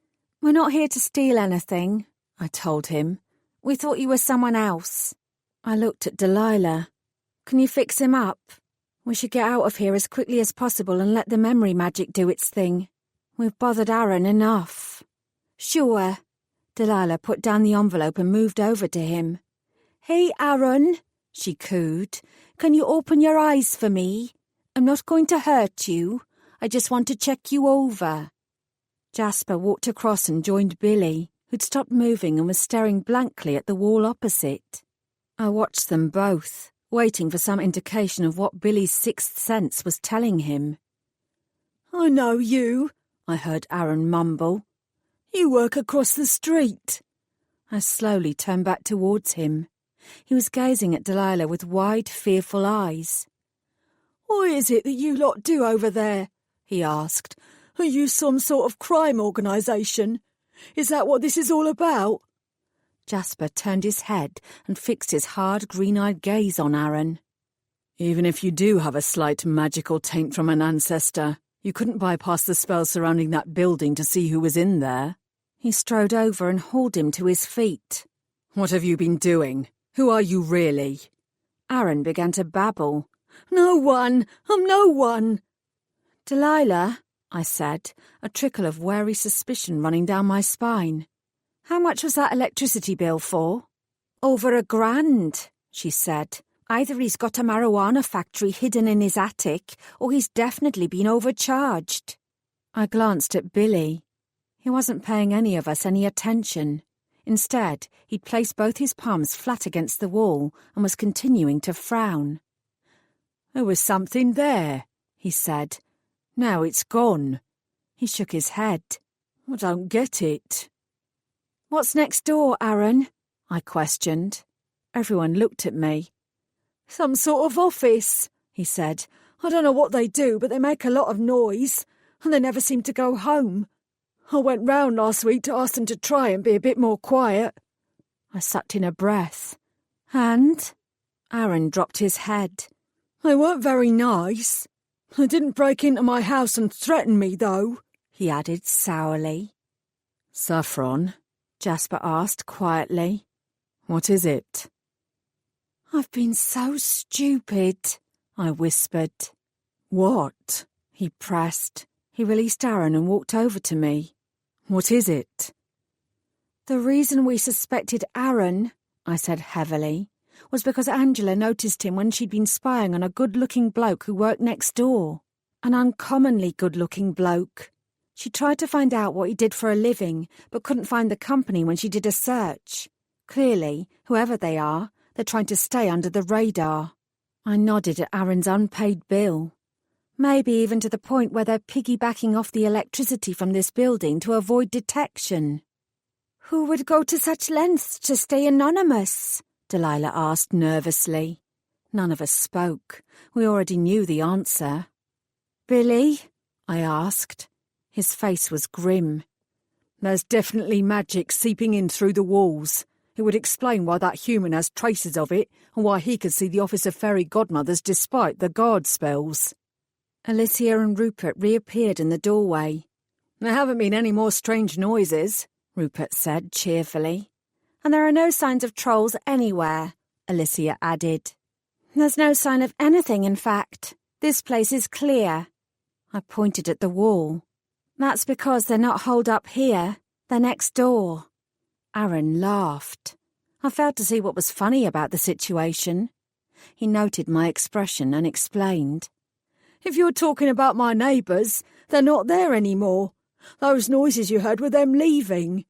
"We're not here to steal anything," I told him. "We thought you were someone else." I looked at Delilah. "Can you fix him up? We should get out of here as quickly as possible and let the memory magic do its thing. We've bothered Aaron enough." "Sure." Delilah put down the envelope and moved over to him. "Hey, Aaron," she cooed. "Can you open your eyes for me? I'm not going to hurt you. I just want to check you over." Jasper walked across and joined Billy, who'd stopped moving and was staring blankly at the wall opposite. I watched them both, waiting for some indication of what Billy's sixth sense was telling him. "I know you," I heard Aaron mumble. "You work across the street." I slowly turned back towards him. He was gazing at Delilah with wide, fearful eyes. "What is it that you lot do over there?" he asked. "Are you some sort of crime organisation? Is that what this is all about?" Jasper turned his head and fixed his hard, green-eyed gaze on Aaron. "Even if you do have a slight magical taint from an ancestor, you couldn't bypass the spell surrounding that building to see who was in there." He strode over and hauled him to his feet. "What have you been doing? Who are you really?" Aaron began to babble. "No one! I'm no one!" "Delilah," I said, a trickle of wary suspicion running down my spine. "How much was that electricity bill for?" "Over $1,000, she said. "Either he's got a marijuana factory hidden in his attic, or he's definitely been overcharged." I glanced at Billy. He wasn't paying any of us any attention. Instead, he'd placed both his palms flat against the wall and was continuing to frown. "There was something there," he said. "Now it's gone." He shook his head. "I don't get it." "What's next door, Aaron?" I questioned. Everyone looked at me. "Some sort of office," he said. "I don't know what they do, but they make a lot of noise, and they never seem to go home. I went round last week to ask them to try and be a bit more quiet." I sucked in a breath. "And?" Aaron dropped his head. "They weren't very nice. They didn't break into my house and threaten me, though," he added sourly. "Saffron?" Jasper asked quietly. "What is it?" "I've been so stupid," I whispered. "What?" he pressed. He released Aaron and walked over to me. "What is it?" "The reason we suspected Aaron," I said heavily, "was because Angela noticed him when she'd been spying on a good-looking bloke who worked next door. An uncommonly good-looking bloke. She tried to find out what he did for a living, but couldn't find the company when she did a search. Clearly, whoever they are, they're trying to stay under the radar." I nodded at Aaron's unpaid bill. "Maybe even to the point where they're piggybacking off the electricity from this building to avoid detection." "Who would go to such lengths to stay anonymous?" Delilah asked nervously. None of us spoke. We already knew the answer. "Billy?" I asked. His face was grim. "There's definitely magic seeping in through the walls. It would explain why that human has traces of it and why he could see the office of fairy godmothers despite the guard spells." Alicia and Rupert reappeared in the doorway. "There haven't been any more strange noises," Rupert said cheerfully. "And there are no signs of trolls anywhere," Alicia added. "There's no sign of anything, in fact. This place is clear." I pointed at the wall. "That's because they're not holed up here. They're next door." Aaron laughed. I failed to see what was funny about the situation. He noted my expression and explained. "If you're talking about my neighbours, they're not there anymore. Those noises you heard were them leaving."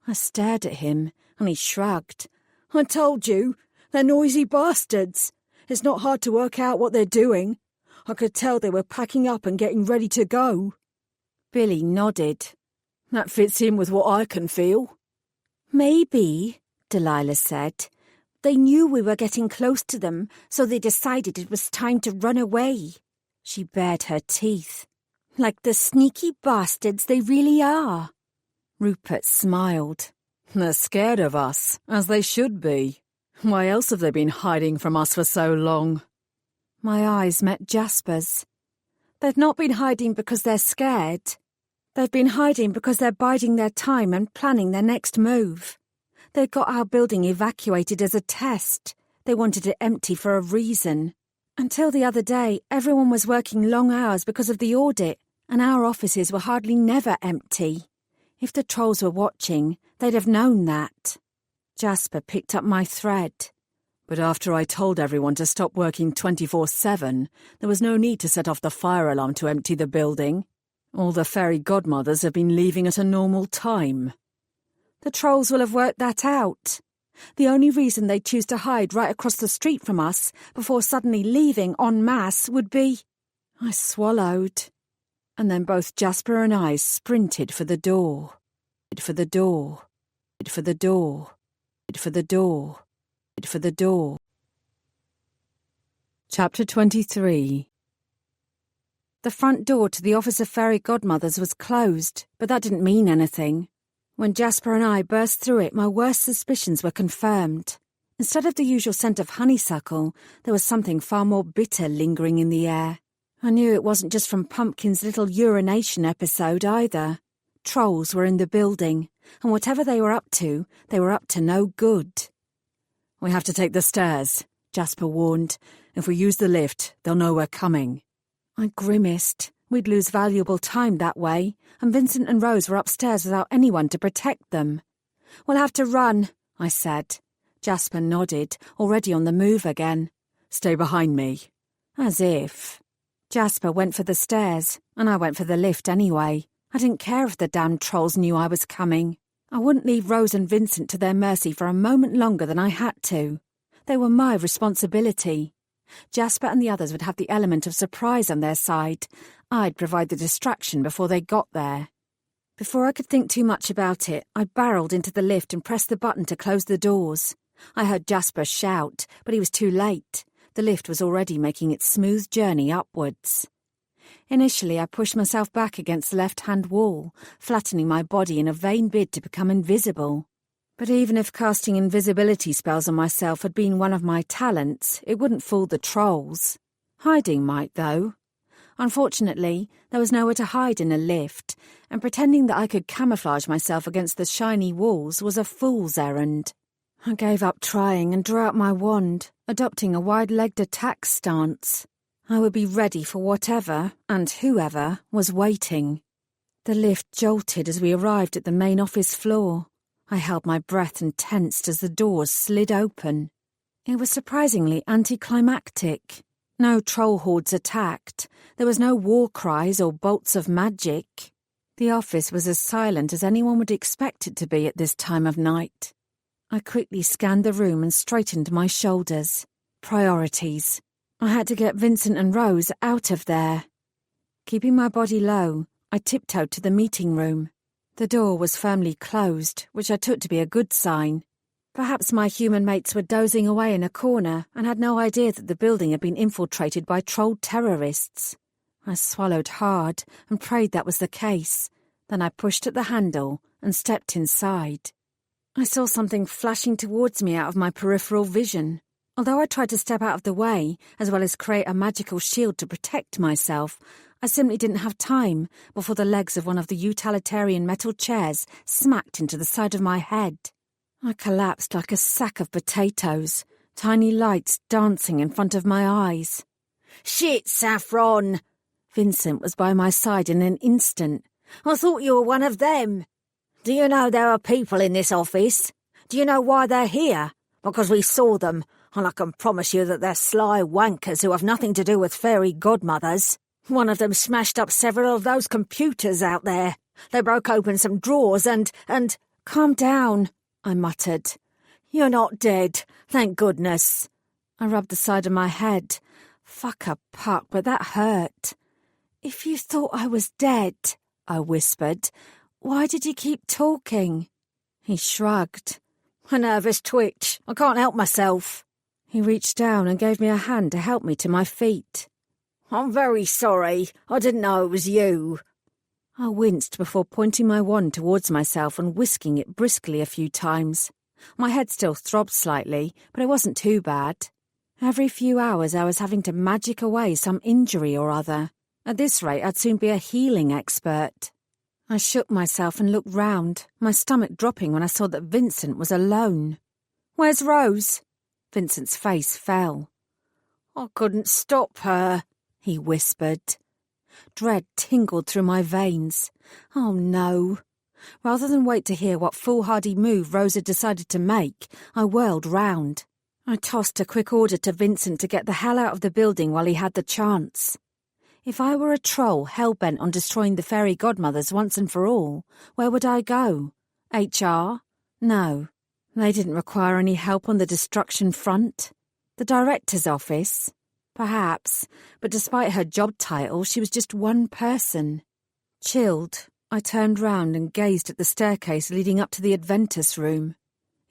I stared at him, and he shrugged. "I told you, they're noisy bastards. It's not hard to work out what they're doing. I could tell they were packing up and getting ready to go." Billy nodded. "That fits in with what I can feel." "Maybe," Delilah said. "They knew we were getting close to them, so they decided it was time to run away." She bared her teeth. "Like the sneaky bastards they really are." Rupert smiled. They're scared of us, as they should be. Why else have they been hiding from us for so long? My eyes met Jasper's. They've not been hiding because they're scared. They've been hiding because they're biding their time and planning their next move. They got our building evacuated as a test. They wanted it empty for a reason. Until the other day, everyone was working long hours because of the audit, and our offices were hardly never empty. If the trolls were watching, they'd have known that. Jasper picked up my thread. But after I told everyone to stop working 24/7, there was no need to set off the fire alarm to empty the building. All the fairy godmothers have been leaving at a normal time. The trolls will have worked that out. The only reason they choose to hide right across the street from us before suddenly leaving en masse would be... I swallowed. And then both Jasper and I sprinted for the door. For the door. For the door. For the door. For the door. Chapter 23. The front door to the office of fairy godmothers was closed, but that didn't mean anything. When Jasper and I burst through it, my worst suspicions were confirmed. Instead of the usual scent of honeysuckle, there was something far more bitter lingering in the air. I knew it wasn't just from Pumpkin's little urination episode either. Trolls were in the building, and whatever they were up to no good. We have to take the stairs, Jasper warned. If we use the lift, they'll know we're coming. I grimaced. We'd lose valuable time that way, and Vincent and Rose were upstairs without anyone to protect them. We'll have to run, I said. Jasper nodded, already on the move again. Stay behind me. As if. Jasper went for the stairs, and I went for the lift anyway. I didn't care if the damned trolls knew I was coming. I wouldn't leave Rose and Vincent to their mercy for a moment longer than I had to. They were my responsibility. Jasper and the others would have the element of surprise on their side. I'd provide the distraction before they got there. Before I could think too much about it, I barreled into the lift and pressed the button to close the doors. I heard Jasper shout, but he was too late. The lift was already making its smooth journey upwards. Initially, I pushed myself back against the left-hand wall, flattening my body in a vain bid to become invisible. But even if casting invisibility spells on myself had been one of my talents, it wouldn't fool the trolls. Hiding might, though. Unfortunately, there was nowhere to hide in a lift, and pretending that I could camouflage myself against the shiny walls was a fool's errand. I gave up trying and drew out my wand, adopting a wide-legged attack stance. I would be ready for whatever, and whoever, was waiting. The lift jolted as we arrived at the main office floor. I held my breath and tensed as the doors slid open. It was surprisingly anticlimactic. No troll hordes attacked. There was no war cries or bolts of magic. The office was as silent as anyone would expect it to be at this time of night. I quickly scanned the room and straightened my shoulders. Priorities. I had to get Vincent and Rose out of there. Keeping my body low, I tiptoed to the meeting room. The door was firmly closed, which I took to be a good sign. Perhaps my human mates were dozing away in a corner and had no idea that the building had been infiltrated by troll terrorists. I swallowed hard and prayed that was the case. Then I pushed at the handle and stepped inside. I saw something flashing towards me out of my peripheral vision. Although I tried to step out of the way, as well as create a magical shield to protect myself, I simply didn't have time before the legs of one of the utilitarian metal chairs smacked into the side of my head. I collapsed like a sack of potatoes, tiny lights dancing in front of my eyes. "Shit, Saffron!" Vincent was by my side in an instant. "I thought you were one of them. Do you know there are people in this office? Do you know why they're here? Because we saw them, and I can promise you that they're sly wankers who have nothing to do with fairy godmothers. One of them smashed up several of those computers out there. They broke open some drawers and... Calm down, I muttered. You're not dead, thank goodness." I rubbed the side of my head. Fuck a puck, but that hurt. "If you thought I was dead," I whispered, "why did you keep talking?" He shrugged. "A nervous twitch. I can't help myself." He reached down and gave me a hand to help me to my feet. "I'm very sorry. I didn't know it was you." I winced before pointing my wand towards myself and whisking it briskly a few times. My head still throbbed slightly, but it wasn't too bad. Every few hours I was having to magic away some injury or other. At this rate, I'd soon be a healing expert. I shook myself and looked round, my stomach dropping when I saw that Vincent was alone. "Where's Rose?" Vincent's face fell. "I couldn't stop her," he whispered. Dread tingled through my veins. Oh no. Rather than wait to hear what foolhardy move Rose had decided to make, I whirled round. I tossed a quick order to Vincent to get the hell out of the building while he had the chance. If I were a troll hell-bent on destroying the fairy godmothers once and for all, where would I go? HR? No. They didn't require any help on the destruction front. The director's office? Perhaps, but despite her job title, she was just one person. Chilled, I turned round and gazed at the staircase leading up to the Adventus room.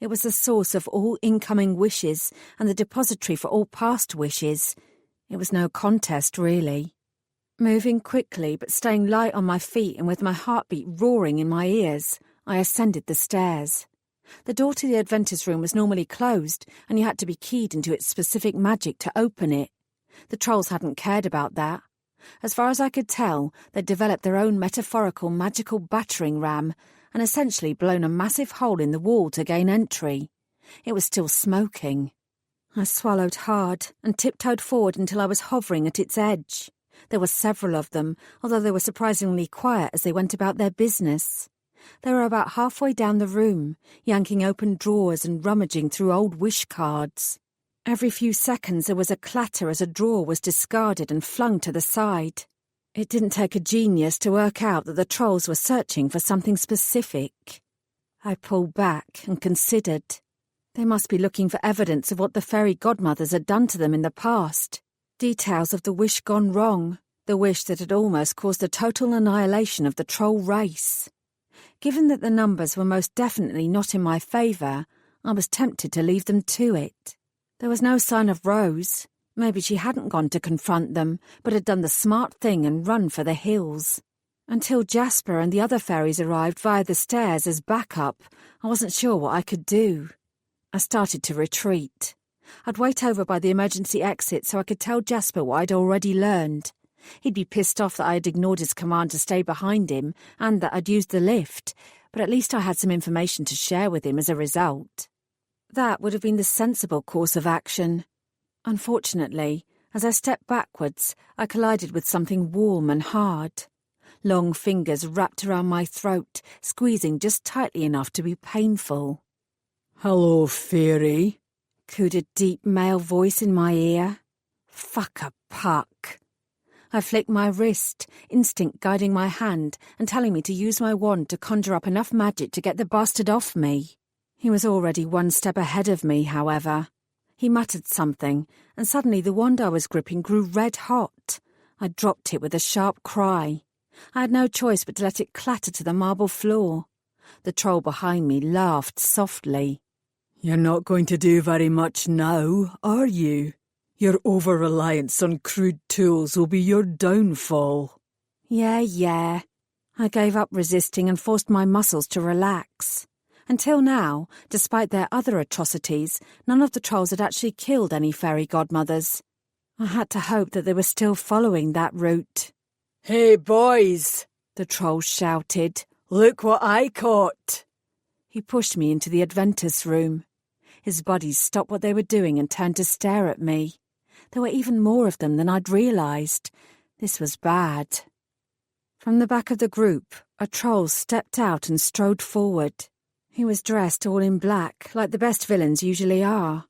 It was the source of all incoming wishes and the depository for all past wishes. It was no contest, really. Moving quickly but staying light on my feet and with my heartbeat roaring in my ears, I ascended the stairs. The door to the Adventus room was normally closed, and you had to be keyed into its specific magic to open it. The trolls hadn't cared about that. As far as I could tell, they'd developed their own metaphorical magical battering ram and essentially blown a massive hole in the wall to gain entry. It was still smoking. I swallowed hard and tiptoed forward until I was hovering at its edge. There were several of them, although they were surprisingly quiet as they went about their business. They were about halfway down the room, yanking open drawers and rummaging through old wish cards. Every few seconds there was a clatter as a drawer was discarded and flung to the side. It didn't take a genius to work out that the trolls were searching for something specific. I pulled back and considered. They must be looking for evidence of what the fairy godmothers had done to them in the past. Details of the wish gone wrong, the wish that had almost caused the total annihilation of the troll race. Given that the numbers were most definitely not in my favour, I was tempted to leave them to it. There was no sign of Rose. Maybe she hadn't gone to confront them, but had done the smart thing and run for the hills. Until Jasper and the other fairies arrived via the stairs as backup, I wasn't sure what I could do. I started to retreat. I'd wait over by the emergency exit so I could tell Jasper what I'd already learned. He'd be pissed off that I had ignored his command to stay behind him and that I'd used the lift, but at least I had some information to share with him as a result. That would have been the sensible course of action. Unfortunately, as I stepped backwards, I collided with something warm and hard. Long fingers wrapped around my throat, squeezing just tightly enough to be painful. "Hello, fairy," cooed a deep male voice in my ear. Fuck a puck. I flicked my wrist, instinct guiding my hand and telling me to use my wand to conjure up enough magic to get the bastard off me. He was already one step ahead of me, however. He muttered something, and suddenly the wand I was gripping grew red hot. I dropped it with a sharp cry. I had no choice but to let it clatter to the marble floor. The troll behind me laughed softly. "You're not going to do very much now, are you? Your over-reliance on crude tools will be your downfall." Yeah. I gave up resisting and forced my muscles to relax. Until now, despite their other atrocities, none of the trolls had actually killed any fairy godmothers. I had to hope that they were still following that route. "Hey, boys," the troll shouted. "Look what I caught." He pushed me into the Adventus room. His buddies stopped what they were doing and turned to stare at me. There were even more of them than I'd realised. This was bad. From the back of the group, a troll stepped out and strode forward. He was dressed all in black, like the best villains usually are.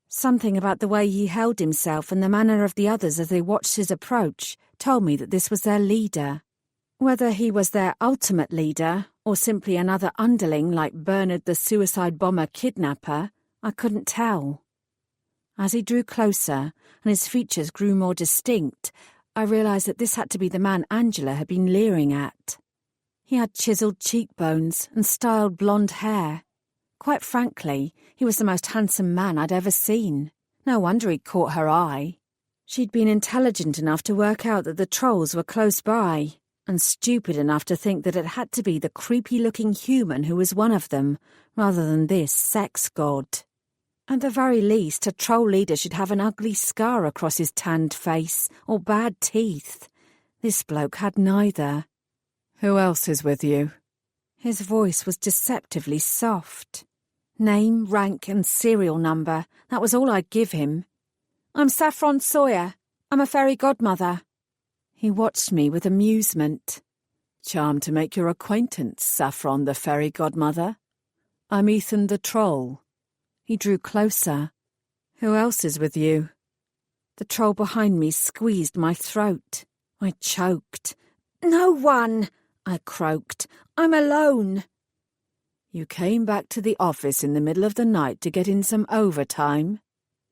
Something about the way he held himself and the manner of the others as they watched his approach told me that this was their leader. Whether he was their ultimate leader, or simply another underling like Bernard the suicide bomber kidnapper, I couldn't tell. As he drew closer, and his features grew more distinct, I realised that this had to be the man Angela had been leering at. He had chiselled cheekbones and styled blonde hair. Quite frankly, he was the most handsome man I'd ever seen. No wonder he'd caught her eye. She'd been intelligent enough to work out that the trolls were close by, and stupid enough to think that it had to be the creepy-looking human who was one of them, rather than this sex god. At the very least, a troll leader should have an ugly scar across his tanned face, or bad teeth. This bloke had neither. Who else is with you? His voice was deceptively soft. Name, rank, and serial number. That was all I'd give him. I'm Saffron Sawyer. I'm a fairy godmother. He watched me with amusement. Charmed to make your acquaintance, Saffron the fairy godmother. I'm Ethan the troll. He drew closer. Who else is with you? The troll behind me squeezed my throat. I choked. No one, I croaked. I'm alone. You came back to the office in the middle of the night to get in some overtime?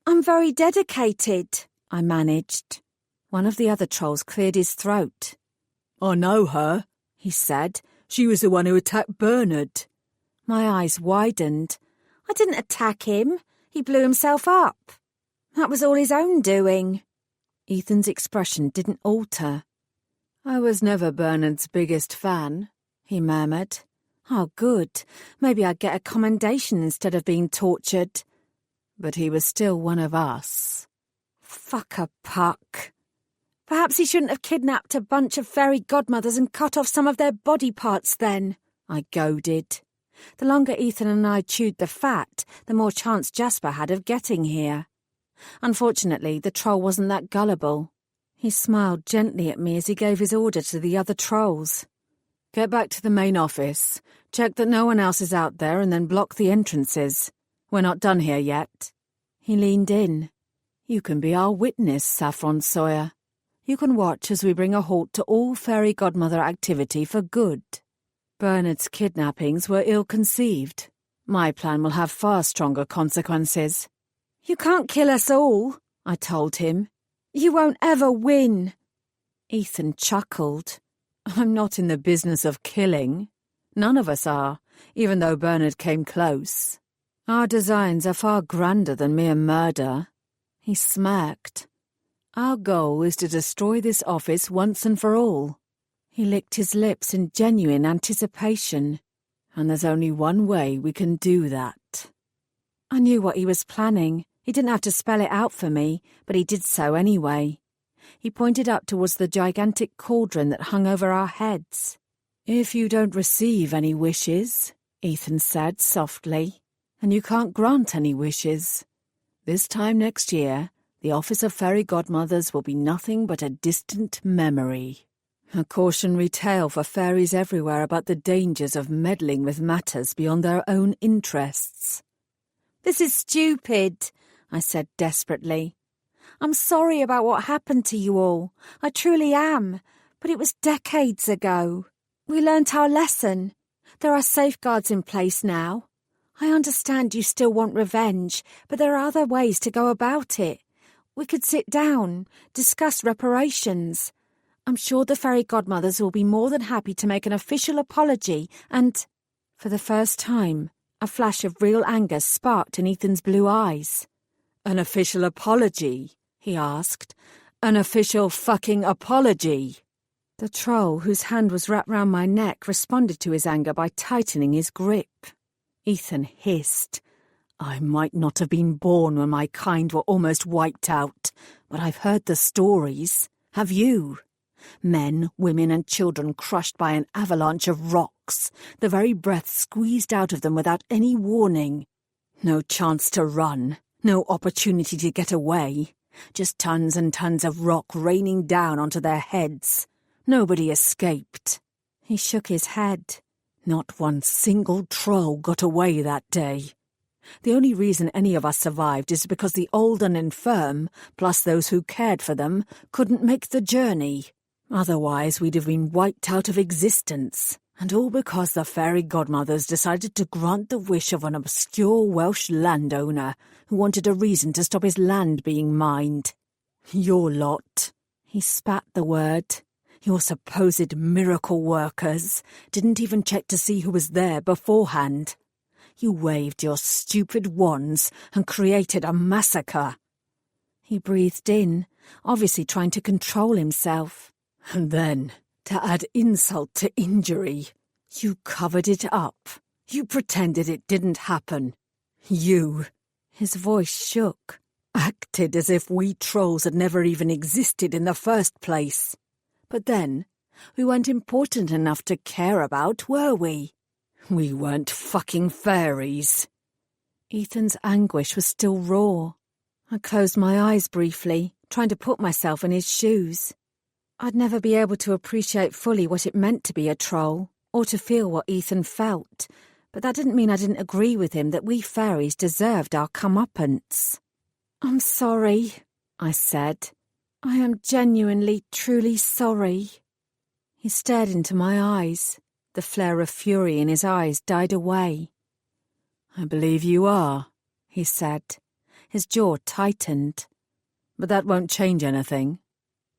I'm very dedicated, I managed. One of the other trolls cleared his throat. I know her, he said. She was the one who attacked Bernard. My eyes widened. I didn't attack him. He blew himself up. That was all his own doing. Ethan's expression didn't alter. I was never Bernard's biggest fan, he murmured. Oh, good. Maybe I'd get a commendation instead of being tortured. But he was still one of us. Fuck a puck. Perhaps he shouldn't have kidnapped a bunch of fairy godmothers and cut off some of their body parts then, I goaded. The longer Ethan and I chewed the fat, the more chance Jasper had of getting here. Unfortunately, the troll wasn't that gullible. He smiled gently at me as he gave his order to the other trolls. Get back to the main office, check that no one else is out there, and then block the entrances. We're not done here yet. He leaned in. You can be our witness, Saffron Sawyer. You can watch as we bring a halt to all fairy godmother activity for good. Bernard's kidnappings were ill-conceived. My plan will have far stronger consequences. You can't kill us all, I told him. You won't ever win. Ethan chuckled. I'm not in the business of killing. None of us are, even though Bernard came close. Our designs are far grander than mere murder. He smirked. Our goal is to destroy this office once and for all. He licked his lips in genuine anticipation. And there's only one way we can do that. I knew what he was planning. He didn't have to spell it out for me, but he did so anyway. He pointed up towards the gigantic cauldron that hung over our heads. If you don't receive any wishes, Ethan said softly, and you can't grant any wishes, this time next year, the Office of Fairy Godmothers will be nothing but a distant memory. A cautionary tale for fairies everywhere about the dangers of meddling with matters beyond their own interests. This is stupid, I said desperately. I'm sorry about what happened to you all. I truly am. But it was decades ago. We learnt our lesson. There are safeguards in place now. I understand you still want revenge, but there are other ways to go about it. We could sit down, discuss reparations. I'm sure the fairy godmothers will be more than happy to make an official apology and... For the first time, a flash of real anger sparked in Ethan's blue eyes. An official apology? He asked. An official fucking apology? The troll, whose hand was wrapped round my neck, responded to his anger by tightening his grip. Ethan hissed. I might not have been born when my kind were almost wiped out, but I've heard the stories. Have you? Men, women and children crushed by an avalanche of rocks, the very breath squeezed out of them without any warning. No chance to run, no opportunity to get away. Just tons and tons of rock raining down onto their heads. Nobody escaped. He shook his head. Not one single troll got away that day. The only reason any of us survived is because the old and infirm, plus those who cared for them, couldn't make the journey. Otherwise we'd have been wiped out of existence. And all because the fairy godmothers decided to grant the wish of an obscure Welsh landowner who wanted a reason to stop his land being mined. Your lot. He spat the word. Your supposed miracle workers didn't even check to see who was there beforehand. You waved your stupid wands and created a massacre. He breathed in, obviously trying to control himself. And then, To add insult to injury, you covered it up. You pretended it didn't happen. You," his voice shook, "acted as if we trolls had never even existed in the first place. But then, we weren't important enough to care about, were we? We weren't fucking fairies." Ethan's anguish was still raw. I closed my eyes briefly, trying to put myself in his shoes. I'd never be able to appreciate fully what it meant to be a troll, or to feel what Ethan felt, but that didn't mean I didn't agree with him that we fairies deserved our comeuppance. "I'm sorry," I said. "I am genuinely, truly sorry." He stared into my eyes. The flare of fury in his eyes died away. "I believe you are," he said. His jaw tightened. "But that won't change anything."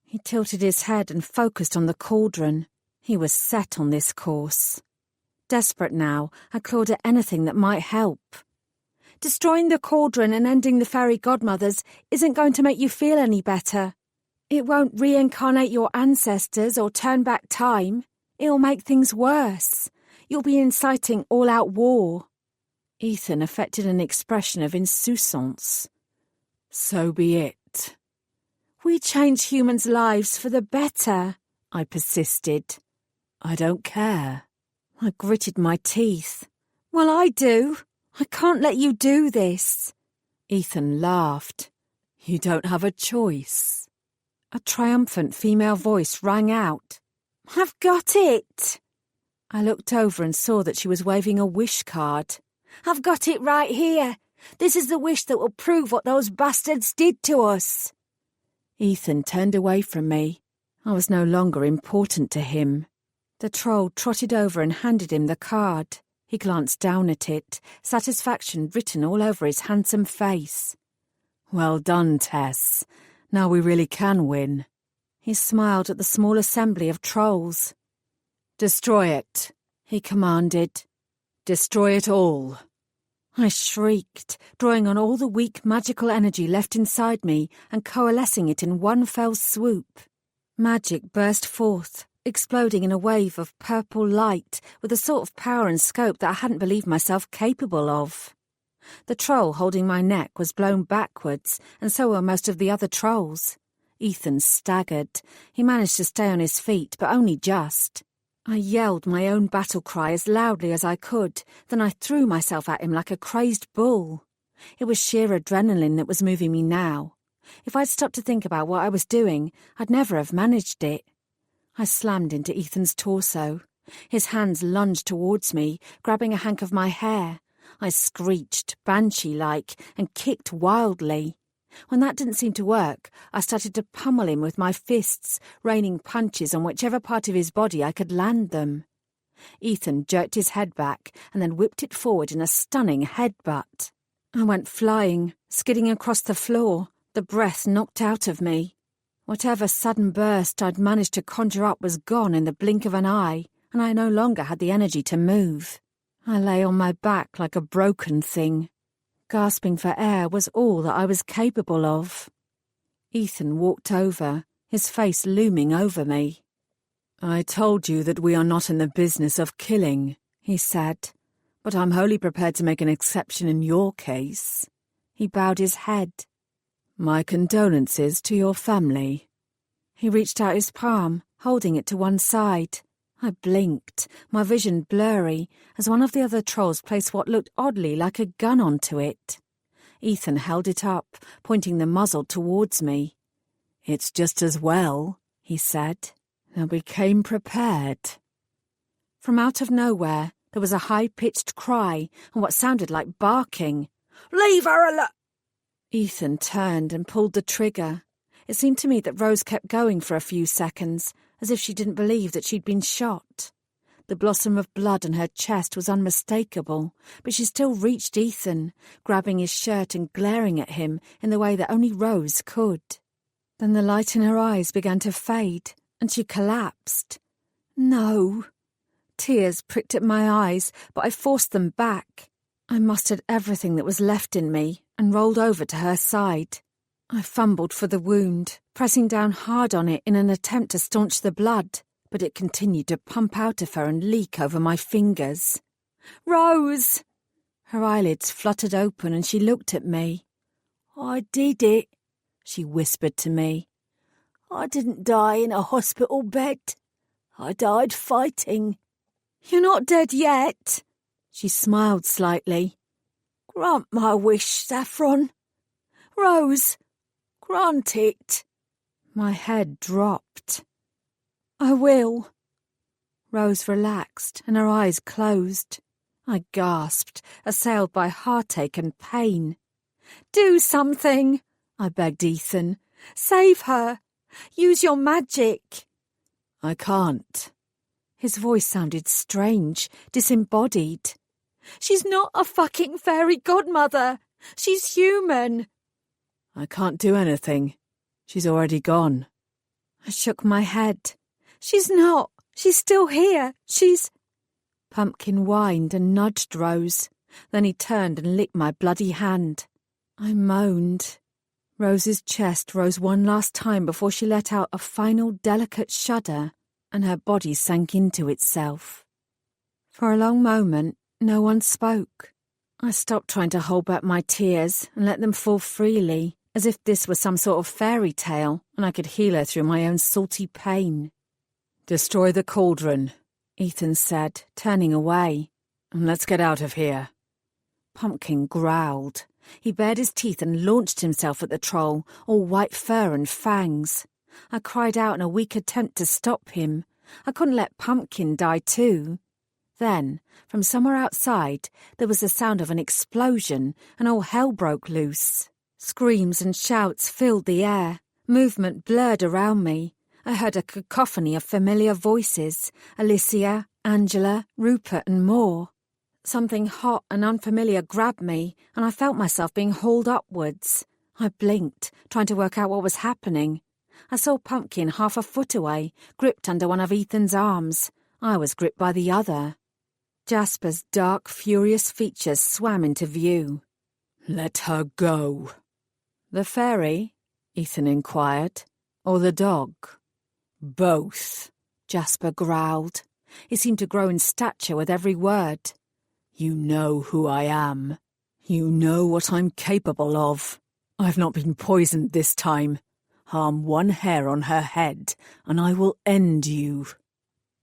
He tilted his head and focused on the cauldron. He was set on this course. Desperate now, I clawed at anything that might help. "Destroying the cauldron and ending the fairy godmothers isn't going to make you feel any better. It won't reincarnate your ancestors or turn back time. It'll make things worse. You'll be inciting all-out war." Ethan affected an expression of insouciance. "So be it." "We change humans' lives for the better," I persisted. "I don't care." I gritted my teeth. "Well, I do. I can't let you do this." Ethan laughed. "You don't have a choice." A triumphant female voice rang out. "I've got it!" I looked over and saw that she was waving a wish card. "I've got it right here. This is the wish that will prove what those bastards did to us." Ethan turned away from me. I was no longer important to him. The troll trotted over and handed him the card. He glanced down at it, satisfaction written all over his handsome face. "Well done, Tess. Now we really can win." He smiled at the small assembly of trolls. "Destroy it," he commanded. "Destroy it all." I shrieked, drawing on all the weak magical energy left inside me and coalescing it in one fell swoop. Magic burst forth, exploding in a wave of purple light with a sort of power and scope that I hadn't believed myself capable of. The troll holding my neck was blown backwards, and so were most of the other trolls. Ethan staggered. He managed to stay on his feet, but only just. I yelled my own battle cry as loudly as I could, then I threw myself at him like a crazed bull. It was sheer adrenaline that was moving me now. If I'd stopped to think about what I was doing, I'd never have managed it. I slammed into Ethan's torso. His hands lunged towards me, grabbing a hank of my hair. I screeched, banshee-like, and kicked wildly. When that didn't seem to work, I started to pummel him with my fists, raining punches on whichever part of his body I could land them. Ethan jerked his head back and then whipped it forward in a stunning headbutt. I went flying, skidding across the floor, the breath knocked out of me. Whatever sudden burst I'd managed to conjure up was gone in the blink of an eye, and I no longer had the energy to move. I lay on my back like a broken thing. Gasping for air was all that I was capable of. Ethan walked over, his face looming over me. "I told you that we are not in the business of killing," he said, "but I'm wholly prepared to make an exception in your case." He bowed his head. "My condolences to your family." He reached out his palm, holding it to one side. I blinked, my vision blurry, as one of the other trolls placed what looked oddly like a gun onto it. Ethan held it up, pointing the muzzle towards me. "It's just as well," he said. "Now we came prepared." From out of nowhere, there was a high-pitched cry and what sounded like barking. "Leave her alone!" Ethan turned and pulled the trigger. It seemed to me that Rose kept going for a few seconds, as if she didn't believe that she'd been shot. The blossom of blood on her chest was unmistakable, but she still reached Ethan, grabbing his shirt and glaring at him in the way that only Rose could. Then the light in her eyes began to fade, and she collapsed. No. Tears pricked at my eyes, but I forced them back. I mustered everything that was left in me and rolled over to her side. I fumbled for the wound, pressing down hard on it in an attempt to staunch the blood, but it continued to pump out of her and leak over my fingers. "Rose!" Her eyelids fluttered open and she looked at me. "I did it," she whispered to me. "I didn't die in a hospital bed. I died fighting." "You're not dead yet." She smiled slightly. "Grant my wish, Saffron. Rose, grant it." My head dropped. "I will." Rose relaxed and her eyes closed. I gasped, assailed by heartache and pain. "Do something," I begged Ethan. "Save her. Use your magic." "I can't." His voice sounded strange, disembodied. "She's not a fucking fairy godmother. She's human." "I can't do anything. She's already gone." I shook my head. "She's not. She's still here. She's—" Pumpkin whined and nudged Rose. Then he turned and licked my bloody hand. I moaned. Rose's chest rose one last time before she let out a final delicate shudder, and her body sank into itself. For a long moment, no one spoke. I stopped trying to hold back my tears and let them fall freely, as if this were some sort of fairy tale and I could heal her through my own salty pain. "Destroy the cauldron," Ethan said, turning away. "And let's get out of here." Pumpkin growled. He bared his teeth and launched himself at the troll, all white fur and fangs. I cried out in a weak attempt to stop him. I couldn't let Pumpkin die too. Then, from somewhere outside, there was the sound of an explosion, and all hell broke loose. Screams and shouts filled the air. Movement blurred around me. I heard a cacophony of familiar voices, Alicia, Angela, Rupert and more. Something hot and unfamiliar grabbed me, and I felt myself being hauled upwards. I blinked, trying to work out what was happening. I saw Pumpkin half a foot away, gripped under one of Ethan's arms. I was gripped by the other. Jasper's dark, furious features swam into view. "Let her go." "The fairy?" Ethan inquired. "Or the dog?" "Both," Jasper growled. He seemed to grow in stature with every word. "You know who I am. You know what I'm capable of. I've not been poisoned this time. Harm one hair on her head, and I will end you."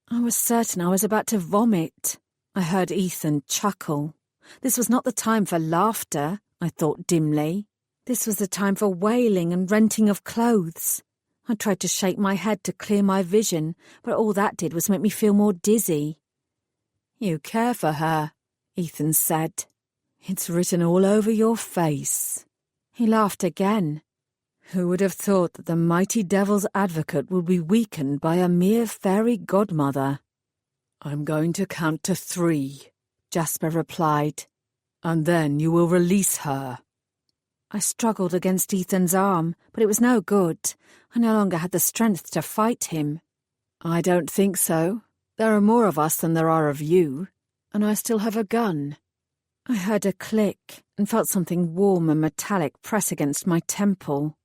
I was certain I was about to vomit. I heard Ethan chuckle. This was not the time for laughter, I thought dimly. This was the time for wailing and renting of clothes. I tried to shake my head to clear my vision, but all that did was make me feel more dizzy. "You care for her," Ethan said. "It's written all over your face." He laughed again. "Who would have thought that the mighty devil's advocate would be weakened by a mere fairy godmother?" "I'm going to count to 3, Jasper replied. "and then you will release her." I struggled against Ethan's arm, but it was no good. I no longer had the strength to fight him. "I don't think so. There are more of us than there are of you, and I still have a gun." I heard a click and felt something warm and metallic press against my temple.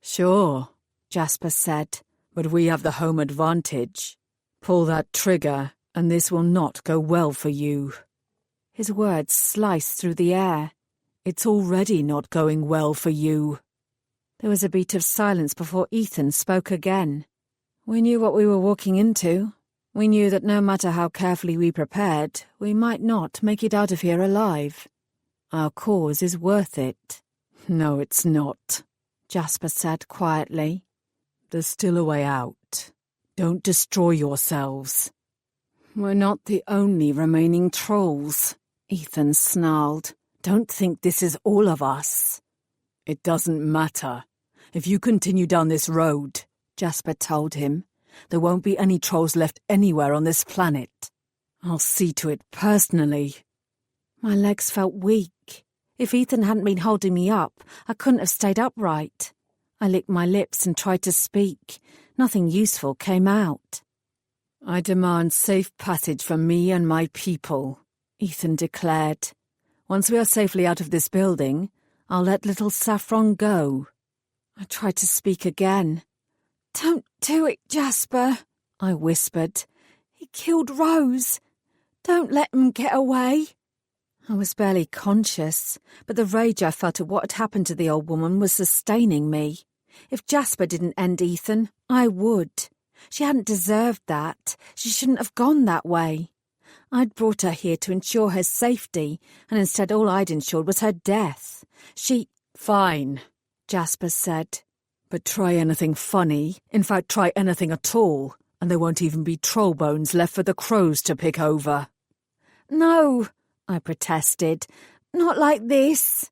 "Sure," Jasper said, "but we have the home advantage. Pull that trigger, and this will not go well for you." His words sliced through the air. "It's already not going well for you." There was a beat of silence before Ethan spoke again. "We knew what we were walking into. We knew that no matter how carefully we prepared, we might not make it out of here alive. Our cause is worth it." "No, it's not," Jasper said quietly. "There's still a way out. Don't destroy yourselves." "We're not the only remaining trolls," Ethan snarled. "Don't think this is all of us." "It doesn't matter. If you continue down this road," Jasper told him, "there won't be any trolls left anywhere on this planet. I'll see to it personally." My legs felt weak. If Ethan hadn't been holding me up, I couldn't have stayed upright. I licked my lips and tried to speak. Nothing useful came out. "I demand safe passage for me and my people," Ethan declared. "Once we are safely out of this building, I'll let little Saffron go." I tried to speak again. "Don't do it, Jasper," I whispered. "He killed Rose. Don't let him get away." I was barely conscious, but the rage I felt at what had happened to the old woman was sustaining me. If Jasper didn't end Ethan, I would. She hadn't deserved that. She shouldn't have gone that way. I'd brought her here to ensure her safety, and instead all I'd ensured was her death. Fine, Jasper said. but try anything funny, in fact try anything at all, and there won't even be troll bones left for the crows to pick over. "No," I protested. "Not like this."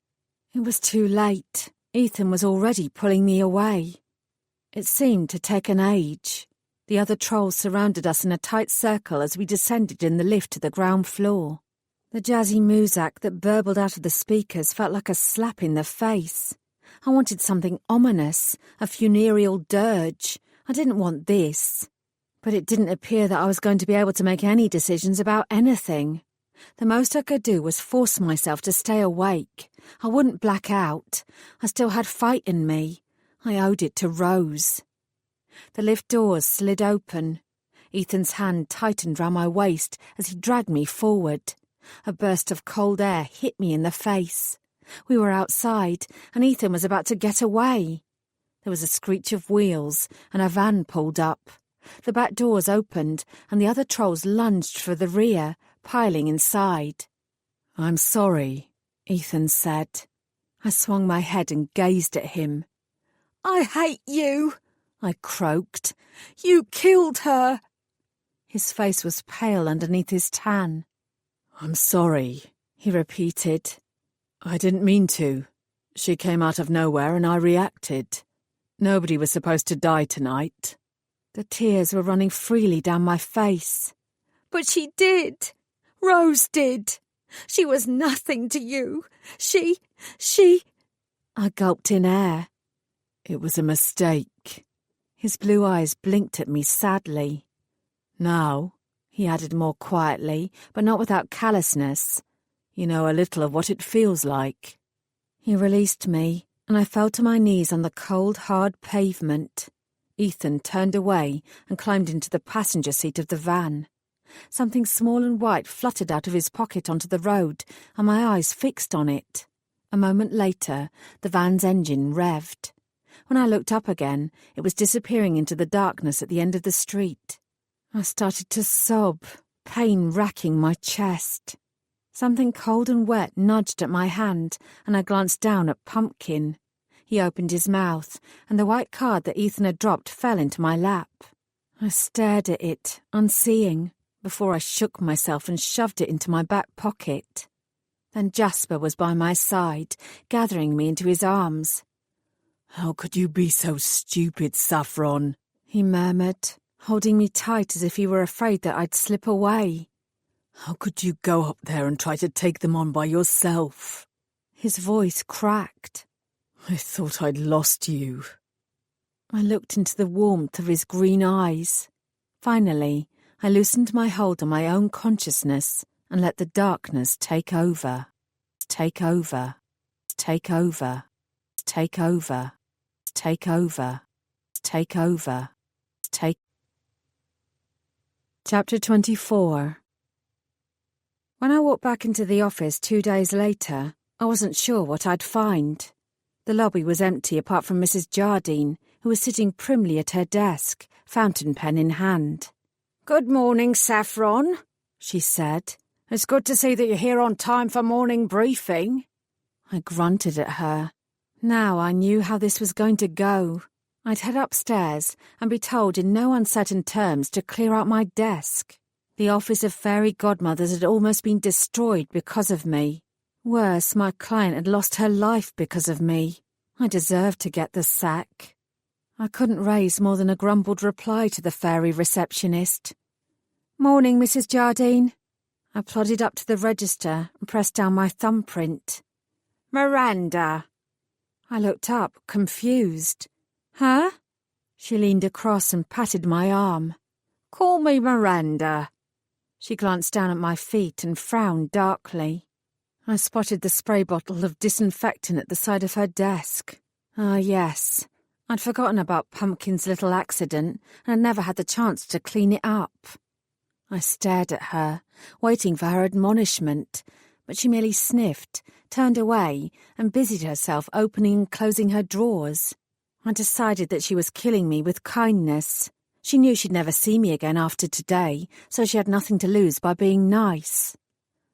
It was too late. Ethan was already pulling me away. It seemed to take an age. The other trolls surrounded us in a tight circle as we descended in the lift to the ground floor. The jazzy muzak that burbled out of the speakers felt like a slap in the face. I wanted something ominous, a funereal dirge. I didn't want this. But it didn't appear that I was going to be able to make any decisions about anything. The most I could do was force myself to stay awake. I wouldn't black out. I still had fight in me. I owed it to Rose. The lift doors slid open. Ethan's hand tightened round my waist as he dragged me forward. A burst of cold air hit me in the face. We were outside, and Ethan was about to get away. There was a screech of wheels, and a van pulled up. The back doors opened, and the other trolls lunged for the rear, piling inside. "I'm sorry," Ethan said. I swung my head and gazed at him. "I hate you," I croaked. "You killed her." His face was pale underneath his tan. "I'm sorry," he repeated. "I didn't mean to. She came out of nowhere and I reacted. Nobody was supposed to die tonight." The tears were running freely down my face. "But she did. Rose did. She was nothing to you. She... I gulped in air. "It was a mistake." His blue eyes blinked at me sadly. "Now," he added more quietly, but not without callousness, "you know a little of what it feels like." He released me, and I fell to my knees on the cold, hard pavement. Ethan turned away and climbed into the passenger seat of the van. Something small and white fluttered out of his pocket onto the road, and my eyes fixed on it. A moment later, the van's engine revved. When I looked up again, it was disappearing into the darkness at the end of the street. I started to sob, pain racking my chest. Something cold and wet nudged at my hand, and I glanced down at Pumpkin. He opened his mouth, and the white card that Ethan had dropped fell into my lap. I stared at it, unseeing, before I shook myself and shoved it into my back pocket. Then Jasper was by my side, gathering me into his arms. "How could you be so stupid, Saffron?" he murmured, holding me tight as if he were afraid that I'd slip away. "How could you go up there and try to take them on by yourself?" His voice cracked. "I thought I'd lost you." I looked into the warmth of his green eyes. Finally, I loosened my hold on my own consciousness and let the darkness take over. Take over. Take over. Take over. Take over. Take over. Take. Chapter 24. When I walked back into the office 2 days later, I wasn't sure what I'd find. The lobby was empty apart from Mrs. Jardine, who was sitting primly at her desk, fountain pen in hand. "Good morning, Saffron," she said. "It's good to see that you're here on time for morning briefing." I grunted at her. Now I knew how this was going to go. I'd head upstairs and be told in no uncertain terms to clear out my desk. The office of fairy godmothers had almost been destroyed because of me. Worse, my client had lost her life because of me. I deserved to get the sack. I couldn't raise more than a grumbled reply to the fairy receptionist. "Morning, Mrs. Jardine." I plodded up to the register and pressed down my thumbprint. "Miranda." I looked up, confused. "Huh?" She leaned across and patted my arm. "Call me Miranda." She glanced down at my feet and frowned darkly. I spotted the spray bottle of disinfectant at the side of her desk. Ah, yes. I'd forgotten about Pumpkin's little accident and had never had the chance to clean it up. I stared at her, waiting for her admonishment, but she merely sniffed, turned away, and busied herself opening and closing her drawers. I decided that she was killing me with kindness. She knew she'd never see me again after today, so she had nothing to lose by being nice.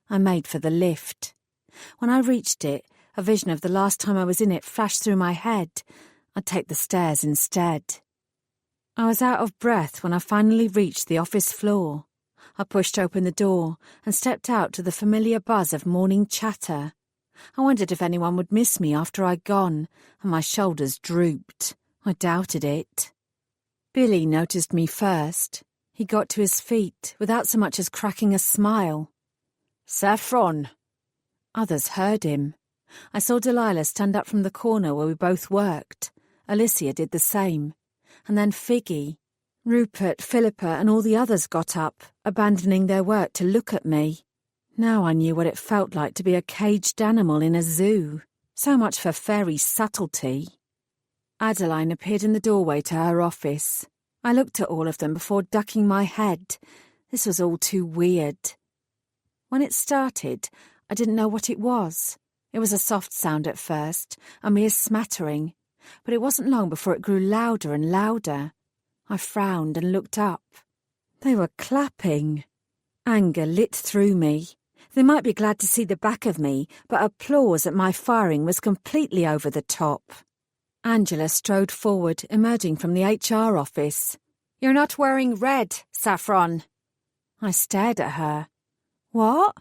I made for the lift. When I reached it, a vision of the last time I was in it flashed through my head. I'd take the stairs instead. I was out of breath when I finally reached the office floor. I pushed open the door and stepped out to the familiar buzz of morning chatter. I wondered if anyone would miss me after I'd gone, and my shoulders drooped. I doubted it. Billy noticed me first. He got to his feet without so much as cracking a smile. "Saffron!" Others heard him. I saw Delilah stand up from the corner where we both worked. Alicia did the same. And then Figgy. Rupert, Philippa and all the others got up, abandoning their work to look at me. Now I knew what it felt like to be a caged animal in a zoo. So much for fairy subtlety. Adeline appeared in the doorway to her office. I looked at all of them before ducking my head. This was all too weird. When it started, I didn't know what it was. It was a soft sound at first, a mere smattering, but it wasn't long before it grew louder and louder. I frowned and looked up. They were clapping. Anger lit through me. They might be glad to see the back of me, but applause at my firing was completely over the top. Angela strode forward, emerging from the HR office. "You're not wearing red, Saffron." I stared at her. "What?"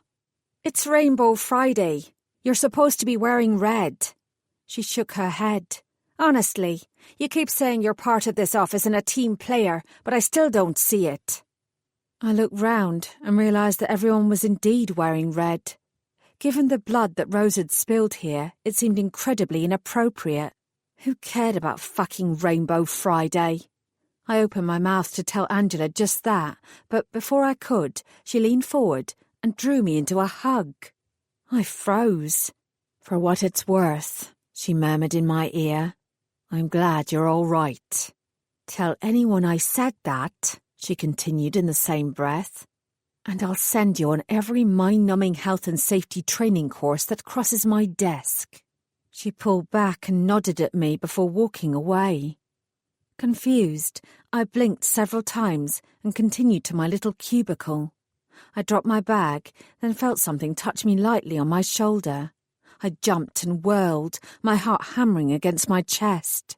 "It's Rainbow Friday. You're supposed to be wearing red." She shook her head. "Honestly, you keep saying you're part of this office and a team player, but I still don't see it." I looked round and realised that everyone was indeed wearing red. Given the blood that Rose had spilled here, it seemed incredibly inappropriate. Who cared about fucking Rainbow Friday? I opened my mouth to tell Angela just that, but before I could, she leaned forward and drew me into a hug. I froze. "For what it's worth," she murmured in my ear, "I'm glad you're all right." "Tell anyone I said that," she continued in the same breath, "and I'll send you on every mind-numbing health and safety training course that crosses my desk." She pulled back and nodded at me before walking away. Confused, I blinked several times and continued to my little cubicle. I dropped my bag, then felt something touch me lightly on my shoulder. I jumped and whirled, my heart hammering against my chest.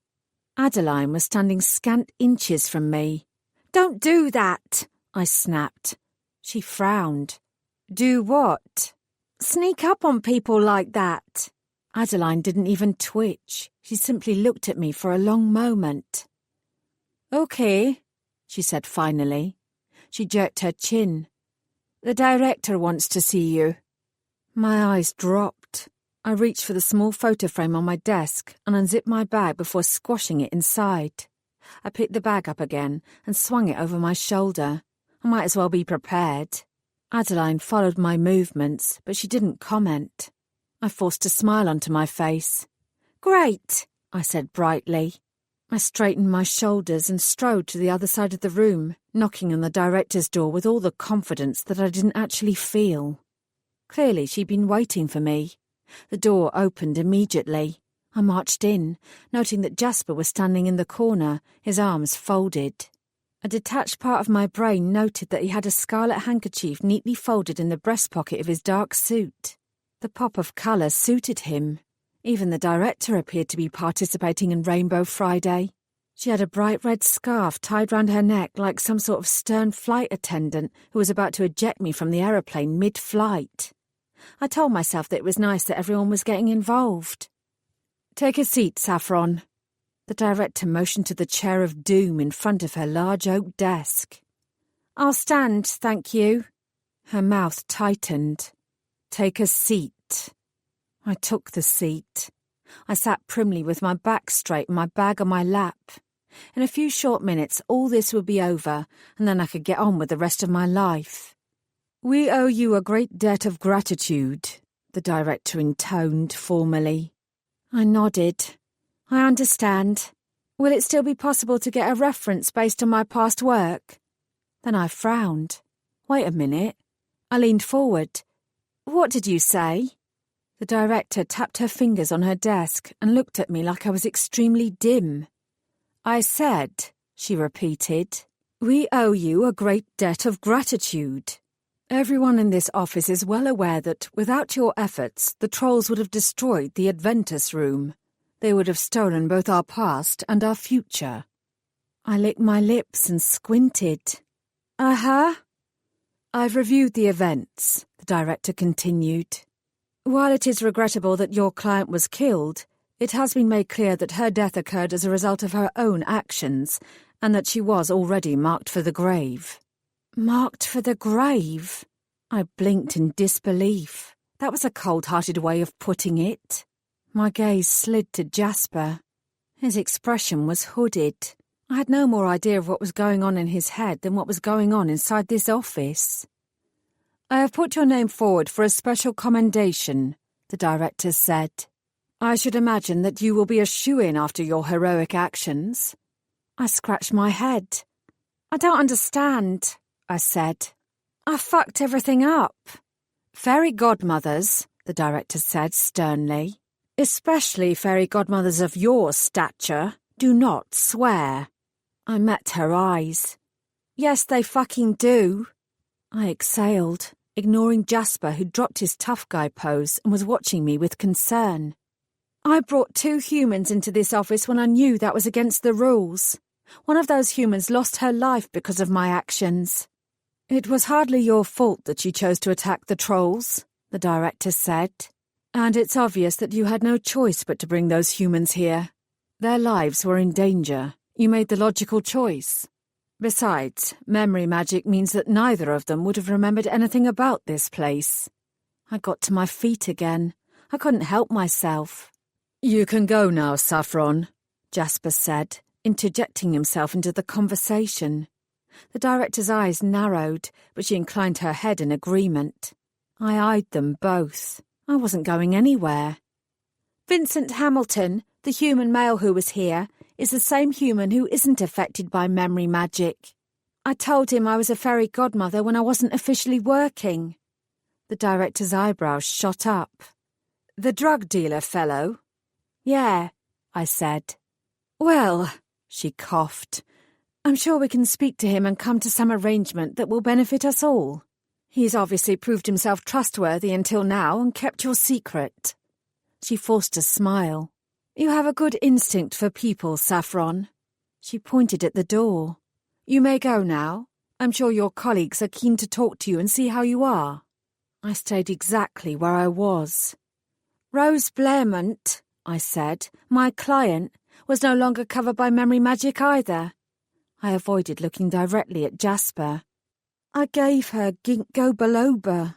Adeline was standing scant inches from me. "Don't do that," I snapped. She frowned. "Do what?" "Sneak up on people like that." Adeline didn't even twitch. She simply looked at me for a long moment. "Okay," she said finally. She jerked her chin. "The director wants to see you." My eyes dropped. I reached for the small photo frame on my desk and unzipped my bag before squashing it inside. I picked the bag up again and swung it over my shoulder. I might as well be prepared. Adeline followed my movements, but she didn't comment. I forced a smile onto my face. "Great," I said brightly. I straightened my shoulders and strode to the other side of the room, knocking on the director's door with all the confidence that I didn't actually feel. Clearly she'd been waiting for me. The door opened immediately. I marched in, noting that Jasper was standing in the corner, his arms folded. A detached part of my brain noted that he had a scarlet handkerchief neatly folded in the breast pocket of his dark suit. The pop of colour suited him. Even the director appeared to be participating in Rainbow Friday. She had a bright red scarf tied round her neck like some sort of stern flight attendant who was about to eject me from the aeroplane mid-flight. I told myself that it was nice that everyone was getting involved. "Take a seat, Saffron." The director motioned to the chair of doom in front of her large oak desk. "I'll stand, thank you." Her mouth tightened. "Take a seat." I took the seat. I sat primly with my back straight and my bag on my lap. In a few short minutes all this would be over, and then I could get on with the rest of my life. "We owe you a great debt of gratitude," the director intoned formally. I nodded. "I understand." Will it still be possible to get a reference based on my past work? Then I frowned. Wait a minute. I leaned forward. What did you say? The director tapped her fingers on her desk and looked at me like I was extremely dim. I said, she repeated, we owe you a great debt of gratitude. Everyone in this office is well aware that, without your efforts, the trolls would have destroyed the Adventus room. They would have stolen both our past and our future. I licked my lips and squinted. Uh-huh. I've reviewed the events, the director continued. While it is regrettable that your client was killed, it has been made clear that her death occurred as a result of her own actions, and that she was already marked for the grave. Marked for the grave? I blinked in disbelief. That was a cold-hearted way of putting it. My gaze slid to Jasper. His expression was hooded. I had no more idea of what was going on in his head than what was going on inside this office. I have put your name forward for a special commendation, the director said. I should imagine that you will be a shoo-in after your heroic actions. I scratched my head. I don't understand, I said. I fucked everything up. Fairy godmothers, the director said sternly, especially fairy godmothers of your stature, do not swear. I met her eyes. Yes, they fucking do. I exhaled, ignoring Jasper, who dropped his tough guy pose and was watching me with concern. I brought 2 humans into this office when I knew that was against the rules. One of those humans lost her life because of my actions. It was hardly your fault that you chose to attack the trolls, the director said. And it's obvious that you had no choice but to bring those humans here. Their lives were in danger. You made the logical choice. Besides, memory magic means that neither of them would have remembered anything about this place. I got to my feet again. I couldn't help myself. You can go now, Saffron, Jasper said, interjecting himself into the conversation. The director's eyes narrowed, but she inclined her head in agreement. I eyed them both. I wasn't going anywhere. Vincent Hamilton, the human male who was here, is the same human who isn't affected by memory magic. I told him I was a fairy godmother when I wasn't officially working. The director's eyebrows shot up. The drug dealer fellow? Yeah, I said. Well, she coughed. I'm sure we can speak to him and come to some arrangement that will benefit us all. He's obviously proved himself trustworthy until now and kept your secret. She forced a smile. You have a good instinct for people, Saffron. She pointed at the door. You may go now. I'm sure your colleagues are keen to talk to you and see how you are. I stayed exactly where I was. Rose Blairmont, I said, my client, was no longer covered by memory magic either. I avoided looking directly at Jasper. I gave her ginkgo biloba.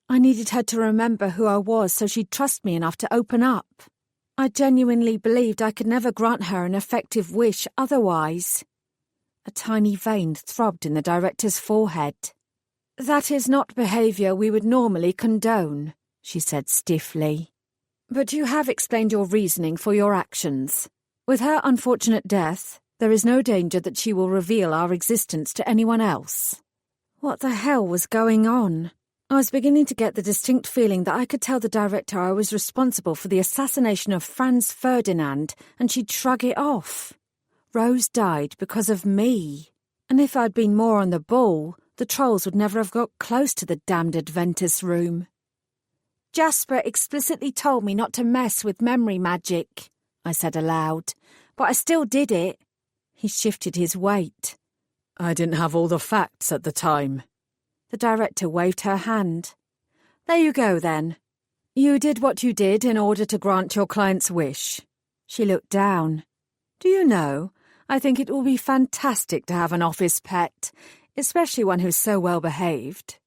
I needed her to remember who I was so she'd trust me enough to open up. I genuinely believed I could never grant her an effective wish otherwise. A tiny vein throbbed in the director's forehead. That is not behaviour we would normally condone, she said stiffly. But you have explained your reasoning for your actions. With her unfortunate death, there is no danger that she will reveal our existence to anyone else. What the hell was going on? I was beginning to get the distinct feeling that I could tell the director I was responsible for the assassination of Franz Ferdinand, and she'd shrug it off. Rose died because of me. And if I'd been more on the ball, the trolls would never have got close to the damned Adventus room. Jasper explicitly told me not to mess with memory magic, I said aloud, but I still did it. He shifted his weight. I didn't have all the facts at the time. The director waved her hand. There you go, then. You did what you did in order to grant your client's wish. She looked down. Do you know, I think it will be fantastic to have an office pet, especially one who's so well behaved.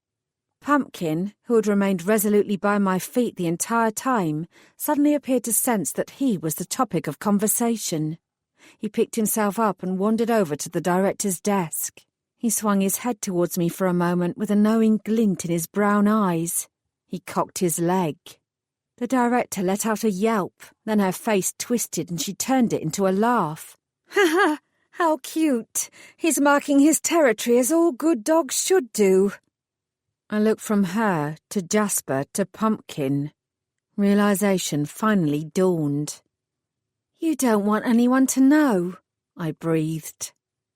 Pumpkin, who had remained resolutely by my feet the entire time, suddenly appeared to sense that he was the topic of conversation. He picked himself up and wandered over to the director's desk. He swung his head towards me for a moment with a knowing glint in his brown eyes. He cocked his leg. The director let out a yelp, then her face twisted and she turned it into a laugh. Ha ha! How cute! He's marking his territory as all good dogs should do. I looked from her to Jasper to Pumpkin. Realization finally dawned. You don't want anyone to know, I breathed.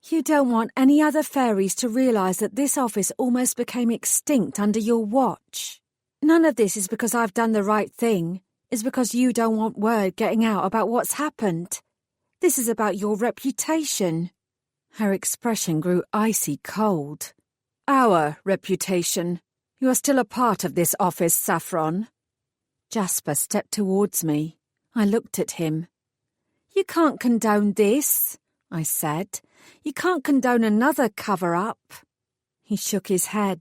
You don't want any other fairies to realise that this office almost became extinct under your watch. None of this is because I've done the right thing. It's because you don't want word getting out about what's happened. This is about your reputation. Her expression grew icy cold. Our reputation. You are still a part of this office, Saffron. Jasper stepped towards me. I looked at him. You can't condone this, I said. You can't condone another cover-up. He shook his head.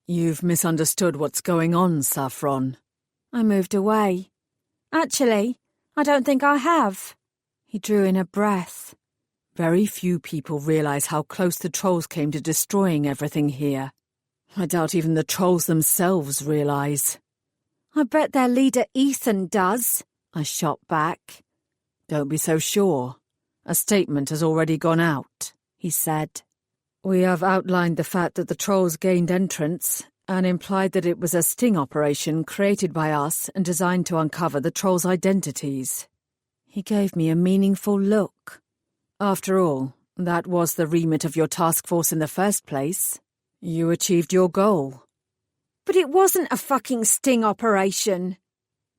You've misunderstood what's going on, Saffron. I moved away. Actually, I don't think I have. He drew in a breath. Very few people realise how close the trolls came to destroying everything here. I doubt even the trolls themselves realise. I bet their leader Ethan does, I shot back. Don't be so sure. A statement has already gone out, he said. We have outlined the fact that the trolls gained entrance and implied that it was a sting operation created by us and designed to uncover the trolls' identities. He gave me a meaningful look. After all, that was the remit of your task force in the first place. You achieved your goal. But it wasn't a fucking sting operation.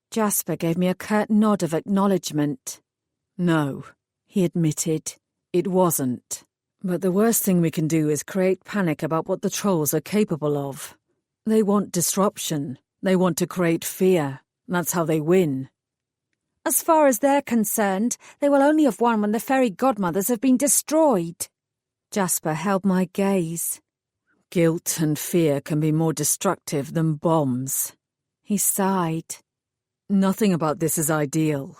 Jasper gave me a curt nod of acknowledgement. No, he admitted, it wasn't. But the worst thing we can do is create panic about what the trolls are capable of. They want disruption. They want to create fear. That's how they win. As far as they're concerned, they will only have won when the fairy godmothers have been destroyed. Jasper held my gaze. Guilt and fear can be more destructive than bombs. He sighed. Nothing about this is ideal.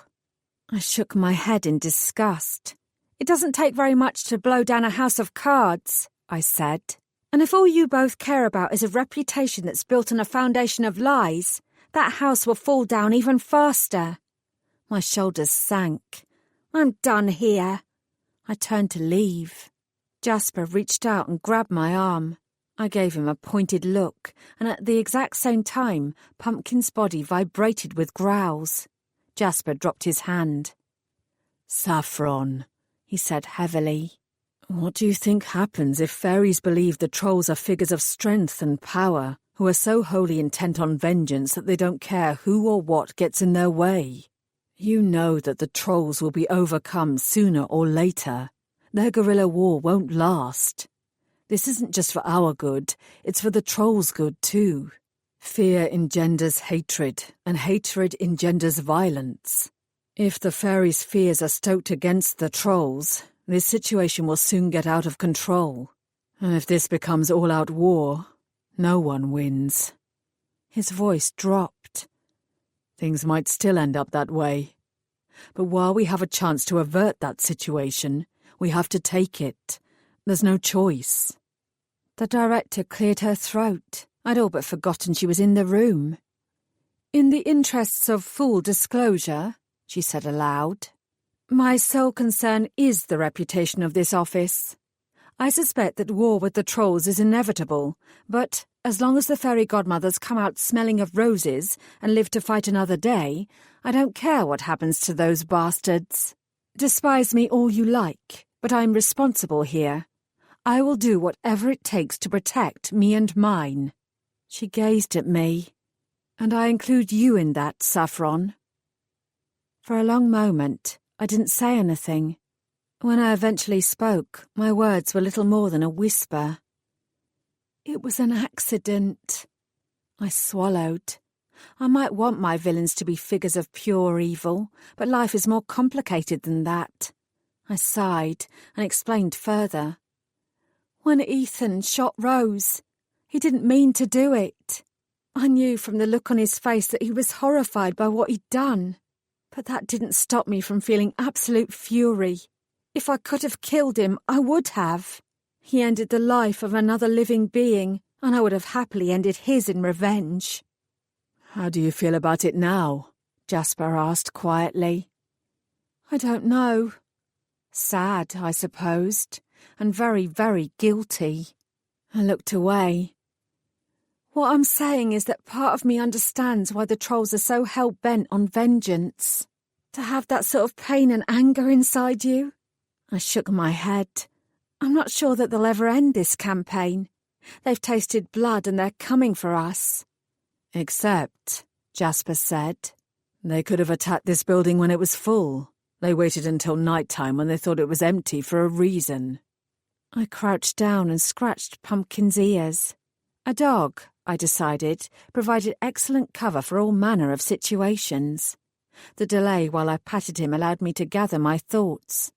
I shook my head in disgust. It doesn't take very much to blow down a house of cards, I said. And if all you both care about is a reputation that's built on a foundation of lies, that house will fall down even faster. My shoulders sank. I'm done here. I turned to leave. Jasper reached out and grabbed my arm. I gave him a pointed look, and at the exact same time, Pumpkin's body vibrated with growls. Jasper dropped his hand. Saffron, he said heavily. What do you think happens if fairies believe the trolls are figures of strength and power, who are so wholly intent on vengeance that they don't care who or what gets in their way? You know that the trolls will be overcome sooner or later. Their guerrilla war won't last. This isn't just for our good, it's for the trolls' good too. Fear engenders hatred, and hatred engenders violence. If the fairies' fears are stoked against the trolls, this situation will soon get out of control. And if this becomes all-out war, no one wins. His voice dropped. Things might still end up that way. But while we have a chance to avert that situation, we have to take it. There's no choice. The director cleared her throat. I'd all but forgotten she was in the room. In the interests of full disclosure, she said aloud, my sole concern is the reputation of this office. I suspect that war with the trolls is inevitable, but as long as the fairy godmothers come out smelling of roses and live to fight another day, I don't care what happens to those bastards. Despise me all you like, but I'm responsible here. I will do whatever it takes to protect me and mine. She gazed at me. And I include you in that, Saffron. For a long moment, I didn't say anything. When I eventually spoke, my words were little more than a whisper. It was an accident. I swallowed. I might want my villains to be figures of pure evil, but life is more complicated than that. I sighed and explained further. When Ethan shot Rose, he didn't mean to do it. I knew from the look on his face that he was horrified by what he'd done. But that didn't stop me from feeling absolute fury. If I could have killed him, I would have. He ended the life of another living being, and I would have happily ended his in revenge. How do you feel about it now? Jasper asked quietly. I don't know. Sad, I supposed, and very, very guilty. I looked away. What I'm saying is that part of me understands why the trolls are so hell-bent on vengeance. To have that sort of pain and anger inside you? I shook my head. I'm not sure that they'll ever end this campaign. They've tasted blood and they're coming for us. Except, Jasper said, they could have attacked this building when it was full. They waited until night-time when they thought it was empty for a reason. I crouched down and scratched Pumpkin's ears. A dog, I decided, provided excellent cover for all manner of situations. The delay while I patted him allowed me to gather my thoughts.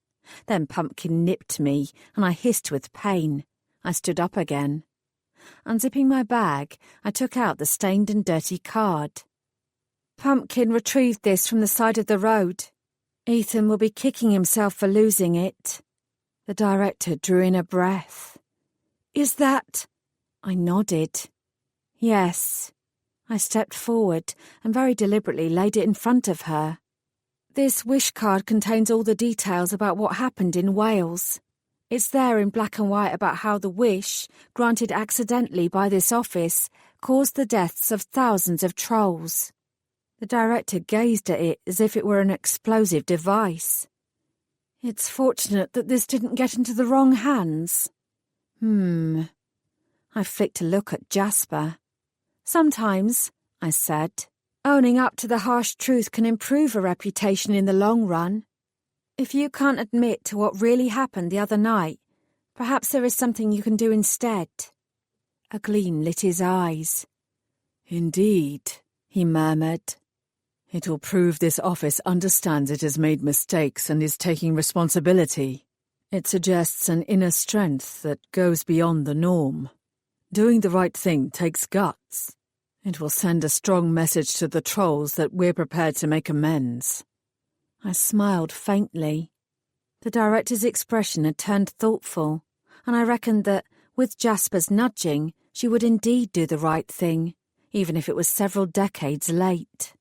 Then Pumpkin nipped me, and I hissed with pain. I stood up again. Unzipping my bag, I took out the stained and dirty card. Pumpkin retrieved this from the side of the road. Ethan will be kicking himself for losing it. The director drew in a breath. Is that... I nodded. Yes. I stepped forward and very deliberately laid it in front of her. This wish card contains all the details about what happened in Wales. It's there in black and white about how the wish, granted accidentally by this office, caused the deaths of thousands of trolls. The director gazed at it as if it were an explosive device. It's fortunate that this didn't get into the wrong hands. I flicked a look at Jasper. Sometimes, I said, owning up to the harsh truth can improve a reputation in the long run. If you can't admit to what really happened the other night, perhaps there is something you can do instead. A gleam lit his eyes. Indeed, he murmured. It will prove this office understands it has made mistakes and is taking responsibility. It suggests an inner strength that goes beyond the norm. Doing the right thing takes guts. It will send a strong message to the trolls that we're prepared to make amends. I smiled faintly. The director's expression had turned thoughtful, and I reckoned that, with Jasper's nudging, she would indeed do the right thing, even if it was several decades late.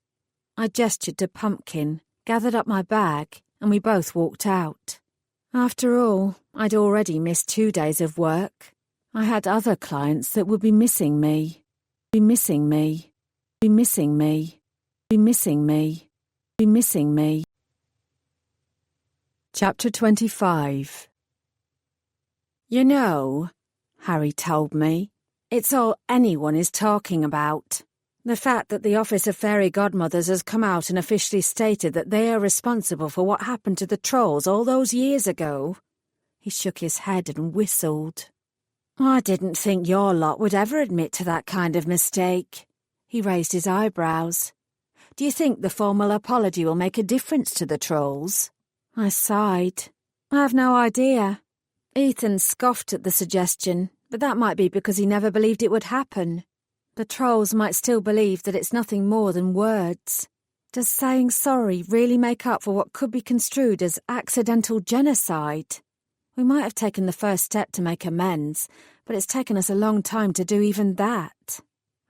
I gestured to Pumpkin, gathered up my bag, and we both walked out. After all, I'd already missed 2 days of work. I had other clients that would be missing me. Be missing me. Be missing me. Be missing me. Be missing me. Chapter 25. You know, Harry told me, it's all anyone is talking about. The fact that the Office of Fairy Godmothers has come out and officially stated that they are responsible for what happened to the trolls all those years ago. He shook his head and whistled. I didn't think your lot would ever admit to that kind of mistake. He raised his eyebrows. Do you think the formal apology will make a difference to the trolls? I sighed. I have no idea. Ethan scoffed at the suggestion, but that might be because he never believed it would happen. The trolls might still believe that it's nothing more than words. Does saying sorry really make up for what could be construed as accidental genocide? We might have taken the first step to make amends, but it's taken us a long time to do even that.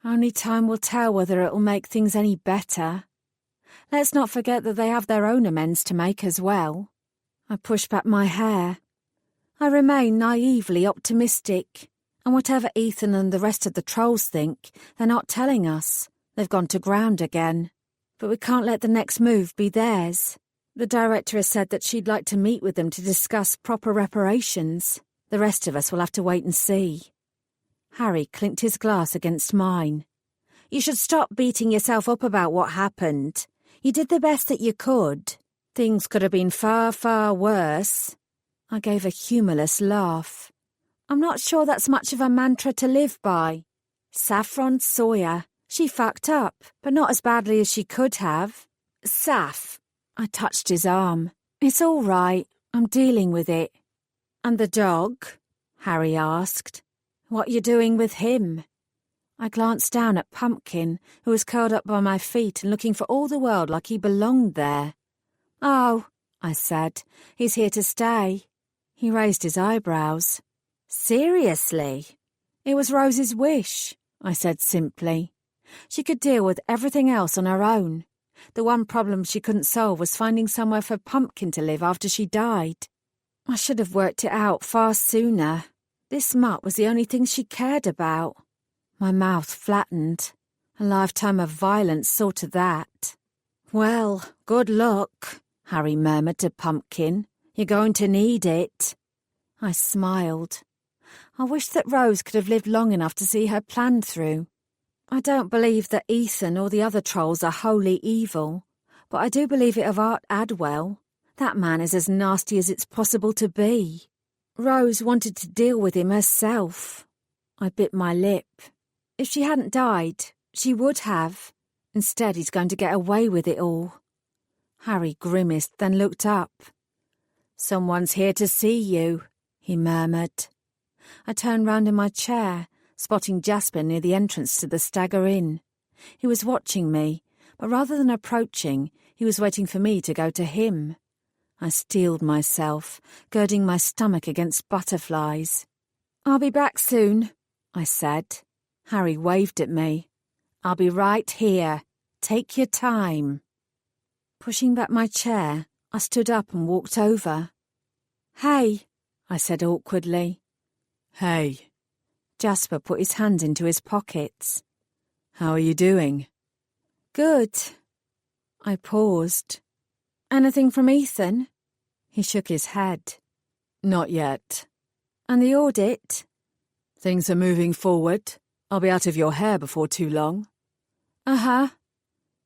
Only time will tell whether it will make things any better. Let's not forget that they have their own amends to make as well. I pushed back my hair. I remain naively optimistic, and whatever Ethan and the rest of the trolls think, they're not telling us. They've gone to ground again. But we can't let the next move be theirs. The director has said that she'd like to meet with them to discuss proper reparations. The rest of us will have to wait and see. Harry clinked his glass against mine. You should stop beating yourself up about what happened. You did the best that you could. Things could have been far, far worse. I gave a humorless laugh. I'm not sure that's much of a mantra to live by. Saffron Sawyer. She fucked up, but not as badly as she could have. Saff. I touched his arm. It's all right. I'm dealing with it. And the dog? Harry asked. What you doing with him? I glanced down at Pumpkin, who was curled up by my feet and looking for all the world like he belonged there. Oh, I said, he's here to stay. He raised his eyebrows. Seriously? It was Rose's wish, I said simply. She could deal with everything else on her own. The one problem she couldn't solve was finding somewhere for Pumpkin to live after she died. I should have worked it out far sooner. This mutt was the only thing she cared about. My mouth flattened. A lifetime of violence saw to that. Well, good luck, Harry murmured to Pumpkin. You're going to need it. I smiled. I wished that Rose could have lived long enough to see her plan through. I don't believe that Ethan or the other trolls are wholly evil, but I do believe it of Art Adwell. That man is as nasty as it's possible to be. Rose wanted to deal with him herself. I bit my lip. If she hadn't died, she would have. Instead, he's going to get away with it all. Harry grimaced, then looked up. Someone's here to see you, he murmured. I turned round in my chair, spotting Jasper near the entrance to the Stagger Inn. He was watching me, but rather than approaching, he was waiting for me to go to him. I steeled myself, girding my stomach against butterflies. I'll be back soon, I said. Harry waved at me. I'll be right here. Take your time. Pushing back my chair, I stood up and walked over. Hey, I said awkwardly. Hey. Jasper put his hands into his pockets. How are you doing? Good. I paused. Anything from Ethan? He shook his head. Not yet. And the audit? Things are moving forward. I'll be out of your hair before too long. Uh-huh.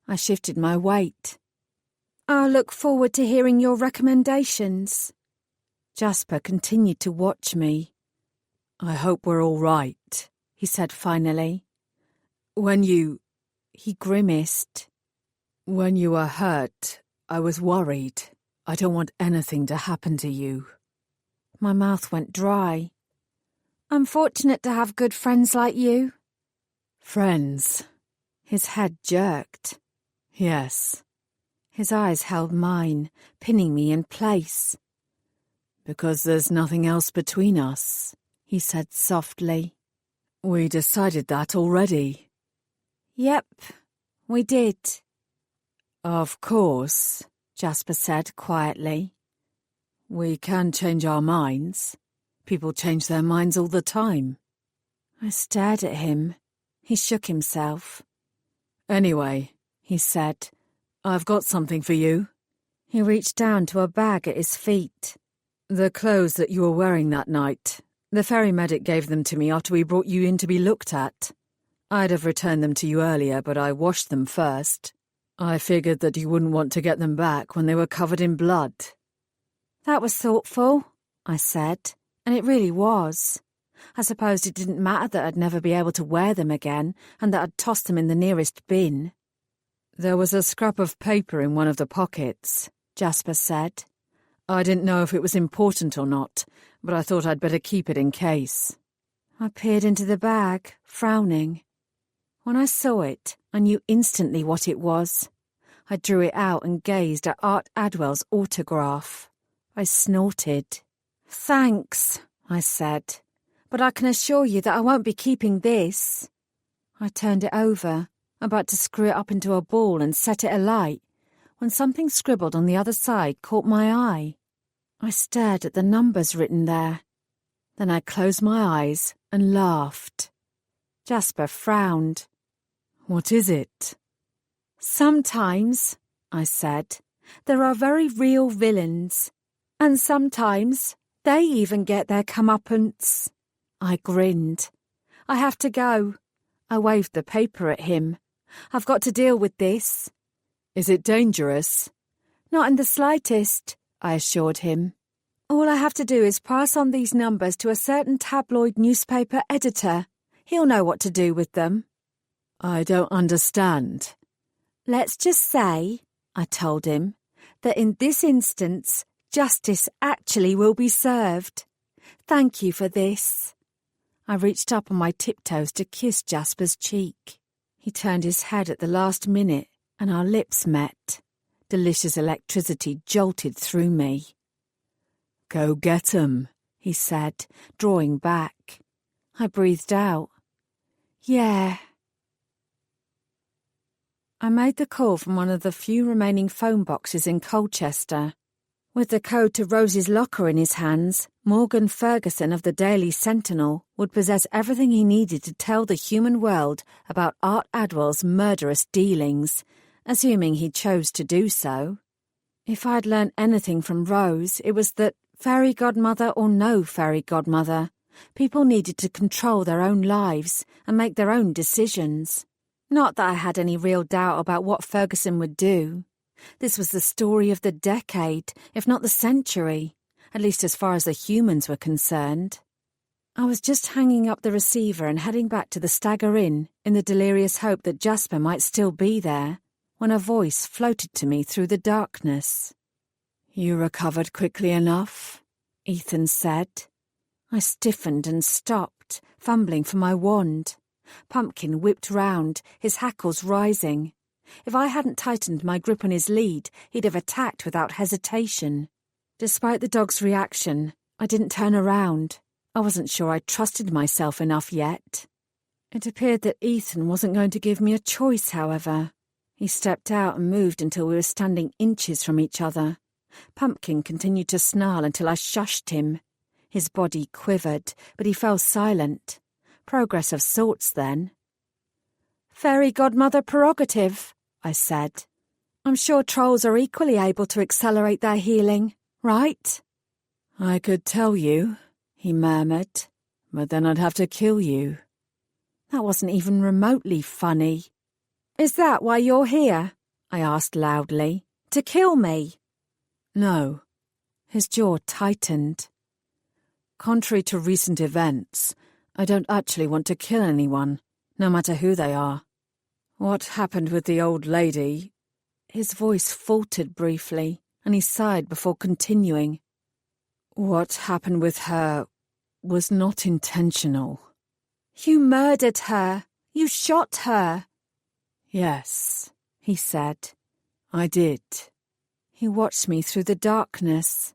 I shifted my weight. I'll look forward to hearing your recommendations. Jasper continued to watch me. I hope we're all right, he said finally. He grimaced. When you were hurt, I was worried. I don't want anything to happen to you. My mouth went dry. I'm fortunate to have good friends like you. Friends? His head jerked. Yes. His eyes held mine, pinning me in place. Because there's nothing else between us, he said softly. We decided that already. Yep, we did. Of course, Jasper said quietly. We can change our minds. People change their minds all the time. I stared at him. He shook himself. Anyway, he said, I've got something for you. He reached down to a bag at his feet. The clothes that you were wearing that night. The ferry medic gave them to me after we brought you in to be looked at. I'd have returned them to you earlier, but I washed them first. I figured that you wouldn't want to get them back when they were covered in blood. That was thoughtful, I said, and it really was. I supposed it didn't matter that I'd never be able to wear them again and that I'd tossed them in the nearest bin. There was a scrap of paper in one of the pockets, Jasper said. I didn't know if it was important or not, but I thought I'd better keep it in case. I peered into the bag, frowning. When I saw it, I knew instantly what it was. I drew it out and gazed at Art Adwell's autograph. I snorted. Thanks, I said, but I can assure you that I won't be keeping this. I turned it over, about to screw it up into a ball and set it alight, when something scribbled on the other side caught my eye. I stared at the numbers written there. Then I closed my eyes and laughed. Jasper frowned. What is it? Sometimes, I said, there are very real villains. And sometimes they even get their comeuppance. I grinned. I have to go. I waved the paper at him. I've got to deal with this. Is it dangerous? Not in the slightest, I assured him. All I have to do is pass on these numbers to a certain tabloid newspaper editor. He'll know what to do with them. I don't understand. Let's just say, I told him, that in this instance, justice actually will be served. Thank you for this. I reached up on my tiptoes to kiss Jasper's cheek. He turned his head at the last minute, and our lips met. Delicious electricity jolted through me. Go get 'em, he said, drawing back. I breathed out. Yeah. I made the call from one of the few remaining phone boxes in Colchester. With the code to Rose's locker in his hands, Morgan Ferguson of the Daily Sentinel would possess everything he needed to tell the human world about Art Adwell's murderous dealings, assuming he chose to do so. If I'd learned anything from Rose, it was that, fairy godmother or no fairy godmother, people needed to control their own lives and make their own decisions. Not that I had any real doubt about what Ferguson would do. This was the story of the decade, if not the century, at least as far as the humans were concerned. I was just hanging up the receiver and heading back to the Stagger Inn in the delirious hope that Jasper might still be there, when a voice floated to me through the darkness. "You recovered quickly enough?" Ethan said. I stiffened and stopped, fumbling for my wand. Pumpkin whipped round, his hackles rising. If I hadn't tightened my grip on his lead, he'd have attacked without hesitation. Despite the dog's reaction, I didn't turn around. I wasn't sure I trusted myself enough yet. It appeared that Ethan wasn't going to give me a choice, however. He stepped out and moved until we were standing inches from each other. Pumpkin continued to snarl until I shushed him. His body quivered, but he fell silent. Progress of sorts, then. "Fairy godmother prerogative," I said. "I'm sure trolls are equally able to accelerate their healing, right?" "I could tell you," he murmured, "but then I'd have to kill you." That wasn't even remotely funny. "Is that why you're here?" I asked loudly. "To kill me?" "No." His jaw tightened. "Contrary to recent events, I don't actually want to kill anyone, no matter who they are. What happened with the old lady?" His voice faltered briefly, and he sighed before continuing. "What happened with her was not intentional." "You murdered her. You shot her." "Yes," he said. "I did." He watched me through the darkness.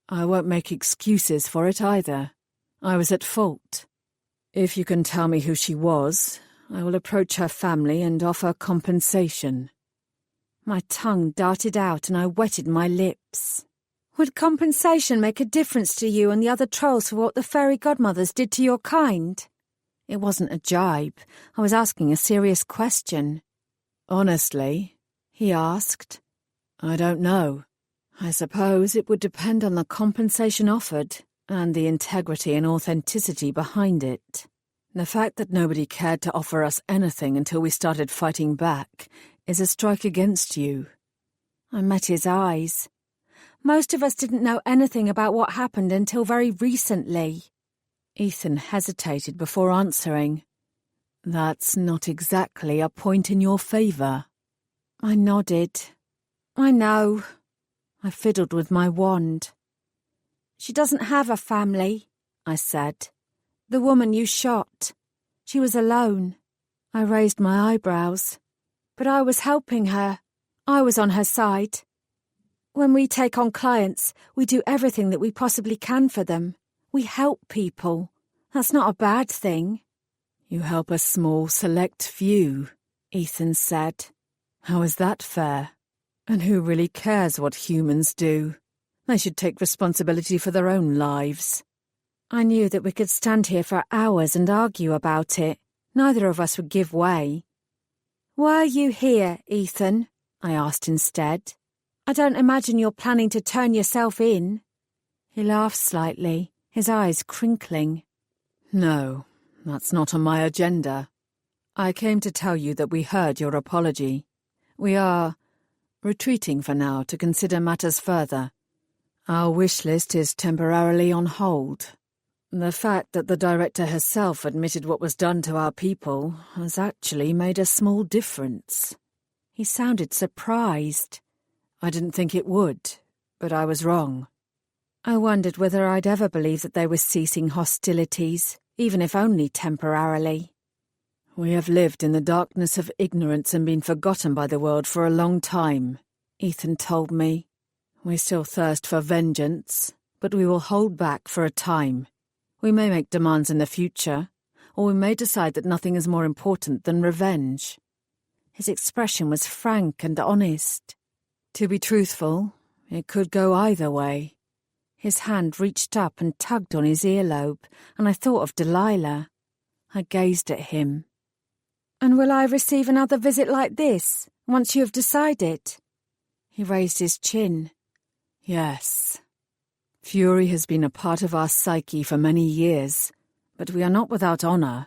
"I won't make excuses for it either. I was at fault. If you can tell me who she was, I will approach her family and offer compensation." My tongue darted out and I wetted my lips. "Would compensation make a difference to you and the other trolls for what the fairy godmothers did to your kind?" It wasn't a jibe. I was asking a serious question. "Honestly," he asked, "I don't know. I suppose it would depend on the compensation offered and the integrity and authenticity behind it. The fact that nobody cared to offer us anything until we started fighting back is a strike against you." I met his eyes. "Most of us didn't know anything about what happened until very recently." Ethan hesitated before answering. "That's not exactly a point in your favour." I nodded. "I know." I fiddled with my wand. "She doesn't have a family," I said. "The woman you shot. She was alone." I raised my eyebrows. "But I was helping her. I was on her side. When we take on clients, we do everything that we possibly can for them. We help people. That's not a bad thing." "You help a small, select few," Ethan said. "How is that fair? And who really cares what humans do? They should take responsibility for their own lives." I knew that we could stand here for hours and argue about it. Neither of us would give way. "Why are you here, Ethan?" I asked instead. "I don't imagine you're planning to turn yourself in." He laughed slightly, his eyes crinkling. "No, that's not on my agenda. I came to tell you that we heard your apology. We are retreating for now to consider matters further. Our wish list is temporarily on hold. The fact that the director herself admitted what was done to our people has actually made a small difference." He sounded surprised. "I didn't think it would, but I was wrong." I wondered whether I'd ever believe that they were ceasing hostilities, even if only temporarily. "We have lived in the darkness of ignorance and been forgotten by the world for a long time," Ethan told me. "We still thirst for vengeance, but we will hold back for a time. We may make demands in the future, or we may decide that nothing is more important than revenge." His expression was frank and honest. "To be truthful, It could go either way. His hand reached up and tugged on his earlobe, and I thought of Delilah. I gazed at him. And will I receive another visit like this, once you have decided? He raised his chin. Yes. Fury has been a part of our psyche for many years, but we are not without honor.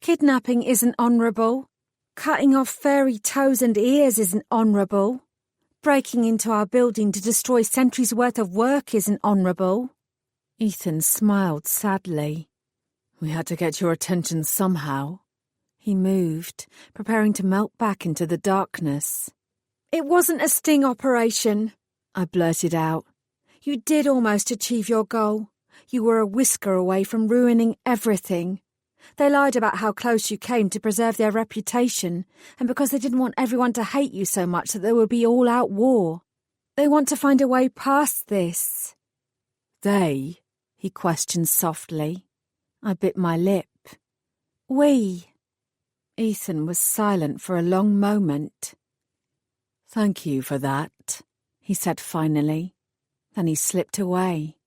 Kidnapping isn't honourable. Cutting off fairy toes and ears isn't honourable. Breaking into our building to destroy centuries' worth of work isn't honourable. Ethan smiled sadly. We had to get your attention somehow. He moved, preparing to melt back into the darkness. It wasn't a sting operation, I blurted out. You did almost achieve your goal. You were a whisker away from ruining everything. They lied about how close you came to preserve their reputation, and because they didn't want everyone to hate you so much that there would be all-out war. They want to find a way past this. They? He questioned softly. I bit my lip. We. Ethan was silent for a long moment. Thank you for that, he said finally. Then he slipped away.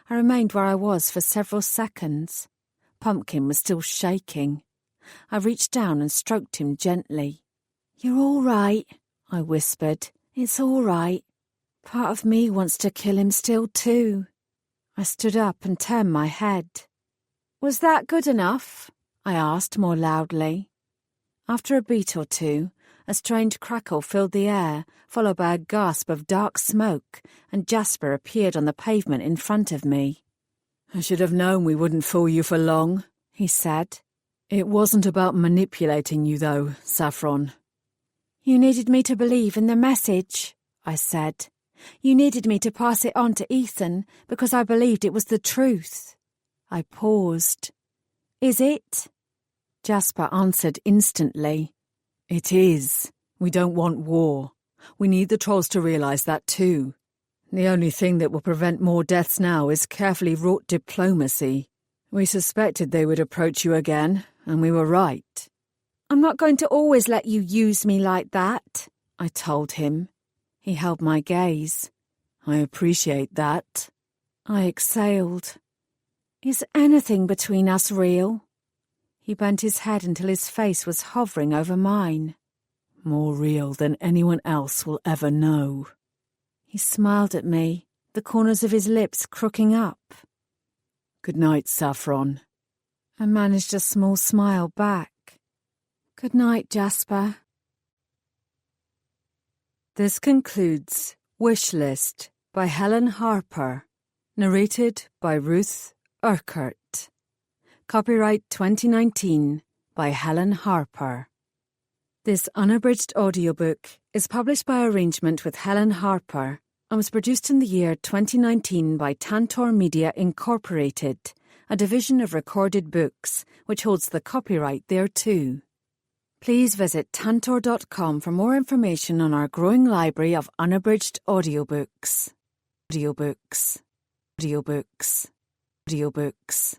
I remained where I was for several seconds. Pumpkin was still shaking. I reached down and stroked him gently. You're all right, I whispered. It's all right. Part of me wants to kill him still too. I stood up and turned my head. Was that good enough? I asked more loudly. After a beat or two, a strange crackle filled the air, followed by a gasp of dark smoke, and Jasper appeared on the pavement in front of me. I should have known we wouldn't fool you for long, he said. It wasn't about manipulating you, though, Saffron. You needed me to believe in the message, I said. You needed me to pass it on to Ethan because I believed it was the truth. I paused. Is it? Jasper answered instantly. It is. We don't want war. We need the trolls to realize that too. The only thing that will prevent more deaths now is carefully wrought diplomacy. We suspected they would approach you again, and we were right. I'm not going to always let you use me like that, I told him. He held my gaze. I appreciate that. I exhaled. Is anything between us real? He bent his head until his face was hovering over mine. More real than anyone else will ever know. He smiled at me, the corners of his lips crooking up. Good night, Saffron. I managed a small smile back. Good night, Jasper. This concludes Wish List by Helen Harper, narrated by Ruth Urquhart. Copyright 2019 by Helen Harper. This unabridged audiobook is published by arrangement with Helen Harper and was produced in the year 2019 by Tantor Media Incorporated, a division of Recorded Books, which holds the copyright thereto. Please visit tantor.com for more information on our growing library of unabridged audiobooks. Audiobooks. Audiobooks. Audiobooks.